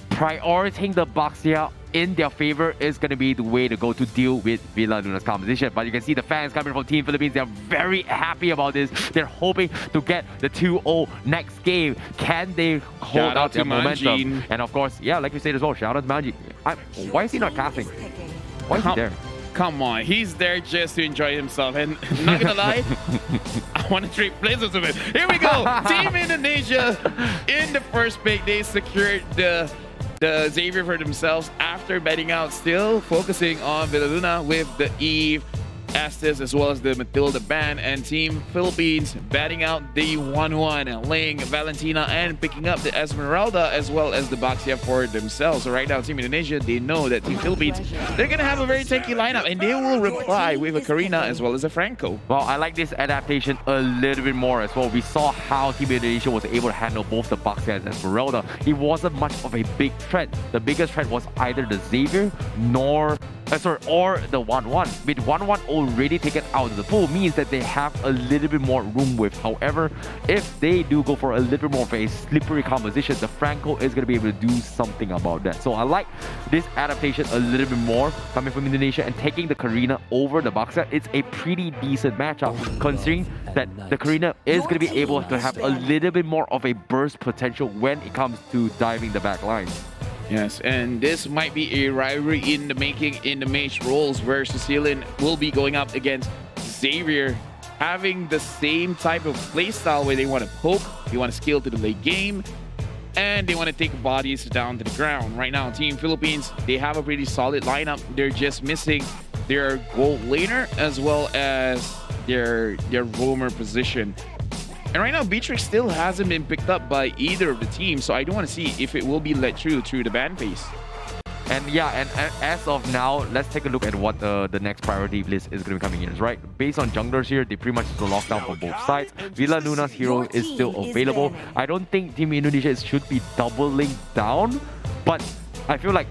[SPEAKER 20] prioritizing the Baxia in their favor is going to be the way to go to deal with Villa Luna's composition. But you can see the fans coming from Team Philippines. They're very happy about this. They're hoping to get the 2-0 next game. Can they hold out their momentum? And of course, yeah, like you said as well, shout out to Manji. Why is he not casting? Why is he there?
[SPEAKER 1] Come on, he's there just to enjoy himself. And not gonna lie, I want to trade places with him. Here we go. Team Indonesia in the first pick. They secured the Xavier for themselves after betting out, still focusing on Villa Luna with the Eve, Estes, as well as the Matilda ban. And Team Philippines batting out the 1-1, laying Valentina and picking up the Esmeralda as well as the Baxia for themselves. So right now, Team Indonesia, they know that Team Philippines, they're going to have a very tanky lineup, and they will reply with a Karina as well as a Franco.
[SPEAKER 20] Well, I like this adaptation a little bit more as well. We saw how Team Indonesia was able to handle both the Baxia and Esmeralda. It wasn't much of a big threat. The biggest threat was either the Xavier or the 1-1. With 1-1 already taken out of the pool means that they have a little bit more room width. However, if they do go for a little bit more of a slippery composition, the Franco is going to be able to do something about that. So I like this adaptation a little bit more coming from Indonesia, and taking the Karina over the Baxia. It's a pretty decent matchup considering that the Karina is going to be able to have a little bit more of a burst potential when it comes to diving the back line.
[SPEAKER 1] Yes, and this might be a rivalry in the making in the mage roles, where Cecilian will be going up against Xavier, having the same type of playstyle where they want to poke, they want to scale to the late game, and they want to take bodies down to the ground. Right now, Team Philippines, they have a pretty solid lineup. They're just missing their gold laner as well as their roamer position. And right now, Beatrix still hasn't been picked up by either of the teams, so I do want to see if it will be let through the ban phase.
[SPEAKER 20] And yeah, and as of now, let's take a look at what the next priority list is going to be coming in. Right, based on junglers here, they pretty much just locked down for both sides. Villa Luna's hero is still available. I don't think Team Indonesia should be doubling down, but I feel like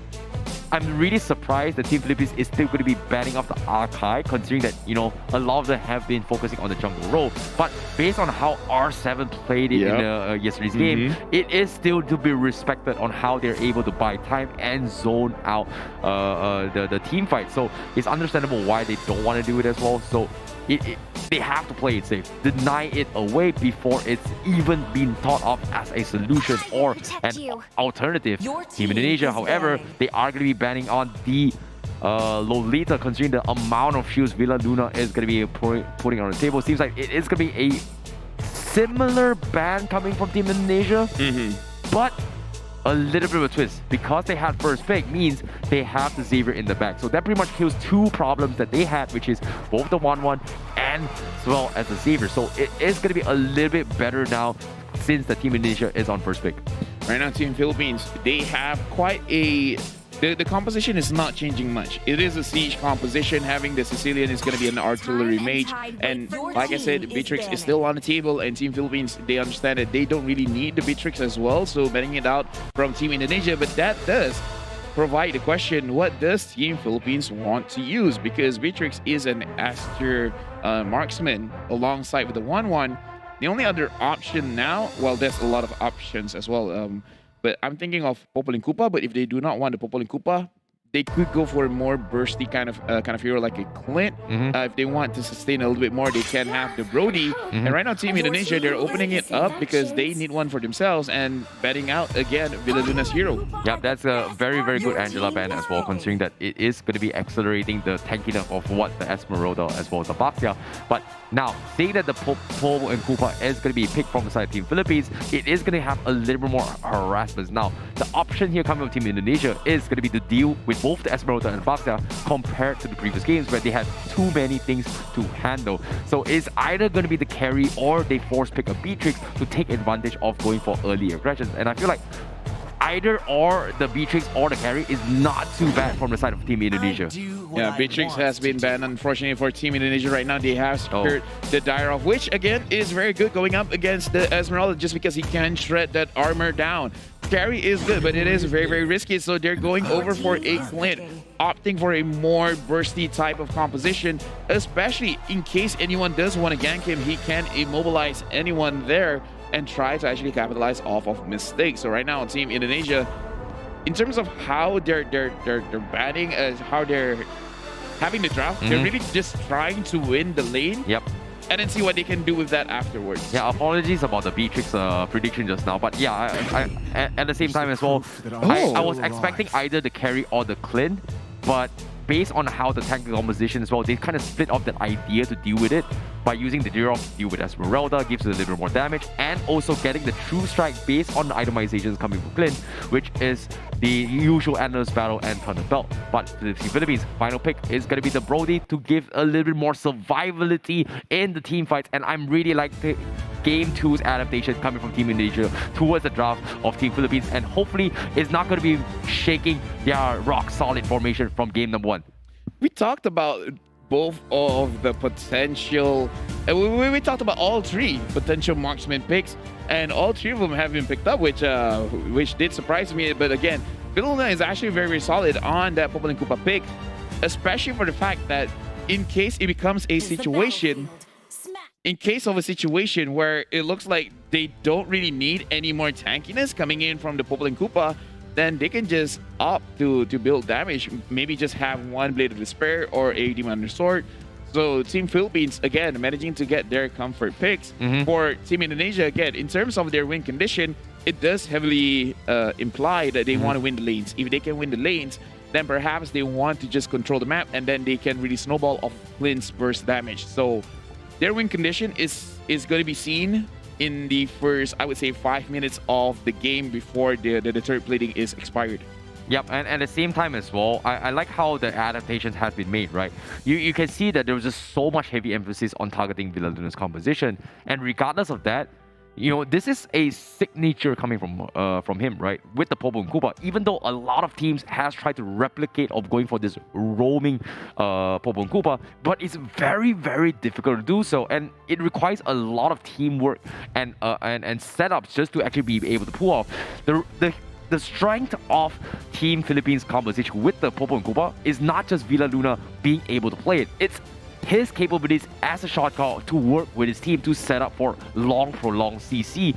[SPEAKER 20] I'm really surprised that Team Philippines is still going to be banning off the Archive, considering that, you know, a lot of them have been focusing on the jungle role. But based on how R7 played it in yesterday's game, it is still to be respected on how they're able to buy time and zone out the team fight. So it's understandable why they don't want to do it as well. So they have to play it safe, deny it away before it's even been thought of as a solution or an alternative. Team Indonesia, however, they are going to be banning on the Lolita, considering the amount of shields Villa Luna is going to be putting on the table. Seems like it is going to be a similar ban coming from Team Indonesia, but a little bit of a twist. Because they had first pick means they have the Xavier in the back. So that pretty much kills two problems that they had, which is both the 1-1 and as well as the Xavier. So it is going to be a little bit better now since the Team Indonesia is on first pick.
[SPEAKER 1] Right now, Team Philippines, they have quite a... The composition is not changing much. It is a siege composition. Having the Sicilian is going to be an artillery mage. And like I said, Beatrix is still on the table. And Team Philippines, they understand that they don't really need the Beatrix as well. So banning it out from Team Indonesia. But that does provide the question, what does Team Philippines want to use? Because Beatrix is an Aster marksman alongside with the 1-1. The only other option now, well, there's a lot of options as well. But I'm thinking of Popol and Koopa. But if they do not want the Popol and Koopa, they could go for a more bursty kind of hero like a Clint. If they want to sustain a little bit more, they can have the Brody. And right now, Team Indonesia, they're opening it up because they need one for themselves and betting out again Villa Luna's hero.
[SPEAKER 20] Yeah, that's a very, very good Angela ban as well, considering that it is going to be accelerating the tankiness of what the Esmeralda as well as the Baxia. But now, saying that the Popol and Koopa is going to be picked from the side of Team Philippines, it is going to have a little bit more harassment. Now, the option here coming from Team Indonesia is going to be to deal with both the Esmeralda and Baxia compared to the previous games where they had too many things to handle. So it's either going to be the carry or they force pick a Beatrix to take advantage of going for early aggressions. And I feel like either or the Beatrix or the carry is not too bad from the side of Team Indonesia.
[SPEAKER 1] Yeah, Beatrix has been banned, unfortunately, for Team Indonesia right now. They have secured the Dire, which again is very good going up against the Esmeralda just because he can shred that armor down. Carry is good, but it is very, very risky, so they're going over for a Clint, opting for a more bursty type of composition, especially in case anyone does want to gank him. He can immobilize anyone there and try to actually capitalize off of mistakes. So right now, Team Indonesia, in terms of how they're batting, how they're having the draft, they're really just trying to win the lane. And then see what they can do with that afterwards.
[SPEAKER 20] Yeah, apologies about the Beatrix prediction just now. But yeah, I at the same time as well, I was expecting either the carry or the Clint. But based on how the tank composition as well, they kind of split off that idea to deal with it by using the Dirov to deal with Esmeralda, gives it a little bit more damage, and also getting the True Strike based on the itemizations coming from Clint, which is the usual Endless Battle and Thunder Belt. But for the Philippines, final pick is going to be the Brody to give a little bit more survivability in the team fights, and I'm really like the Game 2's adaptation coming from Team Indonesia towards the draft of Team Philippines, and hopefully it's not going to be shaking their rock-solid formation from game number 1.
[SPEAKER 1] We talked about both of the potential... We talked about all three potential marksman picks, and all three of them have been picked up, which did surprise me. But again, Villa Luna is actually very, very solid on that Popol and Koopa pick, especially for the fact that in case it becomes a situation... In case of a situation where it looks like they don't really need any more tankiness coming in from the Popol and Koopa, then they can just opt to build damage. Maybe just have one Blade of Despair or a Demon Under Sword. So Team Philippines, again, managing to get their comfort picks. For Team Indonesia, again, in terms of their win condition, it does heavily imply that they want to win the lanes. If they can win the lanes, then perhaps they want to just control the map, and then they can really snowball off Clint's burst damage. So their win condition is going to be seen in the first, I would say, 5 minutes of the game before the third plating is expired.
[SPEAKER 20] Yep, and at the same time as well, I like how the adaptations has been made, right? You can see that there was just so much heavy emphasis on targeting Villa Luna's composition, and regardless of that, you know, this is a signature coming from him, right? With the Popol and Koopa, even though a lot of teams has tried to replicate of going for this roaming Popol and Koopa, but it's very, very difficult to do so, and it requires a lot of teamwork and setups just to actually be able to pull off. The the strength of Team Philippines' composition with the Popo and Kupa is not just Villa Luna being able to play it. It's his capabilities as a shot call to work with his team to set up for prolonged CC.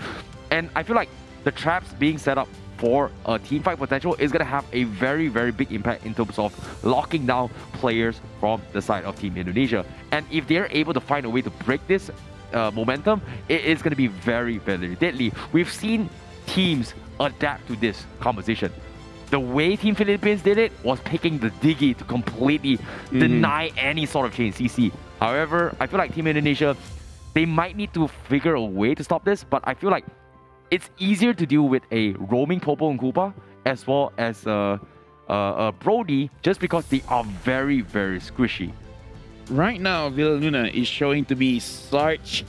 [SPEAKER 20] And I feel like the traps being set up for a team fight potential is going to have a very, very big impact in terms of locking down players from the side of Team Indonesia. And if they're able to find a way to break this momentum, it is going to be very, very deadly. We've seen teams adapt to this composition. The way Team Philippines did it was picking the Diggy to completely deny any sort of chain CC. However, I feel like Team Indonesia, they might need to figure a way to stop this, but I feel like it's easier to deal with a roaming Popo and Kupa as well as Brody, just because they are very, very squishy.
[SPEAKER 1] Right now, Villa Luna is showing to be such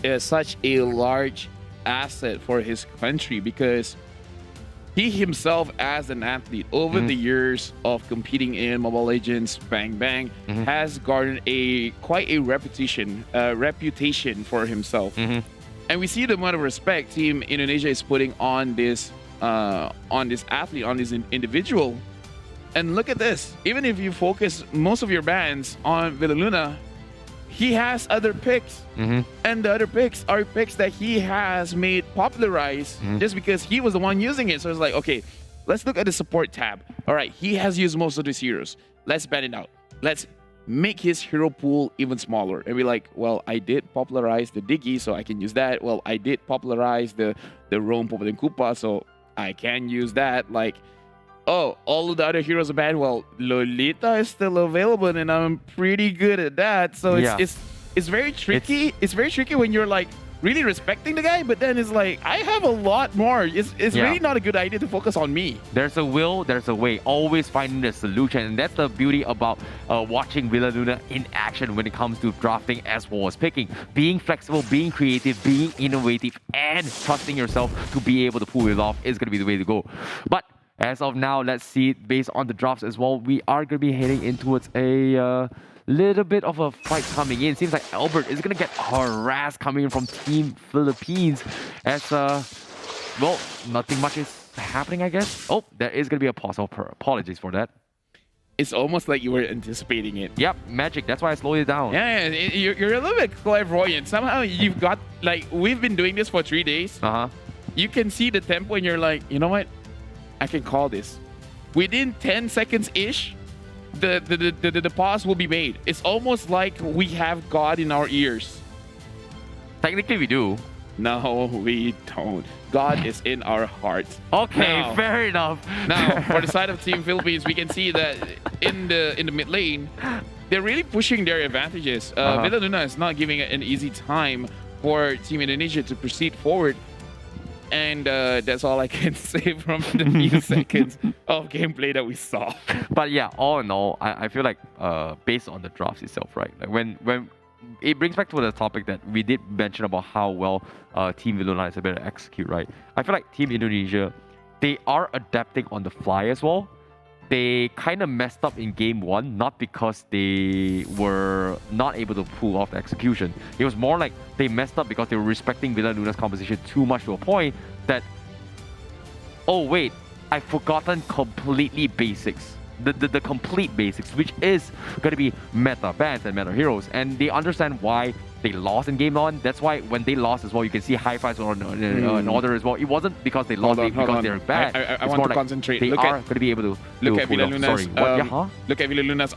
[SPEAKER 1] a large asset for his country, because he himself, as an athlete, over the years of competing in Mobile Legends Bang Bang, has garnered quite a reputation for himself. And we see the amount of respect Team Indonesia is putting on this athlete, on this individual. And look at this. Even if you focus most of your bans on Villa Luna, he has other picks. And the other picks are picks that he has made popularized just because he was the one using it. So it's like, okay, let's look at the support tab. All right, he has used most of his heroes. Let's ban it out. Let's make his hero pool even smaller. And we're like, well, I did popularize the Diggy, so I can use that. Well, I did popularize the Roam, Popo, and Kupa, so I can use that. Like, oh, all of the other heroes are banned. Well, Lolita is still available, and I'm pretty good at that. So it's very tricky. It's very tricky when you're like really respecting the guy, but then it's like, I have a lot more. It's really not a good idea to focus on me.
[SPEAKER 20] There's a will, there's a way. Always finding the solution. And that's the beauty about watching Villa Luna in action when it comes to drafting as well as picking. Being flexible, being creative, being innovative, and trusting yourself to be able to pull it off is going to be the way to go. But as of now, let's see, based on the drafts as well, we are going to be heading in towards a little bit of a fight coming in. Seems like Albert is going to get harassed coming in from Team Philippines as, well, nothing much is happening, I guess. Oh, there is going to be a pause. Apologies for that.
[SPEAKER 1] It's almost like you were anticipating it.
[SPEAKER 20] Yep, magic. That's why I slowed it down.
[SPEAKER 1] Yeah, you're a little bit clairvoyant. Somehow you've got, like, we've been doing this for 3 days. You can see the tempo and you're like, you know what? I can call this. Within 10 seconds-ish, the pause will be made. It's almost like we have God in our ears.
[SPEAKER 20] Technically, we do.
[SPEAKER 1] No, we don't. God is in our hearts.
[SPEAKER 20] Okay, now, fair enough.
[SPEAKER 1] Now, for the side of Team Philippines, we can see that in the mid lane, they're really pushing their advantages. Villa Luna is not giving it an easy time for Team Indonesia to proceed forward. And that's all I can say from the few seconds of gameplay that we saw.
[SPEAKER 20] But yeah, all in all, I feel like based on the drafts itself, right? Like when it brings back to the topic that we did mention about how well Team Villa Luna is able to execute, right? I feel like Team Indonesia, they are adapting on the fly as well. They kind of messed up in game 1, not because they were not able to pull off the execution. It was more like they messed up because they were respecting Villa Luna's composition too much to a point that, oh wait, I've forgotten completely basics. The complete basics, which is going to be meta bans and meta heroes. And they understand why they lost in game 1. That's why when they lost as well, you can see high fives on order as well. It wasn't because they lost, because they're bad.
[SPEAKER 1] I want to concentrate.
[SPEAKER 20] They are going to be able to
[SPEAKER 1] look at Villa Luna's.
[SPEAKER 20] Look
[SPEAKER 1] at Villa Luna's.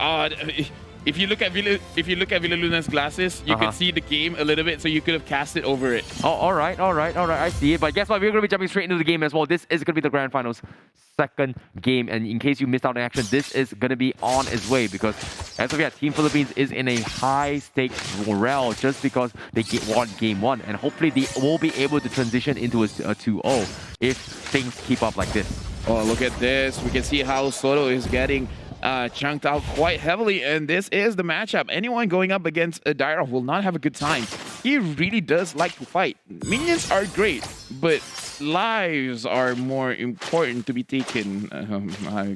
[SPEAKER 1] If you look at Villa Luna's glasses, you can see the game a little bit, so you could have cast it over it.
[SPEAKER 20] Oh, all right. I see it. But guess what? We're going to be jumping straight into the game as well. This is going to be the Grand Finals second game, and in case you missed out on action, this is going to be on its way, because as of yet, Team Philippines is in a high-stakes morale just because they won game 1, and hopefully they will be able to transition into a 2-0 if things keep up like this.
[SPEAKER 1] Oh, look at this. We can see how Soto is getting chunked out quite heavily, and this is the matchup. Anyone going up against Dairov will not have a good time. He really does like to fight. Minions are great, but lives are more important to be taken.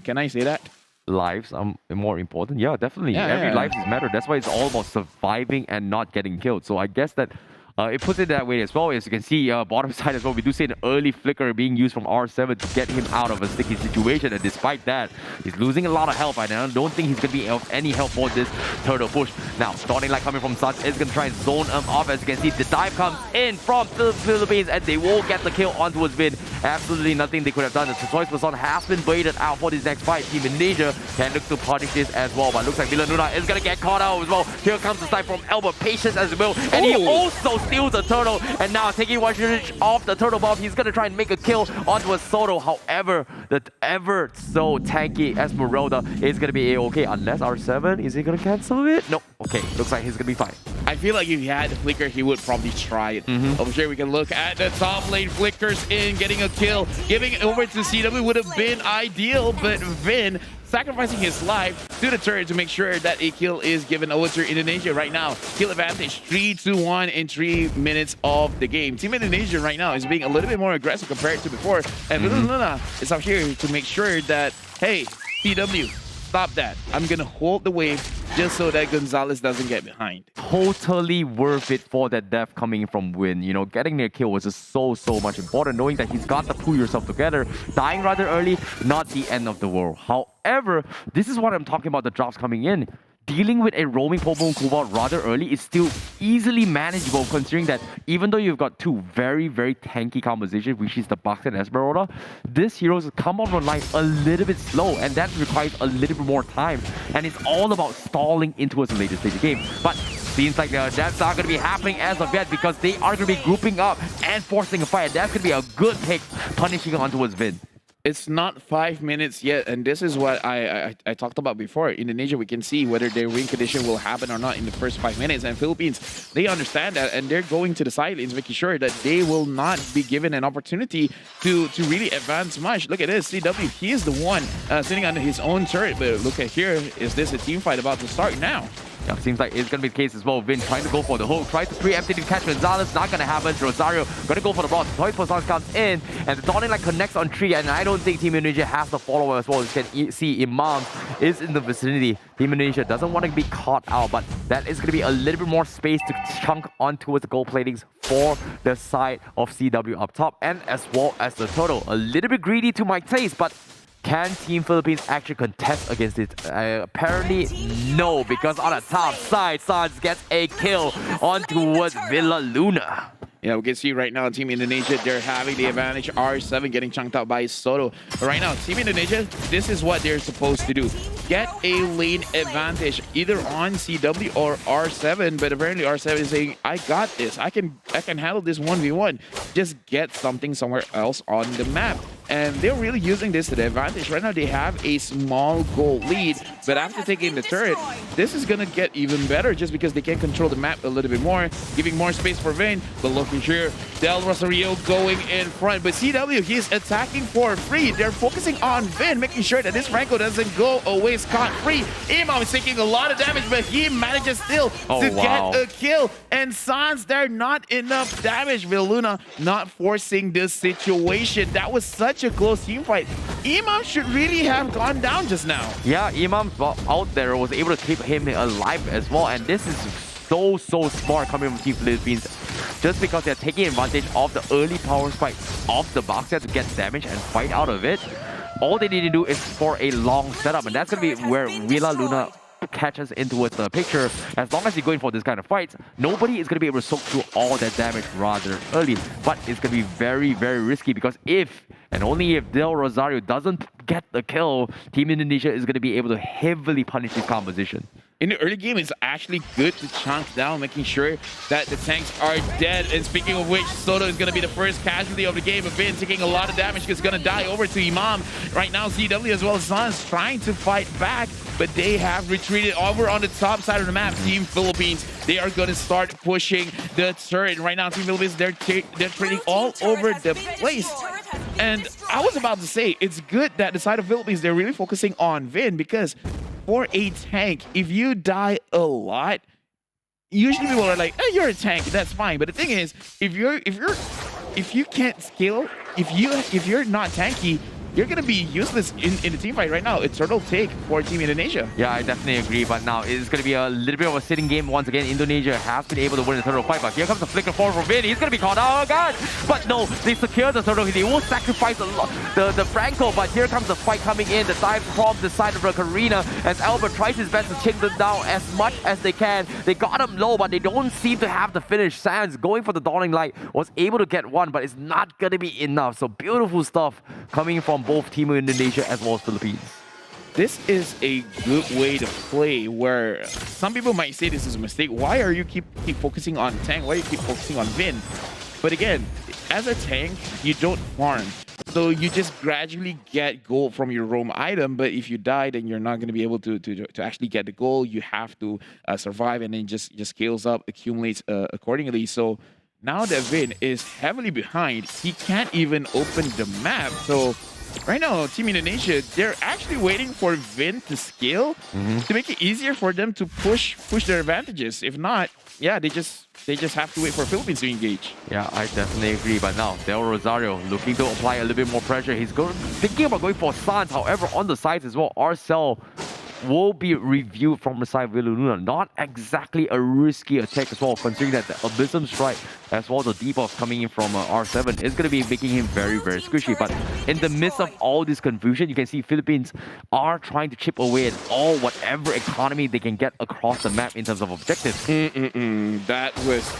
[SPEAKER 1] Can I say that?
[SPEAKER 20] Lives are more important? Yeah, definitely. Every life is matter. That's why it's all about surviving and not getting killed. So I guess that it puts it that way as well. As you can see, bottom side as well, we do see an early flicker being used from R7 to get him out of a sticky situation. And despite that, he's losing a lot of health. I don't think he's going to be of any help for this turtle push. Now, starting like coming from Suns is going to try and zone him off. As you can see, the dive comes in from the Philippines, and they will get the kill onto his Vin. Absolutely nothing they could have done. The choice was on has been waited out for this next fight. Team Indonesia can look to punish this as well, but looks like Villaluna is going to get caught out as well. Here comes the side from Albert, patience as well, and he also steals the turtle, and now taking one shot off the turtle buff, he's going to try and make a kill onto a Soto. However, the ever so tanky Esmeralda is going to be a-okay, unless R7, is he going to cancel it? No. Okay, looks like he's going to be fine.
[SPEAKER 1] I feel like if he had the flicker, he would probably try it. Over here, we can look at the top lane. Flickers in, getting a kill. Giving it over to CW would have been ideal, but Vin sacrificing his life to the turret to make sure that a kill is given over to Indonesia right now. Kill advantage 3-1 in 3 minutes of the game. Team Indonesia right now is being a little bit more aggressive compared to before. And Villaluna is out here to make sure that, hey, CW, stop that. I'm going to hold the wave just so that Gonzalez doesn't get behind.
[SPEAKER 20] Totally worth it for that death coming from Win. You know, getting their kill was just so much important, knowing that he's got to pull yourself together. Dying rather early, not the end of the world. However, this is what I'm talking about, the drops coming in. Dealing with a roaming Pokemon Cobalt rather early is still easily manageable, considering that even though you've got two very tanky compositions, which is the Bucks and Esmeralda, this heroes come out online a little bit slow, and that requires a little bit more time. And it's all about stalling into the later stage of the game. But seems like that's not going to be happening as of yet, because they are going to be grouping up and forcing a fight. That's going to be a good pick, punishing onto his Vin.
[SPEAKER 1] It's not 5 minutes yet, and this is what I talked about before. Indonesia, we can see whether their win condition will happen or not in the first 5 minutes. And Philippines, they understand that, and they're going to the sidelines, making sure that they will not be given an opportunity to really advance much. Look at this, CW, he is the one sitting on his own turret, but look at here, is this a team fight about to start now?
[SPEAKER 20] Yeah, seems like it's going to be the case as well. Vin trying to go for the hook, trying to preemptively catch Gonzalez, not going to happen. Rosario going to go for the boss. Toy Poison comes in, and the Dawning Light connects on 3, and I don't think Team Indonesia has the follower as well. You can see Imam is in the vicinity. Team Indonesia doesn't want to be caught out, but that is going to be a little bit more space to chunk on towards the gold platings for the side of CW up top, and as well as the turtle. A little bit greedy to my taste, but can Team Philippines actually contest against it? Apparently, no, because on the top side, Sans gets a kill on towards Villaluna.
[SPEAKER 1] Yeah, we can see right now Team Indonesia, they're having the advantage. R7 getting chunked out by Soto. But right now, Team Indonesia, this is what they're supposed to do. Get a lane advantage either on CW or R7, but apparently R7 is saying, I got this. I can handle this 1v1. Just get something somewhere else on the map. And they're really using this to their advantage. Right now, they have a small goal lead, but after taking the turret, this is going to get even better just because they can control the map a little bit more, giving more space for Vayne. But looking here, Del Rosario going in front. But CW, he's attacking for free. They're focusing on Vayne, making sure that this Franco doesn't go away scot-free. Imam is taking a lot of damage, but he manages still to get a kill. And Sans, they're not enough damage. Villaluna not forcing this situation. That was such a close team fight. Imam should really have gone down just now.
[SPEAKER 20] Yeah, Imam out there was able to keep him alive as well, and this is so smart coming from Team Philippines, just because they're taking advantage of the early power spike of the box to get damage and fight out of it. All they need to do is for a long setup, and that's going to be where Villaluna catches into the picture. As long as you're going for this kind of fights, nobody is going to be able to soak through all that damage rather early. But it's going to be very risky, because if and only if Del Rosario doesn't get the kill, Team Indonesia is going to be able to heavily punish his composition.
[SPEAKER 1] In the early game, it's actually good to chunk down, making sure that the tanks are dead. And speaking of which, Soto is going to be the first casualty of the game. Vin taking a lot of damage, is going to die over to Imam. Right now, CW as well as Sans trying to fight back, but they have retreated over on the top side of the map. Team Philippines, they are going to start pushing the turret. Right now, Team Philippines, they're trading all over the place. And I was about to say, it's good that the side of Philippines, they're really focusing on Vin, because for a tank, if you die a lot, usually people are like, "Oh, you're a tank, that's fine." But the thing is, if you can't scale, if you're not tanky, you're going to be useless in the team fight right now. It's turtle take for Team Indonesia.
[SPEAKER 20] Yeah, I definitely agree, but now it's going to be a little bit of a sitting game once again. Indonesia has been able to win the turtle fight, but here comes the flicker forward from Vin. He's going to be caught out, oh god! But no, they secure the turtle. They will sacrifice the Franco, but here comes the fight coming in. The dive from the side of the arena as Albert tries his best to chase them down as much as they can. They got him low, but they don't seem to have the finish. Sands going for the Dawning Light was able to get one, but it's not going to be enough. So beautiful stuff coming from both Team Indonesia as well as Philippines.
[SPEAKER 1] This is a good way to play where some people might say this is a mistake. Why are you keep focusing on tank? Why you keep focusing on Vin? But again, as a tank, you don't farm. So you just gradually get gold from your roam item, but if you die, then you're not going to be able to actually get the gold. You have to survive, and then just scales up, accumulates accordingly. So now that Vin is heavily behind, he can't even open the map. So right now, Team Indonesia, they're actually waiting for Vin to scale to make it easier for them to push their advantages. If not, yeah, they just have to wait for Philippines to engage.
[SPEAKER 20] Yeah, I definitely agree. But now, Del Rosario looking to apply a little bit more pressure. He's thinking about going for Sans. However, on the sides as well, Arcel will be reviewed from the side of Villaluna. Not exactly a risky attack as well, considering that the Abysm Strike as well as the debuff coming in from R7 is going to be making him very, very squishy. But in the midst of all this confusion, you can see Philippines are trying to chip away at whatever economy they can get across the map in terms of objectives.
[SPEAKER 1] That was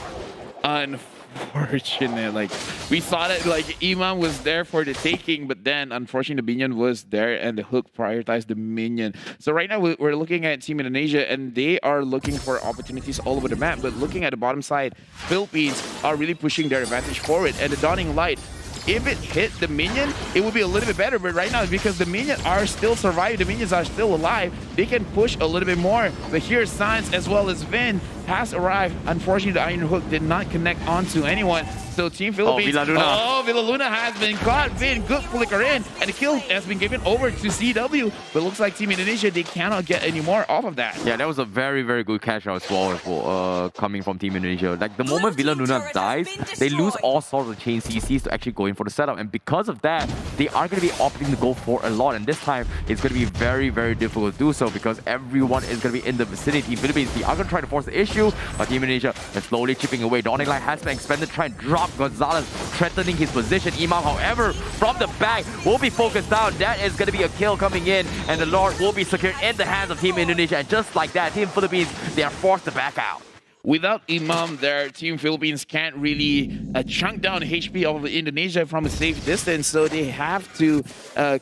[SPEAKER 1] unfortunate. Like, we saw that like Imam was there for the taking, but then unfortunately the minion was there and the hook prioritized the minion. So right now we're looking at Team Indonesia, and they are looking for opportunities all over the map. But looking at the bottom side, Philippines are really pushing their advantage forward, and the Dawning Light, if it hit the minion, it would be a little bit better. But right now, because the minions are still surviving, the minions are still alive, they can push a little bit more. But here, Science as well as Vin has arrived. Unfortunately, the Iron Hook did not connect onto anyone. So Team Philippines, Villaluna has been caught. Vin, good flicker in, and the kill has been given over to CW. But it looks like Team Indonesia, they cannot get any more off of that.
[SPEAKER 20] Yeah, that was a very, very good catch out as well coming from Team Indonesia. Like, the moment Villaluna dies, they lose all sorts of chain CCs to actually go in for the setup. And because of that, they are going to be opting to go for a lot. And this time, it's going to be very, very difficult to do so because everyone is going to be in the vicinity. Philippines, they are going to try to force the issue, but Team Indonesia is slowly chipping away. Dawning Light has been expanded, trying to drop Gonzalez, threatening his position. Imam, however, from the back will be focused down. That is going to be a kill coming in, and the Lord will be secured in the hands of Team Indonesia. And just like that, Team Philippines, they are forced to back out.
[SPEAKER 1] Without Imam there, Team Philippines can't really chunk down HP of Indonesia from a safe distance, so they have to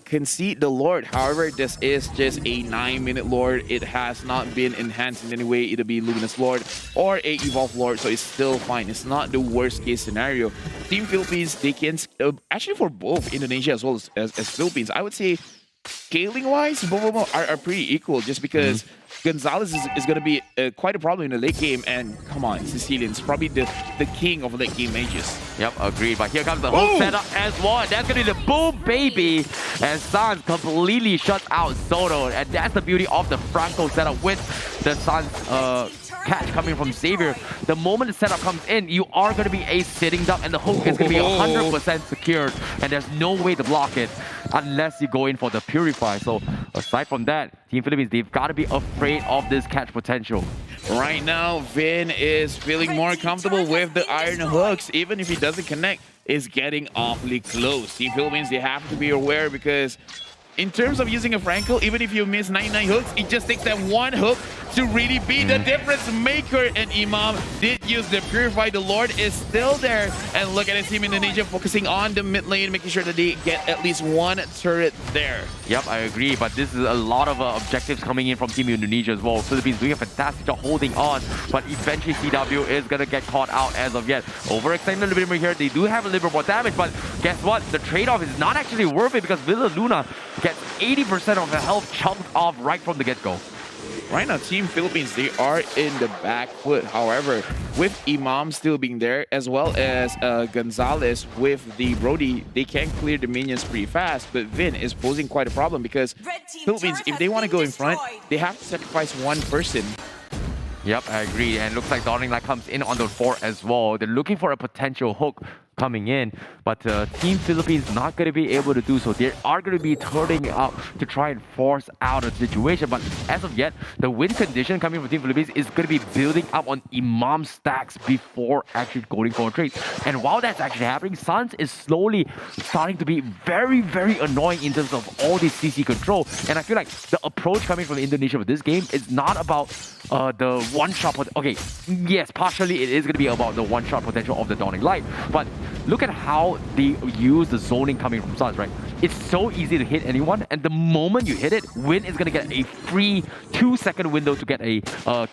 [SPEAKER 1] concede the Lord. However, this is just a 9-minute Lord. It has not been enhanced in any way. It'll be Luminous Lord or a Evolved Lord, so it's still fine. It's not the worst case scenario. Team Philippines, they can, actually for both Indonesia as well as Philippines, I would say scaling-wise, both of them are pretty equal, just because Gonzalez is going to be quite a problem in the late game, and come on, Sicilian's probably the king of late game mages.
[SPEAKER 20] Yep, agreed. But here comes the whole setup as well, and that's going to be the boom, baby! And Sans completely shuts out Soto, and that's the beauty of the Franco setup with the Sans catch coming from Xavier. The moment the setup comes in, you are going to be a sitting duck, and the hook is going to be 100% secured, and there's no way to block it unless you go in for the Purify. So aside from that, Team Philippines, they've got to be afraid of this catch potential.
[SPEAKER 1] Right now, Vin is feeling more comfortable with the Iron Hooks. Even if he doesn't connect, it's getting awfully close. Team Philippines, they have to be aware, because in terms of using a Franco, even if you miss 99 hooks, it just takes that one hook to really be the difference maker. And Imam did use the Purify. The Lord is still there. And look at his Team Indonesia focusing on the mid lane, making sure that they get at least one turret there.
[SPEAKER 20] Yep, I agree. But this is a lot of objectives coming in from Team Indonesia as well. Philippines doing a fantastic job holding on. But eventually CW is going to get caught out as of yet. Overextending a little bit more here. They do have a little bit more damage. But guess what? The trade-off is not actually worth it, because Villaluna gets 80% of the health chunked off right from the get-go.
[SPEAKER 1] Right now, Team Philippines, they are in the back foot. However, with Imam still being there, as well as Gonzalez with the Brody, they can clear the minions pretty fast. But Vin is posing quite a problem, because Philippines, if they want to go in front, they have to sacrifice one person.
[SPEAKER 20] Yep, I agree. And looks like Dawning Light comes in on the 4 as well. They're looking for a potential hook coming in, but Team Philippines not going to be able to do so. They are going to be turning out to try and force out a situation, but as of yet, the win condition coming from Team Philippines is going to be building up on Imam stacks before actually going for a trade. And while that's actually happening, Suns is slowly starting to be very, very annoying in terms of all this CC control. And I feel like the approach coming from Indonesia with this game is not about the one-shot. Okay, yes, partially it is going to be about the one-shot potential of the Dawning Light, but look at how they use the zoning coming from Suns, right? It's so easy to hit anyone, and the moment you hit it, Win is going to get a free 2-second window to get a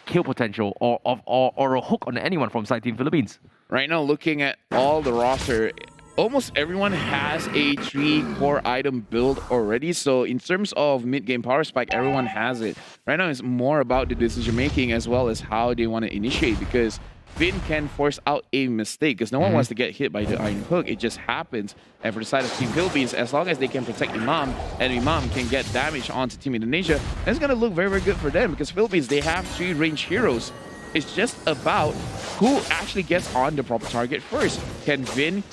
[SPEAKER 20] kill potential or a hook on anyone from side Team Philippines.
[SPEAKER 19] Right now, looking at all the roster, almost everyone has a 3-core item build already. So in terms of mid-game power spike, everyone has it. Right now, it's more about the decision making as well as how they want to initiate, because Vin can force out a mistake because no one wants to get hit by the Iron Hook. It just happens. And for the side of Team Philippines, as long as they can protect Imam and Imam can get damage onto Team Indonesia, that's going to look very, very good for them, because Philippines, they have 3 range heroes. It's just about who actually gets on the proper target first. Can Vin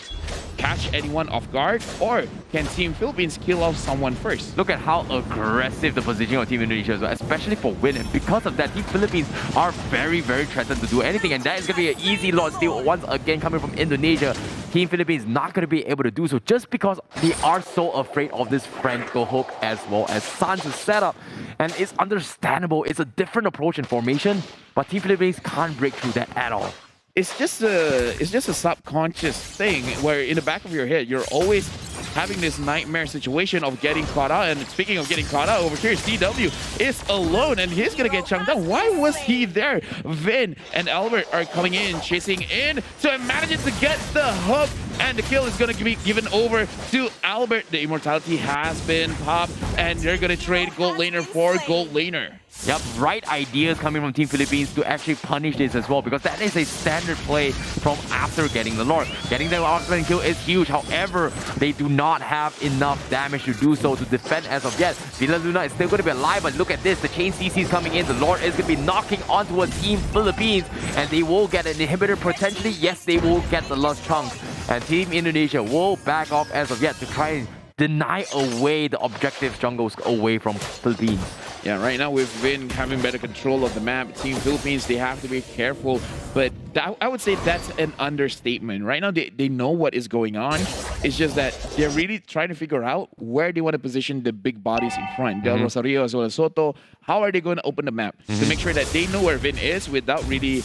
[SPEAKER 19] catch anyone off guard, or can Team Philippines kill off someone first?
[SPEAKER 20] Look at how aggressive the positioning of Team Indonesia is, especially for Win. And because of that, Team Philippines are very, very threatened to do anything. And that is going to be an easy lot steal once again coming from Indonesia. Team Philippines not going to be able to do so just because they are so afraid of this Franco hook as well as Suns' setup. And it's understandable. It's a different approach in formation, but Team Philippines can't break through that at all.
[SPEAKER 19] It's just a subconscious thing where in the back of your head, you're always having this nightmare situation of getting caught out. And speaking of getting caught out, over here, CW is alone and he's gonna get chunked down. Why was he there? Vin and Albert are coming in, chasing in, so he manages to get the hook, and the kill is gonna be given over to Albert. The immortality has been popped, and they're gonna trade gold laner for gold laner.
[SPEAKER 20] Yep, right ideas coming from Team Philippines to actually punish this as well, because that is a standard play from after getting the Lord. Getting the outside kill is huge. However, they do not have enough damage to do so to defend as of yet. Villa Luna is still going to be alive, but look at this. The chain CC is coming in. The Lord is going to be knocking onto a Team Philippines, and they will get an inhibitor potentially. Yes, they will get the last chunk. And Team Indonesia will back off as of yet to try and deny away the objective jungles away from Philippines.
[SPEAKER 19] Yeah, right now we've been having better control of the map. Team Philippines, they have to be careful, but I would say that's an understatement. Right now, they know what is going on. It's just that they're really trying to figure out where they want to position the big bodies in front. Del Rosario as well as Soto. How are they going to open the map to make sure that they know where Vin is without really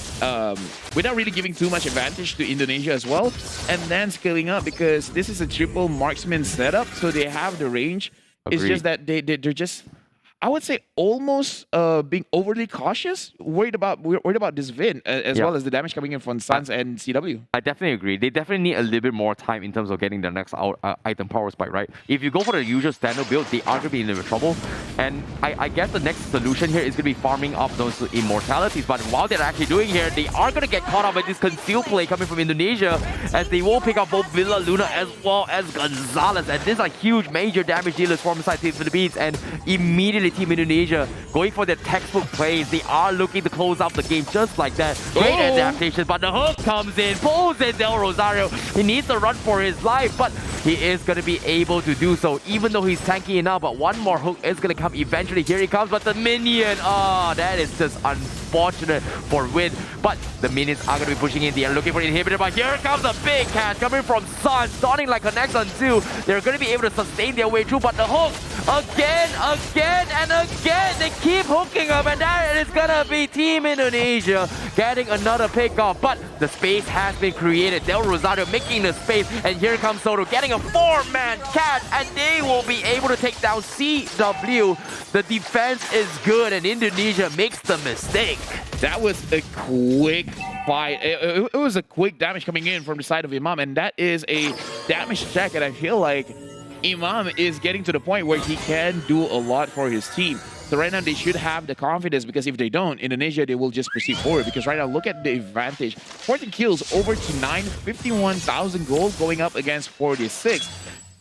[SPEAKER 19] giving too much advantage to Indonesia as well, and then scaling up, because this is a triple marksman setup, so they have the range.
[SPEAKER 20] Agreed.
[SPEAKER 19] It's just that they're just, I would say, almost being overly cautious, worried about this Vin as well as the damage coming in from Suns and CW.
[SPEAKER 20] I definitely agree. They definitely need a little bit more time in terms of getting their next item power spike, right? If you go for the usual standard build, they are going to be in a little bit trouble. And I guess the next solution here is going to be farming up those immortalities. But while they're actually doing here, they are going to get caught up with this conceal play coming from Indonesia, as they will pick up both Villa Luna as well as Gonzalez. And these are huge major damage dealers from inside Team Philippines, and immediately Team Indonesia going for their textbook plays. They are looking to close out the game just like that. Great adaptation, but the hook comes in, pulls in Del Rosario. He needs to run for his life, but he is going to be able to do so, even though he's tanky enough. But one more hook is going to come eventually. Here he comes, but the minion, that is just unfortunate for Win. But the minions are going to be pushing in. They are looking for an inhibitor, but here comes a big catch coming from Sun, starting like a next on 2. They're going to be able to sustain their way through, but the hook, again, and again, they keep hooking up, and that is going to be Team Indonesia getting another pick off. But the space has been created. Del Rosario making the space, and here comes Soto getting a 4-man catch, and they will be able to take down CW. The defense is good, and Indonesia makes the mistake.
[SPEAKER 19] That was a quick fight. It was a quick damage coming in from the side of Imam, and that is a damage check, and I feel like Imam is getting to the point where he can do a lot for his team. So right now they should have the confidence, because if they don't, Indonesia, they will just proceed forward. Because right now, look at the advantage. 14 kills over to 9, 51,000 gold going up against 46.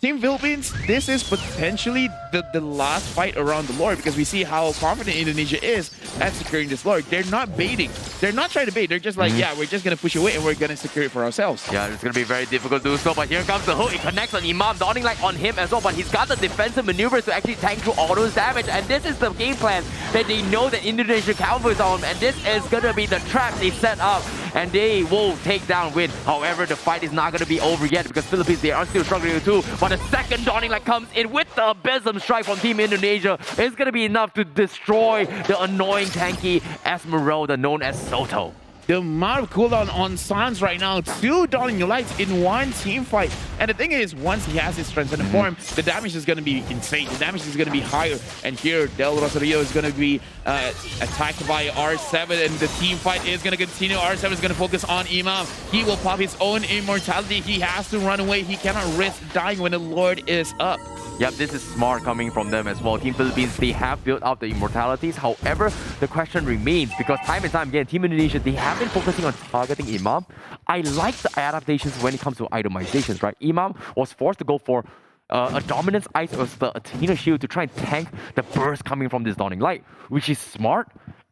[SPEAKER 19] Team Philippines, this is potentially the last fight around the Lord, because we see how confident Indonesia is at securing this Lord. They're not baiting.
[SPEAKER 1] They're not trying to bait. They're just like, yeah, we're just going to push away and we're going to secure it for ourselves.
[SPEAKER 20] Yeah, it's going to be very difficult to do so, but here comes the hook. It connects on Imam, dawning light on him as well, but he's got the defensive maneuvers to actually tank through all those damage, and this is the game plan that they know that Indonesia counters on, and this is going to be the trap they set up, and they will take down Win. However, the fight is not going to be over yet because Philippines, they are still struggling too, but the second dawning light comes in with the Abysm strike from Team Indonesia. It's going to be enough to destroy the annoying tanky Esmeralda known as Soto.
[SPEAKER 1] The amount of cooldown on Sans right now, 2 Dawning Lights in one team fight. And the thing is, once he has his transcendent form, the damage is going to be insane. The damage is going to be higher. And here, Del Rosario is going to be attacked by R7, and the team fight is going to continue. R7 is going to focus on Imam. He will pop his own immortality. He has to run away. He cannot risk dying when the Lord is up.
[SPEAKER 20] Yep, this is smart coming from them as well. Team Philippines, they have built up the immortalities. However, the question remains, because time and time again, Team Indonesia, they have been focusing on targeting Imam. I like the adaptations when it comes to itemizations, right? Imam was forced to go for a Dominance Ice or the Athena Shield to try and tank the burst coming from this Dawning Light, which is smart,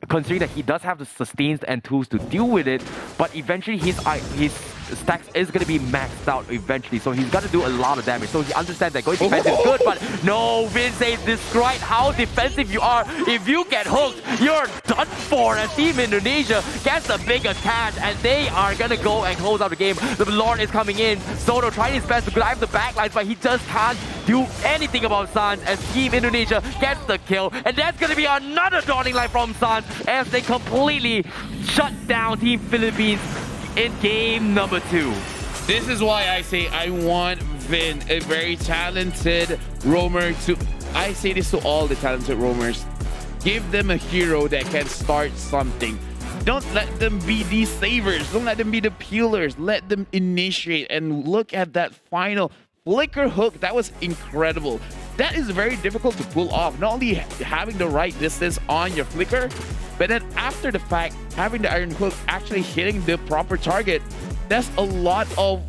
[SPEAKER 20] considering that he does have the sustains and tools to deal with it, but eventually his stacks is going to be maxed out eventually, so he's got to do a lot of damage. So he understands that going defensive is good, but no, Vince has described how defensive you are. If you get hooked, you're done for. As Team Indonesia gets the bigger cash, and they are going to go and close out the game. The Lord is coming in. Soto trying his best to drive the backlines, but he just can't do anything about Sans as Team Indonesia gets the kill. And that's going to be another Dawning Light from Sans as they completely shut down Team Philippines in game number 2.
[SPEAKER 1] This is why I say I want Vin, a very talented roamer, to... I say this to all the talented roamers. Give them a hero that can start something. Don't let them be these savers. Don't let them be the peelers. Let them initiate, and look at that final flicker hook. That was incredible. That is very difficult to pull off. Not only having the right distance on your flicker, but then after the fact, having the iron hook actually hitting the proper target. That's a lot of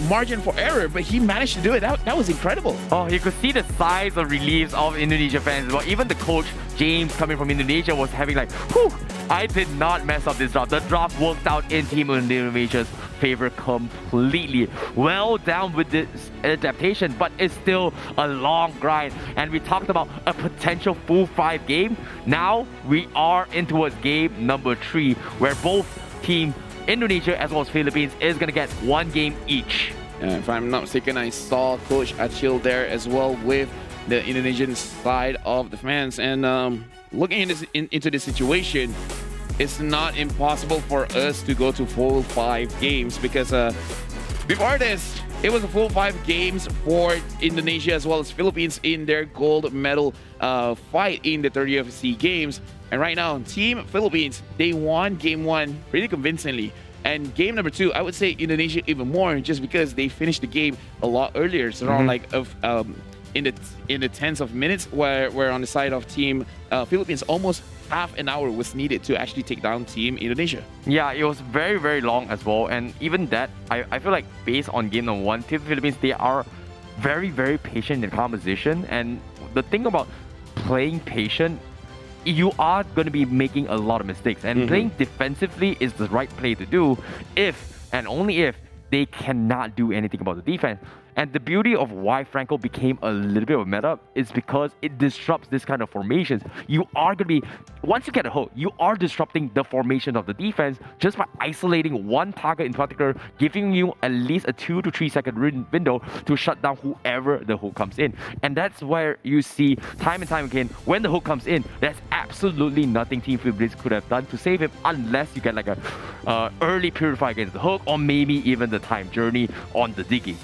[SPEAKER 1] margin for error, but he managed to do it. That was incredible.
[SPEAKER 20] Oh, you could see the size of reliefs of Indonesia fans. Well, even the coach, James, coming from Indonesia, was having like, whew, I did not mess up this draft. The draft worked out in Team Indonesia's favor completely. Well done with this adaptation, but it's still a long grind. And we talked about a potential full 5 game. Now we are in towards game number 3, where both Team Indonesia as well as Philippines is going to get 1 game each.
[SPEAKER 1] If I'm not mistaken, I saw Coach Achil there as well with the Indonesian side of the fans. And looking into this situation, it's not impossible for us to go to full 5 games, because before this, it was a full 5 games for Indonesia as well as Philippines in their gold medal fight in the 30th SEA Games. And right now, Team Philippines, they won game 1 pretty convincingly. And game number 2, I would say Indonesia even more, just because they finished the game a lot earlier. So around like in the tens of minutes, where on the side of Team Philippines, almost half an hour was needed to actually take down Team Indonesia.
[SPEAKER 20] Yeah, it was very, very long as well. And even that, I feel like based on game number 1, Team Philippines, they are very, very patient in composition. And the thing about playing patient, you are going to be making a lot of mistakes. And playing defensively is the right play to do if, and only if, they cannot do anything about the defense. And the beauty of why Franco became a little bit of a meta is because it disrupts this kind of formations. You are going to be, once you get a hook, you are disrupting the formation of the defense just by isolating one target in particular, giving you at least a 2 to 3 second window to shut down whoever the hook comes in. And that's where you see time and time again, when the hook comes in, there's absolutely nothing Team Philippines could have done to save him, unless you get like a early purify against the hook, or maybe even the time journey on the Diggy.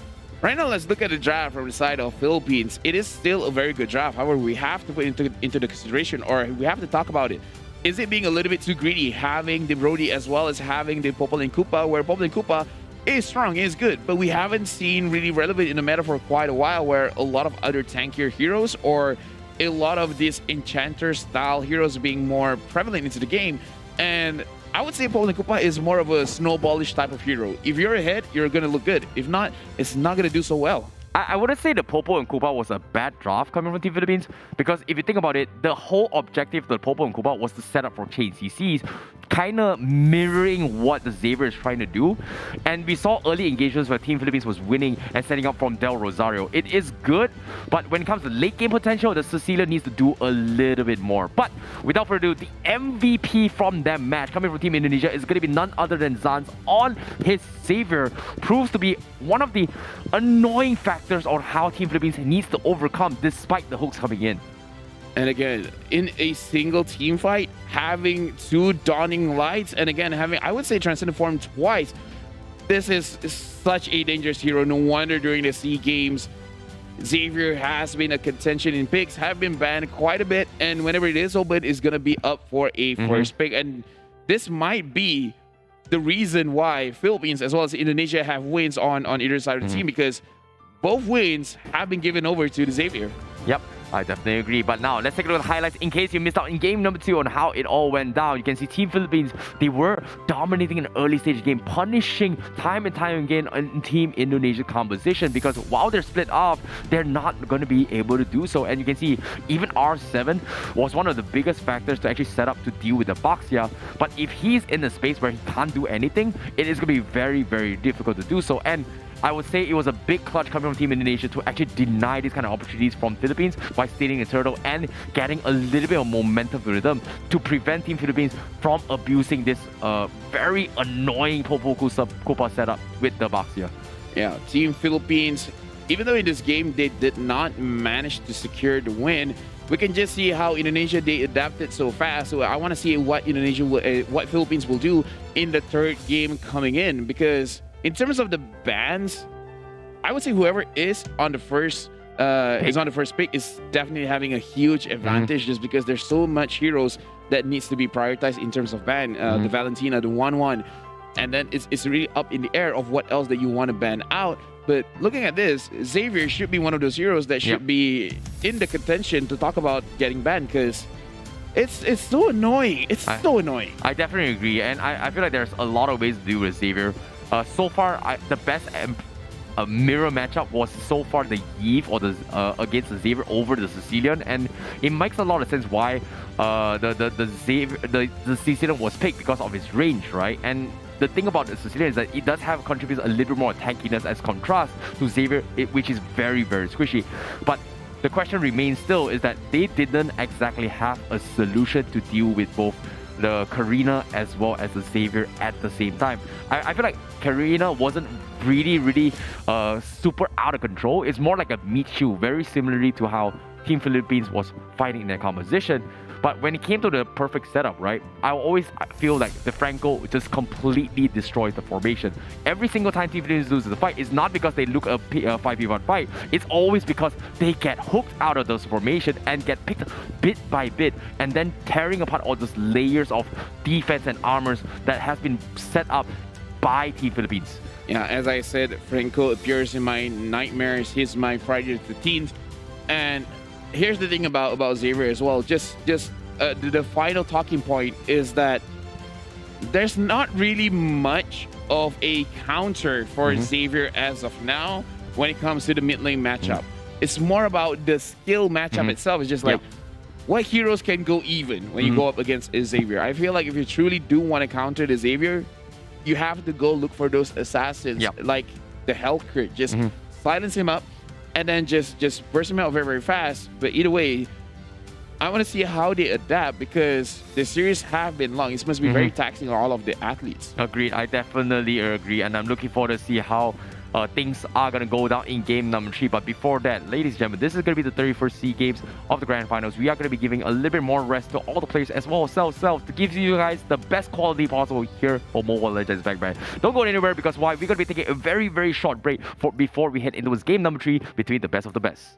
[SPEAKER 1] Right now, let's look at the draft from the side of Philippines. It is still a very good draft. However, we have to put into the consideration, or we have to talk about it. Is it being a little bit too greedy, having the Brody as well as having the Popol and Koopa, where Popol and Koopa is strong, is good, but we haven't seen really relevant in the meta for quite a while, where a lot of other tankier heroes or a lot of these enchanter style heroes being more prevalent into the game. And I would say Popol and Koopa is more of a snowballish type of hero. If you're ahead, you're going to look good. If not, it's not going to do so well.
[SPEAKER 20] I wouldn't say the Popol and Koopa was a bad draft coming from Team Philippines, because if you think about it, the whole objective of the Popol and Koopa was to set up for chain CCs kind of mirroring what the Xavier is trying to do. And we saw early engagements where Team Philippines was winning and setting up from Del Rosario. It is good, but when it comes to late game potential, the Sicilian needs to do a little bit more. But without further ado, the MVP from that match coming from Team Indonesia is going to be none other than Zans on his Xavier. Proves to be one of the annoying factors on how Team Philippines needs to overcome despite the hooks coming in.
[SPEAKER 19] And again, in a single team fight, having two Dawning Lights, and again, having, I would say, Transcendent Form twice. This is such a dangerous hero. No wonder during the SEA Games, Xavier has been a contention in picks, have been banned quite a bit, and whenever it is open, it's going to be up for a first pick. And this might be the reason why Philippines as well as Indonesia have wins on either side of the team, because both wins have been given over to the Xavier.
[SPEAKER 20] Yep, I definitely agree. But now, let's take a look at the highlights in case you missed out in game number 2 on how it all went down. You can see Team Philippines, they were dominating in the early stage game, punishing time and time again in Team Indonesia composition, because while they're split off, they're not going to be able to do so. And you can see even R7 was one of the biggest factors to actually set up to deal with the Baxia. But if he's in a space where he can't do anything, it is going to be very, very difficult to do so. And I would say it was a big clutch coming from Team Indonesia to actually deny these kind of opportunities from Philippines by stealing the turtle and getting a little bit of momentum with them to prevent Team Philippines from abusing this very annoying Popoku Copa setup with the Baxia.
[SPEAKER 19] Yeah, Team Philippines, even though in this game they did not manage to secure the win, we can just see how Indonesia, they adapted so fast. So I want to see what what Philippines will do in the third game coming in, because in terms of the bans, I would say whoever is on the first pick is definitely having a huge advantage, just because there's so much heroes that needs to be prioritized in terms of ban. The Valentina, the 1-1, and then it's really up in the air of what else that you want to ban out. But looking at this, Xavier should be one of those heroes that should be in the contention to talk about getting banned, because it's so annoying. It's so annoying.
[SPEAKER 20] I definitely agree, and I feel like there's a lot of ways to deal with Xavier. So far, the best mirror matchup was so far the Eve or the against the Xavier over the Sicilian, and it makes a lot of sense why the Sicilian was picked, because of its range, right? And the thing about the Sicilian is that it does have contributes a little more tankiness as contrast to Xavier, which is very, very squishy. But the question remains still is that they didn't exactly have a solution to deal with both the Karina as well as the Xavier at the same time. I feel like Karina wasn't really super out of control. It's more like a meat shoe, very similarly to how Team Philippines was fighting in their composition. But when it came to the perfect setup, right, I always feel like the Franco just completely destroys the formation. Every single time Team Philippines loses the fight, it's not because they look a 5v1 fight. It's always because they get hooked out of those formation and get picked bit by bit, and then tearing apart all those layers of defense and armors that has been set up by Team Philippines.
[SPEAKER 19] Yeah, as I said, Franco appears in my nightmares. He's my Friday the 13th. And here's the thing about Xavier as well. Just the final talking point is that there's not really much of a counter for Xavier as of now when it comes to the mid lane matchup. It's more about the skill matchup itself. It's just like what heroes can go even when you go up against Xavier. I feel like if you truly do want to counter the Xavier, you have to go look for those assassins like the Health Crit. Just silence him up, and then just burst him out very, very fast. But either way, I want to see how they adapt, because the series have been long. It must be very taxing on all of the athletes.
[SPEAKER 20] Agreed. I definitely agree, and I'm looking forward to see how things are going to go down in game number 3. But before that, ladies and gentlemen, this is going to be the 31st SEA Games of the Grand Finals. We are going to be giving a little bit more rest to all the players as well as self to give you guys the best quality possible here for Mobile Legends Bang Bang. Don't go anywhere, because why? We're going to be taking a very, very short break before we head into this game number 3 between the best of the best.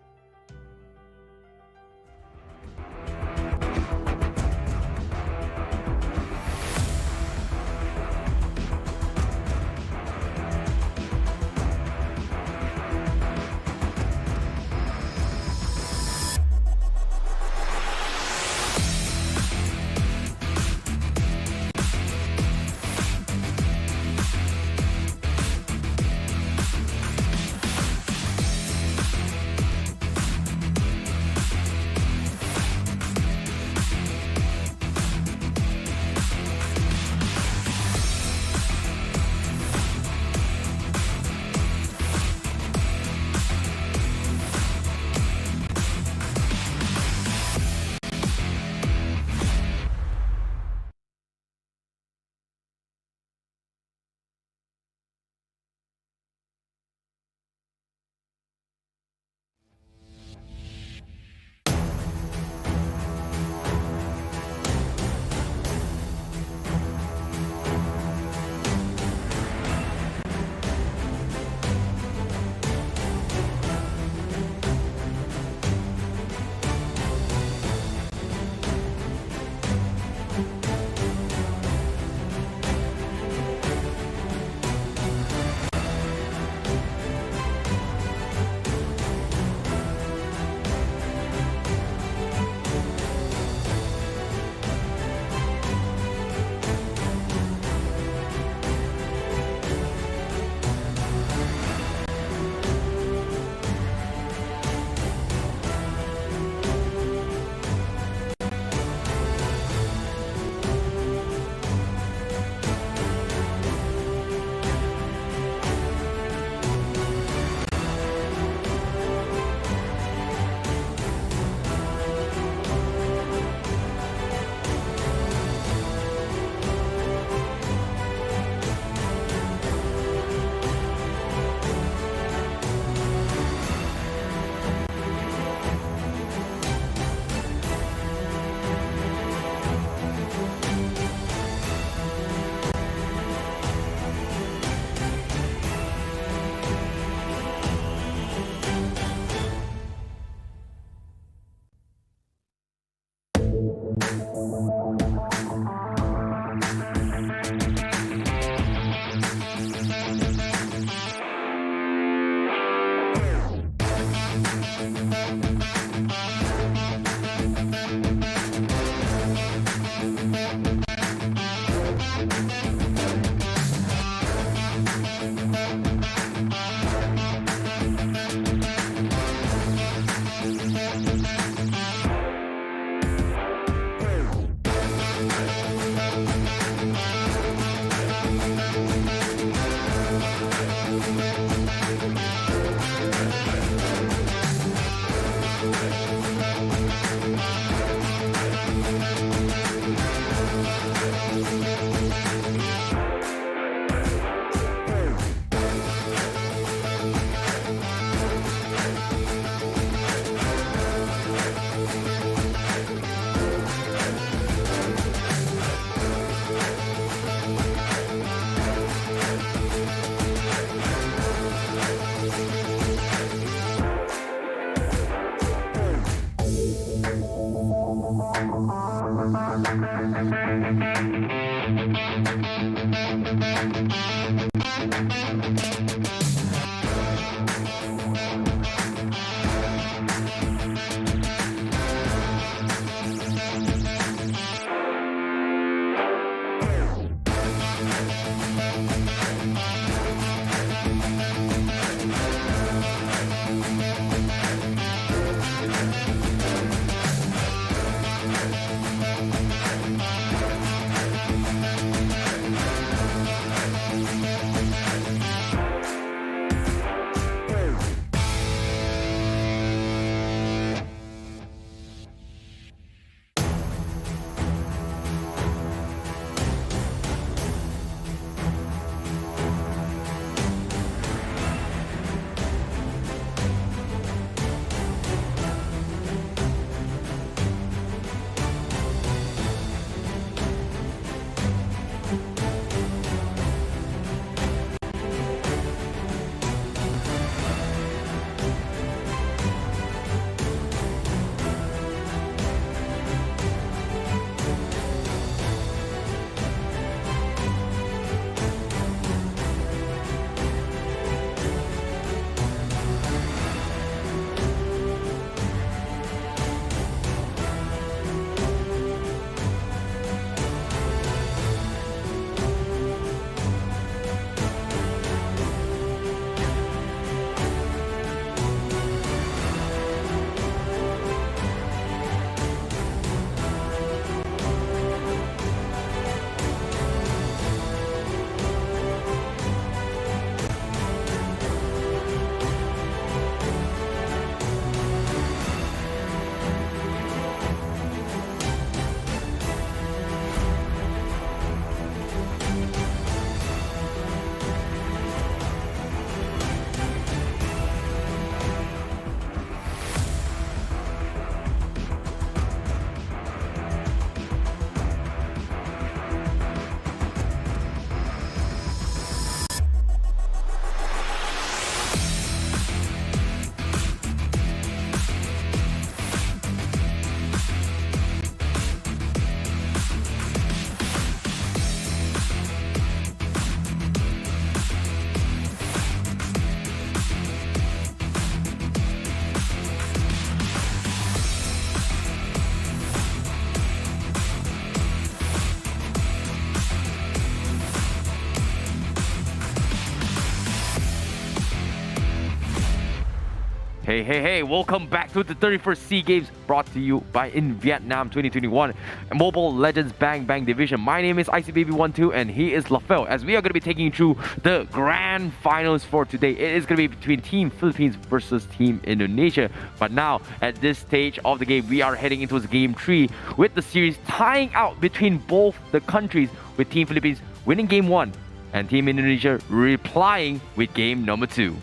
[SPEAKER 20] Hey, welcome back to the 31st SEA Games brought to you by In Vietnam 2021 Mobile Legends Bang Bang Division. My name is ICBaby12 and he is LaFell as we are going to be taking you through the grand finals for today. It is going to be between Team Philippines versus Team Indonesia. But now, at this stage of the game, we are heading into game 3 with the series tying out between both the countries, with Team Philippines winning game 1 and Team Indonesia replying with game number 2.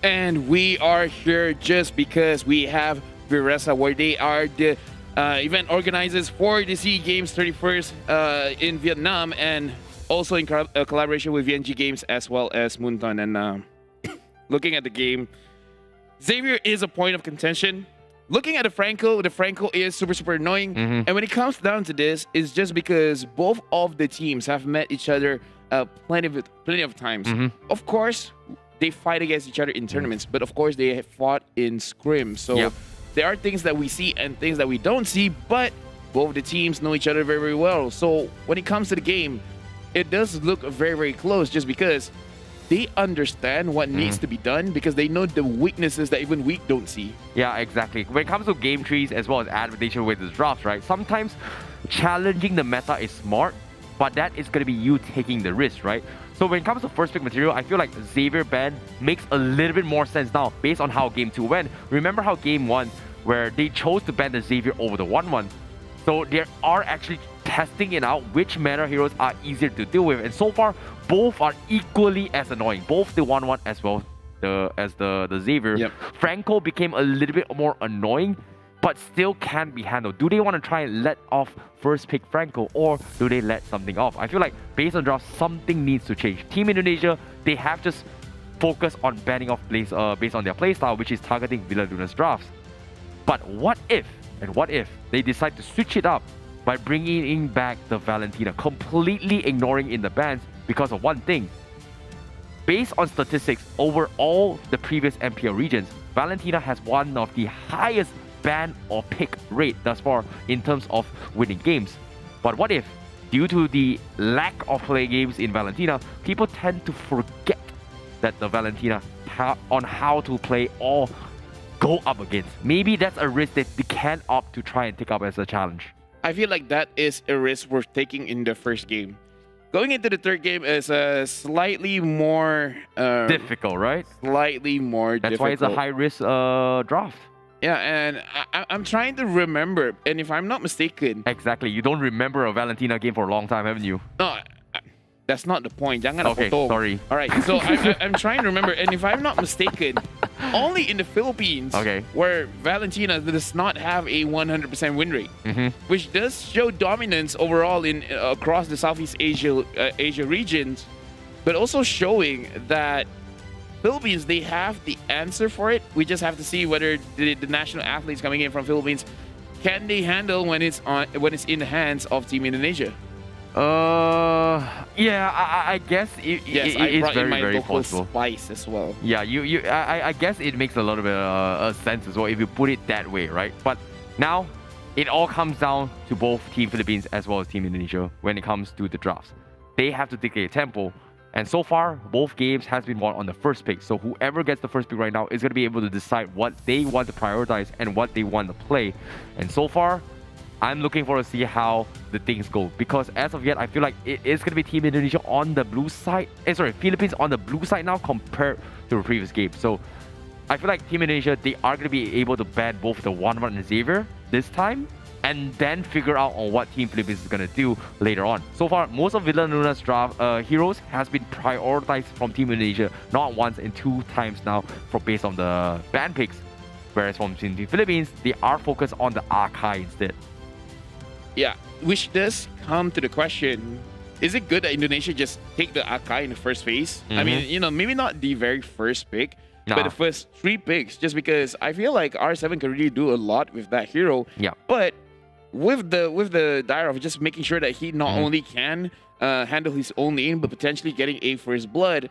[SPEAKER 1] And we are here just because we have Viresa, where they are the event organizers for the SEA Games 31st in Vietnam, and also in collaboration with VNG Games as well as Moonton. And looking at the game, Xavier is a point of contention. Looking at the Franco is super annoying. And when it comes down to this, it's just because both of the teams have met each other plenty of times. Of course, they fight against each other in tournaments, but of course they have fought in scrims. So there are things that we see and things that we don't see, but both the teams know each other very well. So when it comes to the game, it does look very close, just because they understand what needs to be done, because they know the weaknesses that even we don't see.
[SPEAKER 20] Yeah, exactly. When it comes to game trees as well as adaptation with the drafts, right? Sometimes challenging the meta is smart, but that is going to be you taking the risk, right? So when it comes to first pick material, I feel like Xavier ban makes a little bit more sense now based on how game 2 went. Remember how game 1, where they chose to ban the Xavier over the 1-1. So they are actually testing it out which meta heroes are easier to deal with. And so far, both are equally as annoying. Both the 1-1 as well as the Xavier. Franco became a little bit more annoying, but still can be handled. Do they want to try and let off first pick Franco, or do they let something off? I feel like based on draft, something needs to change. Team Indonesia, they have just focused on banning off plays based on their playstyle, which is targeting Villa Luna's drafts. But what if they decide to switch it up by bringing back the Valentina, completely ignoring in the bans because of one thing? Based on statistics over all the previous MPL regions, Valentina has one of the highest ban or pick rate thus far in terms of winning games. But what if, due to the lack of play games in Valentina, people tend to forget that the Valentina on how to play or go up against? Maybe that's a risk that they can opt to try and take up as a challenge.
[SPEAKER 1] I feel like that is a risk worth taking in the first game. Going into the third game is slightly more
[SPEAKER 20] difficult, right?
[SPEAKER 1] Slightly more difficult.
[SPEAKER 20] That's why it's a high-risk draft.
[SPEAKER 1] Yeah, and I'm trying to remember, and if I'm not mistaken...
[SPEAKER 20] Exactly, you don't remember a Valentina game for a long time, haven't you?
[SPEAKER 1] No, that's not the point. Jangan
[SPEAKER 20] okay, sorry.
[SPEAKER 1] Alright, so I'm trying to remember, and if I'm not mistaken, only in the Philippines, where Valentina does not have a 100% win rate, which does show dominance overall in across the Southeast Asia regions, but also showing that Philippines, they have the answer for it. We just have to see whether the national athletes coming in from Philippines, can they handle when it's in the hands of Team Indonesia?
[SPEAKER 20] Yeah, I guess it
[SPEAKER 1] I brought
[SPEAKER 20] very,
[SPEAKER 1] in my
[SPEAKER 20] very
[SPEAKER 1] local
[SPEAKER 20] possible.
[SPEAKER 1] spice as well.
[SPEAKER 20] Yeah, I guess it makes a little bit of sense as well if you put it that way, right? But now, it all comes down to both Team Philippines as well as Team Indonesia when it comes to the drafts. They have to dictate tempo. And so far, both games has been won on the first pick. So whoever gets the first pick right now is going to be able to decide what they want to prioritize and what they want to play. And so far, I'm looking forward to see how the things go. Because as of yet, I feel like it is going to be Team Indonesia on the blue side. Philippines on the blue side now compared to the previous game. So I feel like Team Indonesia, they are going to be able to ban both the 1-1 and Xavier this time, and then figure out on what Team Philippines is going to do later on. So far, most of Villa Luna's draft heroes has been prioritized from Team Indonesia, not once and 2 times now based on the ban picks. Whereas from Team Philippines, they are focused on the Arkai instead.
[SPEAKER 1] Yeah, which does come to the question, is it good that Indonesia just take the Arkai in the first phase? I mean, maybe not the very first pick, but the first 3 picks, just because I feel like R7 can really do a lot with that hero.
[SPEAKER 20] Yeah.
[SPEAKER 1] But with the dire of just making sure that he not only can handle his own lane, but potentially getting a first blood,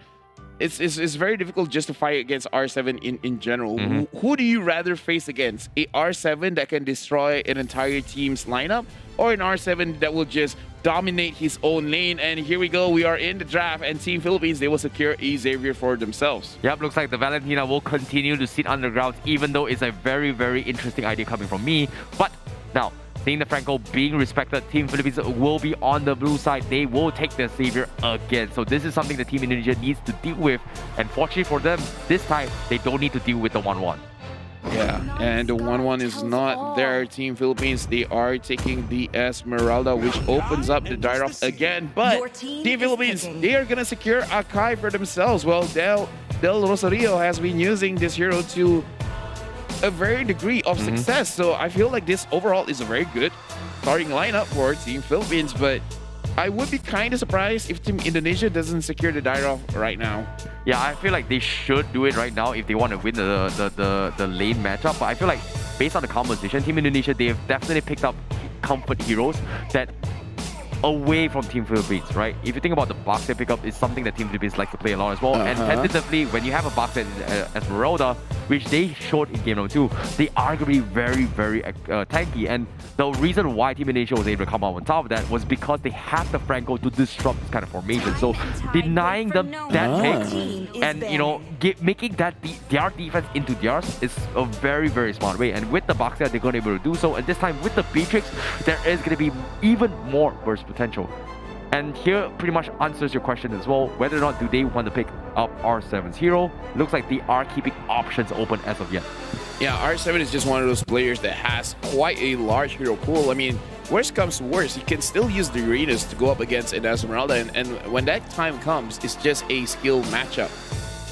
[SPEAKER 1] it's very difficult just to fight against R7 in general. Who do you rather face against? A R7 that can destroy an entire team's lineup, or an R7 that will just dominate his own lane? And here we go, we are in the draft, and Team Philippines, they will secure a Xavier for themselves.
[SPEAKER 20] Yep, looks like the Valentina will continue to sit underground, even though it's a very, very interesting idea coming from me. But now, seeing the Franco being respected, Team Philippines will be on the blue side. They will take their Savior again. So this is something the Team Indonesia needs to deal with. And fortunately for them, this time, they don't need to deal with the 1-1.
[SPEAKER 1] Yeah, and the 1-1 is not there. Team Philippines, they are taking the Esmeralda, which opens up the Dyrop again. But Team Philippines, they are going to secure Akai for themselves. Well, Del Rosario has been using this hero to a very degree of success. So I feel like this overall is a very good starting lineup for Team Philippines, but I would be kind of surprised if Team Indonesia doesn't secure the Dyrop right now.
[SPEAKER 20] Yeah, I feel like they should do it right now if they want to win the lane matchup. But I feel like based on the composition, Team Indonesia, they have definitely picked up comfort heroes that away from Team Philippines, right? If you think about the box they pick up, it's something that Team Philippines like to play a lot as well. And tentatively, when you have a box as Esmeralda, which they showed in game number 2, they are going to be very, very tanky. And the reason why Team Indonesia was able to come out on top of that was because they have the Franco to disrupt this kind of formation. So denying them that pick and, you know, making that their defense into theirs is a very, very smart way. And with the box they're going to be able to do so. And this time with the Beatrix, there is going to be even more burst potential. And here pretty much answers your question as well, whether or not do they want to pick up R7's hero. Looks like they are keeping options open as of yet.
[SPEAKER 1] Yeah, R7 is just one of those players that has quite a large hero pool. I mean, worst comes to worst, he can still use the Uranus to go up against an Esmeralda, and when that time comes, it's just a skill matchup.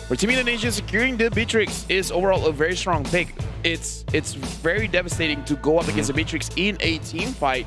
[SPEAKER 1] For Team Indonesia, securing the Beatrix is overall a very strong pick. It's very devastating to go up against a Beatrix in a team fight.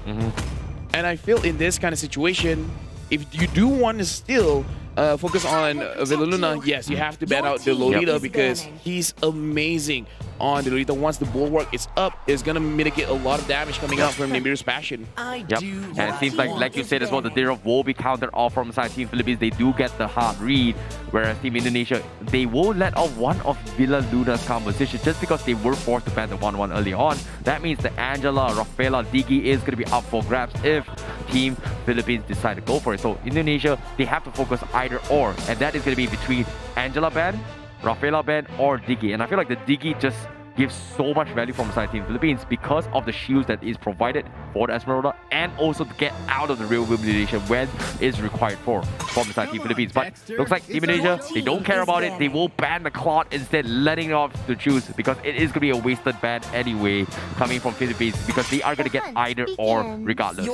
[SPEAKER 1] And I feel in this kind of situation, if you do want to still focus on Villaluna, yes, you have to ban out the Lolita because he's amazing on the Lolita. Once the bulwark is up, it's going to mitigate a lot of damage coming out from Nibiru's passion.
[SPEAKER 20] Yep, and it seems like you said as well, the Dyrop will be countered off from side Team Philippines. They do get the hard read, whereas Team Indonesia, they will let off one of Villaluna's composition just because they were forced to ban the 1-1 early on. That means the Angela, Rafaela, Digi is going to be up for grabs if Team Philippines decide to go for it. So Indonesia, they have to focus either or, and that is going to be between Angela ban, Rafaela ban, or Digi. And I feel like the Digi just gives so much value from side Team Philippines because of the shields that is provided for the Esmeralda, and also to get out of the real elimination when it's required from the side Team Philippines. But looks like Team Indonesia, they don't care about it. They will ban the Claude instead, letting it off to choose because it is going to be a wasted ban anyway coming from Philippines because they are going to get either or regardless.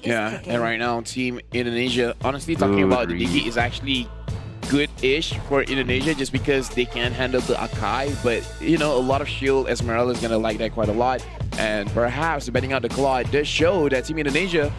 [SPEAKER 1] Yeah, and right now Team Indonesia, honestly talking about the Digi is actually good-ish for Indonesia just because they can handle the Akai, but you know, a lot of shield Esmeralda is gonna like that quite a lot, and perhaps betting out the Claude does show that Team Indonesia,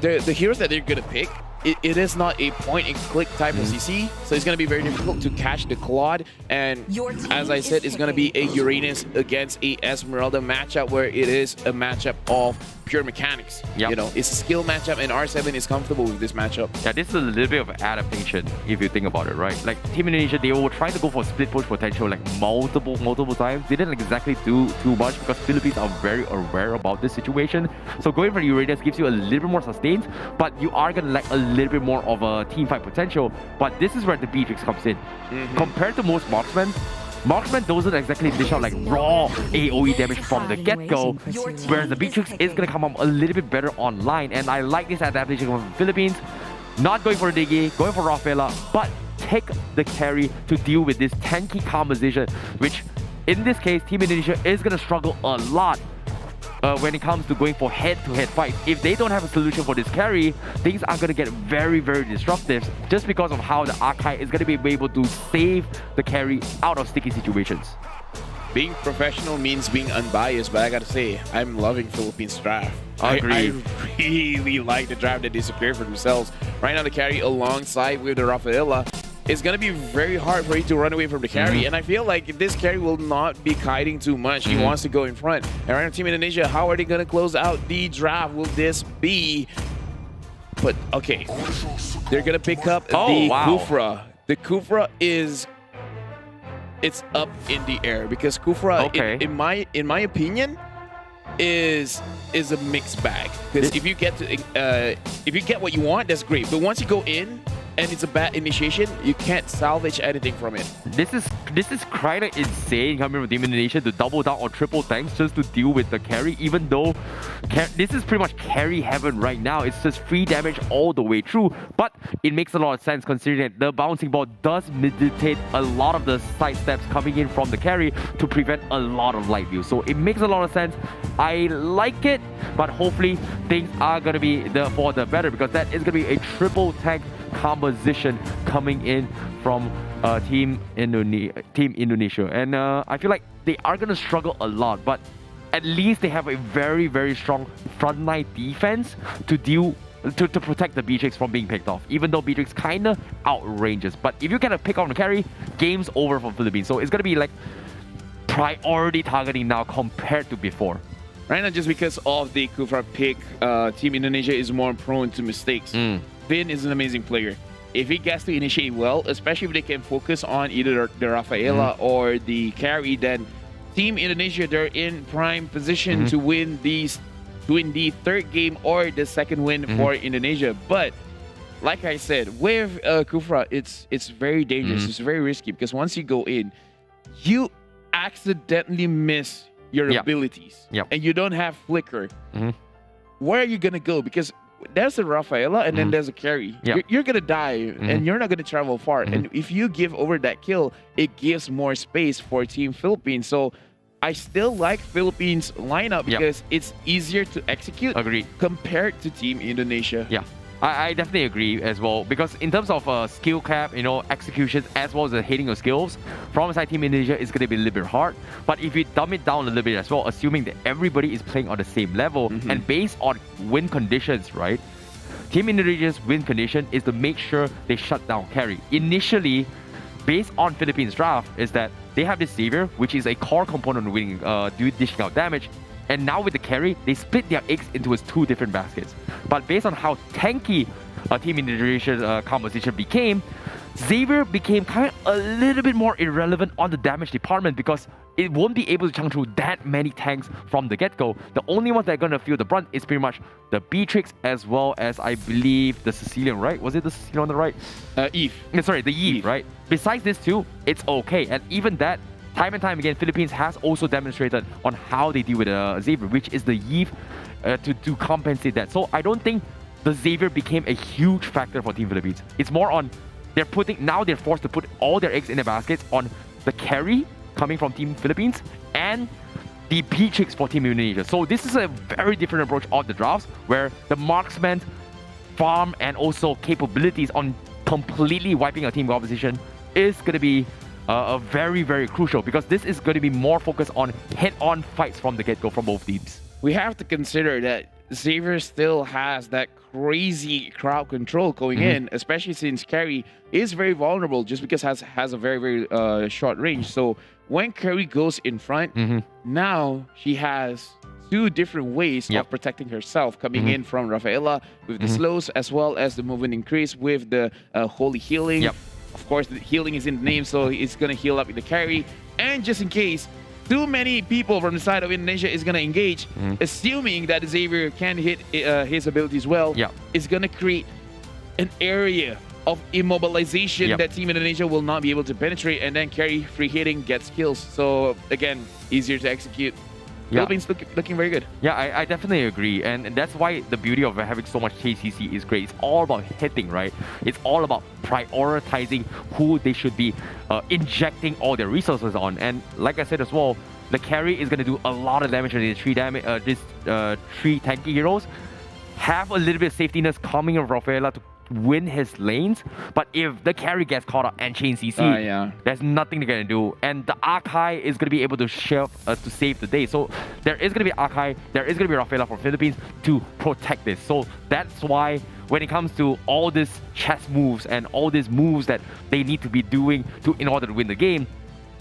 [SPEAKER 1] the heroes that they're gonna pick, it is not a point-and-click type of CC, so it's gonna be very difficult to catch the Claude, and as I said, it's gonna be a Uranus against a Esmeralda matchup where it is a matchup of pure mechanics. You know, it's a skill matchup, and R7 is comfortable with this matchup.
[SPEAKER 20] Yeah, this is a little bit of adaptation if you think about it, right? Like Team Indonesia, they were trying to go for split push potential like multiple times. They didn't exactly do too much because Philippines are very aware about this situation. So going for Uranus gives you a little bit more sustained, but you are gonna lack a little bit more of a team fight potential. But this is where the Beatrix comes in. Compared to most marksmen doesn't exactly dish out like raw AoE damage from the get-go, whereas the Beatrix is going to come up a little bit better online, and I like this adaptation from the Philippines. Not going for Digi, going for Rafaela, but take the carry to deal with this tanky composition, which in this case, Team Indonesia is going to struggle a lot when it comes to going for head-to-head fights. If they don't have a solution for this carry, things are going to get very, very disruptive just because of how the Akai is going to be able to save the carry out of sticky situations.
[SPEAKER 1] Being professional means being unbiased, but I gotta say, I'm loving Philippines draft.
[SPEAKER 20] I
[SPEAKER 1] really like the draft that they secured for themselves. Right now, the carry alongside with the Rafaela, it's going to be very hard for you to run away from the carry. And I feel like this carry will not be kiting too much. He wants to go in front. And right now, Team Indonesia, how are they going to close out the draft? Will this be... But, okay. They're going to pick up the Kufra. the Kufra it's up in the air because Kufra, in my opinion, is a mixed bag. Because if you get what you want, that's great. But once you go in and it's a bad initiation, you can't salvage anything from it.
[SPEAKER 20] This is kind of insane coming from Team Indonesia to double down on triple tanks just to deal with the carry, even though this is pretty much carry heaven right now. It's just free damage all the way through, but it makes a lot of sense considering that the bouncing ball does meditate a lot of the side steps coming in from the carry to prevent a lot of light view. So it makes a lot of sense. I like it, but hopefully things are going to be for the better, because that is going to be a triple tank composition coming in from Team Indonesia, and I feel like they are going to struggle a lot, but at least they have a very, very strong frontline defense to protect the Beatrix from being picked off, even though Beatrix kind of outranges. But if you get a pick on the carry, game's over for Philippines. So it's going to be like priority targeting now compared to before.
[SPEAKER 1] Right now, just because of the Kufra pick, Team Indonesia is more prone to mistakes. Finn is an amazing player. If he gets to initiate well, especially if they can focus on either the Rafaela or the carry, then Team Indonesia, they're in prime position to win the third game or the second win for Indonesia. But like I said, with Kufra, it's very dangerous. It's very risky because once you go in, you accidentally miss your abilities and you don't have flicker. Where are you gonna go? Because there's a Rafaela and then there's a carry. You're gonna die and you're not gonna travel far. And if you give over that kill, it gives more space for Team Philippines. So I still like Philippines lineup because it's easier to execute compared to Team Indonesia.
[SPEAKER 20] I definitely agree as well, because in terms of skill cap, executions as well as the hitting of skills, from inside Team Indonesia is going to be a little bit hard. But if you dumb it down a little bit as well, assuming that everybody is playing on the same level and based on win conditions, right? Team Indonesia's win condition is to make sure they shut down carry. Initially, based on Philippines draft, is that they have this Xavier, which is a core component of winning, dishing out damage. And now with the carry, they split their eggs into its two different baskets. But based on how tanky Team Indonesia composition became, Xavier became kind of a little bit more irrelevant on the damage department because it won't be able to chunk through that many tanks from the get-go. The only ones that are going to feel the brunt is pretty much the Beatrix as well as, I believe, the Sicilian, right? Was it the Sicilian on the right?
[SPEAKER 1] Eve.
[SPEAKER 20] Sorry, the Eve, right? Besides this two, it's okay. And even that, time and time again, Philippines has also demonstrated on how they deal with Xavier, which is the Eve to compensate that. So I don't think the Xavier became a huge factor for Team Philippines. It's more on they're forced to put all their eggs in their baskets on the carry coming from Team Philippines and the Beatrix for Team Indonesia. So this is a very different approach of the drafts where the marksman, farm, and also capabilities on completely wiping a team composition is going to be very, very crucial, because this is going to be more focused on head-on fights from the get-go from both teams.
[SPEAKER 1] We have to consider that Xavier still has that crazy crowd control going in, especially since carry is very vulnerable just because has a very, very short range. So when carry goes in front, now she has two different ways of protecting herself, coming in from Rafaela with the slows as well as the movement increase with the holy healing. Of course, the healing is in the name, so it's going to heal up in the carry. And just in case too many people from the side of Indonesia is going to engage, assuming that Xavier can hit his abilities well, it's going to create an area of immobilization that Team Indonesia will not be able to penetrate, and then carry free hitting gets kills. So again, easier to execute. Philippines looking very good.
[SPEAKER 20] Yeah, I definitely agree. And that's why the beauty of having so much KCC is great. It's all about hitting, right? It's all about prioritizing who they should be injecting all their resources on. And like I said as well, the carry is going to do a lot of damage to these three tanky heroes. Have a little bit of safety nets coming of Rafaela to win his lanes, but if the carry gets caught up and chain CC, there's nothing they're gonna do. And the Akai is gonna be able to to save the day. So there is gonna be Akai, there is gonna be Rafaela for Philippines to protect this. So that's why when it comes to all these chess moves and all these moves that they need to be doing in order to win the game,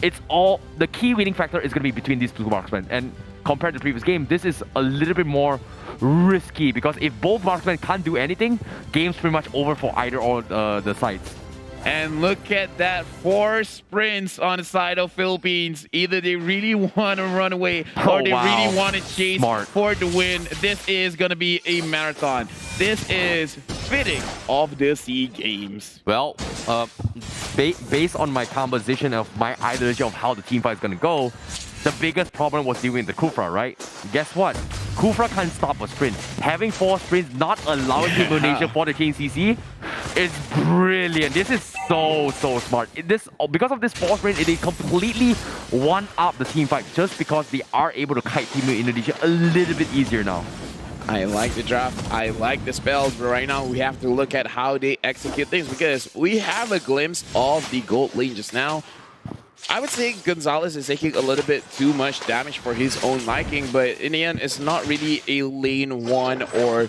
[SPEAKER 20] it's all the key winning factor is gonna be between these two marksmen. And compared to the previous game, this is a little bit more risky, because if both marksmen can't do anything, game's pretty much over for either or the sides.
[SPEAKER 1] And look at that, 4 sprints on the side of Philippines. Either they really want to run away or they really want to chase for the win. This is going to be a marathon. This is fitting of the SEA Games.
[SPEAKER 20] Well, based on my composition of my ideology of how the team fight is going to go, the biggest problem was dealing with the Kufra, right? Guess what? Kufra can't stop a sprint. Having 4 sprints not allowing Team Indonesia for the KCC is brilliant. This is so smart. Because of this 4 sprint, they completely one-up the team fight just because they are able to kite Team Indonesia a little bit easier now.
[SPEAKER 1] I like the draft. I like the spells, but right now we have to look at how they execute things because we have a glimpse of the gold lane just now. I would say Gonzalez is taking a little bit too much damage for his own liking, but in the end, it's not really a lane won or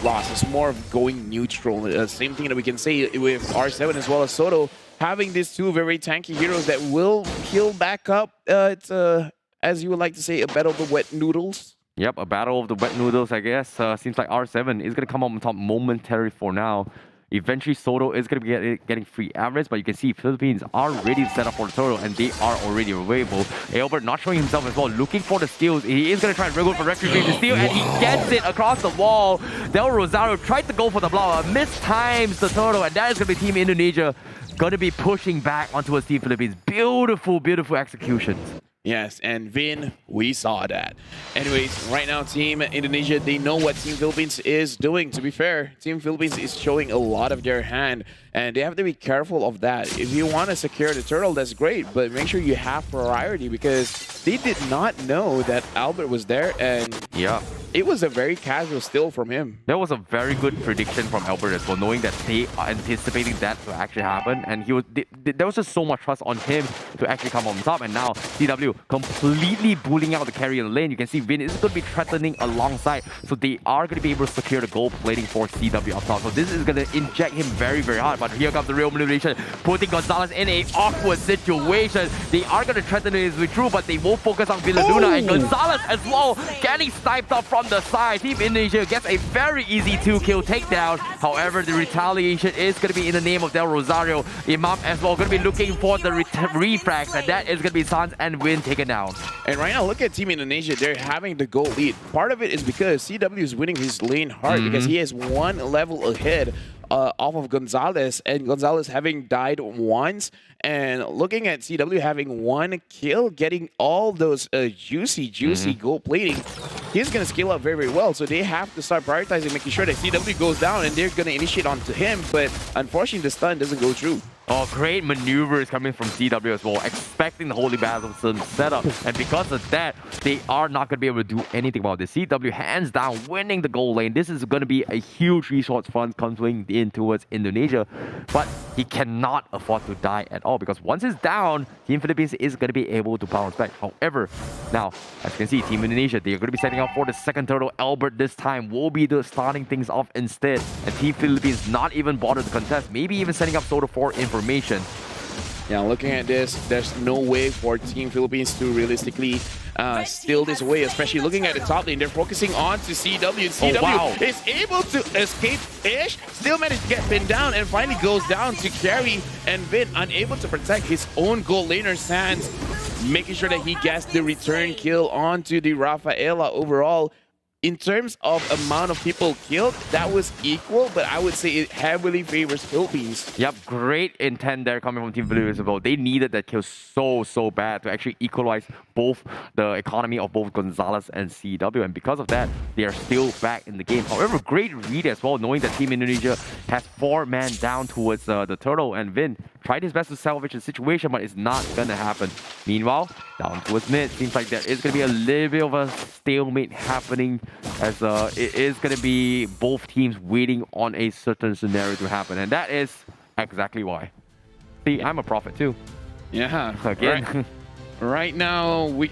[SPEAKER 1] loss. It's more of going neutral. Same thing that we can say with R7 as well as Soto, having these 2 very tanky heroes that will heal back up. It's as you would like to say, a battle of the wet noodles.
[SPEAKER 20] Yep, a battle of the wet noodles, I guess. Seems like R7 is going to come on top momentarily for now. Eventually, Soto is going to be getting free average, but you can see Philippines are ready to set up for the total, and they are already available. Albert not showing himself as well, looking for the steals. He is going to try and wriggle for retribution the steal, and he gets it across the wall. Del Rosario tried to go for the blower, mistimes the total, and that is going to be Team Indonesia going to be pushing back onto a Team Philippines. Beautiful, beautiful executions.
[SPEAKER 1] Yes, and Vin, we saw that. Anyways, right now, Team Indonesia, they know what Team Philippines is doing. To be fair, Team Philippines is showing a lot of their hand, and they have to be careful of that. If you want to secure the turtle, that's great, but make sure you have priority because they did not know that Albert was there, and
[SPEAKER 20] yeah,
[SPEAKER 1] it was a very casual steal from him.
[SPEAKER 20] That was a very good prediction from Albert as well, knowing that they are anticipating that to actually happen, and there was just so much trust on him to actually come on top, and now CW completely bullying out the carry in the lane. You can see Vin is going to be threatening alongside, so they are going to be able to secure the gold plating for CW up top. So this is going to inject him very, very hard, but here comes the real manipulation, putting Gonzalez in an awkward situation. They are going to threaten his way through, but they will focus on Villaluna, and Gonzalez as well getting sniped up from the side. Team Indonesia gets a very easy 2-kill takedown. However, the retaliation is going to be in the name of Del Rosario. Imam as well going to be looking for the refrags, and that is going to be Sans and Win taken down.
[SPEAKER 1] And right now, look at Team Indonesia. They're having the gold lead. Part of it is because CW is winning his lane hard because he has 1 level ahead off of Gonzalez, and Gonzalez having died once, and looking at CW having 1 kill, getting all those juicy gold plating, he's going to scale up very, very well. So they have to start prioritizing, making sure that CW goes down, and they're going to initiate onto him, but unfortunately the stun doesn't go through.
[SPEAKER 20] Oh, great maneuvers coming from CW as well, expecting the Holy Battle setup. And because of that, they are not going to be able to do anything about this. CW hands down winning the gold lane. This is going to be a huge resource fund coming in towards Indonesia. But he cannot afford to die at all because once it's down, Team Philippines is going to be able to bounce back. However, now, as you can see, Team Indonesia, they are going to be setting up for the second turtle. Albert this time will be starting things off instead. And Team Philippines not even bother to contest, maybe even setting up Soto for information.
[SPEAKER 1] Yeah, looking at this, there's no way for Team Philippines to realistically steal this away, especially looking at the top lane. They're focusing on to CW, and CW is able to escape-ish, still managed to get pinned down, and finally goes down to carry, and Vin unable to protect his own gold laner Sans, making sure that he gets the return kill onto the Rafaela overall. In terms of amount of people killed, that was equal, but I would say it heavily favors Philippines.
[SPEAKER 20] Yep, great intent there coming from Team Philippines as well. They needed that kill so bad to actually equalize both the economy of both Gonzalez and CW, and because of that, they are still back in the game. However, great read as well, knowing that Team Indonesia has 4 men down towards the turtle, and Vin tried his best to salvage the situation, but it's not gonna happen. Meanwhile, down towards mid, seems like there is gonna be a little bit of a stalemate happening, as it is gonna be both teams waiting on a certain scenario to happen, and that is exactly why. See, I'm a prophet too.
[SPEAKER 1] Yeah.
[SPEAKER 20] Again.
[SPEAKER 1] Right now, we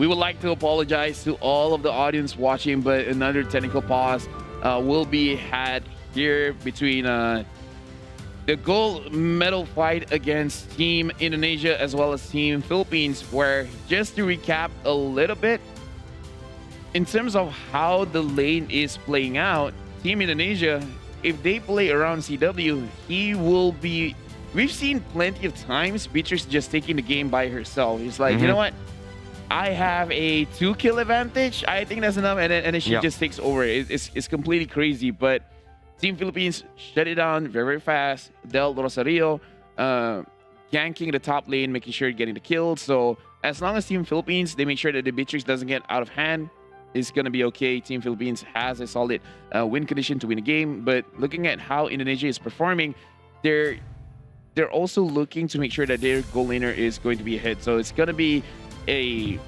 [SPEAKER 1] would like to apologize to all of the audience watching, but another technical pause will be had here between the gold medal fight against Team Indonesia as well as Team Philippines, where, just to recap a little bit, in terms of how the lane is playing out, Team Indonesia
[SPEAKER 19] if they play around CW, he will be. We've seen plenty of times Beatrix just taking the game by herself. He's like, you know what? I have a 2-kill advantage. I think that's enough, and then she just takes over. It's completely crazy, but Team Philippines shut it down very, very fast. Del Rosario ganking the top lane, making sure getting the kill. So as long as Team Philippines, they make sure that the Beatrix doesn't get out of hand, it's going to be okay. Team Philippines has a solid win condition to win a game. But looking at how Indonesia is performing, they're also looking to make sure that their goal laner is going to be ahead. So it's going to be a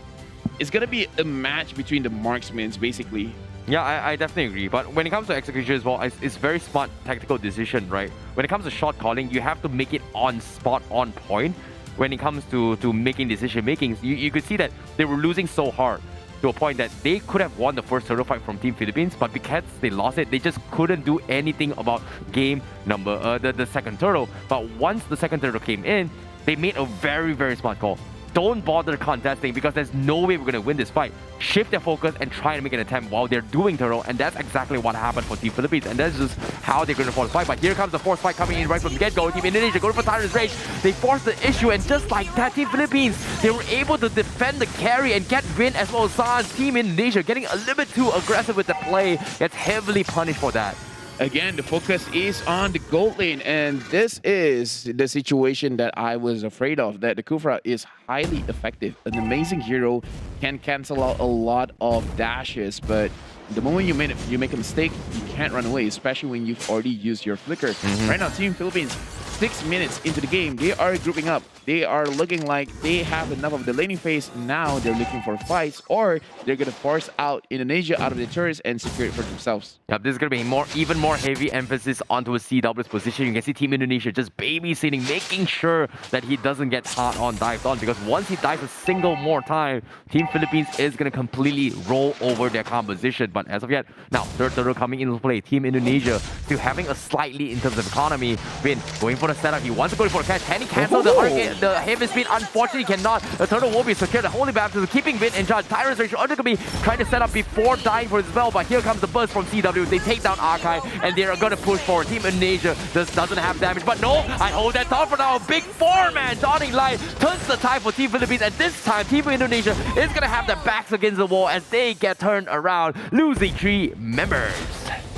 [SPEAKER 19] match between the marksmen, basically.
[SPEAKER 20] Yeah, I definitely agree. But when it comes to execution as well, it's very smart tactical decision, right? When it comes to shot calling, you have to make it on spot, on point. When it comes to making decision making, you could see that they were losing so hard to a point that they could have won the first turtle fight from Team Philippines, but because they lost it, they just couldn't do anything about game number the second turtle. But once the second turtle came in, they made a very, very smart call. Don't bother contesting because there's no way we're going to win this fight. Shift their focus and try and make an attempt while they're doing turtle, and that's exactly what happened for Team Philippines, and that's just how they're going to force the fight. But here comes the force fight coming in right from the get-go. Team Indonesia going for Tyrant's Rage. They forced the issue, and just like that, Team Philippines, they were able to defend the carry and get win as well as Sans. Team Indonesia getting a little bit too aggressive with the play, gets heavily punished for that.
[SPEAKER 19] Again, the focus is on the gold lane, and this is the situation that I was afraid of, that the Kufra is highly effective. An amazing hero, can cancel out a lot of dashes, but the moment you make a mistake, you can't run away, especially when you've already used your flicker. Right now, Team Philippines, 6 minutes into the game, they are grouping up. They are looking like they have enough of the laning phase. Now they're looking for fights, or they're going to force out Indonesia out of the turrets and secure it for themselves.
[SPEAKER 20] Yep, this is going to be even more heavy emphasis onto a CW's position. You can see Team Indonesia just babysitting, making sure that he doesn't get hard on, dived on, because once he dives a single more time, Team Philippines is going to completely roll over their composition. But as of yet, now third turtle coming into play. Team Indonesia still having a slightly in terms of economy. Vin going for the setup. He wants to go for the catch. Can he cancel the hurricane? The heavy speed, unfortunately, cannot. The turtle will be secured. The Holy Baptism keeping Vin in charge. Tyrant's Rage under be trying to set up before dying for his spell, but here comes the burst from CW. They take down Archive, and they are going to push forward. Team Indonesia just doesn't have damage, but no, I hold that thought for now. A big 4-man dotting line turns the tide for Team Philippines, and this time Team Indonesia is going to have their backs against the wall as they get turned around, losing 3 members.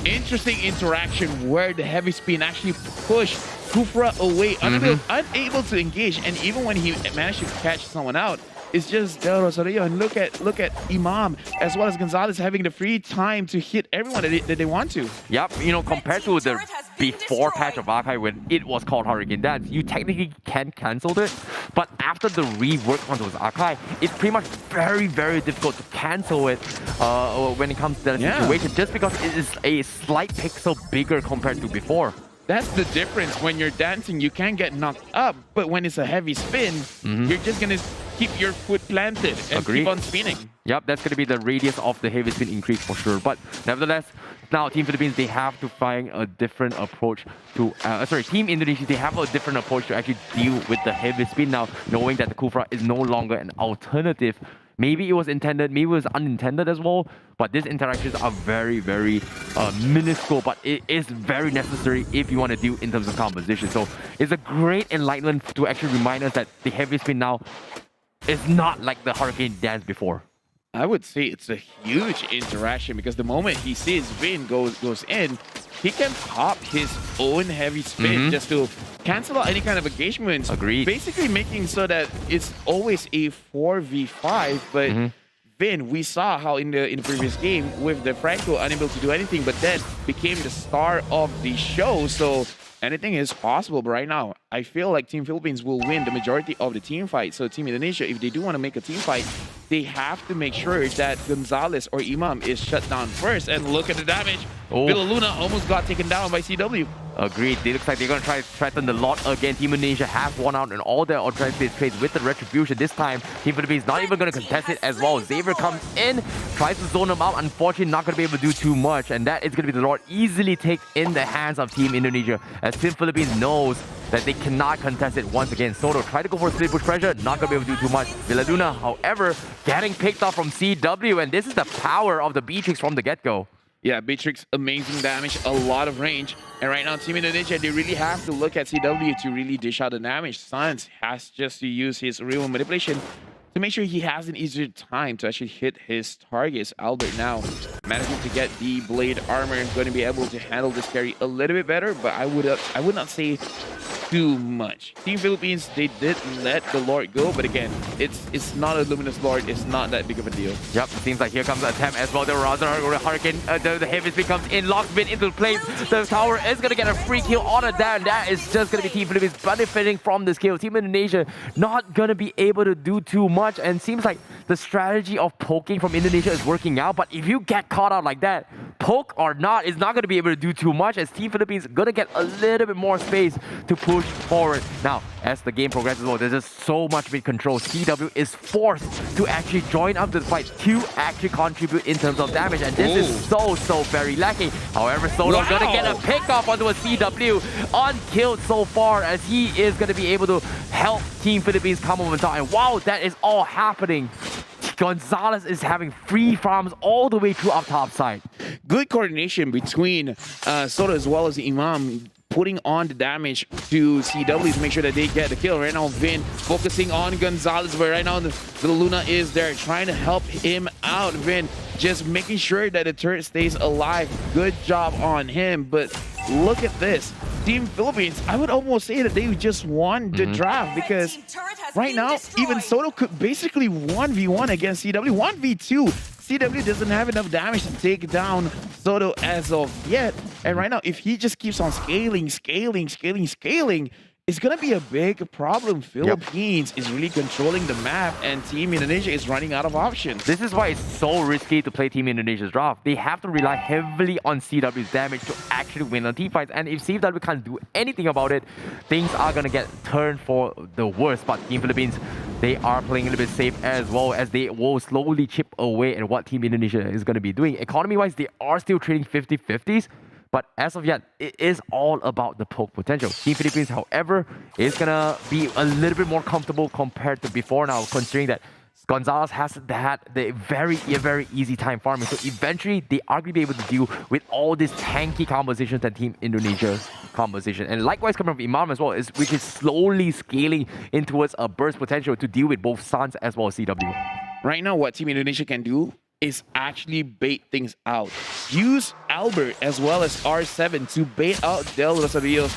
[SPEAKER 19] Interesting interaction where the heavy spin actually pushed Kufra away, unable to engage, and even when he managed to catch someone out, it's just Del Rosario, and look at Imam as well as Gonzalez having the free time to hit everyone that they want to.
[SPEAKER 20] Yep, you know, compared to the before patch of Archive when it was called Hurricane Dance, you technically can cancel it, but after the rework onto his Archive, it's pretty much very, very difficult to cancel it when it comes to that situation, just because it is a slight pixel bigger compared to before.
[SPEAKER 19] That's the difference. When you're dancing, you can get knocked up, but when it's a heavy spin, you're just gonna keep your foot planted and keep on spinning.
[SPEAKER 20] Yep, that's gonna be the radius of the heavy spin increase for sure. But nevertheless, now Team Philippines, they have to find a different approach to Team Indonesia, they have a different approach to actually deal with the heavy spin now, knowing that the Kufra is no longer an alternative. Maybe it was intended, maybe it was unintended as well, but these interactions are very, very minuscule, but it is very necessary if you want to deal in terms of composition. So it's a great enlightenment to actually remind us that the heavy spin now is not like the Hurricane Dance before.
[SPEAKER 19] I would say it's a huge interaction, because the moment he sees Vin goes in, he can pop his own heavy spin just to cancel out any kind of engagements.
[SPEAKER 20] Agreed.
[SPEAKER 19] Basically making so that it's always a 4v5, but Vin, we saw how in the previous game with the Franco unable to do anything, but then became the star of the show. So anything is possible, but right now, I feel like Team Philippines will win the majority of the team fight. So Team Indonesia, if they do want to make a team fight, they have to make sure that Gonzalez or Imam is shut down first. And look at the damage. Villa Luna almost got taken down by CW.
[SPEAKER 20] Agreed. It looks like they're going to try to threaten the lot again. Team Indonesia has won out in all their alternative trades with the Retribution. This time, Team Philippines not even going to contest it as well. Xavier comes in, tries to zone them out. Unfortunately, not going to be able to do too much. And that is going to be the Lord easily taken in the hands of Team Indonesia, as Team Philippines knows that they cannot contest it once again. Soto tried to go for split push pressure, not going to be able to do too much. Villa Luna, however, getting picked off from CW. And this is the power of the Beatrix from the get-go.
[SPEAKER 1] Yeah, Beatrix, amazing damage, a lot of range. And right now, Team Indonesia, they really have to look at CW to really dish out the damage. Sans has just to use his real manipulation to make sure he has an easier time to actually hit his targets. Albert now managing to get the blade armor, going to be able to handle this carry a little bit better, but I would not say too much. Team Philippines, they did let the Lord go, but again, it's not a Luminous Lord. It's not that big of a deal.
[SPEAKER 20] Yep, seems like here comes the attempt as well. The Hurricane, the Heavy Speed comes in, locks Vin into place. The tower is going to get a free kill on it there, and that is just going to be Team Philippines benefiting from this kill. Team Indonesia not going to be able to do too much, and seems like the strategy of poking from Indonesia is working out, but if you get caught out like that, poke or not, is not going to be able to do too much, as Team Philippines going to get a little bit more space to push forward. Now, as the game progresses, well, there's just so much mid control. CW is forced to actually join up to the fight to actually contribute in terms of damage, and this is so very lacking. However, Solo's going to get a pick off onto a CW, unkilled so far, as he is going to be able to help Team Philippines come over top. And wow, that is all happening. Gonzalez is having free farms all the way through up top side.
[SPEAKER 1] Good coordination between Soto as well as Imam, putting on the damage to CW to make sure that they get the kill. Right now, Vin focusing on Gonzalez, but right now the Luna is there trying to help him out. Vin just making sure that the turret stays alive. Good job on him, but look at this. Team Philippines, I would almost say that they just won the draft, because right now, even Soto could basically 1v1 against CW. 1v2, CW doesn't have enough damage to take down Soto as of yet. And right now, if he just keeps on scaling, it's going to be a big problem. Philippines is really controlling the map, and Team Indonesia is running out of options.
[SPEAKER 20] This is why it's so risky to play Team Indonesia's draft. They have to rely heavily on CW's damage to actually win on team fights. And if CW can't do anything about it, things are going to get turned for the worst. But Team Philippines, they are playing a little bit safe as well, as they will slowly chip away at what Team Indonesia is going to be doing. Economy-wise, they are still trading 50-50s. But as of yet, it is all about the poke potential. Team Philippines, however, is going to be a little bit more comfortable compared to before now, considering that Gonzalez has had the very easy time farming. So eventually, they are going to be able to deal with all these tanky compositions that Team Indonesia's composition. And likewise, coming from Imam as well, which is slowly scaling in towards a burst potential to deal with both Sans as well as CW.
[SPEAKER 1] Right now, what Team Indonesia can do is actually bait things out. Use Albert as well as R7 to bait out Del Rosario's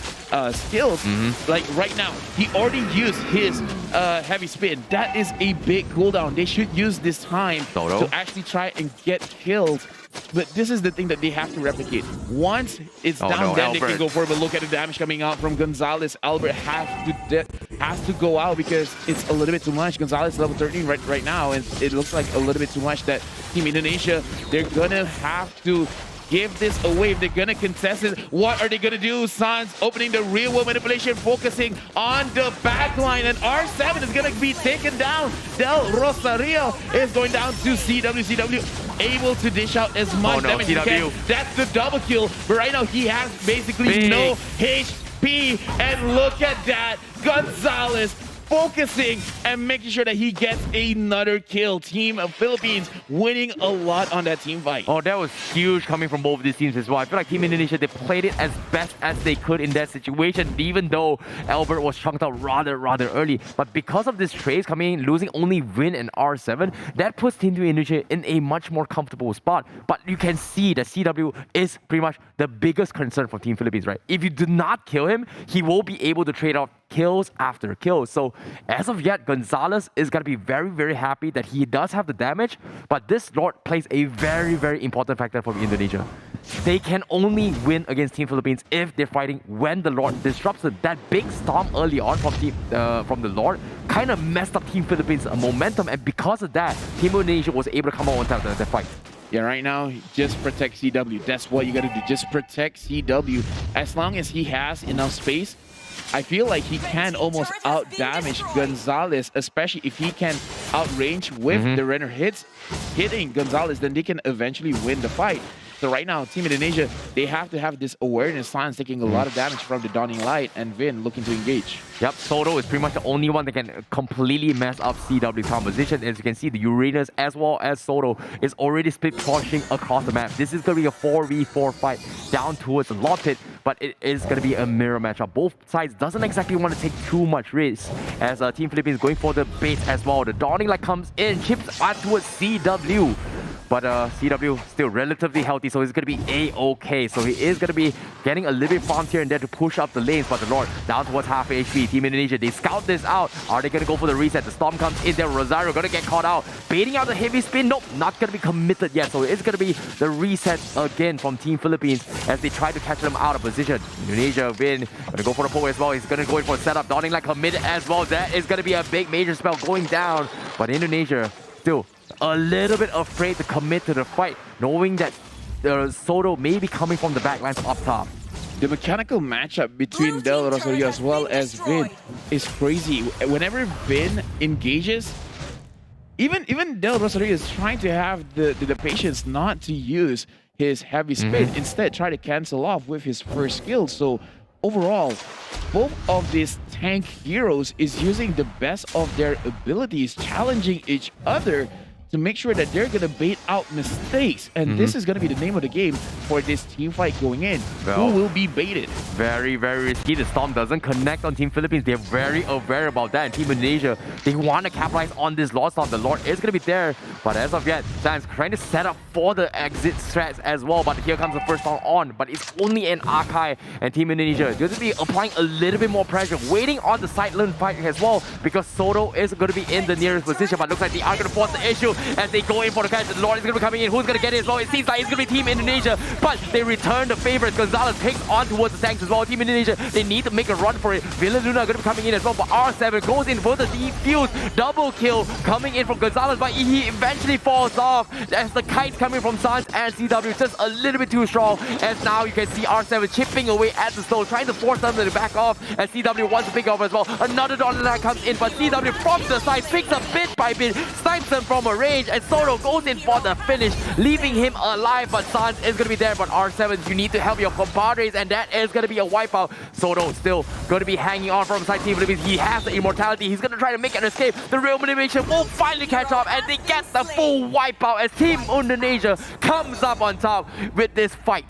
[SPEAKER 1] skills. Like right now, he already used his heavy spin. That is a big cooldown. They should use this time to actually try and get killed. But this is the thing that they have to replicate. Once it's down, then they can go for it. But look at the damage coming out from Gonzalez. Albert has to go out because it's a little bit too much. Gonzalez level 13 right now, and it looks like a little bit too much that Team Indonesia, they're gonna have to give this away if they're gonna contest it. What are they gonna do? Sans opening the real world manipulation, focusing on the back line, and R7 is gonna be taken down. Del Rosario is going down to CW. CW able to dish out as much damage as he can. That's the double kill, but right now he has basically no HP, and look at that. Gonzalez focusing and making sure that he gets another kill. Team of Philippines winning a lot on that team fight.
[SPEAKER 20] Oh, that was huge coming from both of these teams as well. I feel like Team Indonesia, they played it as best as they could in that situation, even though Albert was chunked out rather early. But because of this trades coming in, losing only Vin and R7, that puts Team Indonesia in a much more comfortable spot. But you can see that CW is pretty much the biggest concern for Team Philippines, right? If you do not kill him, he will be able to trade off kills after kills. So as of yet, Gonzalez is going to be very happy that he does have the damage, but this Lord plays a very important factor for Indonesia. They can only win against Team Philippines if they're fighting when the Lord disrupts it. That big storm early on from the Lord kind of messed up Team Philippines' momentum, and because of that, Team Indonesia was able to come out on top of the fight.
[SPEAKER 1] Yeah, right now, just protect CW. That's what you got to do. Just protect CW. As long as he has enough space, I feel like he can almost out-damage Gonzalez, especially if he can outrange with the runner hits. Hitting Gonzalez, then they can eventually win the fight. So right now, Team Indonesia, they have to have this awareness. Sans taking a lot of damage from the Dawning Light, and Vin looking to engage.
[SPEAKER 20] Yep, Soto is pretty much the only one that can completely mess up CW composition. As you can see, the Uranus as well as Soto is already split pushing across the map. This is going to be a 4v4 fight down towards the Lord Pit, but it is going to be a mirror matchup. Both sides doesn't exactly want to take too much risk as Team Philippines going for the bait as well. The Dawning Light comes in, chips out towards CW. But CW still relatively healthy, so he's going to be A-okay. So he is going to be getting a little bit farmed here and there to push up the lanes. But the Lord down towards half HP. Team Indonesia, they scout this out. Are they going to go for the reset? The Storm comes in there. Rosario going to get caught out. Baiting out the heavy spin. Nope, not going to be committed yet. So it's going to be the reset again from Team Philippines as they try to catch them out of position. Indonesia win. Going to go for the poke as well. He's going to go in for a setup. Dawning Light committed as well. That is going to be a big major spell going down. But Indonesia still a little bit afraid to commit to the fight, knowing that Soto may be coming from the backlines up top.
[SPEAKER 1] The mechanical matchup between Del Rosario as well as Vin is crazy. Whenever Vin engages, even Del Rosario is trying to have the patience not to use his heavy spin. Instead, try to cancel off with his first skill. So overall, both of these tank heroes is using the best of their abilities, challenging each other to make sure that they're going to bait out mistakes. And this is going to be the name of the game for this team fight going in.
[SPEAKER 20] Well,
[SPEAKER 1] who will be baited?
[SPEAKER 20] Very, very risky. The Storm doesn't connect on Team Philippines. They're very aware about that. And Team Indonesia, they want to capitalize on this Lord Storm. The Lord is going to be there. But as of yet, Sans trying to set up for the exit strats as well. But here comes the first round on. But it's only an Akai. And Team Indonesia, they're going to be applying a little bit more pressure, waiting on the side lane fight as well. Because Soto is going to be in the nearest position. But looks like they are going to force the issue as they go in for the catch. The Lord is going to be coming in. Who's going to get it as well? It seems like it's going to be Team Indonesia, but they return the favorites. Gonzalez picks on towards the tanks as well. Team Indonesia, they need to make a run for it. Villa Luna going to be coming in as well, but R7 goes in for the defuse. Double kill coming in from Gonzalez, but he eventually falls off as the kite coming from Sans and CW just a little bit too strong. As now you can see R7 chipping away at the stone, trying to force them to back off, and CW wants to pick off as well. Another Donut comes in, but CW from the side picks up bit by bit, snipes them from a range, and Soto goes in for the finish, leaving him alive. But Sans is going to be there, but R7, you need to help your compadres, and that is going to be a wipeout. Soto still going to be hanging on from side Team Philippines. He has the immortality. He's going to try to make an escape. The real motivation will finally catch up, and they get the full wipeout as Team Indonesia comes up on top with this fight.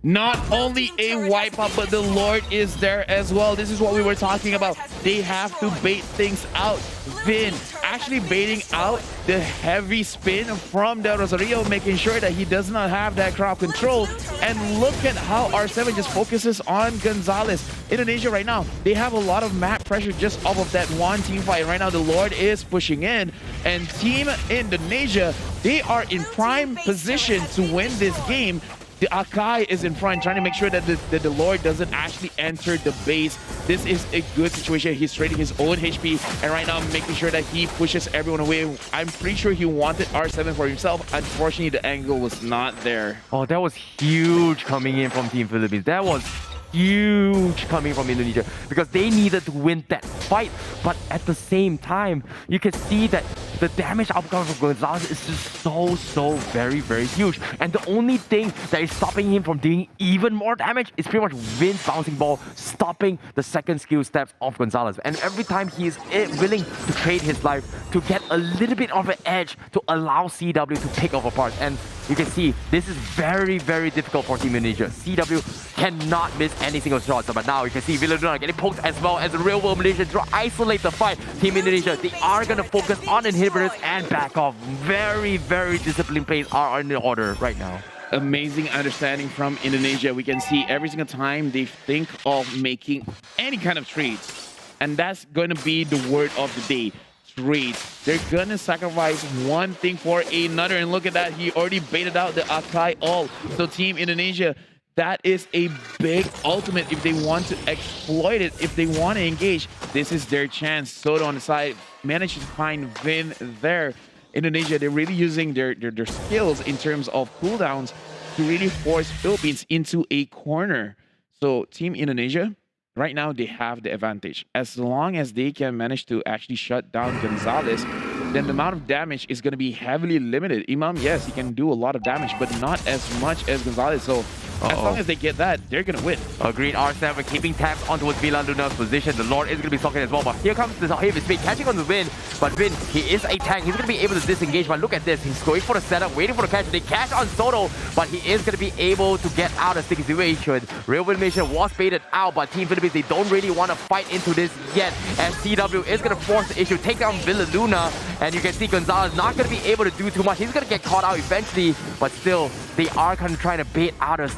[SPEAKER 1] Not only a wipeout, but the Lord is there as well. This is what we were talking about. They have to bait things out. Vin actually baiting out the heavy spin from Del Rosario, making sure that he does not have that crowd control. And look at how R7 just focuses on Gonzalez. Indonesia right now, they have a lot of map pressure just off of that one team fight. Right now, the Lord is pushing in, and Team Indonesia, they are in prime position to win this game. The Akai is in front, trying to make sure that the Lord doesn't actually enter the base. This is a good situation. He's trading his own HP, and right now making sure that he pushes everyone away. I'm pretty sure he wanted R7 for himself. Unfortunately, the angle was not there.
[SPEAKER 20] Oh, that was huge coming in from Team Philippines. That was huge coming from Indonesia because they needed to win that fight. But at the same time, you can see that the damage outcome from Gonzalez is just so very huge. And the only thing that is stopping him from doing even more damage is pretty much Vin's bouncing ball stopping the second skill steps of Gonzalez. And every time he is willing to trade his life to get a little bit of an edge to allow CW to pick off apart. And you can see this is very difficult for Team Indonesia. CW cannot miss any single shot. But now you can see Villaduna getting poked as well as the real world Malaysia to isolate the fight. Team Indonesia, they are going to focus on inhibitors and back off. Very disciplined plays are in the order right now.
[SPEAKER 1] Amazing understanding from Indonesia. We can see every single time they think of making any kind of trades. And that's going to be the word of the day. Trades. They're gonna sacrifice one thing for another, and look at that, he already baited out the Akai ult. So Team Indonesia, that is a big ultimate if they want to exploit it, if they want to engage. This is their chance. Soto on the side managed to find Vin there. Indonesia, they're really using their skills in terms of cooldowns to really force Philippines into a corner. So Team Indonesia, right now they have the advantage. As long as they can manage to actually shut down Gonzalez, then the amount of damage is going to be heavily limited. Imam, yes, he can do a lot of damage, but not as much as Gonzalez. So as long as they get that, they're going to win.
[SPEAKER 20] Agreed. R7 keeping tabs onto Villa Luna's position. The Lord is going to be stalking as well, but here comes the heavy speed catching on the Vin. But Vin, he is a tank. He's going to be able to disengage, but look at this. He's going for the setup, waiting for the catch. They catch on Soto, but he is going to be able to get out of sticky situation. Real Win Mission was baited out, but Team Philippines, they don't really want to fight into this yet, as CW is going to force the issue, take down Villa Luna, and you can see Gonzalez not going to be able to do too much. He's going to get caught out eventually, but still, they are kind of trying to bait out of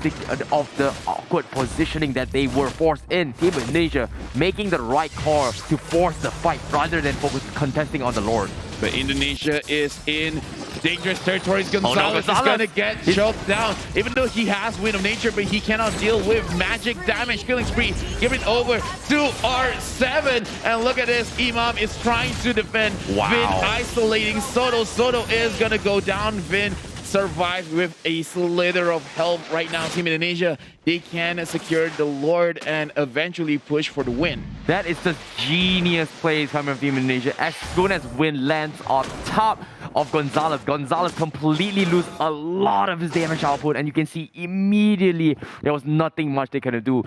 [SPEAKER 20] the awkward positioning that they were forced in. Team Indonesia making the right call to force the fight rather than focus contesting on the Lord.
[SPEAKER 1] But Indonesia is in dangerous territories. Gonzalez is going to get choked down. Even though he has Wind of Nature, but he cannot deal with magic damage. Killing spree, giving over to R7. And look at this. Imam is trying to defend.
[SPEAKER 20] Wow.
[SPEAKER 1] Vin isolating Soto. Soto is going to go down. Vin survives with a slither of health right now. Team Indonesia, they can secure the Lord and eventually push for the win.
[SPEAKER 20] That is just genius plays coming from Team Indonesia. As soon as Win lands on top of Gonzalez, Gonzalez completely loses a lot of his damage output, and you can see immediately there was nothing much they could do.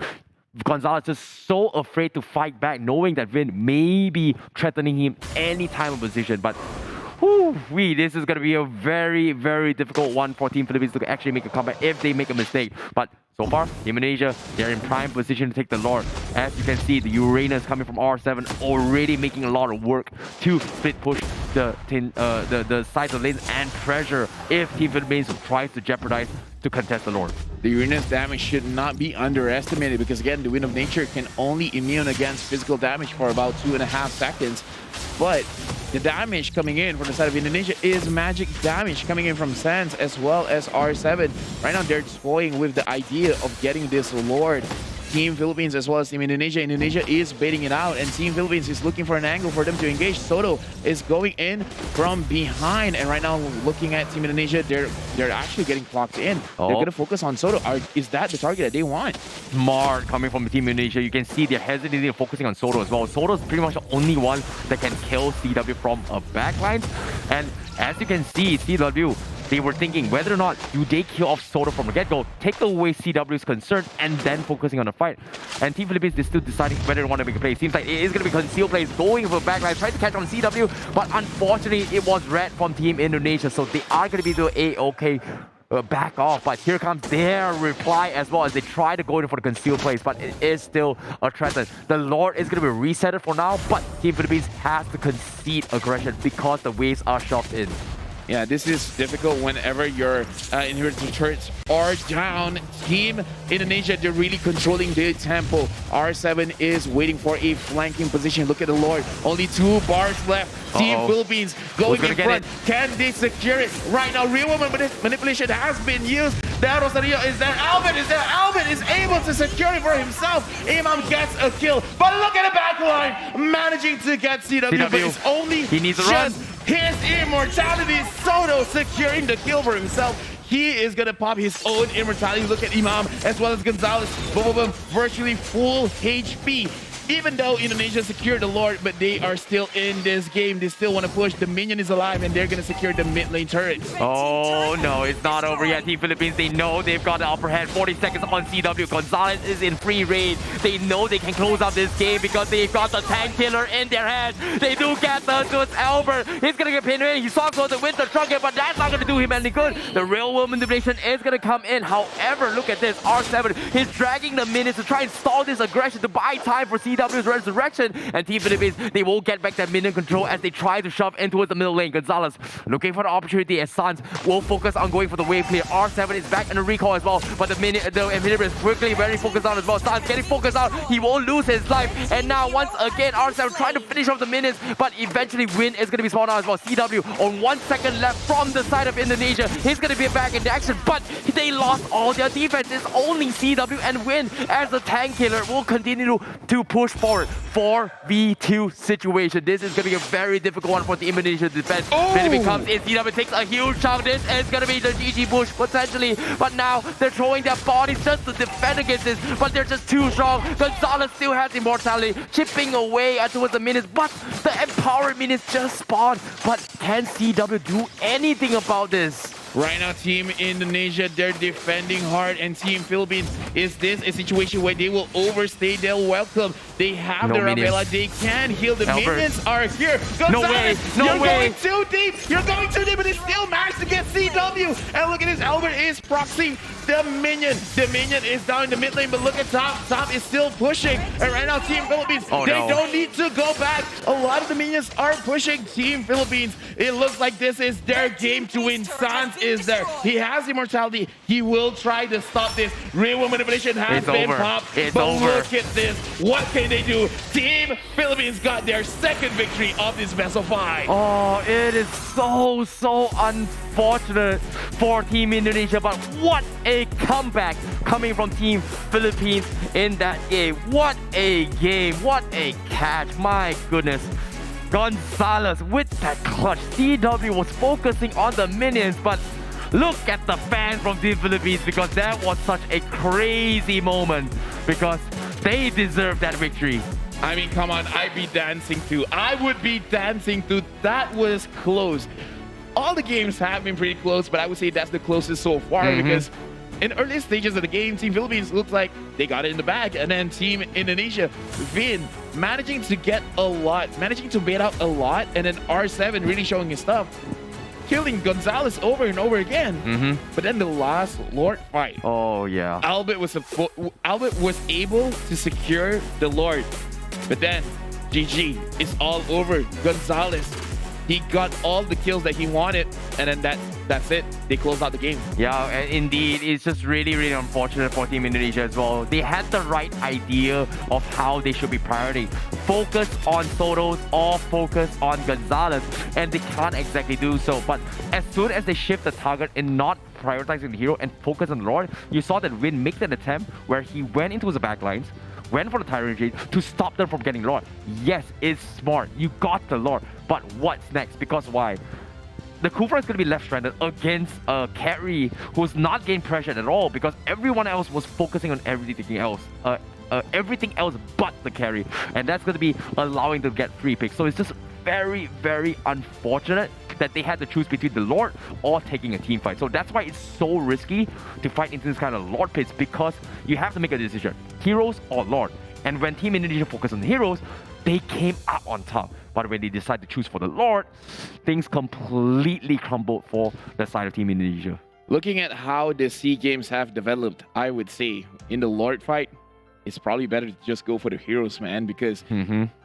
[SPEAKER 20] Gonzalez just so afraid to fight back, knowing that Vin may be threatening him any time of position, but this is going to be a very, very difficult one for Team Philippines to actually make a comeback if they make a mistake. But so far, Team Indonesia, they're in prime position to take the Lord. As you can see, the Uranus coming from R7 already making a lot of work to split push the sides of lanes and pressure if Team Philippines tries to jeopardize to contest the Lord.
[SPEAKER 1] The Uranus damage should not be underestimated because again, the Wind of Nature can only immune against physical damage for about 2.5 seconds. But the damage coming in from the side of Indonesia is magic damage coming in from Sands as well as R7. Right now, they're toying with the idea of getting this Lord. Team Philippines as well as Team Indonesia. Indonesia is baiting it out, and Team Philippines is looking for an angle for them to engage. Soto is going in from behind, and right now, looking at Team Indonesia, they're actually getting clocked in. They're going to focus on Soto. Is that the target that they want?
[SPEAKER 20] Smart coming from Team Indonesia. You can see they're hesitating and focusing on Soto as well. Soto's pretty much the only one that can kill CW from a backline, and as you can see, CW, they were thinking whether or not do they kill off Soto from the get-go, take away CW's concern, and then focusing on the fight. And Team Philippines is still deciding whether they want to make a play. Seems like it is going to be concealed plays, going for backline, trying to catch on CW, but unfortunately, it was red from Team Indonesia, so they are going to be doing A-okay. Back off, but here comes their reply as well as they try to go in for the concealed plays, but it is still a threat. The Lord is going to be resetted for now, but Team Philippines has to concede aggression because the waves are shoved in.
[SPEAKER 1] Yeah, this is difficult whenever your inherited turrets are down. Team Indonesia, they're really controlling the tempo. R7 is waiting for a flanking position. Look at the Lord. Only 2 bars left. Team Philippines going in front. Can they secure it? Right now, real woman manipulation has been used. That Rosario is there. Alvin is there. Alvin is able to secure it for himself. Imam gets a kill. But look at the back line. Managing to get CW. But it's only just his immortality. Soto securing the kill for himself. He is going to pop his own immortality. Look at Imam as well as Gonzalez. Both of them virtually full HP. Even though Indonesia secured the Lord, but they are still in this game. They still want to push. The minion is alive, and they're going to secure the mid lane turret.
[SPEAKER 20] Oh, no, it's not over yet. Team Philippines, they know they've got the upper hand. 40 seconds on CW. Gonzalez is in free reign. They know they can close out this game because they've got the tank killer in their hand. They do get the Lewis Albert. He's going to get pinned in. He saw the winter trunket, but that's not going to do him any good. The real world manipulation is going to come in. However, look at this. R7 is dragging the minutes to try and stall this aggression to buy time for CW's resurrection, and Team Philippines, they will get back that minion control as they try to shove in towards the middle lane. Gonzalez looking for the opportunity as Sans will focus on going for the wave clear. R7 is back in the recall as well, but the inhibitor is quickly very focused on as well. Sans getting focused out, he won't lose his life, and now once again R7 trying to finish off the minions, but eventually Win is going to be spawned out as well. CW on 1 second left from the side of Indonesia. He's going to be back into action, but they lost all their defense. It's only CW and Win as the tank killer will continue to push push forward. 4v2 situation. This is going to be a very difficult one for the Indonesia defense. Then it becomes CW takes a huge chunk of this, and it's going to be the GG push potentially. But now they're throwing their bodies just to defend against this, but they're just too strong. Gonzalez still has immortality, chipping away towards the minions, but the empowered minions just spawned. But can CW do anything about this?
[SPEAKER 1] Right now, Team Indonesia, they're defending hard, and Team Philippines, is this a situation where they will overstay their welcome? They have
[SPEAKER 20] No
[SPEAKER 1] their
[SPEAKER 20] minions.
[SPEAKER 1] umbrella, they can heal. The
[SPEAKER 20] Albert.
[SPEAKER 1] minions are here.
[SPEAKER 20] No way,
[SPEAKER 1] Gonzalez,
[SPEAKER 20] no
[SPEAKER 1] you're
[SPEAKER 20] way.
[SPEAKER 1] going too deep. You're going too deep, but they still managed to get CW. And look at this, Albert is proxying the minion. The minion is down in the mid lane, but look at Top. Top is still pushing. And right now, Team Philippines, they don't need to go back. A lot of the minions are pushing Team Philippines. It looks like this is their game to win. Sans is there. He has immortality. He will try to stop this. Real manipulation has
[SPEAKER 20] It's
[SPEAKER 1] been
[SPEAKER 20] over.
[SPEAKER 1] popped.
[SPEAKER 20] It's
[SPEAKER 1] but
[SPEAKER 20] over.
[SPEAKER 1] look at this. What can they do? Team Philippines got their second victory of this best of 5.
[SPEAKER 20] Oh, it is so unfortunate for Team Indonesia, but what a comeback coming from Team Philippines in that game. What a game, what a catch, my goodness. Gonzalez with that clutch. CW was focusing on the minions, but look at the fans from Team Philippines, because that was such a crazy moment, because they deserve that victory.
[SPEAKER 1] I mean, come on, I'd be dancing too. I would be dancing too. That was close. All the games have been pretty close, but I would say that's the closest so far, because in early stages of the game, Team Philippines looked like they got it in the bag, and then Team Indonesia, Vin, managing to get a lot, managing to bait out a lot, and then R7 really showing his stuff, killing Gonzalez over and over again. But then the last Lord fight.
[SPEAKER 20] Oh yeah.
[SPEAKER 1] Albert was able to secure the Lord, but then GG, it's all over. Gonzalez, he got all the kills that he wanted, and then that's it. They closed out the game.
[SPEAKER 20] Yeah, and indeed, it's just really unfortunate for Team Indonesia as well. They had the right idea of how they should be priority. Focus on Sotos or focus on Gonzalez, and they can't exactly do so. But as soon as they shift the target and not prioritizing the hero and focus on the Lord, you saw that Win make that attempt where he went into his backlines, went for the Tyrant Jade to stop them from getting Lord. Yes, it's smart. You got the Lord. But what's next? Because why? The Kufra is going to be left stranded against a carry who's not gained pressure at all, because everyone else was focusing on everything else. Everything else but the carry. And that's going to be allowing them to get free picks. So it's just very unfortunate that they had to choose between the Lord or taking a team fight. So that's why it's so risky to fight into this kind of Lord pits, because you have to make a decision. Heroes or Lord. And when Team Indonesia focused on the heroes, they came out on top. But when they decide to choose for the Lord, things completely crumbled for the side of Team Indonesia.
[SPEAKER 1] Looking at how the SEA Games have developed, I would say in the Lord fight, it's probably better to just go for the heroes, man, because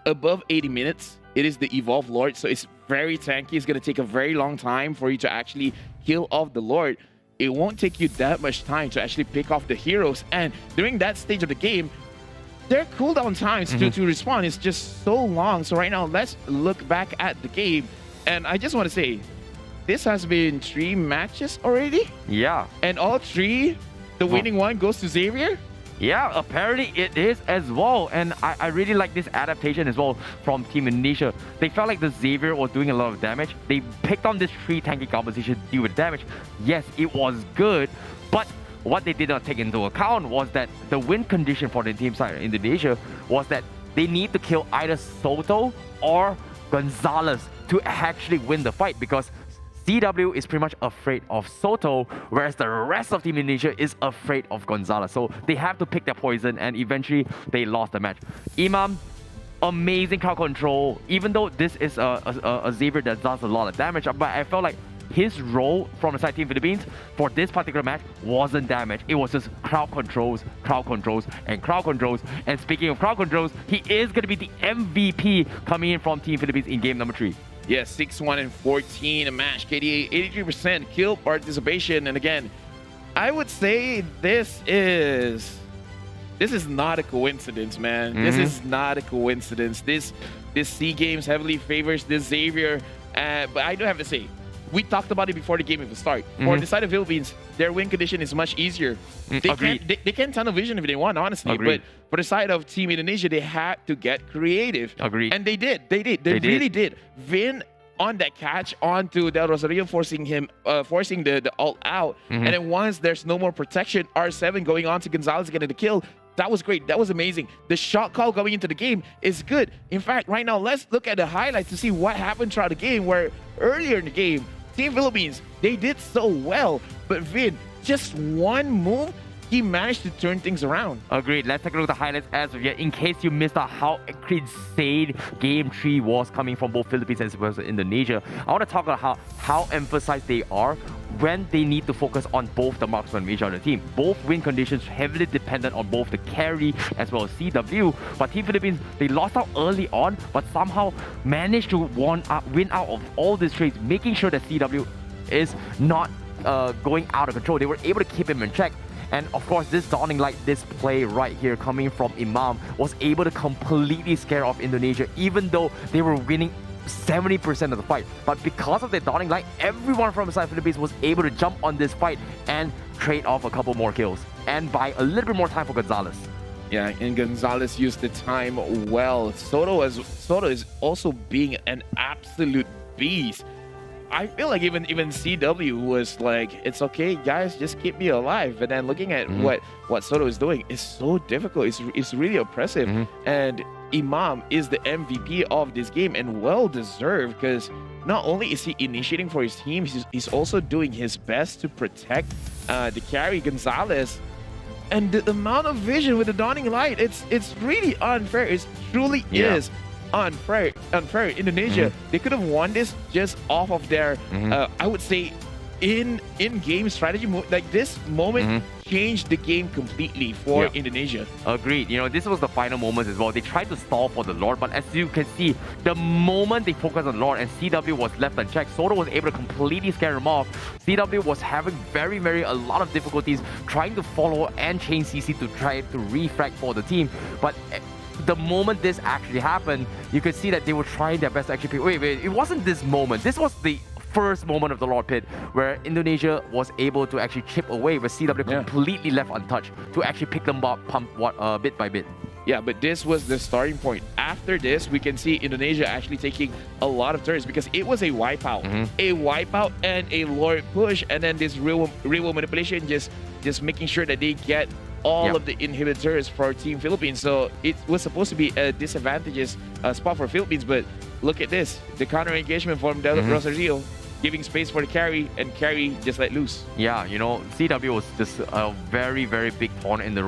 [SPEAKER 1] above 80 minutes, it is the Evolve Lord, so it's very tanky. It's going to take a very long time for you to actually kill off the Lord. It won't take you that much time to actually pick off the heroes, and during that stage of the game, their cooldown times to respawn is just so long. So right now, let's look back at the game, and I just want to say, this has been 3 matches already.
[SPEAKER 20] Yeah.
[SPEAKER 1] And all 3, the winning one goes to Xavier.
[SPEAKER 20] Yeah, apparently it is as well. And I really like this adaptation as well from Team Indonesia. They felt like the Xavier was doing a lot of damage. They picked on this 3 tanky composition to deal with damage. Yes, it was good, but what they did not take into account was that the win condition for the team side of Indonesia was that they need to kill either Soto or Gonzalez to actually win the fight, because CW is pretty much afraid of Soto, whereas the rest of Team Indonesia is afraid of Gonzalez. So they have to pick their poison, and eventually they lost the match. Imam, amazing crowd control, even though this is a Xavier that does a lot of damage, but I felt like his role from the side Team Philippines for this particular match wasn't damage. It was just crowd controls, and crowd controls. And speaking of crowd controls, he is going to be the MVP coming in from Team Philippines in game number 3.
[SPEAKER 1] Yes, 6-1 and 14 a match. KDA 83% kill participation, and again, I would say this is not a coincidence, man. This is not a coincidence. This SEA Games heavily favors this Xavier, but I do have to say, we talked about it before the game even start. For the side of Philippines, their win condition is much easier. They can tunnel vision if they want, honestly. But for the side of Team Indonesia, they had to get creative.
[SPEAKER 20] Agreed.
[SPEAKER 1] And they did. They really did. Vin on that catch onto Del Rosario, forcing the ult out. And then once there's no more protection, R7 going on to Gonzalez getting the kill. That was great. That was amazing. The shot call going into the game is good. In fact, right now, let's look at the highlights to see what happened throughout the game, where earlier in the game, Team Philippines, they did so well. But Vin, just one move, he managed to turn things around.
[SPEAKER 20] Agreed. Let's take a look at the highlights as of yet, in case you missed out how insane Game 3 was coming from both Philippines as well as Indonesia. I want to talk about how emphasized they are when they need to focus on both the marksmen of each other team. Both win conditions heavily dependent on both the carry as well as CW. But Team Philippines, they lost out early on, but somehow managed to win out of all these trades, making sure that CW is not going out of control. They were able to keep him in check. And of course, this Dawning Light, this play right here coming from Imam, was able to completely scare off Indonesia, even though they were winning 70% of the fight. But because of the Dawning Light, everyone from the side of Philippines was able to jump on this fight and trade off a couple more kills and buy a little bit more time for Gonzalez.
[SPEAKER 1] Yeah, and Gonzalez used the time well. Soto is also being an absolute beast. I feel like even CW was like, it's okay, guys, just keep me alive. But then looking at what Soto is doing is so difficult. It's really oppressive. And Imam is the MVP of this game, and well deserved, because not only is he initiating for his team, he's also doing his best to protect the carry Gonzalez. And the amount of vision with the Dawning Light, it's really unfair. It truly is unfair. Indonesia, they could have won this just off of their, I would say, in-game strategy. Like this moment changed the game completely for Indonesia.
[SPEAKER 20] Agreed. You know, this was the final moments as well. They tried to stall for the Lord, but as you can see, the moment they focused on Lord and CW was left unchecked, Soto was able to completely scare him off. CW was having a lot of difficulties trying to follow and chain CC to try to refrag for the team. But the moment this actually happened, you could see that they were trying their best to actually pick. Wait, it wasn't this moment. This was the first moment of the Lord Pit, where Indonesia was able to actually chip away, with CW completely left untouched to actually pick them up bit by bit.
[SPEAKER 1] Yeah, but this was the starting point. After this, we can see Indonesia actually taking a lot of turns, because it was a wipeout. A wipeout and a Lord push, and then this real manipulation, just making sure that they get all of the inhibitors for Team Philippines. So it was supposed to be a disadvantageous spot for Philippines, but look at this. The counter engagement from Del Rosario, giving space for the carry, and carry just let loose.
[SPEAKER 20] Yeah, you know, CW was just a very, very big pawn in the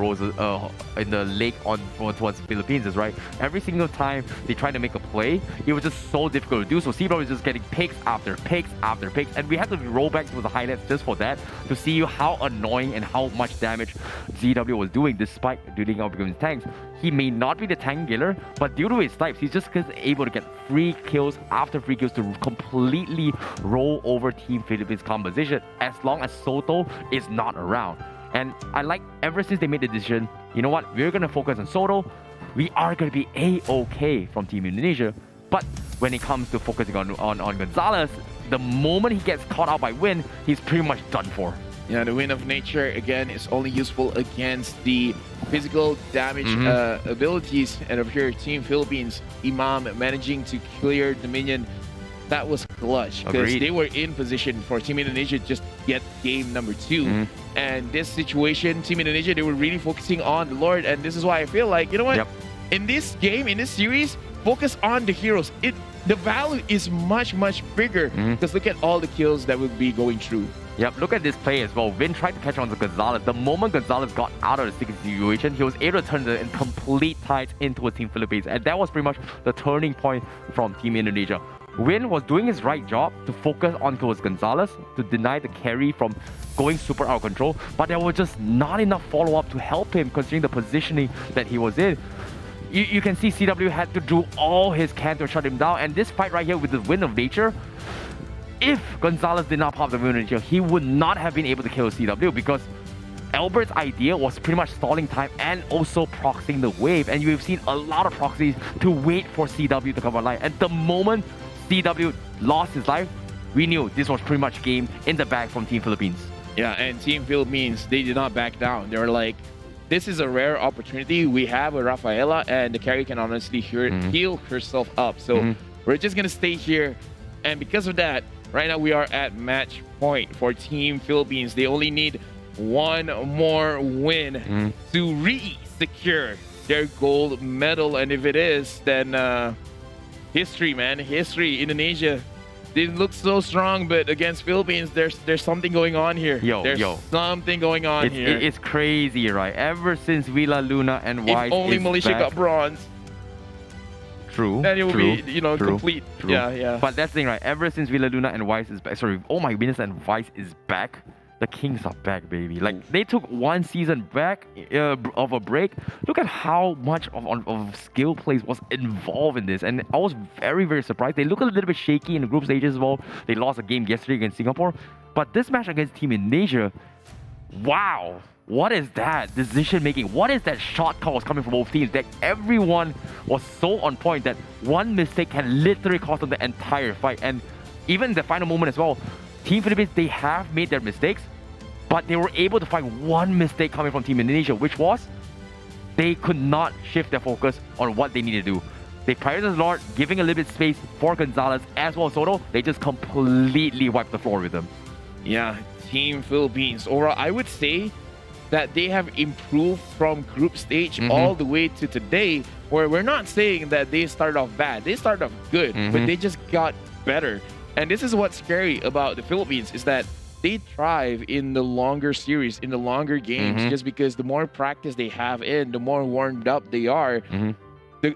[SPEAKER 20] in the lake towards the Philippines, right? Every single time they tried to make a play, it was just so difficult to do. So CW was just getting picks after picks after picks, and we had to roll back to the highlights just for that, to see how annoying and how much damage CW was doing despite dealing out against tanks. He may not be the tank killer, but due to his types, he's just able to get free kills after free kills to completely roll over Team Philippines composition, as long as Soto is not around. And I like, ever since they made the decision, you know what, we're going to focus on Soto. We are going to be A-okay from Team Indonesia. But when it comes to focusing on Gonzalez, the moment he gets caught out by Wind, he's pretty much done for.
[SPEAKER 1] Yeah, the Wind of Nature, again, is only useful against the physical damage abilities. And over here, Team Philippines, Imam managing to clear the minion. That was clutch, because they were in position for Team Indonesia just get game number 2. And this situation, Team Indonesia, they were really focusing on the Lord. And this is why I feel like, you know what? In this game, in this series, focus on the heroes. The value is much, much bigger, because look at all the kills that will be going through.
[SPEAKER 20] Yep, look at this play as well. Vin tried to catch on to Gonzalez. The moment Gonzalez got out of the sticky situation, he was able to turn the complete tides into a Team Philippines. And that was pretty much the turning point from Team Indonesia. Win was doing his right job to focus on towards Gonzalez, to deny the carry from going super out of control, but there was just not enough follow-up to help him, considering the positioning that he was in. You can see CW had to do all his can to shut him down, and this fight right here with the Wind of Nature, if Gonzalez did not pop the Wind of Nature, he would not have been able to kill CW, because Albert's idea was pretty much stalling time and also proxying the wave, and you've seen a lot of proxies to wait for CW to come online. And the moment CW lost his life, we knew this was pretty much game in the bag from Team Philippines.
[SPEAKER 1] Yeah, and Team Philippines, they did not back down. They were like, this is a rare opportunity we have with Rafaela, and the carry can honestly heal herself up. So we're just going to stay here. And because of that, right now we are at match point for Team Philippines. They only need one more win to re-secure their gold medal. And if it is, then history, man. History. Indonesia, they look so strong, but against Philippines, there's something going on here. There's something going on here.
[SPEAKER 20] It's crazy, right? Ever since Villa Luna and Wise
[SPEAKER 1] if only Malaysia got bronze.
[SPEAKER 20] True.
[SPEAKER 1] Then it will be, complete.
[SPEAKER 20] True.
[SPEAKER 1] Yeah.
[SPEAKER 20] But that's the thing, right? Ever since Villa Luna and Wise is back, sorry, oh my goodness, and Wise is back, the Kings are back, baby. Like, they took one season back of a break. Look at how much of skill plays was involved in this. And I was very, very surprised. They look a little bit shaky in the group stages as well. They lost a game yesterday against Singapore. But this match against Team Indonesia, wow. What is that decision making? What is that shot calls coming from both teams? That everyone was so on point that one mistake can literally cost them the entire fight. And even in the final moment as well, Team Philippines, they have made their mistakes, but they were able to find one mistake coming from Team Indonesia, which was they could not shift their focus on what they need to do. They prioritized a lot, giving a little bit space for Gonzalez as well as Soto. They just completely wiped the floor with them.
[SPEAKER 1] Yeah, Team Philippines. Overall, I would say that they have improved from group stage all the way to today, where we're not saying that they started off bad. They started off good, but they just got better. And this is what's scary about the Philippines, is that they thrive in the longer series, in the longer games, just because the more practice they have in, the more warmed up they are.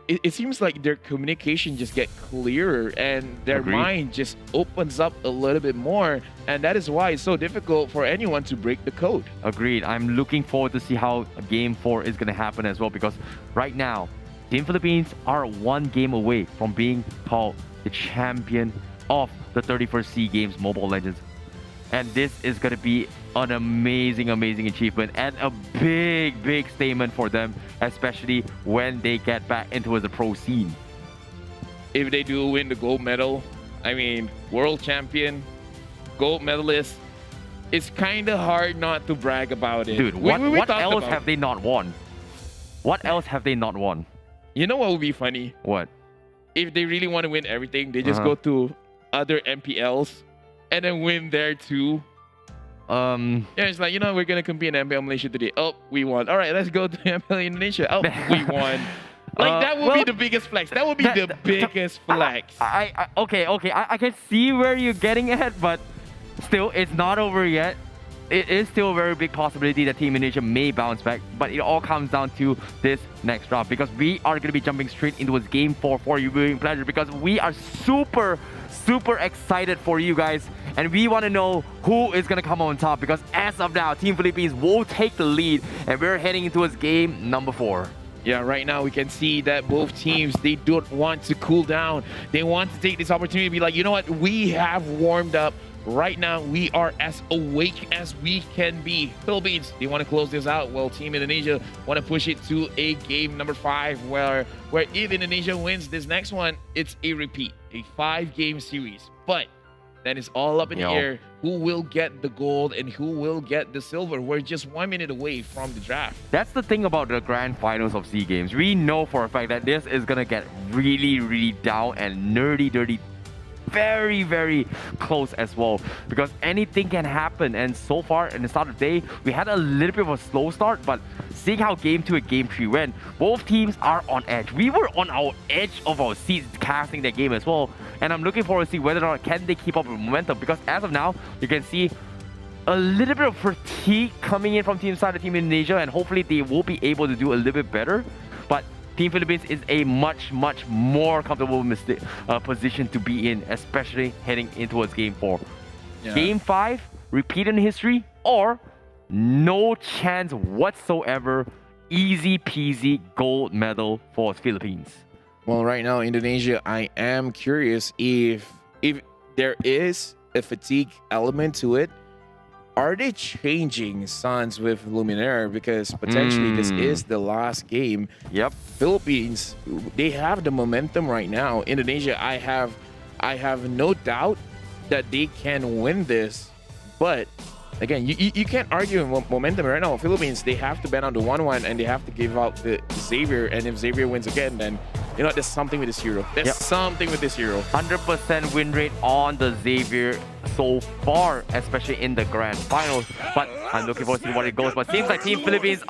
[SPEAKER 1] It seems like their communication just get clearer and their mind just opens up a little bit more, and that is why it's so difficult for anyone to break the code.
[SPEAKER 20] Agreed. I'm looking forward to see how Game 4 is going to happen as well, because right now, Team Philippines are one game away from being called the champion of the 31st SEA Games Mobile Legends. And this is going to be an amazing, amazing achievement and a big, big statement for them, especially when they get back into the pro scene.
[SPEAKER 1] If they do win the gold medal, I mean, world champion, gold medalist, it's kind of hard not to brag about it.
[SPEAKER 20] Dude, what else have they not won? What else have they not won?
[SPEAKER 1] You know what would be funny?
[SPEAKER 20] What?
[SPEAKER 1] If they really want to win everything, they just go to other MPLs and then win there too. Yeah, it's like, we're gonna compete in MPL Malaysia today. Oh, we won. All right, let's go to MPL Indonesia. Oh, we won. Like, that would be the biggest flex. That would be the biggest flex.
[SPEAKER 20] Okay, I can see where you're getting at, but still, it's not over yet. It is still a very big possibility that Team Indonesia may bounce back, but it all comes down to this next round, because we are going to be jumping straight into its Game 4 for you viewing pleasure, because we are super excited for you guys, and we want to know who is going to come on top, because as of now, Team Philippines will take the lead, and we're heading into its game number 4.
[SPEAKER 1] Yeah, right now we can see that both teams, they don't want to cool down. They want to take this opportunity to be like, you know what, we have warmed up. Right now, we are as awake as we can be. Philippines, they want to close this out, while Team Indonesia want to push it to a game number 5, where if Indonesia wins this next one, it's a repeat, a 5-game series. But that is all up in the air. Who will get the gold and who will get the silver? We're just 1 minute away from the draft.
[SPEAKER 20] That's the thing about the grand finals of SEA Games. We know for a fact that this is going to get really, really down and nerdy, dirty, very, very close as well, because anything can happen. And so far in the start of the day, we had a little bit of a slow start, but seeing how Game 2 and Game 3 went, both teams are on edge. We were on our edge of our seats casting that game as well, and I'm looking forward to see whether or not can they keep up with momentum, because as of now, you can see a little bit of fatigue coming in from team side of Team Indonesia, and hopefully they will be able to do a little bit better. But Team Philippines is a much, much more comfortable position to be in, especially heading towards Game 4. Yeah. Game 5, repeat in history, or no chance whatsoever, easy peasy gold medal for Philippines.
[SPEAKER 1] Well, right now, Indonesia, I am curious if there is a fatigue element to it. Are they changing Suns with Luminaire? Because potentially this is the last game.
[SPEAKER 20] Yep.
[SPEAKER 1] Philippines, they have the momentum right now. Indonesia, I have no doubt that they can win this, but again, you can't argue momentum right now. Philippines, they have to bet on the 1-1 and they have to give out the Xavier, and if Xavier wins again, then you know there's something with this hero. There's something with this hero.
[SPEAKER 20] 100% win rate on the Xavier so far, especially in the grand finals. But I'm looking forward to see what it goes. But seems like Team Philippines,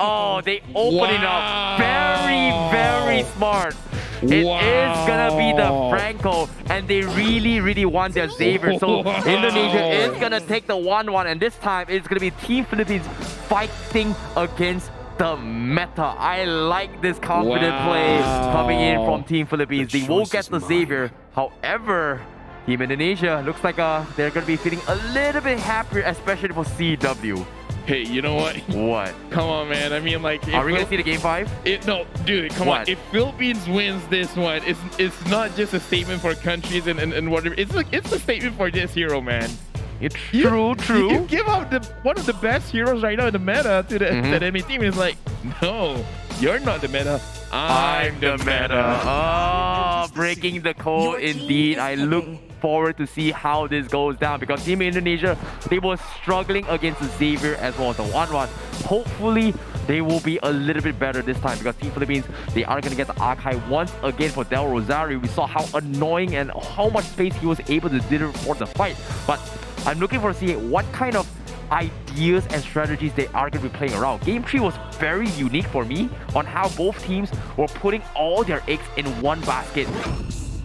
[SPEAKER 20] they open it up. Very, very smart. It is gonna be the Franco, and they really want their Xavier. So Indonesia is gonna take the 1-1, and this time it's gonna be Team Philippines fighting against the meta. I like this confident play coming in from Team Philippines. They will get the Xavier. However, Team Indonesia looks like they're gonna be feeling a little bit happier, especially for CW.
[SPEAKER 1] Hey, you know what?
[SPEAKER 20] What?
[SPEAKER 1] Come on, man. I mean, like...
[SPEAKER 20] Are we going to see the Game 5?
[SPEAKER 1] No, dude, come on. If Philippines wins this one, it's not just a statement for countries and whatever. It's a statement for this hero, man.
[SPEAKER 20] It's true.
[SPEAKER 1] You give out one of the best heroes right now in the meta to the enemy team. It's like, no, you're not the meta. I'm the meta.
[SPEAKER 20] Oh, breaking the code indeed. I look forward to see how this goes down, because Team Indonesia, they were struggling against the Xavier as well as the 1-1. Hopefully they will be a little bit better this time, because Team Philippines, they are going to get the archive once again for Del Rosario. We saw how annoying and how much space he was able to deliver for the fight. But I'm looking forward to seeing what kind of ideas and strategies they are going to be playing around. Game 3 was very unique for me on how both teams were putting all their eggs in one basket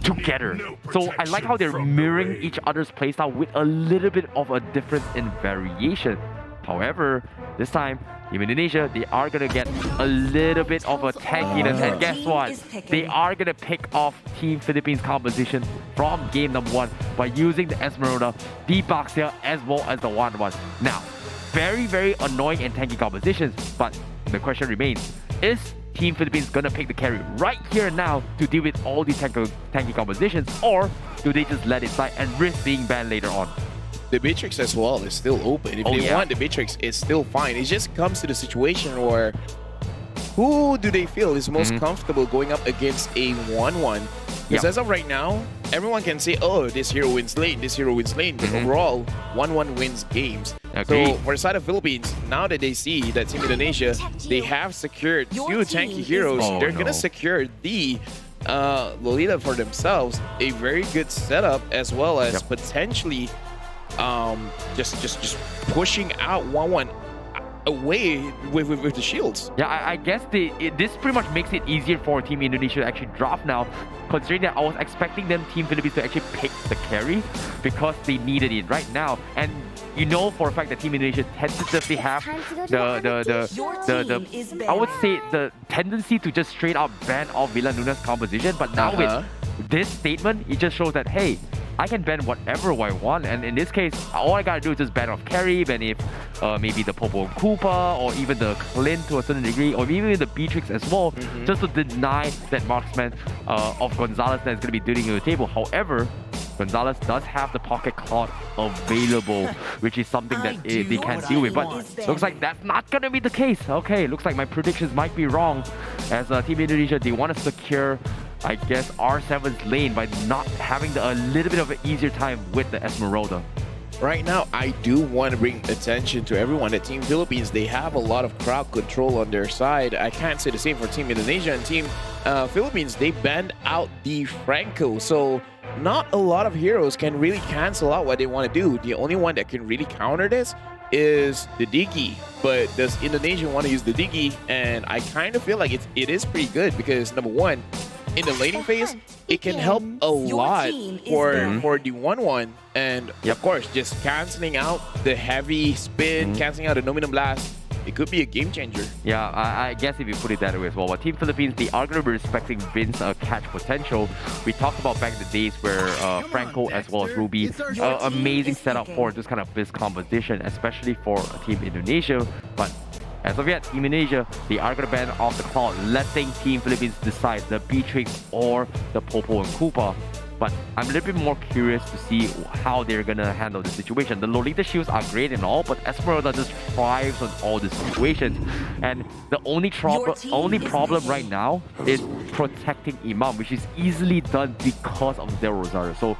[SPEAKER 20] together. So I like how they're mirroring each other's playstyle with a little bit of a difference in variation. However, this time, Team Indonesia, they are going to get a little bit of a tankiness. And guess what? They are going to pick off Team Philippines' composition from game number 1 by using the Esmeralda, the Baxia, as well as the 1-1. Now, very annoying and tanky compositions, but the question remains, is Team Philippines gonna pick the carry right here and now to deal with all these tanky compositions, or do they just let it slide and risk being banned later on?
[SPEAKER 1] The Beatrix as well is still open. If they want the Beatrix, it's still fine. It just comes to the situation where who do they feel is most comfortable going up against a 1-1? Because as of right now, everyone can say, oh, this hero wins lane, this hero wins lane. But overall, 1-1 wins games. So for the side of Philippines, now that they see that Team Indonesia, they have secured 2 tanky heroes, they're going to secure the Lolita for themselves. A very good setup, as well as potentially just pushing out 1-1 away with the shields.
[SPEAKER 20] Yeah, I guess this pretty much makes it easier for Team Indonesia to actually drop now, considering that I was expecting Team Philippines to actually pick the carry because they needed it right now. And you know for a fact that Team Indonesia tentatively have I would say the tendency to just straight up ban off Villa Nuna's composition. But now with this statement, it just shows that, hey, I can ban whatever I want, and in this case, all I gotta do is just ban off carry, ban if maybe the Popo and Koopa, or even the Clint to a certain degree, or even the Beatrix as well, just to deny that marksman of Gonzalez that is gonna be dealing to the table. However, Gonzalez does have the pocket cloud available, which is something that they can't deal with. But looks like that's not gonna be the case. Okay, looks like my predictions might be wrong. As Team Indonesia, they want to secure, I guess, R7's lane by not having a little bit of an easier time with the Esmeralda.
[SPEAKER 1] Right now, I do want to bring attention to everyone that Team Philippines, they have a lot of crowd control on their side. I can't say the same for Team Indonesia and Team Philippines. They banned out the Franco, so not a lot of heroes can really cancel out what they want to do. The only one that can really counter this is the Digi. But does Indonesia want to use the Digi? And I kind of feel like it is pretty good because, number one, in the laning phase, it can help a lot for the 1-1. And of course, just canceling out the heavy spin, canceling out the Nominum Blast, it could be a game changer.
[SPEAKER 20] Yeah, I guess if you put it that way as well. But Team Philippines, they are going to be respecting Vin's catch potential. We talked about back in the days where Franco as well as Ruby, amazing setup for this kind of biz composition, especially for Team Indonesia. But as of yet, Team Indonesia, they are going to ban off the cloud, letting Team Philippines decide the Beatrix or the Popo and Koopa. But I'm a little bit more curious to see how they're going to handle the situation. The Lolita shields are great and all, but Esmeralda just thrives on all the situations. And the only problem right now is protecting Imam, which is easily done because of Del Rosario. So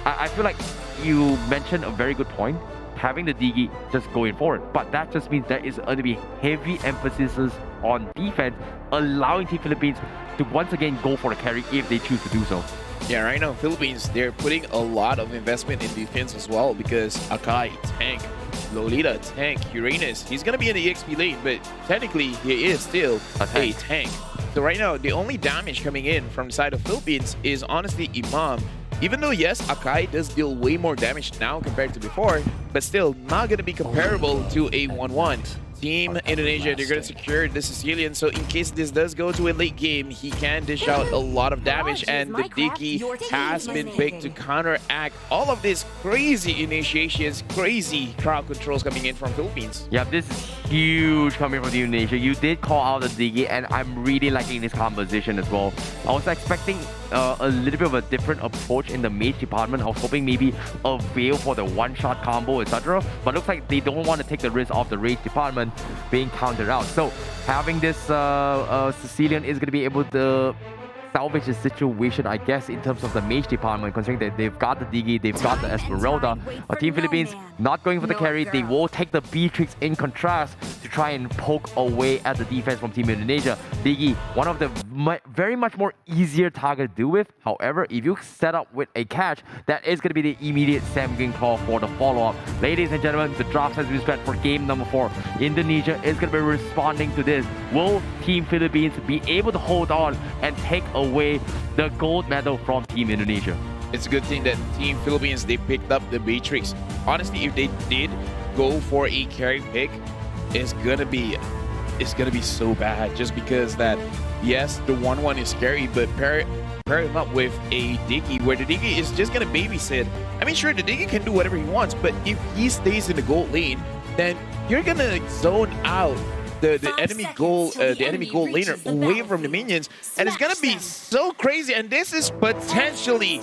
[SPEAKER 20] I feel like you mentioned a very good point, having the Digi just going forward. But that just means there is going to be heavy emphasis on defense, allowing Team Philippines to once again go for the carry if they choose to do so.
[SPEAKER 1] Yeah, right now, Philippines, they're putting a lot of investment in defense as well because Akai, tank, Lolita, tank, Uranus, he's going to be in the EXP lane, but technically he is still a tank. So right now, the only damage coming in from the side of Philippines is honestly Imam. Even though, yes, Akai does deal way more damage now compared to before, but still not going to be comparable to a 1-1. Team Indonesia, they're going to secure the Sicilian, so in case this does go to a late game, he can dish out a lot of damage, and the Diki has been picked to counteract all of these crazy initiations, crazy crowd controls coming in from Philippines.
[SPEAKER 20] Yeah, this is huge coming from Indonesia. You did call out the Digi, and I'm really liking this composition as well. I was expecting a little bit of a different approach in the mage department. I was hoping maybe a Veil for the one-shot combo, etc. But looks like they don't want to take the risk of the rage department being countered out. So having this Sicilian is going to be able to salvage the situation, I guess, in terms of the mage department, considering that they've got the Digi, they've got the Esmeralda. Team Philippines not going for the carry. They will take the Beatrix in contrast to try and poke away at the defense from Team Indonesia. Digi, one of the very much more easier target to deal with. However, if you set up with a catch, that is going to be the immediate Samgin call for the follow-up. Ladies and gentlemen, the draft has been set for game number 4. Indonesia is going to be responding to this. Will Team Philippines be able to hold on and take away the gold medal from Team Indonesia?
[SPEAKER 1] It's a good thing that Team Philippines, they picked up the Beatrix. Honestly, if they did go for a carry pick, it's gonna be so bad, just because that, yes, the 1-1 is scary, but pair him up with a Digi, where the Digi is just gonna babysit. I mean, sure, the Digi can do whatever he wants, but if he stays in the gold lane, then you're gonna zone out the enemy goal laner away from the minions, and it's gonna be so crazy. And this is potentially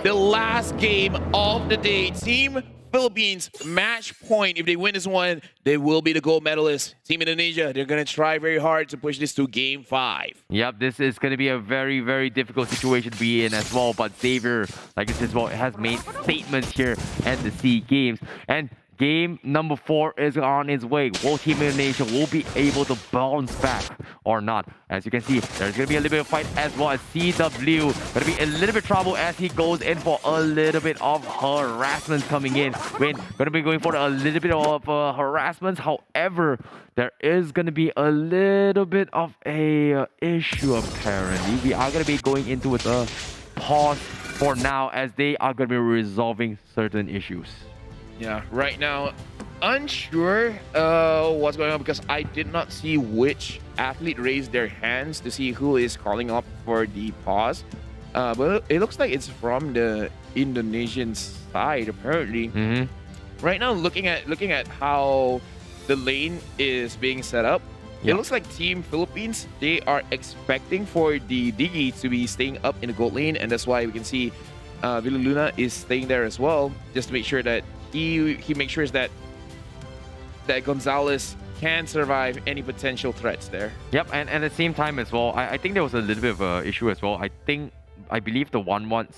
[SPEAKER 1] the last game of the day. Team Philippines match point. If they win this one, they will be the gold medalists. Team Indonesia, they're gonna try very hard to push this to game 5.
[SPEAKER 20] Yep, this is gonna be a very, very difficult situation to be in as well. But Xavier, like I said, as well, has made statements here at the SEA Games. And game number 4 is on its way. Will Team Indonesia will be able to bounce back or not? As you can see, there's going to be a little bit of fight as well as CW. Going to be a little bit of trouble as he goes in for a little bit of harassment coming in. Going to be going for a little bit of harassment. However, there is going to be a little bit of a issue apparently. We are going to be going into a pause for now as they are going to be resolving certain issues.
[SPEAKER 1] Yeah, right now, unsure what's going on because I did not see which athlete raised their hands to see who is calling up for the pause. But it looks like it's from the Indonesian side, apparently. Right now, looking at how the lane is being set up, it looks like Team Philippines, they are expecting for the Digi to be staying up in the gold lane, and that's why we can see Villa Luna is staying there as well, just to make sure that he makes sure that Gonzalez can survive any potential threats there.
[SPEAKER 20] Yep, and at the same time as well, I think there was a little bit of an issue as well. I believe the 1-1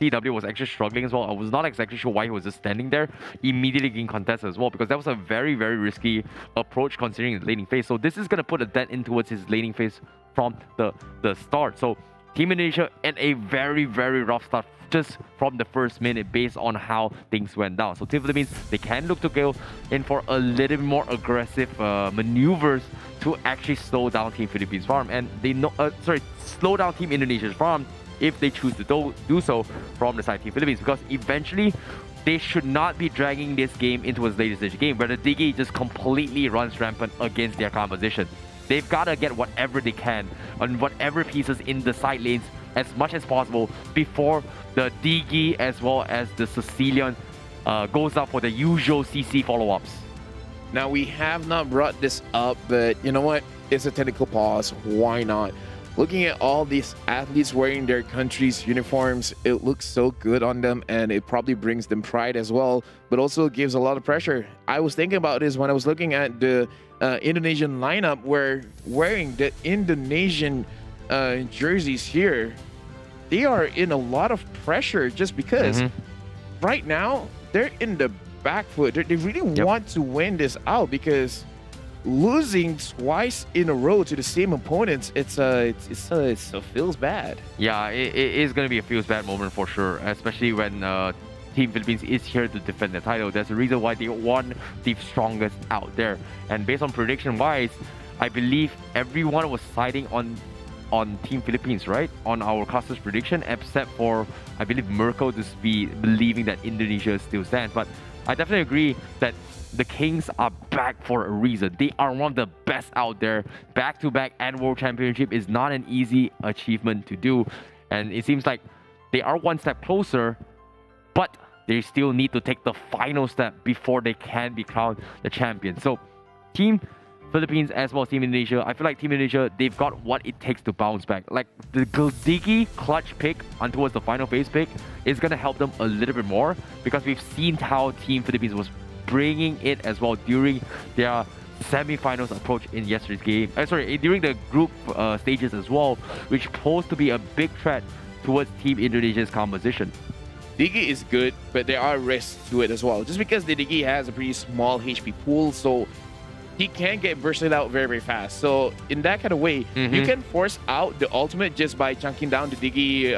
[SPEAKER 20] CW was actually struggling as well. I was not exactly sure why he was just standing there, immediately getting contested as well, because that was a very, very risky approach considering the laning phase. So this is going to put a dent in towards his laning phase from the start. So Team Indonesia in a very, very rough start just from the first minute based on how things went down. So Team Philippines, they can look to go in for a little bit more aggressive maneuvers to actually slow down Team Philippines' farm, and they slow down Team Indonesia's farm if they choose to do so from the side of Team Philippines, because eventually they should not be dragging this game into its latest stage game where the Digi just completely runs rampant against their composition. They've got to get whatever they can on whatever pieces in the side lanes as much as possible before the Digi as well as the Sicilian goes up for the usual CC follow-ups.
[SPEAKER 1] Now, we have not brought this up, but you know what? It's a technical pause. Why not? Looking at all these athletes wearing their country's uniforms, it looks so good on them, and it probably brings them pride as well, but also gives a lot of pressure. I was thinking about this when I was looking at the Indonesian lineup, where wearing the Indonesian jerseys here, they are in a lot of pressure just because right now they're in the back foot. They really want to win this out because losing twice in a row to the same opponents, it feels bad.
[SPEAKER 20] Yeah, it is going to be a feels bad moment for sure, especially when Team Philippines is here to defend the title. There's a reason why they won the strongest out there. And based on prediction wise, I believe everyone was siding on Team Philippines, right? On our caster's prediction, except for, I believe, Merkel to be believing that Indonesia still stands. But I definitely agree that the Kings are back for a reason. They are one of the best out there. Back-to-back and World Championship is not an easy achievement to do. And it seems like they are one step closer, but they still need to take the final step before they can be crowned the champion. So, Team Philippines as well as Team Indonesia, I feel like Team Indonesia, they've got what it takes to bounce back. Like the Gildigi clutch pick towards the final phase pick is going to help them a little bit more because we've seen how Team Philippines was bringing it as well during their semi-finals approach in yesterday's game. During the group stages as well, which posed to be a big threat towards Team Indonesia's composition.
[SPEAKER 1] Digi is good, but there are risks to it as well. Just because the Digi has a pretty small HP pool, so he can get bursted out very, very fast. So in that kind of way, you can force out the ultimate just by chunking down the Digi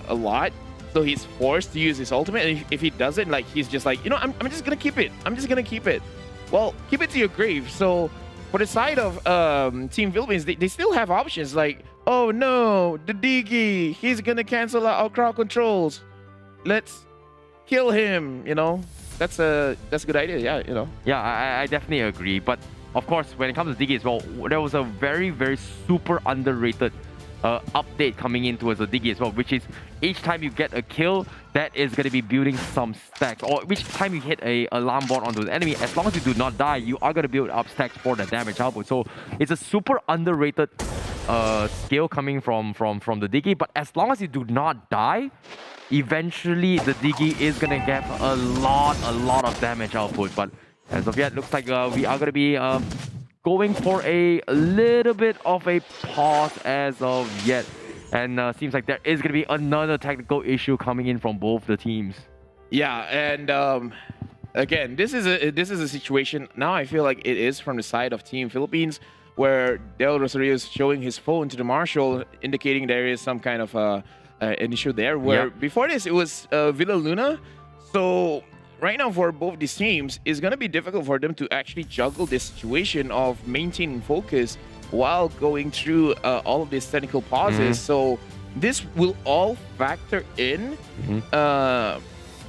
[SPEAKER 1] a lot. So he's forced to use his ultimate, and if he doesn't, like, he's just like, you know, I'm just gonna keep it. I'm just gonna keep it. Well, keep it to your grave. So for the side of Team Philippines, they still have options like, oh no, the Digi, he's gonna cancel out our crowd controls. Let's kill him, you know. That's a good idea, yeah, you know.
[SPEAKER 20] Yeah, I definitely agree. But of course, when it comes to Digi as well, there was a very, very super underrated update coming in towards the Digi as well, which is each time you get a kill, that is going to be building some stacks. Or each time you hit a alarm bot onto the enemy, as long as you do not die, you are going to build up stacks for the damage output. So it's a super underrated skill coming from the Digi. But as long as you do not die, eventually the Digi is going to get a lot of damage output. But as of yet, looks like we are going to be going for a little bit of a pause as of yet. And seems like there is going to be another technical issue coming in from both the teams.
[SPEAKER 1] Yeah, and again, this is a situation. Now I feel like it is from the side of Team Philippines, where Del Rosario is showing his phone to the Marshal, indicating there is some kind of an issue there. Where before this, it was Villa Luna. So right now, for both these teams, it's going to be difficult for them to actually juggle this situation of maintaining focus while going through all of these technical pauses. So this will all factor in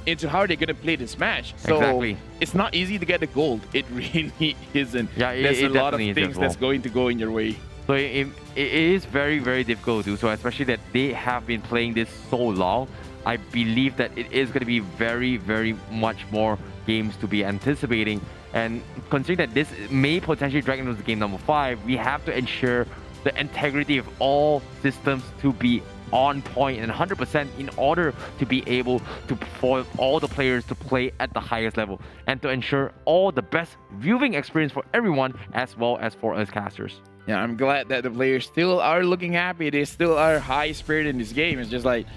[SPEAKER 1] into how they're going to play this match. So it's not easy to get the gold. It really isn't.
[SPEAKER 20] Yeah,
[SPEAKER 1] there's a lot of things that's going to go in your way.
[SPEAKER 20] So it is very, very difficult to do so, especially that they have been playing this so long. I believe that it is going to be very, very much more games to be anticipating. And considering that this may potentially drag into game number 5, we have to ensure the integrity of all systems to be on point and 100% in order to be able to for all the players to play at the highest level and to ensure all the best viewing experience for everyone as well as for us casters.
[SPEAKER 1] Yeah, I'm glad that the players still are looking happy. They still are high spirit in this game. It's just like,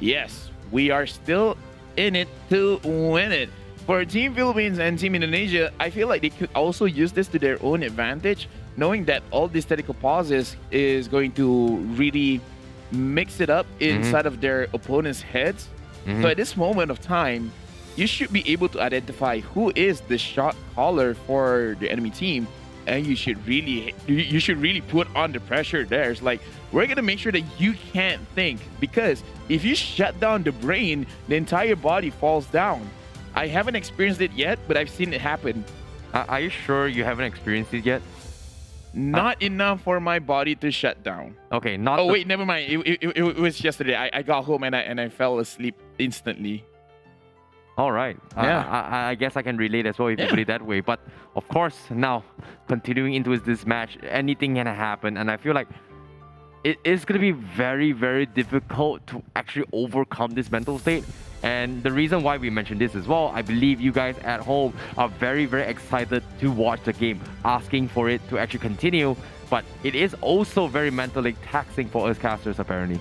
[SPEAKER 1] yes, we are still in it to win it. For Team Philippines and Team Indonesia, I feel like they could also use this to their own advantage, knowing that all these technical pauses is going to really mix it up inside of their opponents' heads. So at this moment of time, you should be able to identify who is the shot caller for the enemy team, and you should really put on the pressure there. It's like, we're gonna make sure that you can't think, because if you shut down the brain, the entire body falls down. I haven't experienced it yet, but I've seen it happen.
[SPEAKER 20] Are you sure you haven't experienced it yet?
[SPEAKER 1] Not enough for my body to shut down.
[SPEAKER 20] Okay, not.
[SPEAKER 1] Oh wait, never mind. It was yesterday. I got home and I fell asleep instantly.
[SPEAKER 20] All right.
[SPEAKER 1] Yeah.
[SPEAKER 20] I guess I can relate as well if you put it that way. But of course, now continuing into this match, anything can happen, and I feel like it is going to be very, very difficult to actually overcome this mental state. And the reason why we mentioned this as well, I believe you guys at home are very, very excited to watch the game, asking for it to actually continue. But it is also very mentally taxing for us casters, apparently.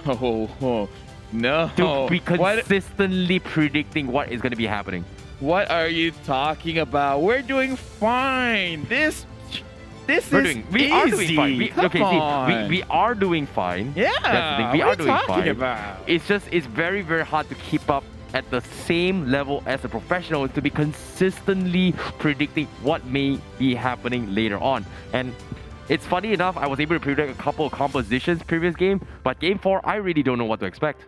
[SPEAKER 19] Oh, no.
[SPEAKER 20] To be consistently predicting what is going to be happening.
[SPEAKER 19] What are you talking about? We're doing fine. This
[SPEAKER 20] We
[SPEAKER 19] is
[SPEAKER 20] are
[SPEAKER 19] easy.
[SPEAKER 20] doing fine.
[SPEAKER 19] Come on.
[SPEAKER 20] We are doing fine.
[SPEAKER 19] Yeah,
[SPEAKER 20] that's the thing. We
[SPEAKER 19] what
[SPEAKER 20] are
[SPEAKER 19] are you
[SPEAKER 20] doing
[SPEAKER 19] talking
[SPEAKER 20] fine.
[SPEAKER 19] about?
[SPEAKER 20] It's very, very hard to keep up at the same level as a professional to be consistently predicting what may be happening later on. And it's funny enough, I was able to predict a couple of compositions previous game, but game 4, I really don't know what to expect.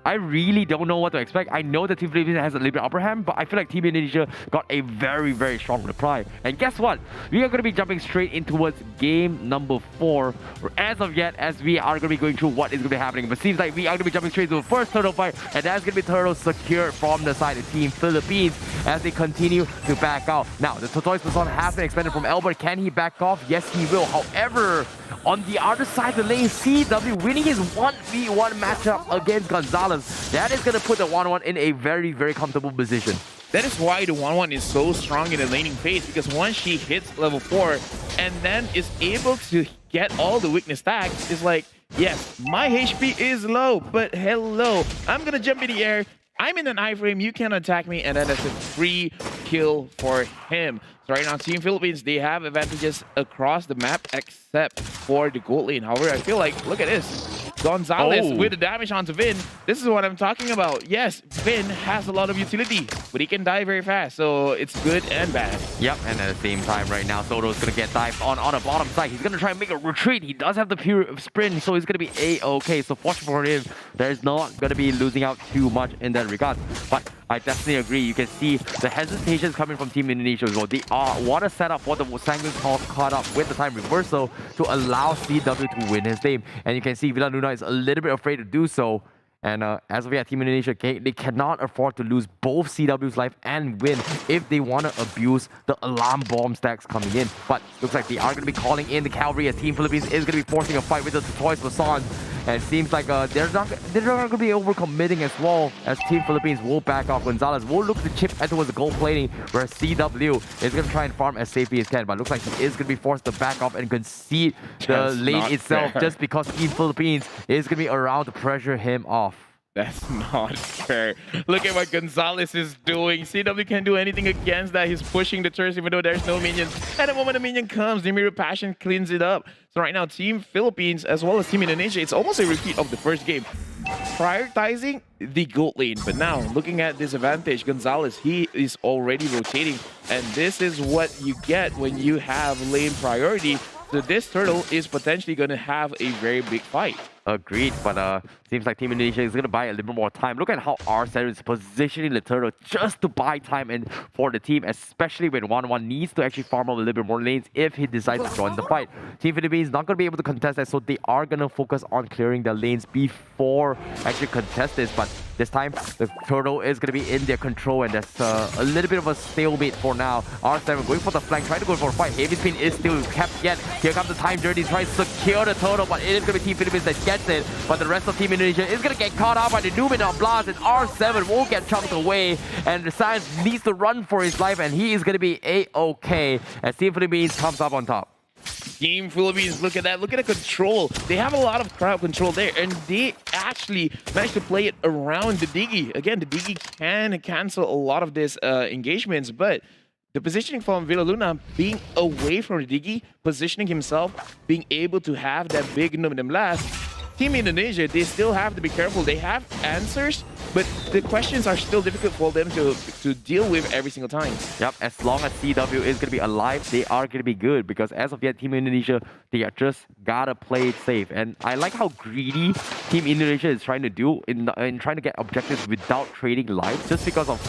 [SPEAKER 20] I really don't know what to expect. I know that Team Philippines has a little bit upper hand, but I feel like Team Indonesia got a very, very strong reply. And guess what? We are going to be jumping straight in towards game number 4. As of yet, as we are going to be going through what is going to be happening. But seems like we are going to be jumping straight to the first turtle fight, and that's going to be turtle secured from the side of Team Philippines as they continue to back out. Now, the Tortoise Baton has been expanded from Albert. Can he back off? Yes, he will. However, on the other side of the lane, CW winning his 1v1 matchup against Gonzalez. That is going to put the 1-1 in a very, very comfortable position.
[SPEAKER 19] That is why the 1-1 is so strong in the laning phase, because once she hits level 4 and then is able to get all the weakness tags, it's like, yes, my HP is low, but hello, I'm going to jump in the air. I'm in an iframe, you can attack me, and then that's a free kill for him. So right now, Team Philippines, they have advantages across the map except for the gold lane. However, I feel like, look at this. Gonzalez with the damage onto Vin. This is what I'm talking about. Yes, Vin has a lot of utility, but he can die very fast, so it's good and bad.
[SPEAKER 20] Yep, and at the same time right now, Soto's going to get dived on the bottom side. He's going to try and make a retreat. He does have the pure sprint, so he's going to be A-okay. So fortunate for him, there's not going to be losing out too much in that regard. But I definitely agree. You can see the hesitations coming from Team Indonesia as well. They want to set up what the Sanguine Calls caught up with the time reversal to allow CW to win his game. And you can see Villa Luna is a little bit afraid to do so. And as of yet, Team Indonesia, they cannot afford to lose both CW's life and win if they want to abuse the alarm bomb stacks coming in. But looks like they are going to be calling in the cavalry as Team Philippines is going to be forcing a fight with the Tortoise Baton. And it seems like they're not going to be overcommitting as well, as Team Philippines will back off. Gonzalez will look to chip towards the gold plating, where CW is going to try and farm as safely as can. But it looks like he is going to be forced to back off and concede the lane itself just because Team Philippines is going to be around to pressure him off.
[SPEAKER 19] That's not fair. Look at what Gonzalez is doing. CW can't do anything against that. He's pushing the turret even though there's no minions. And the moment the minion comes, the Mirror Passion cleans it up. So right now, Team Philippines as well as Team Indonesia, it's almost a repeat of the first game. Prioritizing the gold lane. But now, looking at this advantage, Gonzalez, he is already rotating. And this is what you get when you have lane priority. So this turtle is potentially going to have a very big fight.
[SPEAKER 20] Agreed, but seems like Team Indonesia is going to buy a little bit more time. Look at how R7 is positioning the turtle just to buy time and for the team, especially when 1-1 needs to actually farm up a little bit more lanes if he decides to join the fight. Team Philippines is not going to be able to contest that, so they are going to focus on clearing their lanes before actually contest this. But this time, the turtle is going to be in their control, and there's a little bit of a stalemate for now. R7 going for the flank, trying to go for a fight. Heavy Spin is still kept yet. Here comes the time journey, trying to secure the turtle, but it is going to be Team Philippines that gets it. But the rest of Team Indonesia is going to get caught up by the Numenor Blast, and R7 will get chunked away. And the Science needs to run for his life, and he is going to be A-okay as Team Philippines comes up on top.
[SPEAKER 19] Team Philippines, look at that. Look at the control. They have a lot of crowd control there, and they actually managed to play it around the Diggy. Again, the Diggy can cancel a lot of these engagements, but the positioning from Villa Luna being away from the Diggy, positioning himself, being able to have that big Numenor Blast. Team Indonesia, they still have to be careful. They have answers, but the questions are still difficult for them to deal with every single time.
[SPEAKER 20] Yep, as long as CW is going to be alive, they are going to be good, because as of yet, Team Indonesia, they are just gotta play it safe. And I like how greedy Team Indonesia is trying to do in trying to get objectives without trading lives, just because of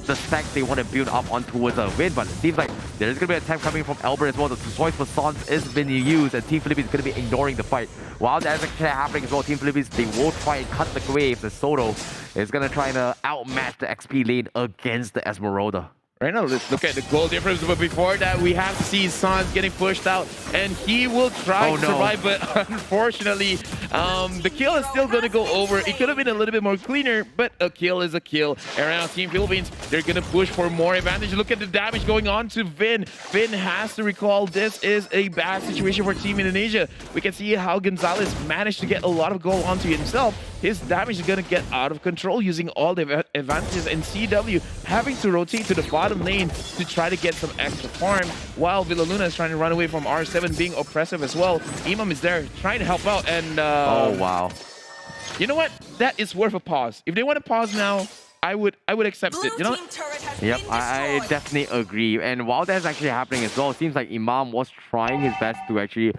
[SPEAKER 20] the stack they want to build up on towards a win. But it seems like there's going to be a attempt coming from Albert as well. The choice for Sons is been used, and Team Philippines is going to be ignoring the fight. While that's actually happening as well, Team Philippines, they will try and cut the waves as Soto is going to try to outmatch the XP lane against the Esmeralda.
[SPEAKER 1] Right now, let's look at the goal difference. But before that, we have to see Sans getting pushed out, and he will try to survive. But unfortunately, the kill is still going to go over. It could have been a little bit more cleaner, but a kill is a kill. And right now, Team Philippines, they're going to push for more advantage. Look at the damage going on to Vin. Vin has to recall this is a bad situation for Team Indonesia. We can see how Gonzalez managed to get a lot of goal onto himself. His damage is going to get out of control using all the advantages, and CW having to rotate to the bottom lane to try to get some extra farm, while Villaluna is trying to run away from R7 being oppressive as well. Imam is there trying to help out, and
[SPEAKER 20] oh wow.
[SPEAKER 1] You know what? That is worth a pause. If they want to pause now, I would accept it. You know?
[SPEAKER 20] Yep, I definitely agree. And while that's actually happening as well, it seems like Imam was trying his best to actually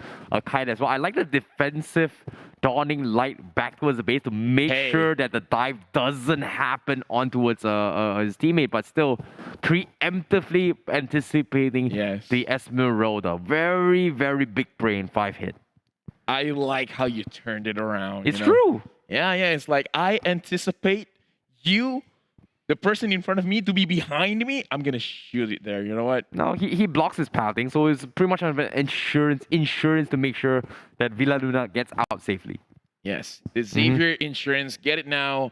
[SPEAKER 20] kite as well. I like the defensive dawning light back towards the base to make sure that the dive doesn't happen on towards his teammate, but still preemptively anticipating the Esmeralda. Very, very big brain 5-hit.
[SPEAKER 1] I like how you turned it around.
[SPEAKER 20] It's true.
[SPEAKER 1] Yeah, it's like I anticipate you, the person in front of me, to be behind me. I'm gonna shoot it there. You know what?
[SPEAKER 20] No, he blocks his pathing, so it's pretty much an insurance to make sure that Villaluna gets out safely.
[SPEAKER 1] Yes, the Xavier insurance. Get it now.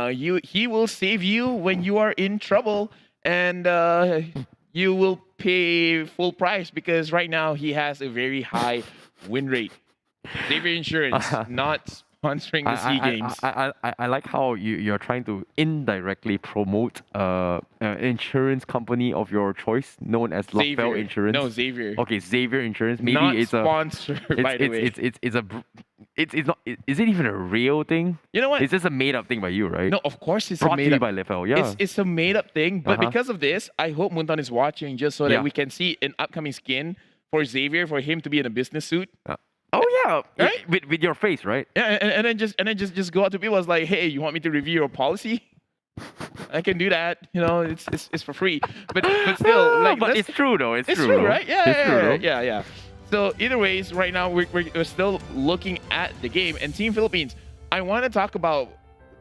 [SPEAKER 1] He will save you when you are in trouble, and you will pay full price because right now he has a very high win rate. Xavier insurance, not sponsoring the SEA Games.
[SPEAKER 20] I like how you're trying to indirectly promote insurance company of your choice known as LaFell Insurance.
[SPEAKER 1] No, Xavier.
[SPEAKER 20] Okay, Xavier Insurance. Maybe
[SPEAKER 1] not
[SPEAKER 20] it's
[SPEAKER 1] sponsored, by the way.
[SPEAKER 20] It's not. Is it even a real thing?
[SPEAKER 1] You know what?
[SPEAKER 20] It's just a made-up thing by you, right?
[SPEAKER 1] No, of course it's
[SPEAKER 20] brought
[SPEAKER 1] a made-up.
[SPEAKER 20] by LaFell. Yeah,
[SPEAKER 1] it's a made-up thing. But because of this, I hope Muntan is watching just so that we can see an upcoming skin for Xavier, for him to be in a business suit.
[SPEAKER 20] Oh yeah,
[SPEAKER 1] right?
[SPEAKER 20] With your face, right?
[SPEAKER 1] Yeah, and then just go out to people. It's like, hey, you want me to review your policy? I can do that. You know, it's for free. But still, like,
[SPEAKER 20] but it's true though. It's true,
[SPEAKER 1] true, right?
[SPEAKER 20] Yeah,
[SPEAKER 1] yeah. So either ways, right now we're still looking at the game. And Team Philippines, I want to talk about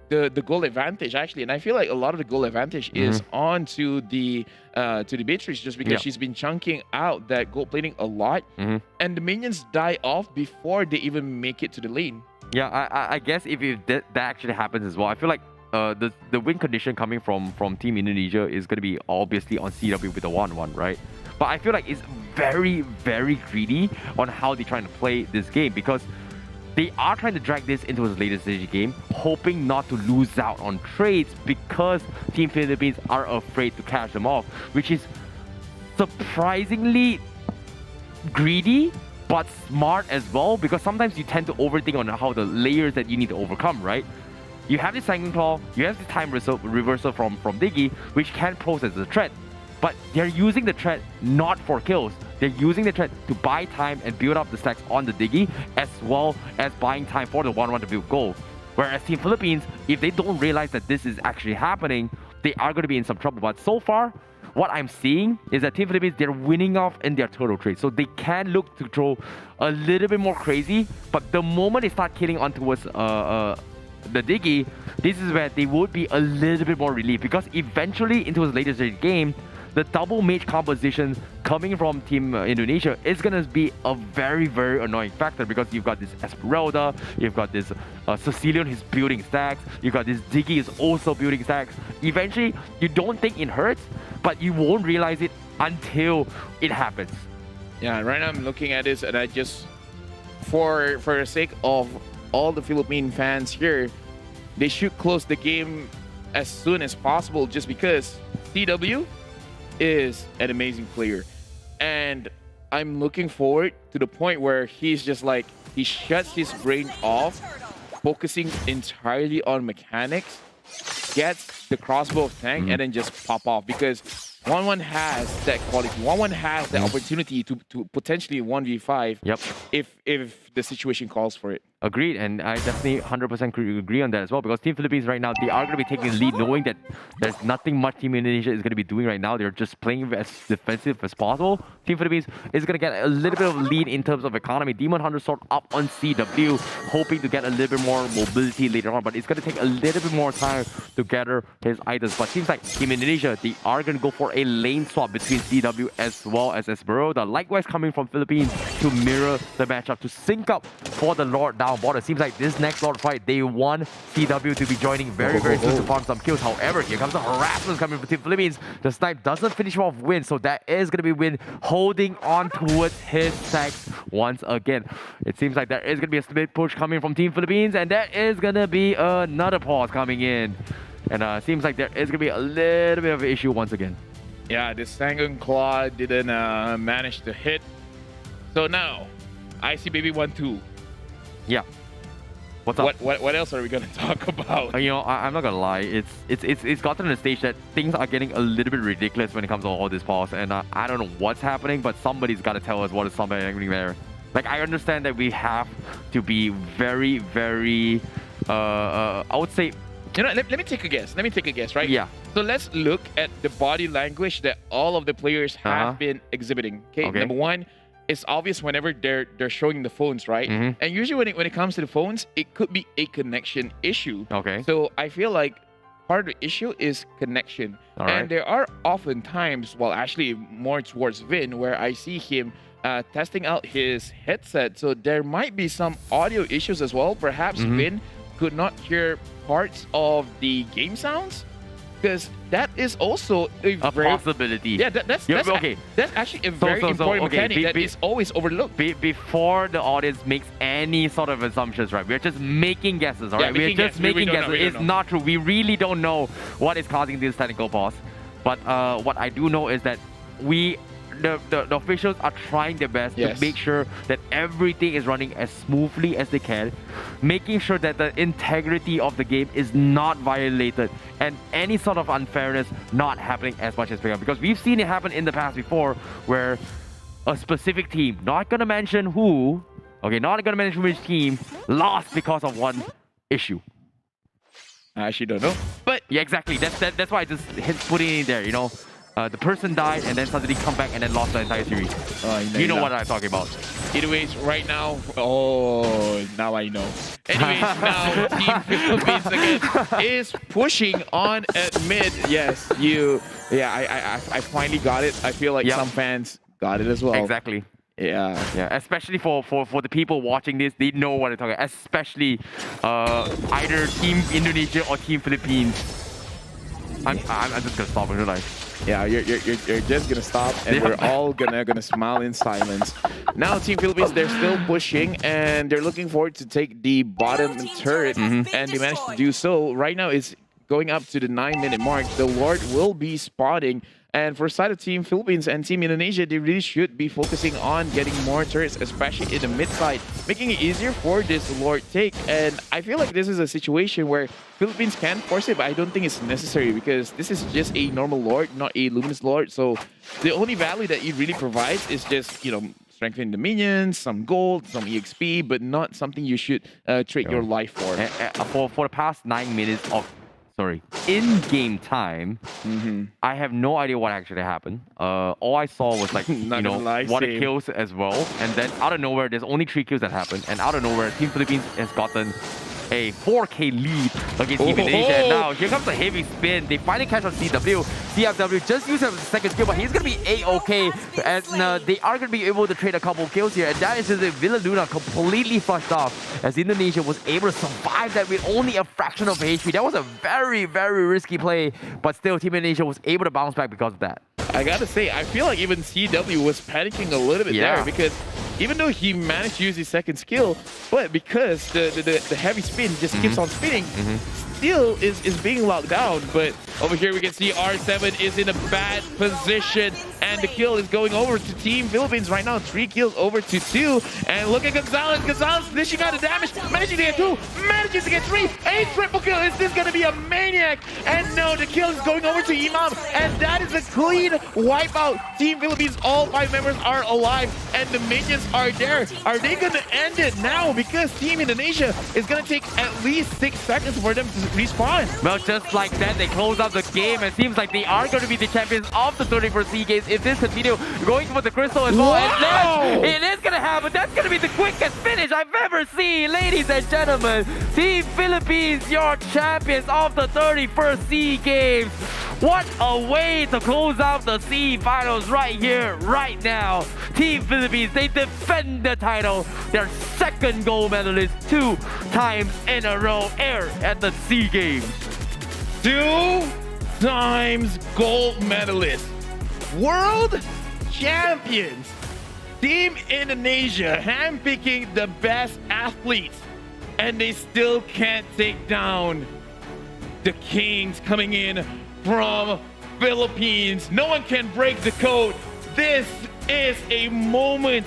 [SPEAKER 1] the goal advantage actually, and I feel like a lot of the goal advantage is on to the Beatrice, just because she's been chunking out that gold plating a lot, and the minions die off before they even make it to the lane.
[SPEAKER 20] Yeah, I guess if that actually happens as well, I feel like the win condition coming from Team Indonesia is going to be obviously on CW with the 1-1, right? But I feel like it's very, very greedy on how they're trying to play this game, because they are trying to drag this into his later stage game, hoping not to lose out on trades because Team Philippines are afraid to cash them off, which is surprisingly greedy, but smart as well, because sometimes you tend to overthink on how the layers that you need to overcome, right? You have this Sanguine Claw, you have the time reversal from Diggy, which can pose as a threat. But they're using the threat not for kills. They're using the threat to buy time and build up the stacks on the Diggy, as well as buying time for the 1-1 to build gold. Whereas Team Philippines, if they don't realize that this is actually happening, they are going to be in some trouble. But so far, what I'm seeing is that Team Philippines, they're winning off in their turtle trade. So they can look to throw a little bit more crazy, but the moment they start killing on towards the Diggy, this is where they would be a little bit more relieved, because eventually into his later stage game, the double mage composition coming from Team Indonesia is going to be a very, very annoying factor, because you've got this Esmeralda, you've got this Sicilian, he's building stacks, you've got this Diggy is also building stacks. Eventually, you don't think it hurts, but you won't realize it until it happens.
[SPEAKER 1] Yeah, right now I'm looking at this, and I just, for the sake of all the Philippine fans here, they should close the game as soon as possible, just because CW is an amazing player, and I'm looking forward to the point where he's just like, he shuts his brain off, focusing entirely on mechanics, gets the crossbow of tank, and then just pop off, because 1-1 has that quality. 1-1 has the opportunity to potentially 1v5 if the situation calls for it.
[SPEAKER 20] Agreed, and I definitely 100% agree on that as well, because Team Philippines right now, they are going to be taking the lead knowing that there's nothing much Team Indonesia is going to be doing right now. They're just playing as defensive as possible. Team Philippines is going to get a little bit of a lead in terms of economy. Demon Hunter Sword up on CW, hoping to get a little bit more mobility later on, but it's going to take a little bit more time to gather his items. But seems like Team Indonesia, they are going to go for a lane swap between CW as well as Esperoda. Likewise coming from Philippines to mirror the matchup, to sync up for the Lord down bottom. Seems like this next Lord fight, they want CW to be joining very soon to farm some kills. However, here comes the harassment coming from Team Philippines. The snipe doesn't finish off Win, so that is going to be Win holding on towards his stacks once again. It seems like there is going to be a split push coming from Team Philippines, and there is going to be another pause coming in. And seems like there is going to be a little bit of an issue once again.
[SPEAKER 1] Yeah, this Sanguine Claw didn't manage to hit. So now, IC Baby 1-2.
[SPEAKER 20] Yeah. What's up?
[SPEAKER 1] What else are we gonna talk about?
[SPEAKER 20] You know, I'm not gonna lie. It's gotten to the stage that things are getting a little bit ridiculous when it comes to all this pause, and I don't know what's happening, but somebody's got to tell us what is happening there. Like, I understand that we have to be very, I would say.
[SPEAKER 1] You know, let me take a guess. Right?
[SPEAKER 20] Yeah.
[SPEAKER 1] So let's look at the body language that all of the players have been exhibiting. Okay. Number one, it's obvious whenever they're showing the phones, right? And usually when it comes to the phones, it could be a connection issue.
[SPEAKER 20] Okay.
[SPEAKER 1] So I feel like part of the issue is connection. And there are often times, well, actually more towards Vin, where I see him testing out his headset. So there might be some audio issues as well. Perhaps Vin could not hear parts of the game sounds, because that is also a
[SPEAKER 20] possibility.
[SPEAKER 1] Yeah, that's actually a very important mechanic that is always overlooked.
[SPEAKER 20] Before the audience makes any sort of assumptions, right? We're just making guesses, all right? We're just making guesses. It's not true. We really don't know what is causing this technical pause. But what I do know is that the officials are trying their best to make sure that everything is running as smoothly as they can, making sure that the integrity of the game is not violated and any sort of unfairness not happening as much as we can. Because we've seen it happen in the past before, where a specific team, not gonna mention who, not gonna mention which team, lost because of one issue.
[SPEAKER 1] I actually don't know.
[SPEAKER 20] But yeah, exactly. That's why I just put it in there, you know. The person died and then suddenly come back and then lost the entire series. You know what I'm talking about.
[SPEAKER 1] Anyways, right now, now I know. Anyways, now Team Philippines again is pushing on at mid. Yes, I finally got it. I feel like some fans got it as well.
[SPEAKER 20] Exactly.
[SPEAKER 1] Yeah,
[SPEAKER 20] especially for the people watching this, they know what I'm talking about. Especially either Team Indonesia or Team Philippines. I'm just gonna stop and realize.
[SPEAKER 1] Yeah, you're just gonna stop, and we're all gonna smile in silence. Now, Team Philippines, they're still pushing, and they're looking forward to take the bottom turret, and they managed to do so. Right now, it's going up to the 9-minute mark. The Lord will be spotting. And for side of Team Philippines and Team Indonesia, they really should be focusing on getting more turrets, especially in the mid side, making it easier for this Lord take. And I feel like this is a situation where Philippines can force it, but I don't think it's necessary, because this is just a normal Lord, not a Luminous Lord. So the only value that it really provides is just, you know, strengthening the minions, some gold, some EXP, but not something you should trade your life for.
[SPEAKER 20] For the past 9 minutes of in-game time, I have no idea what actually happened. All I saw was like, one kills as well, and then out of nowhere, there's only 3 kills that happened, and out of nowhere, Team Philippines has gotten a 4K lead against Team Indonesia. And now here comes a heavy spin. They finally catch on CW. CFW just used his second kill, but he's going to be A-OK. And they are going to be able to trade a couple kills here. And that is just Villa Luna completely flushed off, as Indonesia was able to survive that with only a fraction of HP. That was a very, very risky play, but still Team Indonesia was able to bounce back because of that.
[SPEAKER 1] I gotta say, I feel like even CW was panicking a little bit there, because even though he managed to use his second skill, but because the heavy spin just keeps on spinning, still is being locked down. But over here we can see R7 is in a bad position, and the kill is going over to Team Philippines right now. 3 kills over to 2. And look at Gonzalez. Gonzalez dishing out the damage, managing to get 2, manages to get 3. A triple kill. Is this going to be a maniac? And no, the kill is going over to Imam. And that is a clean wipeout. Team Philippines, all 5 members are alive. And the minions are there. Are they going to end it now? Because Team Indonesia is going to take at least 6 seconds for them to respawn.
[SPEAKER 20] Well, just like that, they close out the game. It seems like they are going to be the champions of the 31st SEA Games if this continues going for the crystal as well.
[SPEAKER 1] Wow!
[SPEAKER 20] And then it is going to happen. That's going to be the quickest finish I've ever seen, ladies and gentlemen. Team Philippines, your champions of the 31st SEA Games. What a way to close out the SEA finals right here, right now. Team Philippines, they defend the title. Their second gold medalist 2 times in a row here at the SEA Games.
[SPEAKER 1] 2 times gold medalist. World champions. Team Indonesia handpicking the best athletes. And they still can't take down the Kings coming in from Philippines. No one can break the code. This is a moment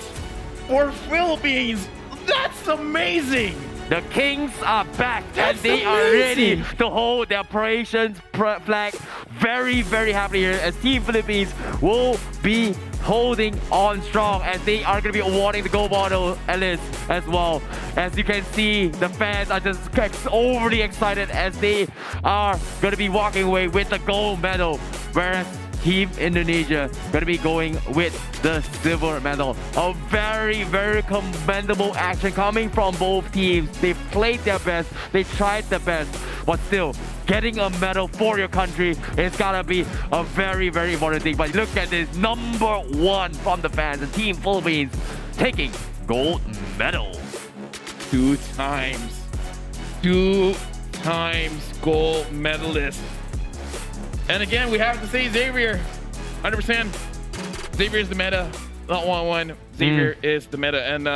[SPEAKER 1] for Philippines. That's amazing.
[SPEAKER 20] The Kings are back and they are ready to hold their operations flag very, very happily here as Team Philippines will be holding on strong as they are going to be awarding the gold medal as well. As you can see, the fans are just overly excited as they are going to be walking away with the gold medal, whereas Team Indonesia going to be going with the silver medal. A very, very commendable action coming from both teams. They played their best, they tried their best, but still, getting a medal for your country is gotta be a very, very important thing. But look at this, #1 from the fans, the Team Philippines taking gold medal.
[SPEAKER 1] 2 times gold medalist. And again, we have to say Xavier, 100%. Xavier is the meta, not 1-1. Xavier is the meta, and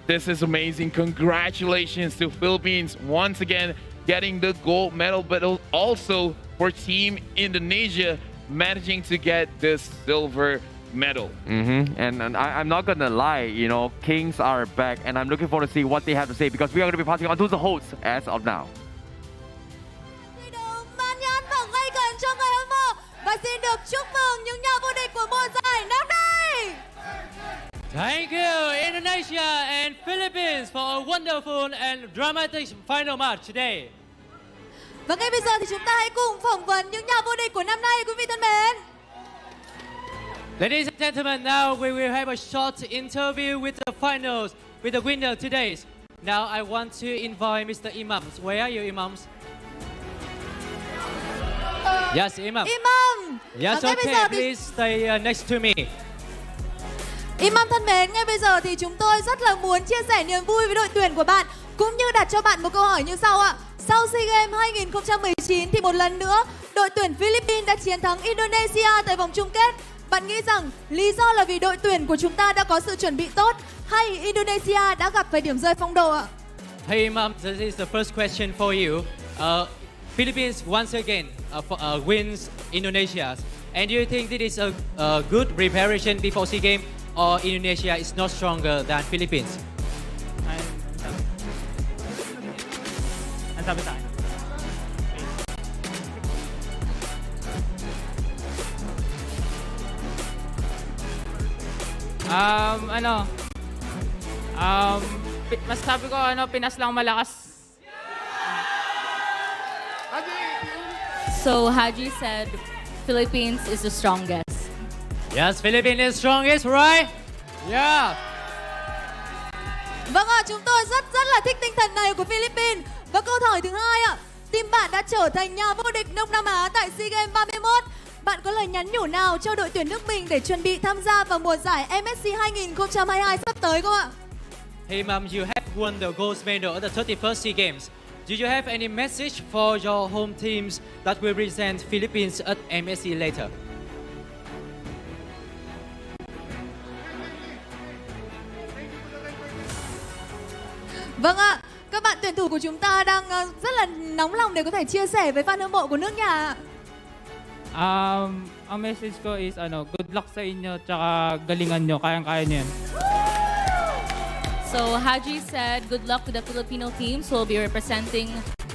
[SPEAKER 1] this is amazing. Congratulations to Philippines once again getting the gold medal, but also for Team Indonesia managing to get the silver medal.
[SPEAKER 20] And I'm not gonna lie, you know, Kings are back, and I'm looking forward to see what they have to say because we are gonna be passing on to the hosts as of now.
[SPEAKER 9] Cho người hâm mộ và xin được chúc mừng những nhà vô địch của mùa giải năm nay.
[SPEAKER 21] Thank you, Indonesia and Philippines for a wonderful and dramatic final match today.
[SPEAKER 9] Và ngay bây giờ thì chúng ta hãy cùng phỏng vấn những nhà vô địch của năm nay, quý vị thân mến.
[SPEAKER 21] Ladies and gentlemen, now we will have a short interview with the finals, with the winner today. Now I want to invite Mr. Imams. Where are you, Imams? Yes, Imam.
[SPEAKER 9] Imam.
[SPEAKER 21] Yes, okay, please stay next to me.
[SPEAKER 9] Imam thân mến, ngay bây giờ thì chúng tôi rất là muốn chia sẻ niềm vui với đội tuyển của bạn, cũng như đặt cho bạn một câu hỏi như sau ạ. Sau SEA Games 2019 thì một lần nữa đội tuyển Philippines đã chiến thắng Indonesia tại vòng chung kết. Bạn nghĩ rằng lý do là vì đội tuyển của chúng ta đã có sự chuẩn bị tốt hay Indonesia đã gặp phải điểm rơi phong độ ạ?
[SPEAKER 21] Hey Imam, this is the first question for you. Philippines once again wins Indonesia, and do you think this is a good preparation before SEA Games, or Indonesia is not stronger than Philippines?
[SPEAKER 11] Masasabi ko Pinas lang malakas.
[SPEAKER 12] So Haji said Philippines is the strongest.
[SPEAKER 21] Yes, Philippines is strongest, right? Yeah.
[SPEAKER 9] Vâng ạ, chúng tôi rất là thích tinh thần này của Philippines. Và câu hỏi thứ hai ạ, team bạn đã trở thành nhà vô địch Đông Nam Á tại SEA Games 31. Bạn có lời nhắn nhủ nào cho đội tuyển nước mình để chuẩn bị tham gia vào mùa giải MSC 2022 sắp tới không ạ?
[SPEAKER 21] Hey Mom, you have won the gold medal at the 31st SEA Games. Do you have any message for your home teams that will represent Philippines at MSC later?
[SPEAKER 9] Vâng ạ, các bạn tuyển thủ của chúng ta đang rất là nóng lòng để có thể chia sẻ với fan hâm mộ của nước nhà.
[SPEAKER 11] Ang message ko is good luck sa inyo tsaka galingan nyo, kayang-kaya nyo yan.
[SPEAKER 12] So Haji said, good luck to the Filipino teams who will be representing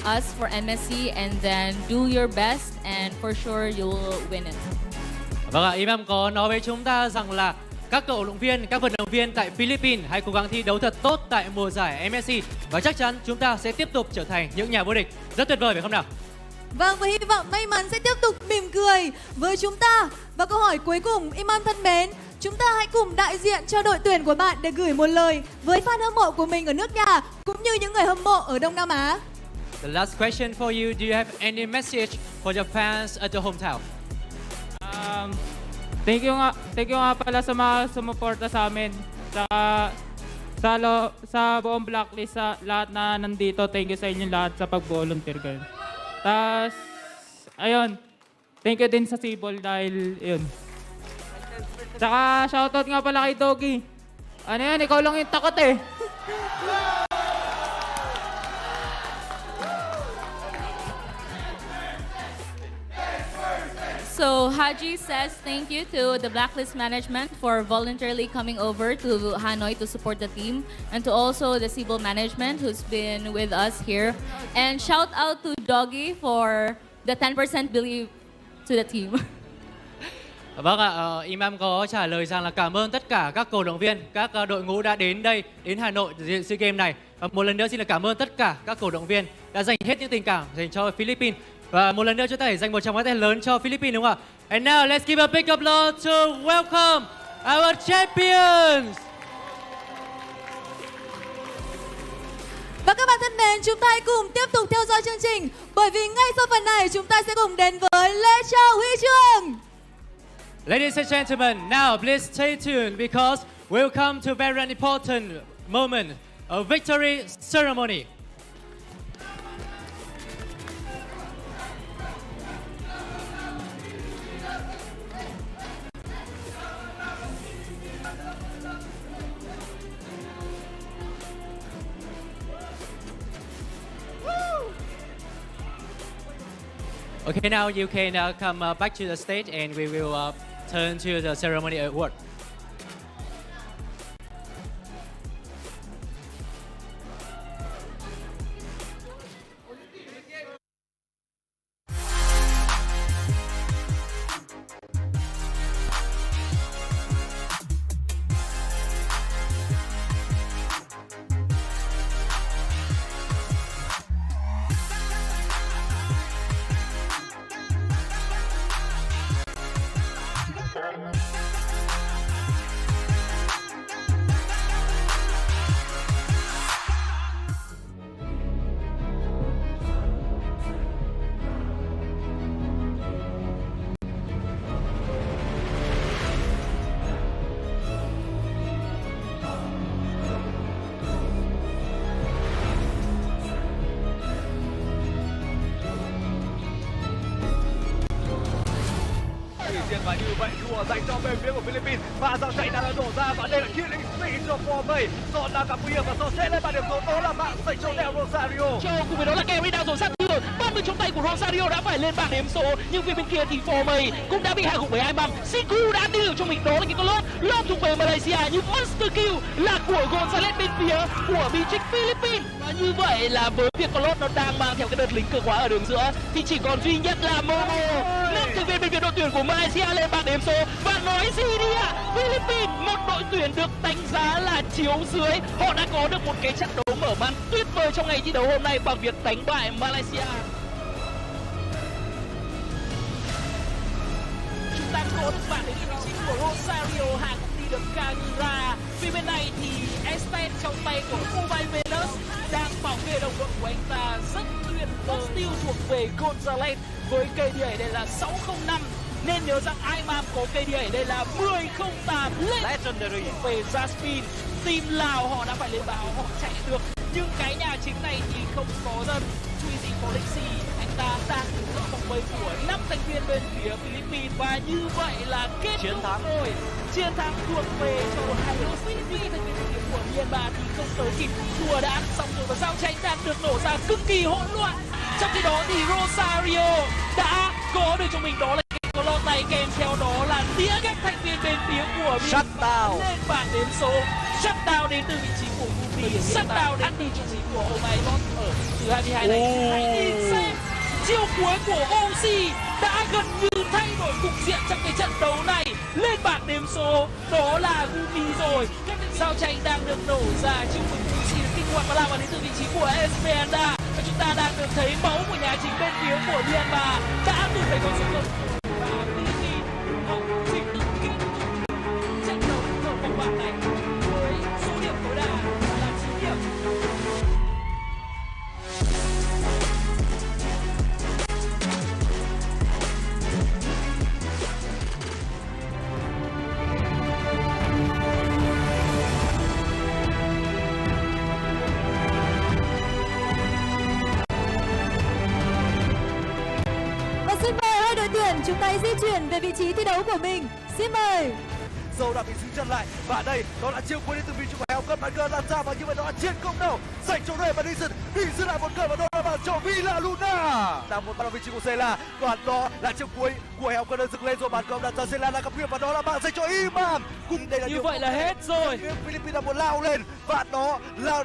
[SPEAKER 12] us for MSC, and then do your best and for sure you will win it.
[SPEAKER 21] Vâng ạ, Imam có nói với chúng ta rằng là các cổ động viên, các vận động viên tại Philippines hãy cố gắng thi đấu thật tốt tại mùa giải MSC và chắc chắn chúng ta sẽ tiếp tục trở thành những nhà vô địch. Rất tuyệt vời phải không nào?
[SPEAKER 9] Vâng, và hy vọng may mắn sẽ tiếp tục mỉm cười với chúng ta. Và câu hỏi cuối cùng, Imam thân mến, chúng ta hãy cùng đại diện cho đội tuyển của bạn để gửi một lời với fan hâm mộ của mình ở nước nhà cũng như những người hâm mộ ở Đông Nam Á.
[SPEAKER 21] The last question for you, do you have any message for your fans at your hometown?
[SPEAKER 11] Thank you nga pala sa mga sumuporta sa amin. Sa buong blacklist, sa lahat na nandito, thank you sa inyo lahat sa pag-volunteer kayo. Tapos, ayun, thank you din sa Sibol dahil yun. Tsaka shoutout nga pala kay Doggy. Ano yan, ikaw lang yung takot eh.
[SPEAKER 12] So Haji says thank you to the Blacklist management for voluntarily coming over to Hanoi to support the team, and to also the Cebol management who's been with us here. And shout out to Doggy for the 10% believe to the team.
[SPEAKER 21] Vâng ạ, Imam có trả lời rằng là cảm ơn tất cả các cổ động viên, các đội ngũ đã đến đây, đến Hà Nội dự SEA Games này. Và một lần nữa xin là cảm ơn tất cả các cổ động viên đã dành hết những tình cảm dành cho Philippines. Và một lần nữa chúng ta hãy dành một tràng pháo tay lớn cho Philippines đúng không ạ? And now let's give a big applause to welcome our champions.
[SPEAKER 9] Và các bạn thân mến, chúng ta hãy cùng tiếp tục theo dõi chương trình, bởi vì ngay sau phần này chúng ta sẽ cùng đến với lễ trao huy chương.
[SPEAKER 21] Ladies and gentlemen, now please stay tuned because we'll come to a very important moment, a victory ceremony. Okay, now you can come back to the stage and we will turn to the ceremony award.
[SPEAKER 10] Và như vậy thua dành cho bên phía của Philippines, và dòng chạy đang đổ ra và đây là killing spree cho Formay. Son đang gặp nguy hiểm và Son sẽ lên bàn điểm số, đó là mạng dành cho Del Rosario.
[SPEAKER 4] Cùng với đó là Gary đang dồn sát thương, 30 trong tay của Rosario đã phải lên bảng điểm số, nhưng phía bên kia thì Formay cũng đã bị hạ gục bởi Imam. Siku đã đi được cho mình, đó là cái lốp thuộc về Malaysia, nhưng monster kill là của Gonzalez bên phía của Beatrix Philippines. Và như vậy là với việc Colot nó đang mang theo cái đợt lính cường hóa ở đường giữa thì chỉ còn duy nhất là Momo. 5 thành viên bên phía đội tuyển của Malaysia lên bảng điểm số, và nói gì đi ạ, Philippines một đội tuyển được đánh giá là chiếu dưới. Họ đã có được một cái trận đấu mở màn tuyệt vời trong ngày thi đấu hôm nay bằng việc đánh bại Malaysia. Chúng ta có được bạn đến vị trí của Rosario, Hà cũng đi được Kagura. Phía bên này thì Estes trong tay của Mobile Venus đang bảo vệ đồng đội của anh ta rất tuyệt vời. Tiêu thuộc về Gonzalez với KD ở đây là 605. Nên nhớ rằng Imam có KD ở đây là 1008. Legendary về Jasmine. Team Lào họ đã phải lên báo, họ chạy được. Nhưng cái nhà chính này thì không có dân. Truy gì có Lexi, anh ta đang đứng ở vòng vây của 5 thành viên bên phía Philippines. Và như vậy là kết thúc rồi. Chiến thắng thuộc về cho hai đội Philippines. Thành viên bên phía của Myanmar thì không tới kịp, thua đã ăn xong rồi và giao tranh đang được nổ ra cực kỳ hỗn loạn. Trong khi đó thì Rosario đã có được cho mình đó là tay, kèm theo đó là đĩa các thành viên bên phía của
[SPEAKER 10] Shutdown
[SPEAKER 4] lên bảng đếm số. Shutdown đến từ vị trí của Gumi, Shutdown đến từ vị trí của Oh My Lord ở thứ 22 này. Hãy nhìn xem chiêu cuối của OC đã gần như thay đổi cục diện trong cái trận đấu này. Lên bảng đếm số đó là Gumi rồi. Giao tranh đang được nổ ra, chiêu cuối của OC được kinh hoàng và lao vào đến từ vị trí của Esmeralda. Và chúng ta đang được thấy máu của nhà chính bên phía của Myanmar đã từ thấy con số lượng và Philippines họ chỉ tự kết thúc trận đấu ở vòng bảng này với số điểm tối đa là 9 điểm.
[SPEAKER 9] Và xin mời hai đội tuyển chúng ta di chuyển về vị trí thi đấu của mình. Xin mời.
[SPEAKER 10] Dâu đã bị giữ chân lại và đây đó là chiêu cuối đến từ vị trí của Heo Cân. Bàn cờ làm ra và như vậy đó là chiến công đầu dành cho Ray và Dixon. Bị giữ lại một cờ và đó là bàn cho Villa Luna. Đang một bàn vị trí của Sela và đó là chiêu cuối của Heo Cân dựng lên rồi. Bàn cờ đặt ra Sela đang gặp nguy và đó là bàn dành cho Imam. Cùng đây là
[SPEAKER 4] như vậy là hết rồi.
[SPEAKER 10] Philippines đã muốn lao lên và đó là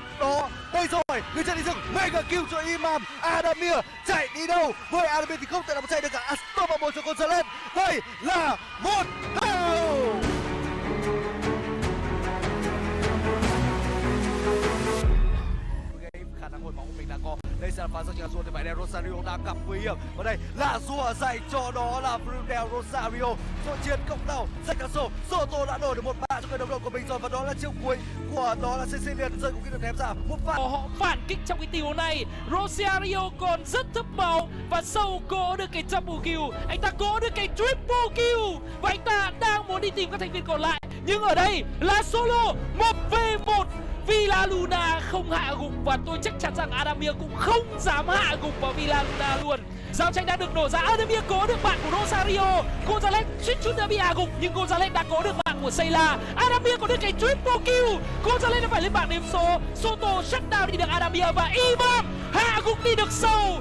[SPEAKER 10] đây rồi. Người chân đi rừng mega kill cho Imam. Adamir chạy đi đâu? Với Adamir thì không thể nào chạy được cả. Stop một cho Gonzalez. Đây là 1-0. Khả năng hồi máu của mình đang có. Đây sẽ là pha giao tranh Azure, thì vậy đây Rosario đang gặp nguy hiểm và đây là Azure dành cho đó là Brunel Rosario. Rồi chiến cộng đầu dành cả sổ. Soto đã đổi được một mạng cho người đồng đội của mình rồi và đó là chiêu cuối của đó là Sicilian rơi cũng được ném ra một phát.
[SPEAKER 4] Họ phản kích trong cái tình huống này. Rosario còn rất thấp máu và Sâu có được cái double kill, anh ta có được cái triple kill và anh ta đang muốn đi tìm các thành viên còn lại. Nhưng ở đây là solo 1v1. Villa Luna không hạ gục và tôi chắc chắn rằng Adamir cũng không dám hạ gục vào Villa Luna luôn. Giao tranh đã được nổ ra. Adamir có được bạn của Rosario. Gonzalez suýt chút nữa bị hạ gục nhưng Gonzalez đã có được bạn của Sela. Adamir có được cái triple kill. Gonzalez đã phải lên bảng đếm số. Soto shutdown đi được Adamir và Imam hạ gục đi được Sâu.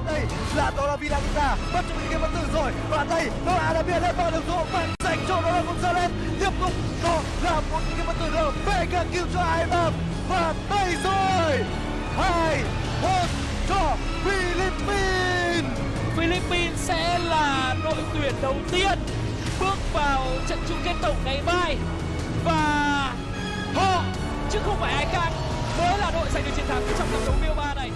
[SPEAKER 10] Đây là đó là Villa Luna bắt cho mình game bất tử rồi và đây đó là Adamir lên bảng đếm số bàn dành cho đó là Gonzalez. Tiếp tục đó là một game bất tử nữa. Mega kill cho Imam và đây rồi 2-1 cho Philippines.
[SPEAKER 4] Philippines sẽ là đội tuyển đầu tiên bước vào trận chung kết tổng ngày mai và họ chứ không phải ai khác mới là đội giành được chiến thắng trong trận đấu MLBB này.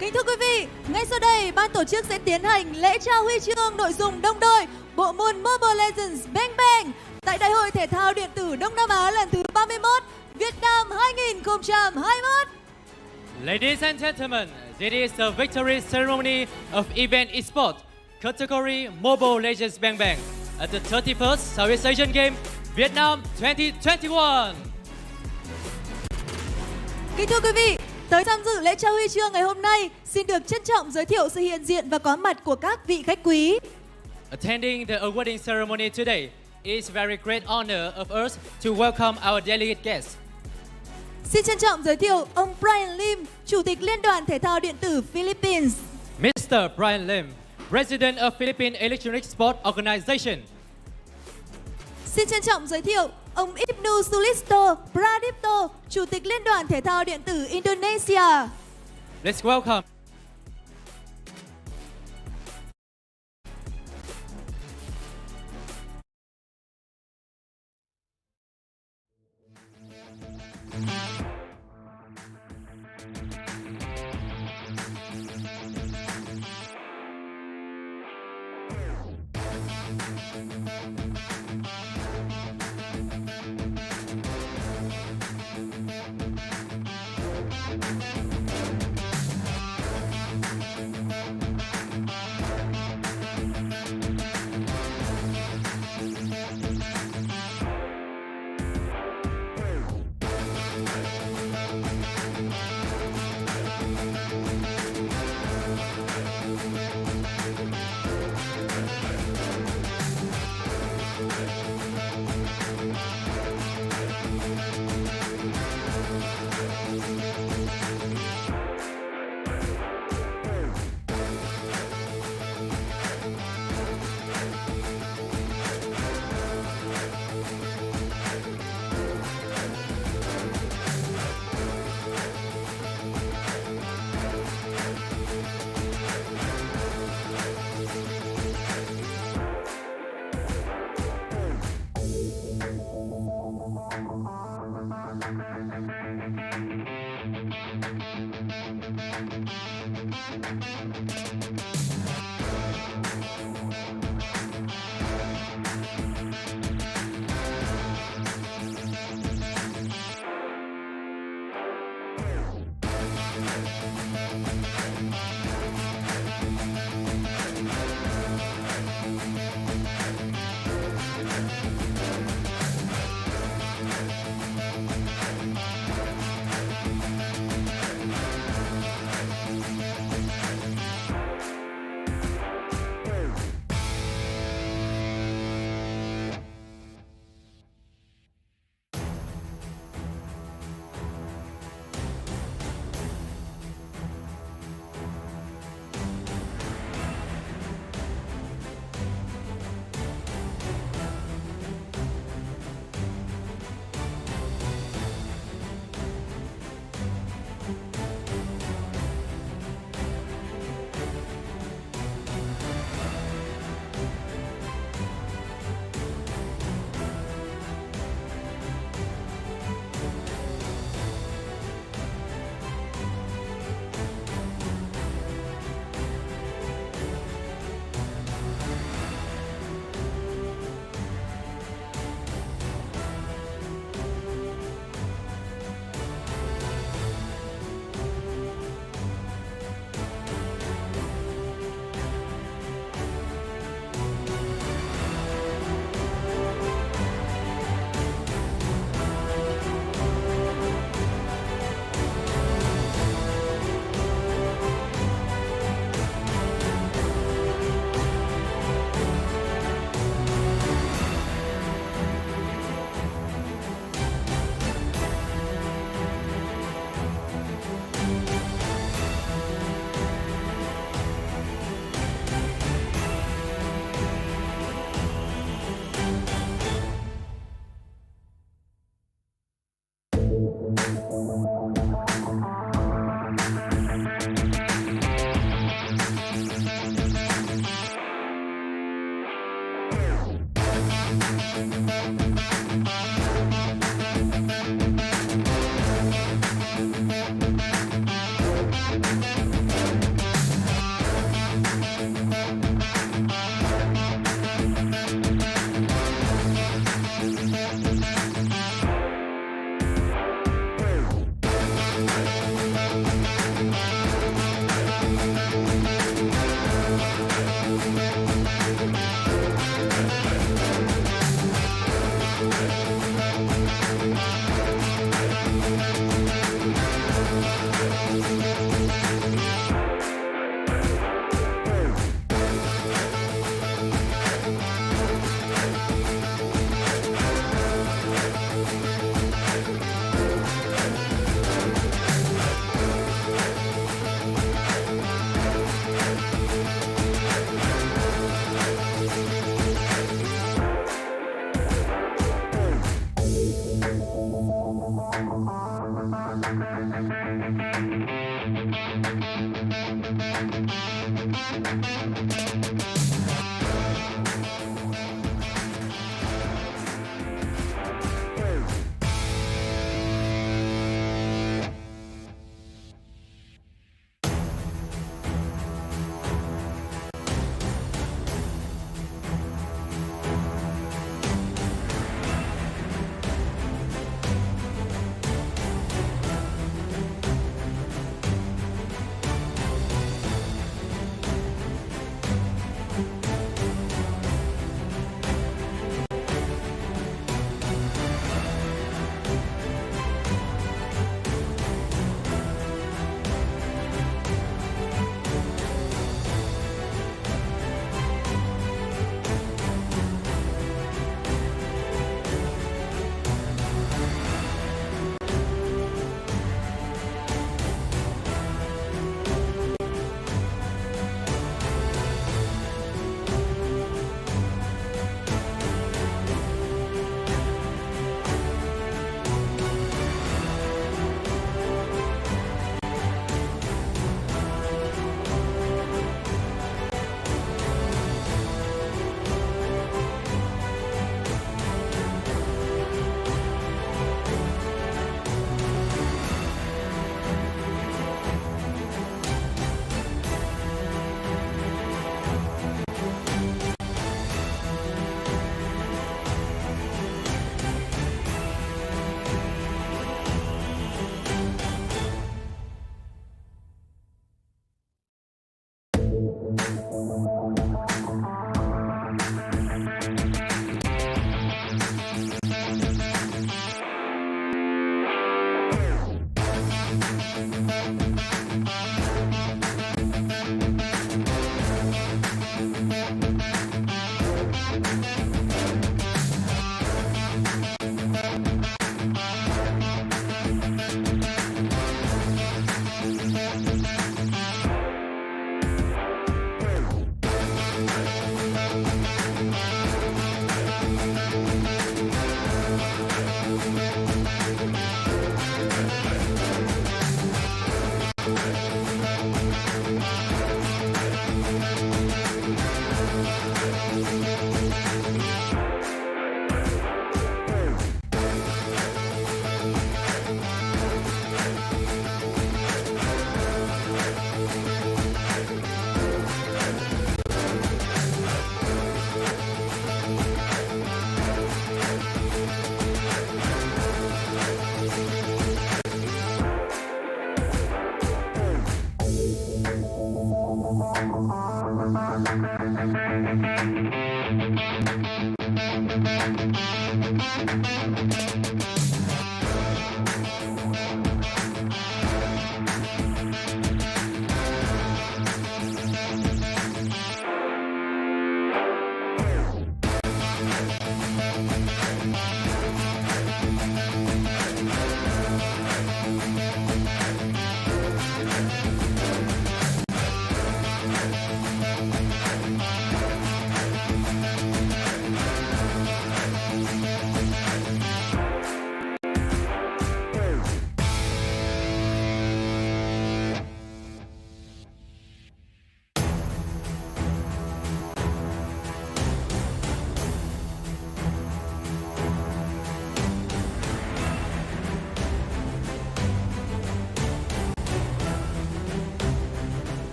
[SPEAKER 9] Kính thưa quý vị, ngay sau đây ban tổ chức sẽ tiến hành lễ trao huy chương nội dung đông đội bộ môn Mobile Legends Bang Bang tại Đại hội Thể thao Điện tử Đông Nam Á lần thứ 31 Việt Nam 2021.
[SPEAKER 21] Ladies and gentlemen, this is the victory ceremony of event esports category Mobile Legends Bang Bang at the 31st Southeast Asian Games Vietnam 2021.
[SPEAKER 9] Kính thưa quý vị, tới tham dự lễ trao huy chương ngày hôm nay, xin được trân trọng giới thiệu sự hiện diện và có mặt của các vị khách quý.
[SPEAKER 21] Attending the awarding ceremony today is very great honor of us to welcome our delegate guests.
[SPEAKER 9] Xin trân trọng giới thiệu ông Brian Lim, Chủ tịch Liên đoàn Thể thao Điện tử Philippines.
[SPEAKER 21] Mr. Brian Lim, President of Philippine Electronic Sport Organization.
[SPEAKER 9] Xin trân trọng giới thiệu ông Ibnu Sulisto Pradipto, Chủ tịch Liên đoàn Thể thao Điện tử Indonesia.
[SPEAKER 21] Let's welcome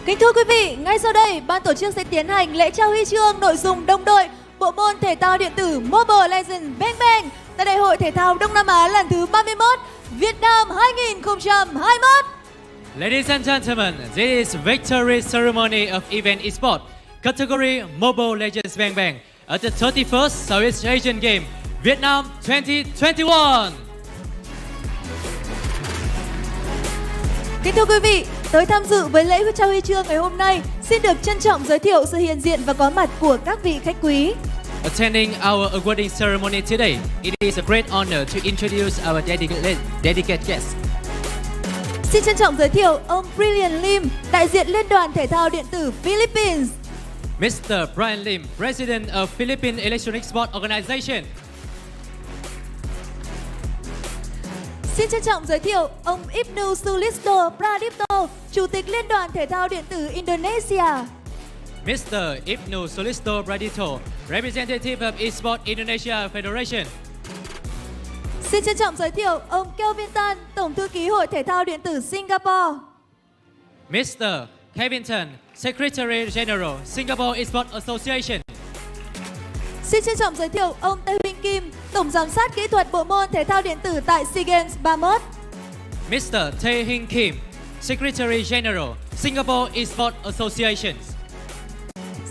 [SPEAKER 9] Kính thưa quý vị, ngay sau đây, ban tổ chức sẽ tiến hành lễ trao huy chương nội dung đồng đội bộ môn thể thao điện tử Mobile Legends Bang Bang tại Đại hội Thể thao Đông Nam Á lần thứ 31 Việt Nam 2021.
[SPEAKER 21] Ladies and gentlemen, this is victory ceremony of event esports category Mobile Legends Bang Bang at the 31st Southeast Asian Game Vietnam 2021.
[SPEAKER 9] Kính thưa quý vị, tới tham dự với lễ trao huy chương ngày hôm nay, xin được trân trọng giới thiệu sự hiện diện và có mặt của các vị khách quý.
[SPEAKER 21] Attending our awarding ceremony today, it is a great honor to introduce our dedicated guests.
[SPEAKER 9] Xin trân trọng giới thiệu ông Brilliant Lim, đại diện Liên đoàn Thể thao Điện tử Philippines.
[SPEAKER 21] Mr. Brian Lim, President of Philippine Electronic Sport Organization.
[SPEAKER 9] Xin trân trọng giới thiệu ông Ibnu Sulisto Pradipto, Chủ tịch Liên đoàn Thể thao Điện tử Indonesia.
[SPEAKER 21] Mr. Ibnu Sulisto Pradipto, Representative of Esports Indonesia Federation.
[SPEAKER 9] Xin trân trọng giới thiệu ông Kelvin Tan, Tổng thư ký Hội Thể thao Điện tử Singapore.
[SPEAKER 21] Mr. Kevin Tan, Secretary General, Singapore Esports Association.
[SPEAKER 9] Xin trân trọng giới thiệu ông Tae Huynh Kim, Tổng giám sát kỹ thuật bộ môn thể thao điện tử tại SEA Games 31.
[SPEAKER 21] Mr. Tae Huynh Kim, Secretary General, Singapore Esports Association.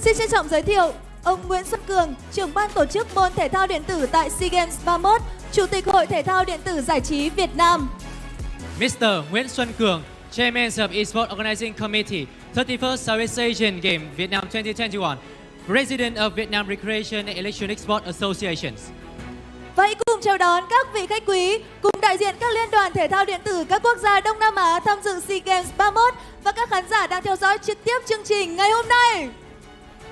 [SPEAKER 9] Xin trân trọng giới thiệu ông Nguyễn Xuân Cường, trưởng ban tổ chức môn thể thao điện tử tại SEA Games 31, Chủ tịch Hội Thể thao Điện tử Giải trí Việt Nam.
[SPEAKER 21] Mr. Nguyễn Xuân Cường, Chairman of Esports Organizing Committee, 31st Southeast Asian Game Vietnam 2021, President of Vietnam Recreation and Electronic Sport Associations.
[SPEAKER 9] Và hãy cùng chào đón các vị khách quý cùng đại diện các liên đoàn thể thao điện tử các quốc gia Đông Nam Á tham dự SEA Games 31 và các khán giả đang theo dõi trực tiếp chương trình ngày hôm nay.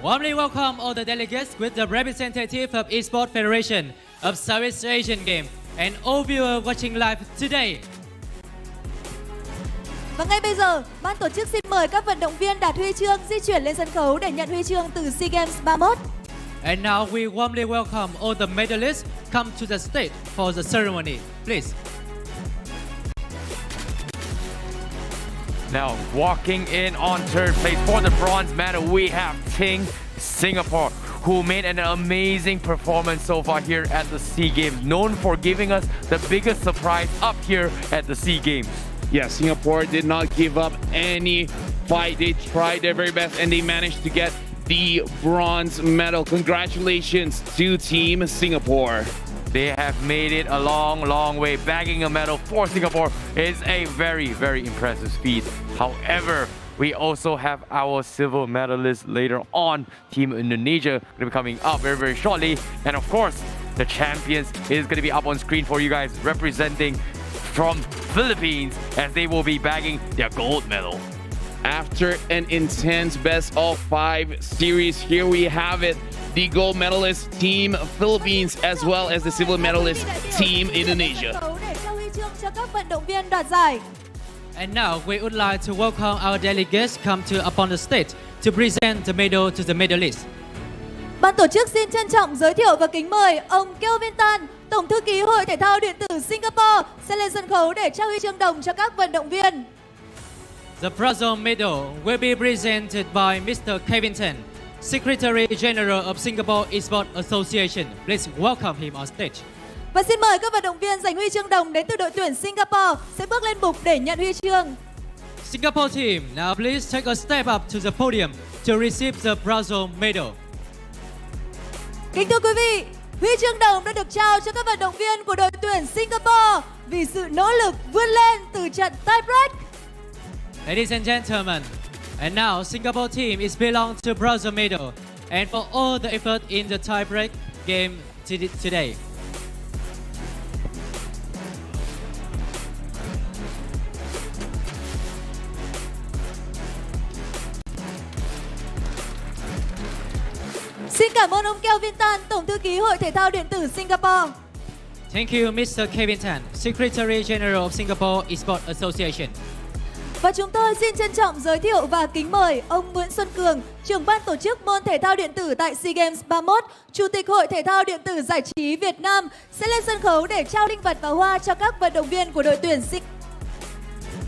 [SPEAKER 21] Warmly welcome all the delegates with the representative of Esports Federation of Southeast Asian Game and all viewers watching live today.
[SPEAKER 9] Và ngay bây giờ, ban tổ chức xin mời các vận động viên đạt huy chương di chuyển lên sân khấu để nhận huy chương từ SEA Games 31.
[SPEAKER 21] And now we warmly welcome all the medalists come to the stage for the ceremony. Please.
[SPEAKER 20] Now, walking in on third place for the bronze medal, we have Ting, Singapore, who made an amazing performance so far here at the SEA Games, known for giving us the biggest surprise up here at the SEA Games.
[SPEAKER 1] Yes, Singapore did not give up any fight. They tried their very best and they managed to get the bronze medal. Congratulations to Team Singapore.
[SPEAKER 20] They have made it a long, long way. Bagging a medal for Singapore is a very, very impressive feat. However, we also have our silver medalist later on. Team Indonesia going to be coming up very, very shortly. And of course, the champions is going to be up on screen for you guys, representing from Philippines, as they will be bagging their gold medal.
[SPEAKER 1] After an intense best of 5 series, here we have it. the gold medalist team Philippines as well as the silver medalist team Indonesia.
[SPEAKER 9] Để trao huy chương cho các vận động viên đoạt giải.
[SPEAKER 21] And now we would like to welcome our delegates come to upon the stage to present the medal to the medalists.
[SPEAKER 9] Ban tổ chức xin trân trọng giới thiệu và kính mời ông Kelvin Tan, Tổng thư ký Hội Thể thao Điện tử Singapore sẽ lên sân khấu để trao huy chương đồng cho các vận động viên.
[SPEAKER 21] The bronze medal will be presented by Mr. Kevin Tan, Secretary General of Singapore Esports Association. Please welcome him on stage.
[SPEAKER 9] Và xin mời các vận động viên giành huy chương đồng đến từ đội tuyển Singapore sẽ bước lên bục để nhận huy chương.
[SPEAKER 21] Singapore team, now please take a step up to the podium to receive the bronze medal.
[SPEAKER 9] Kính thưa quý vị, huy chương đồng đã được trao cho các vận động viên của đội tuyển Singapore vì sự nỗ lực vươn lên từ trận tie break.
[SPEAKER 21] Ladies and gentlemen, and now Singapore team is belong to bronze medal and for all the effort in the tiebreak game today.
[SPEAKER 9] Xin cảm ơn ông Kelvin Tan, Tổng thư ký Hội Thể thao Điện tử Singapore.
[SPEAKER 21] Thank you, Mr. Kevin Tan, Secretary General of Singapore Esports Association.
[SPEAKER 9] Và chúng tôi xin trân trọng giới thiệu và kính mời ông Nguyễn Xuân Cường, trưởng ban tổ chức môn thể thao điện tử tại SEA Games 31, Chủ tịch Hội Thể thao Điện tử Giải trí Việt Nam sẽ lên sân khấu để trao linh vật và hoa cho các vận động viên của đội tuyển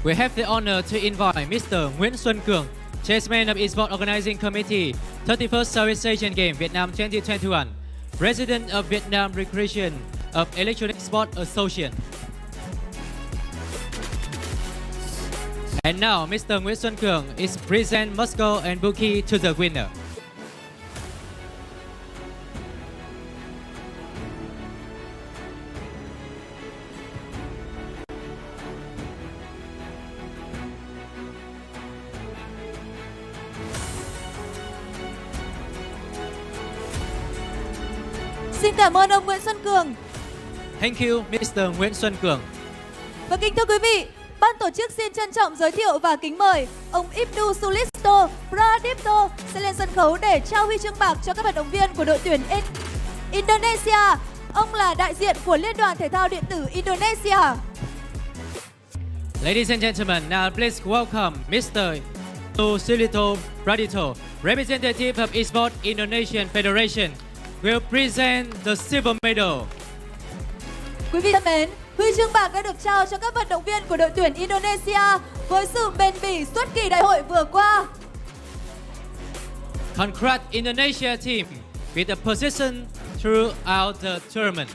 [SPEAKER 21] We have the honor to invite Mr. Nguyễn Xuân Cường, Chairman of Esports Organizing Committee, 31st Southeast Asian Games Vietnam 2021, President of Vietnam Recreation of Electronic Sport Association. And now, Mr. Nguyễn Xuân Cường is present Moscow and bouquet to the winner.
[SPEAKER 9] Xin cảm ơn ông Nguyễn Xuân Cường.
[SPEAKER 21] Thank you, Mr. Nguyễn Xuân Cường.
[SPEAKER 9] Và kính thưa quý vị, ban tổ chức xin trân trọng giới thiệu và kính mời ông Ibnu Sulisto Pradipto sẽ lên sân khấu để trao huy chương bạc cho các vận động viên của đội tuyển Indonesia. Ông là đại diện của Liên đoàn Thể thao Điện tử Indonesia.
[SPEAKER 21] Ladies and gentlemen, now please welcome Mr. Sulisto Pradipto, representative of Esports Indonesian Federation, will present the silver medal.
[SPEAKER 9] Quý vị thân mến, huy chương bạc đã được trao cho các vận động viên của đội tuyển Indonesia với sự bền bỉ suốt kỳ đại hội vừa qua.
[SPEAKER 21] Congrats Indonesia team with the position throughout the tournament.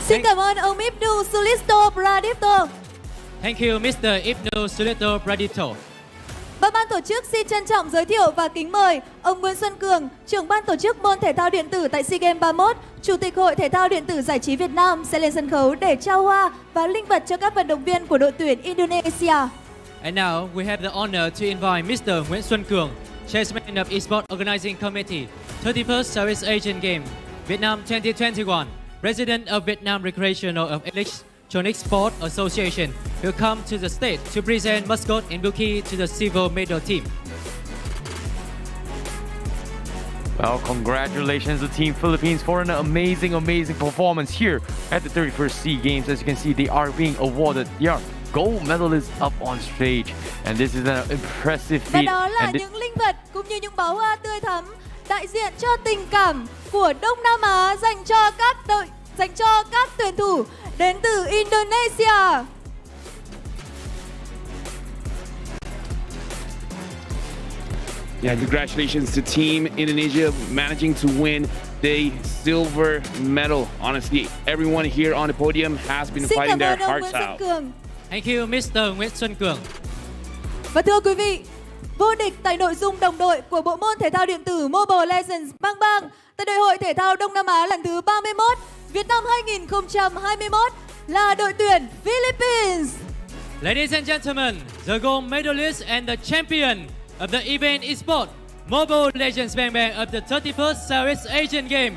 [SPEAKER 9] Xin cảm ơn ông Ibnu Sulisto Pradipto.
[SPEAKER 21] Thank you, Mr. Ibnu Sulisto Pradipto.
[SPEAKER 9] Và ban tổ chức xin trân trọng giới thiệu và kính mời ông Nguyễn Xuân Cường, trưởng ban tổ chức môn thể thao điện tử tại SEA Games 31, Chủ tịch Hội Thể thao Điện tử Giải trí Việt Nam sẽ lên sân khấu để trao hoa và linh vật cho các vận động viên của đội tuyển Indonesia.
[SPEAKER 21] And now we have the honor to invite Mr. Nguyễn Xuân Cường, Chairman of Esports Organizing Committee, 31st Southeast Asian Games Vietnam 2021, President of Vietnam Recreational of Electronic Sport Association, will come to the stage to present mascot and bouquet to the silver medal team.
[SPEAKER 20] Well, congratulations to Team Philippines for an amazing performance here at the 31st SEA Games. As you can see, they are being awarded their gold medalists up on stage. And this is an impressive
[SPEAKER 9] Và
[SPEAKER 20] feat.
[SPEAKER 9] đó là những linh vật cũng như những bó hoa tươi thắm đại diện cho tình cảm của Đông Nam Á dành cho các tuyển thủ đến từ Indonesia.
[SPEAKER 1] Yeah, congratulations to Team Indonesia managing to win the silver medal. Honestly, everyone here on the podium has been fighting their hearts out.
[SPEAKER 21] Thank you, Mr. Nguyễn Xuân Cường.
[SPEAKER 9] Và thưa quý vị, vô địch tại nội dung đồng đội của bộ môn thể thao điện tử Mobile Legends Bang Bang tại Đại hội Thể thao Đông Nam Á lần thứ 31 Việt Nam 2021 là đội tuyển Philippines.
[SPEAKER 21] Ladies and gentlemen, the gold medalist and the champion of the event eSport Mobile Legends Bang Bang of the 31st Southeast Asian Game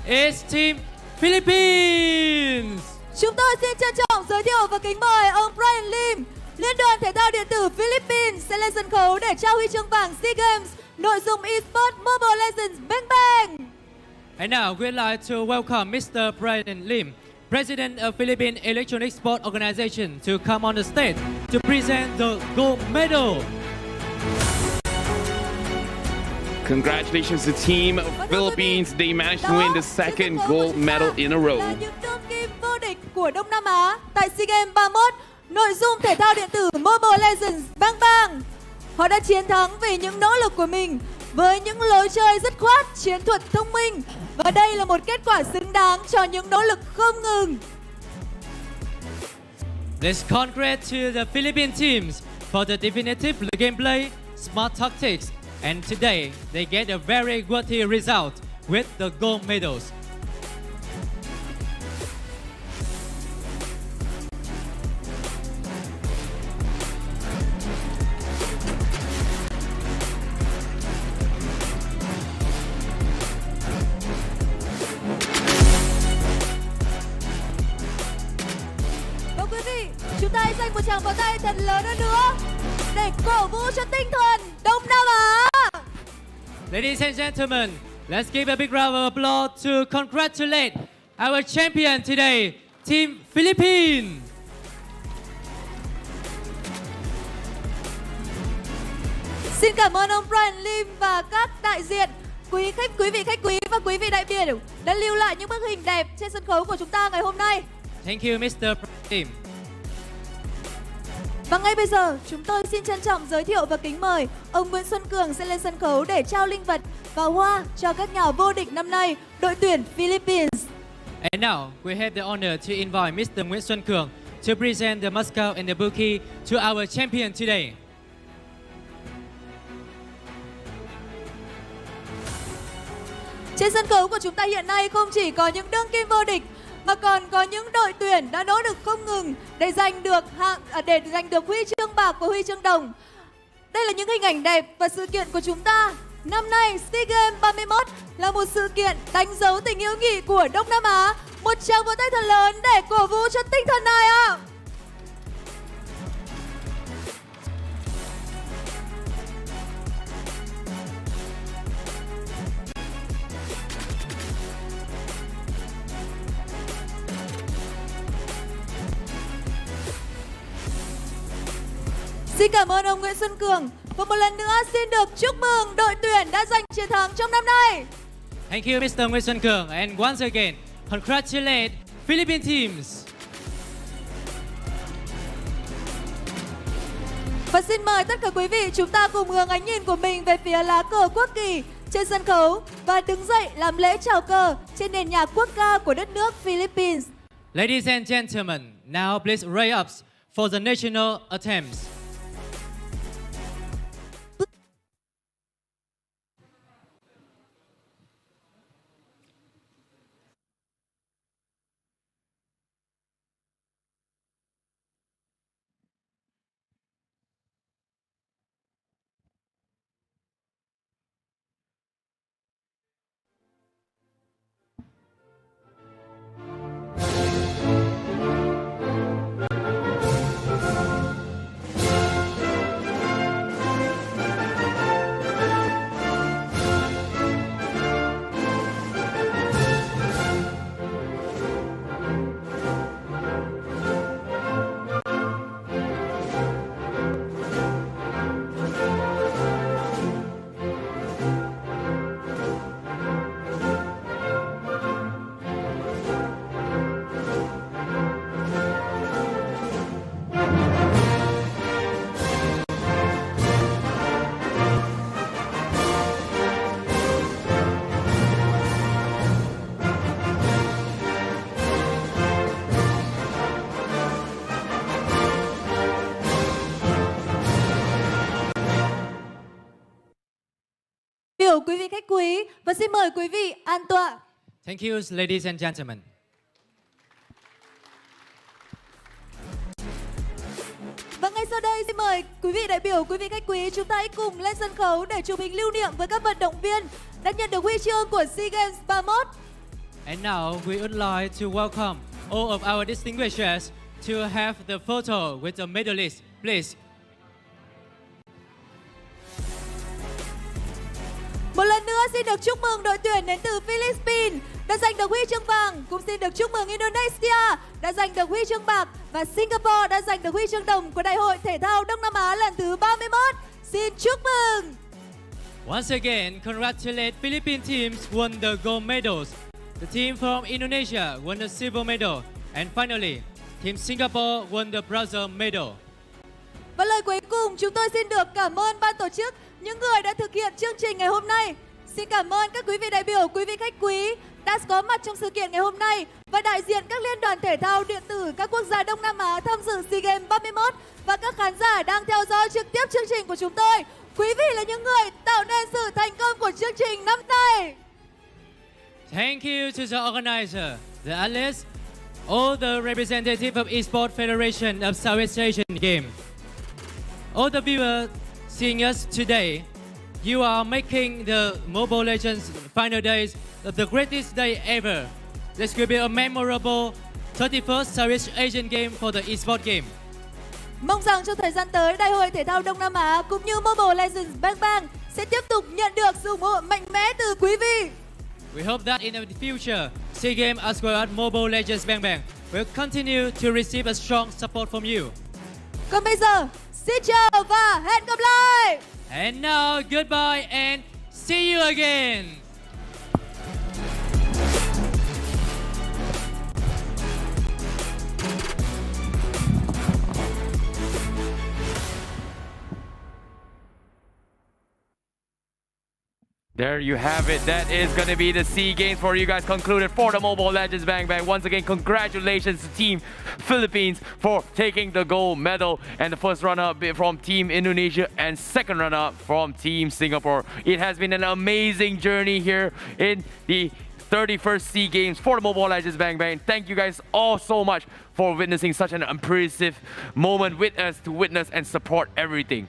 [SPEAKER 21] is Team Philippines.
[SPEAKER 9] Chúng tôi xin trân trọng giới thiệu và kính mời ông Brian Lim, Liên đoàn Thể thao điện tử Philippines sẽ lên sân khấu để trao huy chương vàng SEA Games nội dung eSport Mobile Legends Bang Bang.
[SPEAKER 21] And now we'd like to welcome Mr. Brian Lim, President of Philippine Electronic Sport Organization, to come on the stage to present the gold medal.
[SPEAKER 19] Congratulations to Team Philippines. They managed to win the second gold medal in a row.
[SPEAKER 9] Là những đương kim vô địch của Đông Nam Á tại SEA Games 31 nội dung thể thao điện tử Mobile Legends Bang Bang. Họ đã chiến thắng vì những nỗ lực của mình với những lối chơi dứt khoát, chiến thuật thông minh. Và đây là một kết quả xứng đáng cho những nỗ lực không ngừng.
[SPEAKER 21] Let's congratulate to the Philippine teams for the definitive gameplay, smart tactics, and today they get a very worthy result with the gold medals.
[SPEAKER 9] Quý vị, chúng ta hãy dành một tràng pháo tay thật lớn hơn nữa để cổ vũ cho tinh thần Đông Nam Á.
[SPEAKER 21] Ladies and gentlemen, let's give a big round of applause to congratulate our champion today, Team Philippines.
[SPEAKER 9] Xin cảm ơn ông Brian Lim và các đại diện, quý vị khách quý và quý vị đại biểu đã lưu lại những bức hình đẹp trên sân khấu của chúng ta ngày hôm nay.
[SPEAKER 21] Thank you, Mr. Team.
[SPEAKER 9] Và ngay bây giờ, chúng tôi xin trân trọng giới thiệu và kính mời ông Nguyễn Xuân Cường sẽ lên sân khấu để trao linh vật và hoa cho các nhà vô địch năm nay, đội tuyển Philippines.
[SPEAKER 21] And now, we have the honor to invite Mr. Nguyễn Xuân Cường to present the mascot and the bouquet to our champion today.
[SPEAKER 9] Trên sân khấu của chúng ta hiện nay không chỉ có những đương kim vô địch mà còn có những đội tuyển đã nỗ lực không ngừng để giành được huy chương bạc và huy chương đồng. Đây là những hình ảnh đẹp và sự kiện của chúng ta. Năm nay SEA Games 31 là một sự kiện đánh dấu tình hữu nghị của Đông Nam Á. Một tràng vỗ tay thật lớn để cổ vũ cho tinh thần này ạ. Xin cảm ơn ông Nguyễn Xuân Cường và một lần nữa xin được chúc mừng đội tuyển đã giành chiến thắng trong năm nay.
[SPEAKER 21] Thank you, Mr. Nguyễn Xuân Cường, and once again, congratulate Philippine teams.
[SPEAKER 9] Và xin mời tất cả quý vị chúng ta cùng hướng ánh nhìn của mình về phía lá cờ quốc kỳ trên sân khấu và đứng dậy làm lễ chào cờ trên nền nhạc quốc ca của đất nước Philippines.
[SPEAKER 21] Ladies and gentlemen, now please raise up for the national anthems.
[SPEAKER 9] quý vị khách quý và xin mời quý vị an tọa.
[SPEAKER 21] Thank you, ladies and gentlemen.
[SPEAKER 9] Và ngay sau đây xin mời quý vị đại biểu, quý vị khách quý chúng ta hãy cùng lên sân khấu để chụp hình lưu niệm với các vận động viên đã nhận được huy chương của SEA Games 31.
[SPEAKER 21] And now we would like to welcome all of our distinguished guests to have the photo with the medalists, please.
[SPEAKER 9] Một lần nữa xin được chúc mừng đội tuyển đến từ Philippines đã giành được huy chương vàng, cũng xin được chúc mừng Indonesia đã giành được huy chương bạc và Singapore đã giành được huy chương đồng của Đại hội Thể thao Đông Nam Á lần thứ 31. Xin chúc mừng!
[SPEAKER 21] Once again, congratulate Philippine teams won the gold medals. The team from Indonesia won the silver medal. And finally, Team Singapore won the bronze medal.
[SPEAKER 9] Và lời cuối cùng chúng tôi xin được cảm ơn ban tổ chức, những người đã thực hiện chương trình ngày hôm nay. Xin cảm ơn các quý vị đại biểu, quý vị khách quý đã có mặt trong sự kiện ngày hôm nay và đại diện các liên đoàn thể thao điện tử các quốc gia Đông Nam Á tham dự SEA Games 31 và các khán giả đang theo dõi trực tiếp chương trình của chúng tôi. Quý vị là những người tạo nên sự thành công của chương trình năm nay.
[SPEAKER 21] Thank you to the organizer, the athletes, all the representatives of Esports Federation of Southeast Asian Games. All the viewers seeing us today, you are making the Mobile Legends final days the greatest day ever. This will be a memorable 31st Southeast Asian Game for the esports game.
[SPEAKER 9] Mong rằng trong thời gian tới, Đại hội Thể thao Đông Nam Á cũng như Mobile Legends Bang Bang sẽ tiếp tục nhận được sự ủng hộ mạnh mẽ từ quý vị.
[SPEAKER 21] We hope that in the future, SEA Games as well as Mobile Legends Bang Bang will continue to receive a strong support from you.
[SPEAKER 9] Còn bây giờ, xin chào và hẹn gặp lại!
[SPEAKER 21] And now, goodbye and see you again!
[SPEAKER 20] There you have it. That is going to be the SEA Games for you guys concluded for the Mobile Legends Bang Bang. Once again, congratulations to Team Philippines for taking the gold medal and the first runner-up from Team Indonesia and second runner-up from Team Singapore. It has been an amazing journey here in the 31st SEA Games for the Mobile Legends Bang Bang. Thank you guys all so much for witnessing such an impressive moment with us to witness and support everything.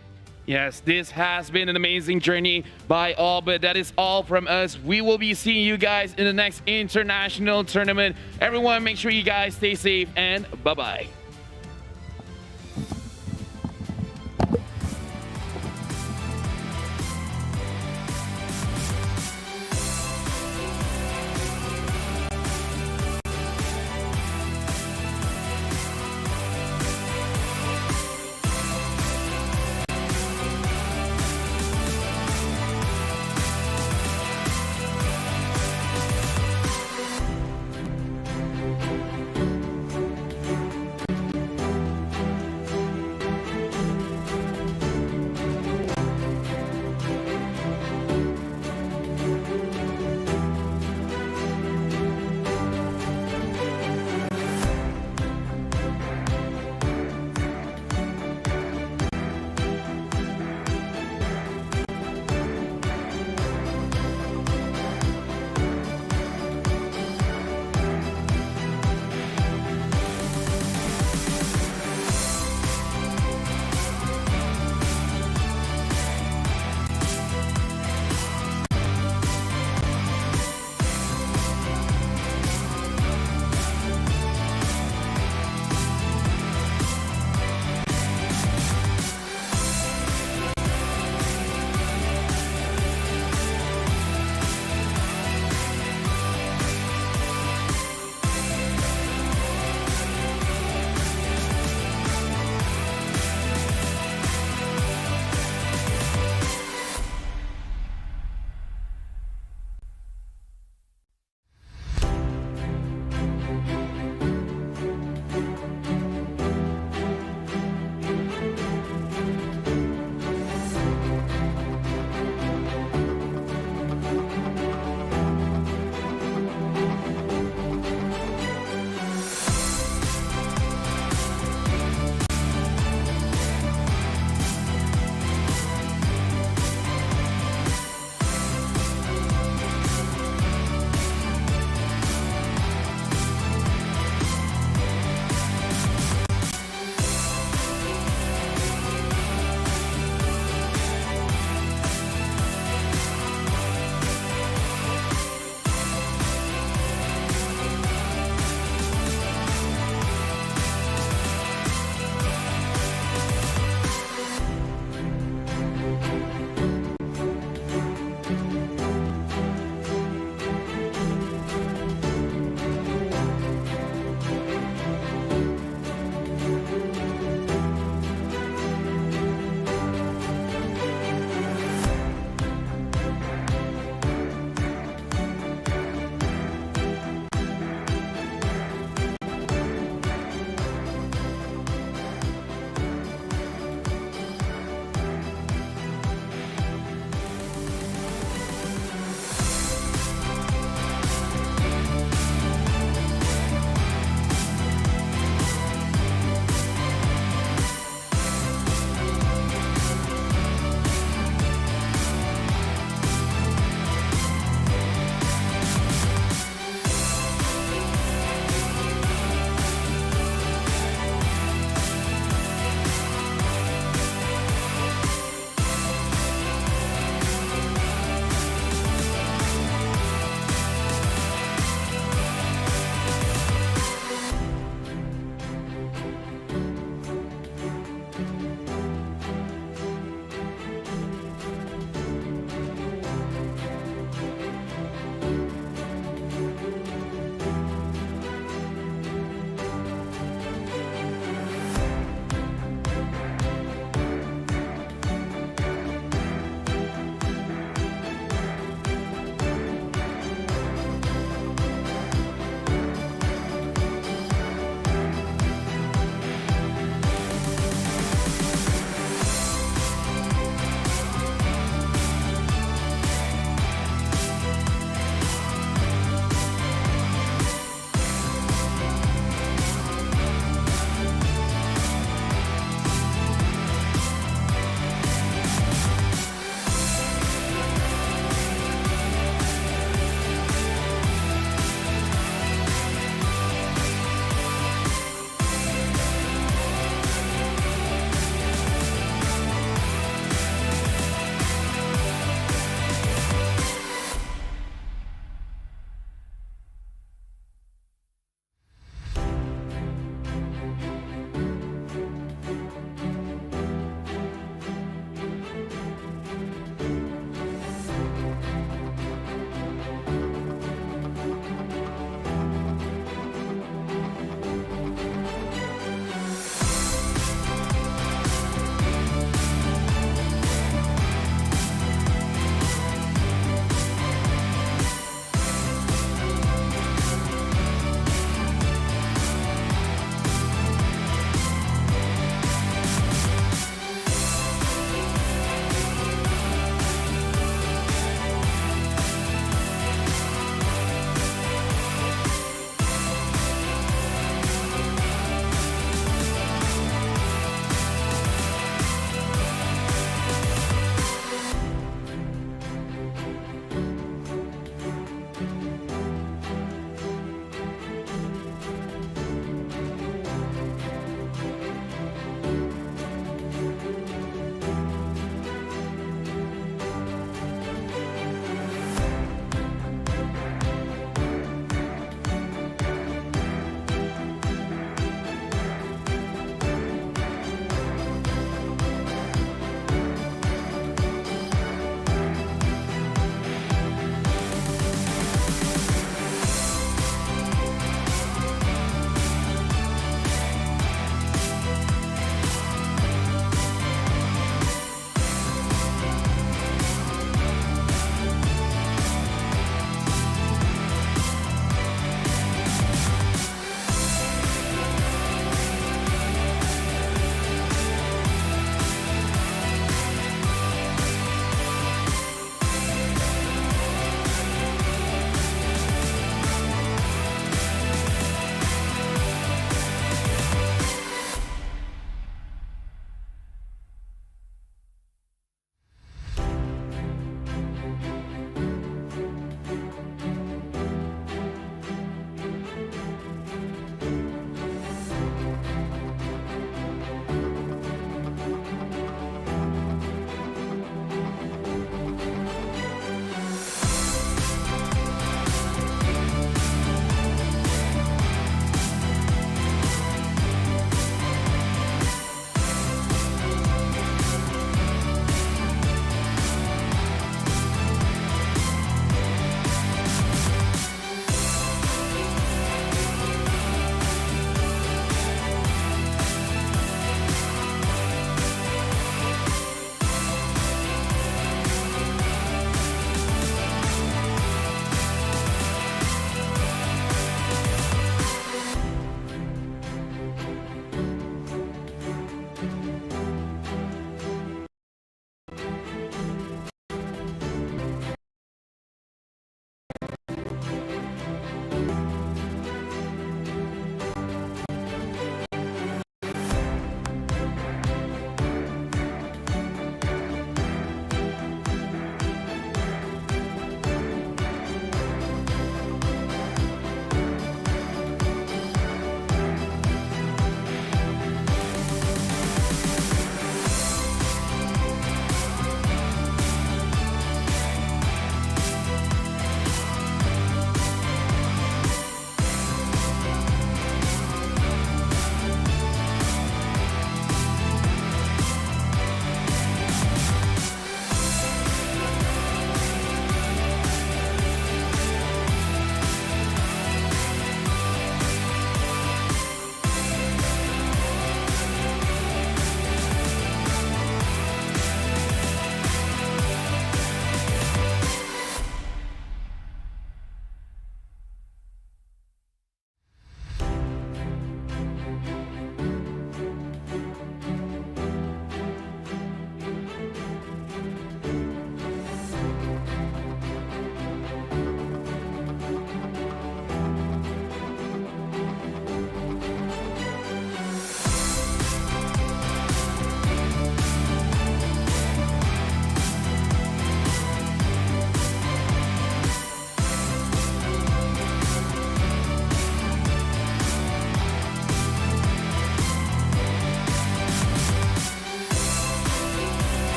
[SPEAKER 1] Yes, this has been an amazing journey by all, but that is all from us. We will be seeing you guys in the next international tournament. Everyone, make sure you guys stay safe and bye-bye.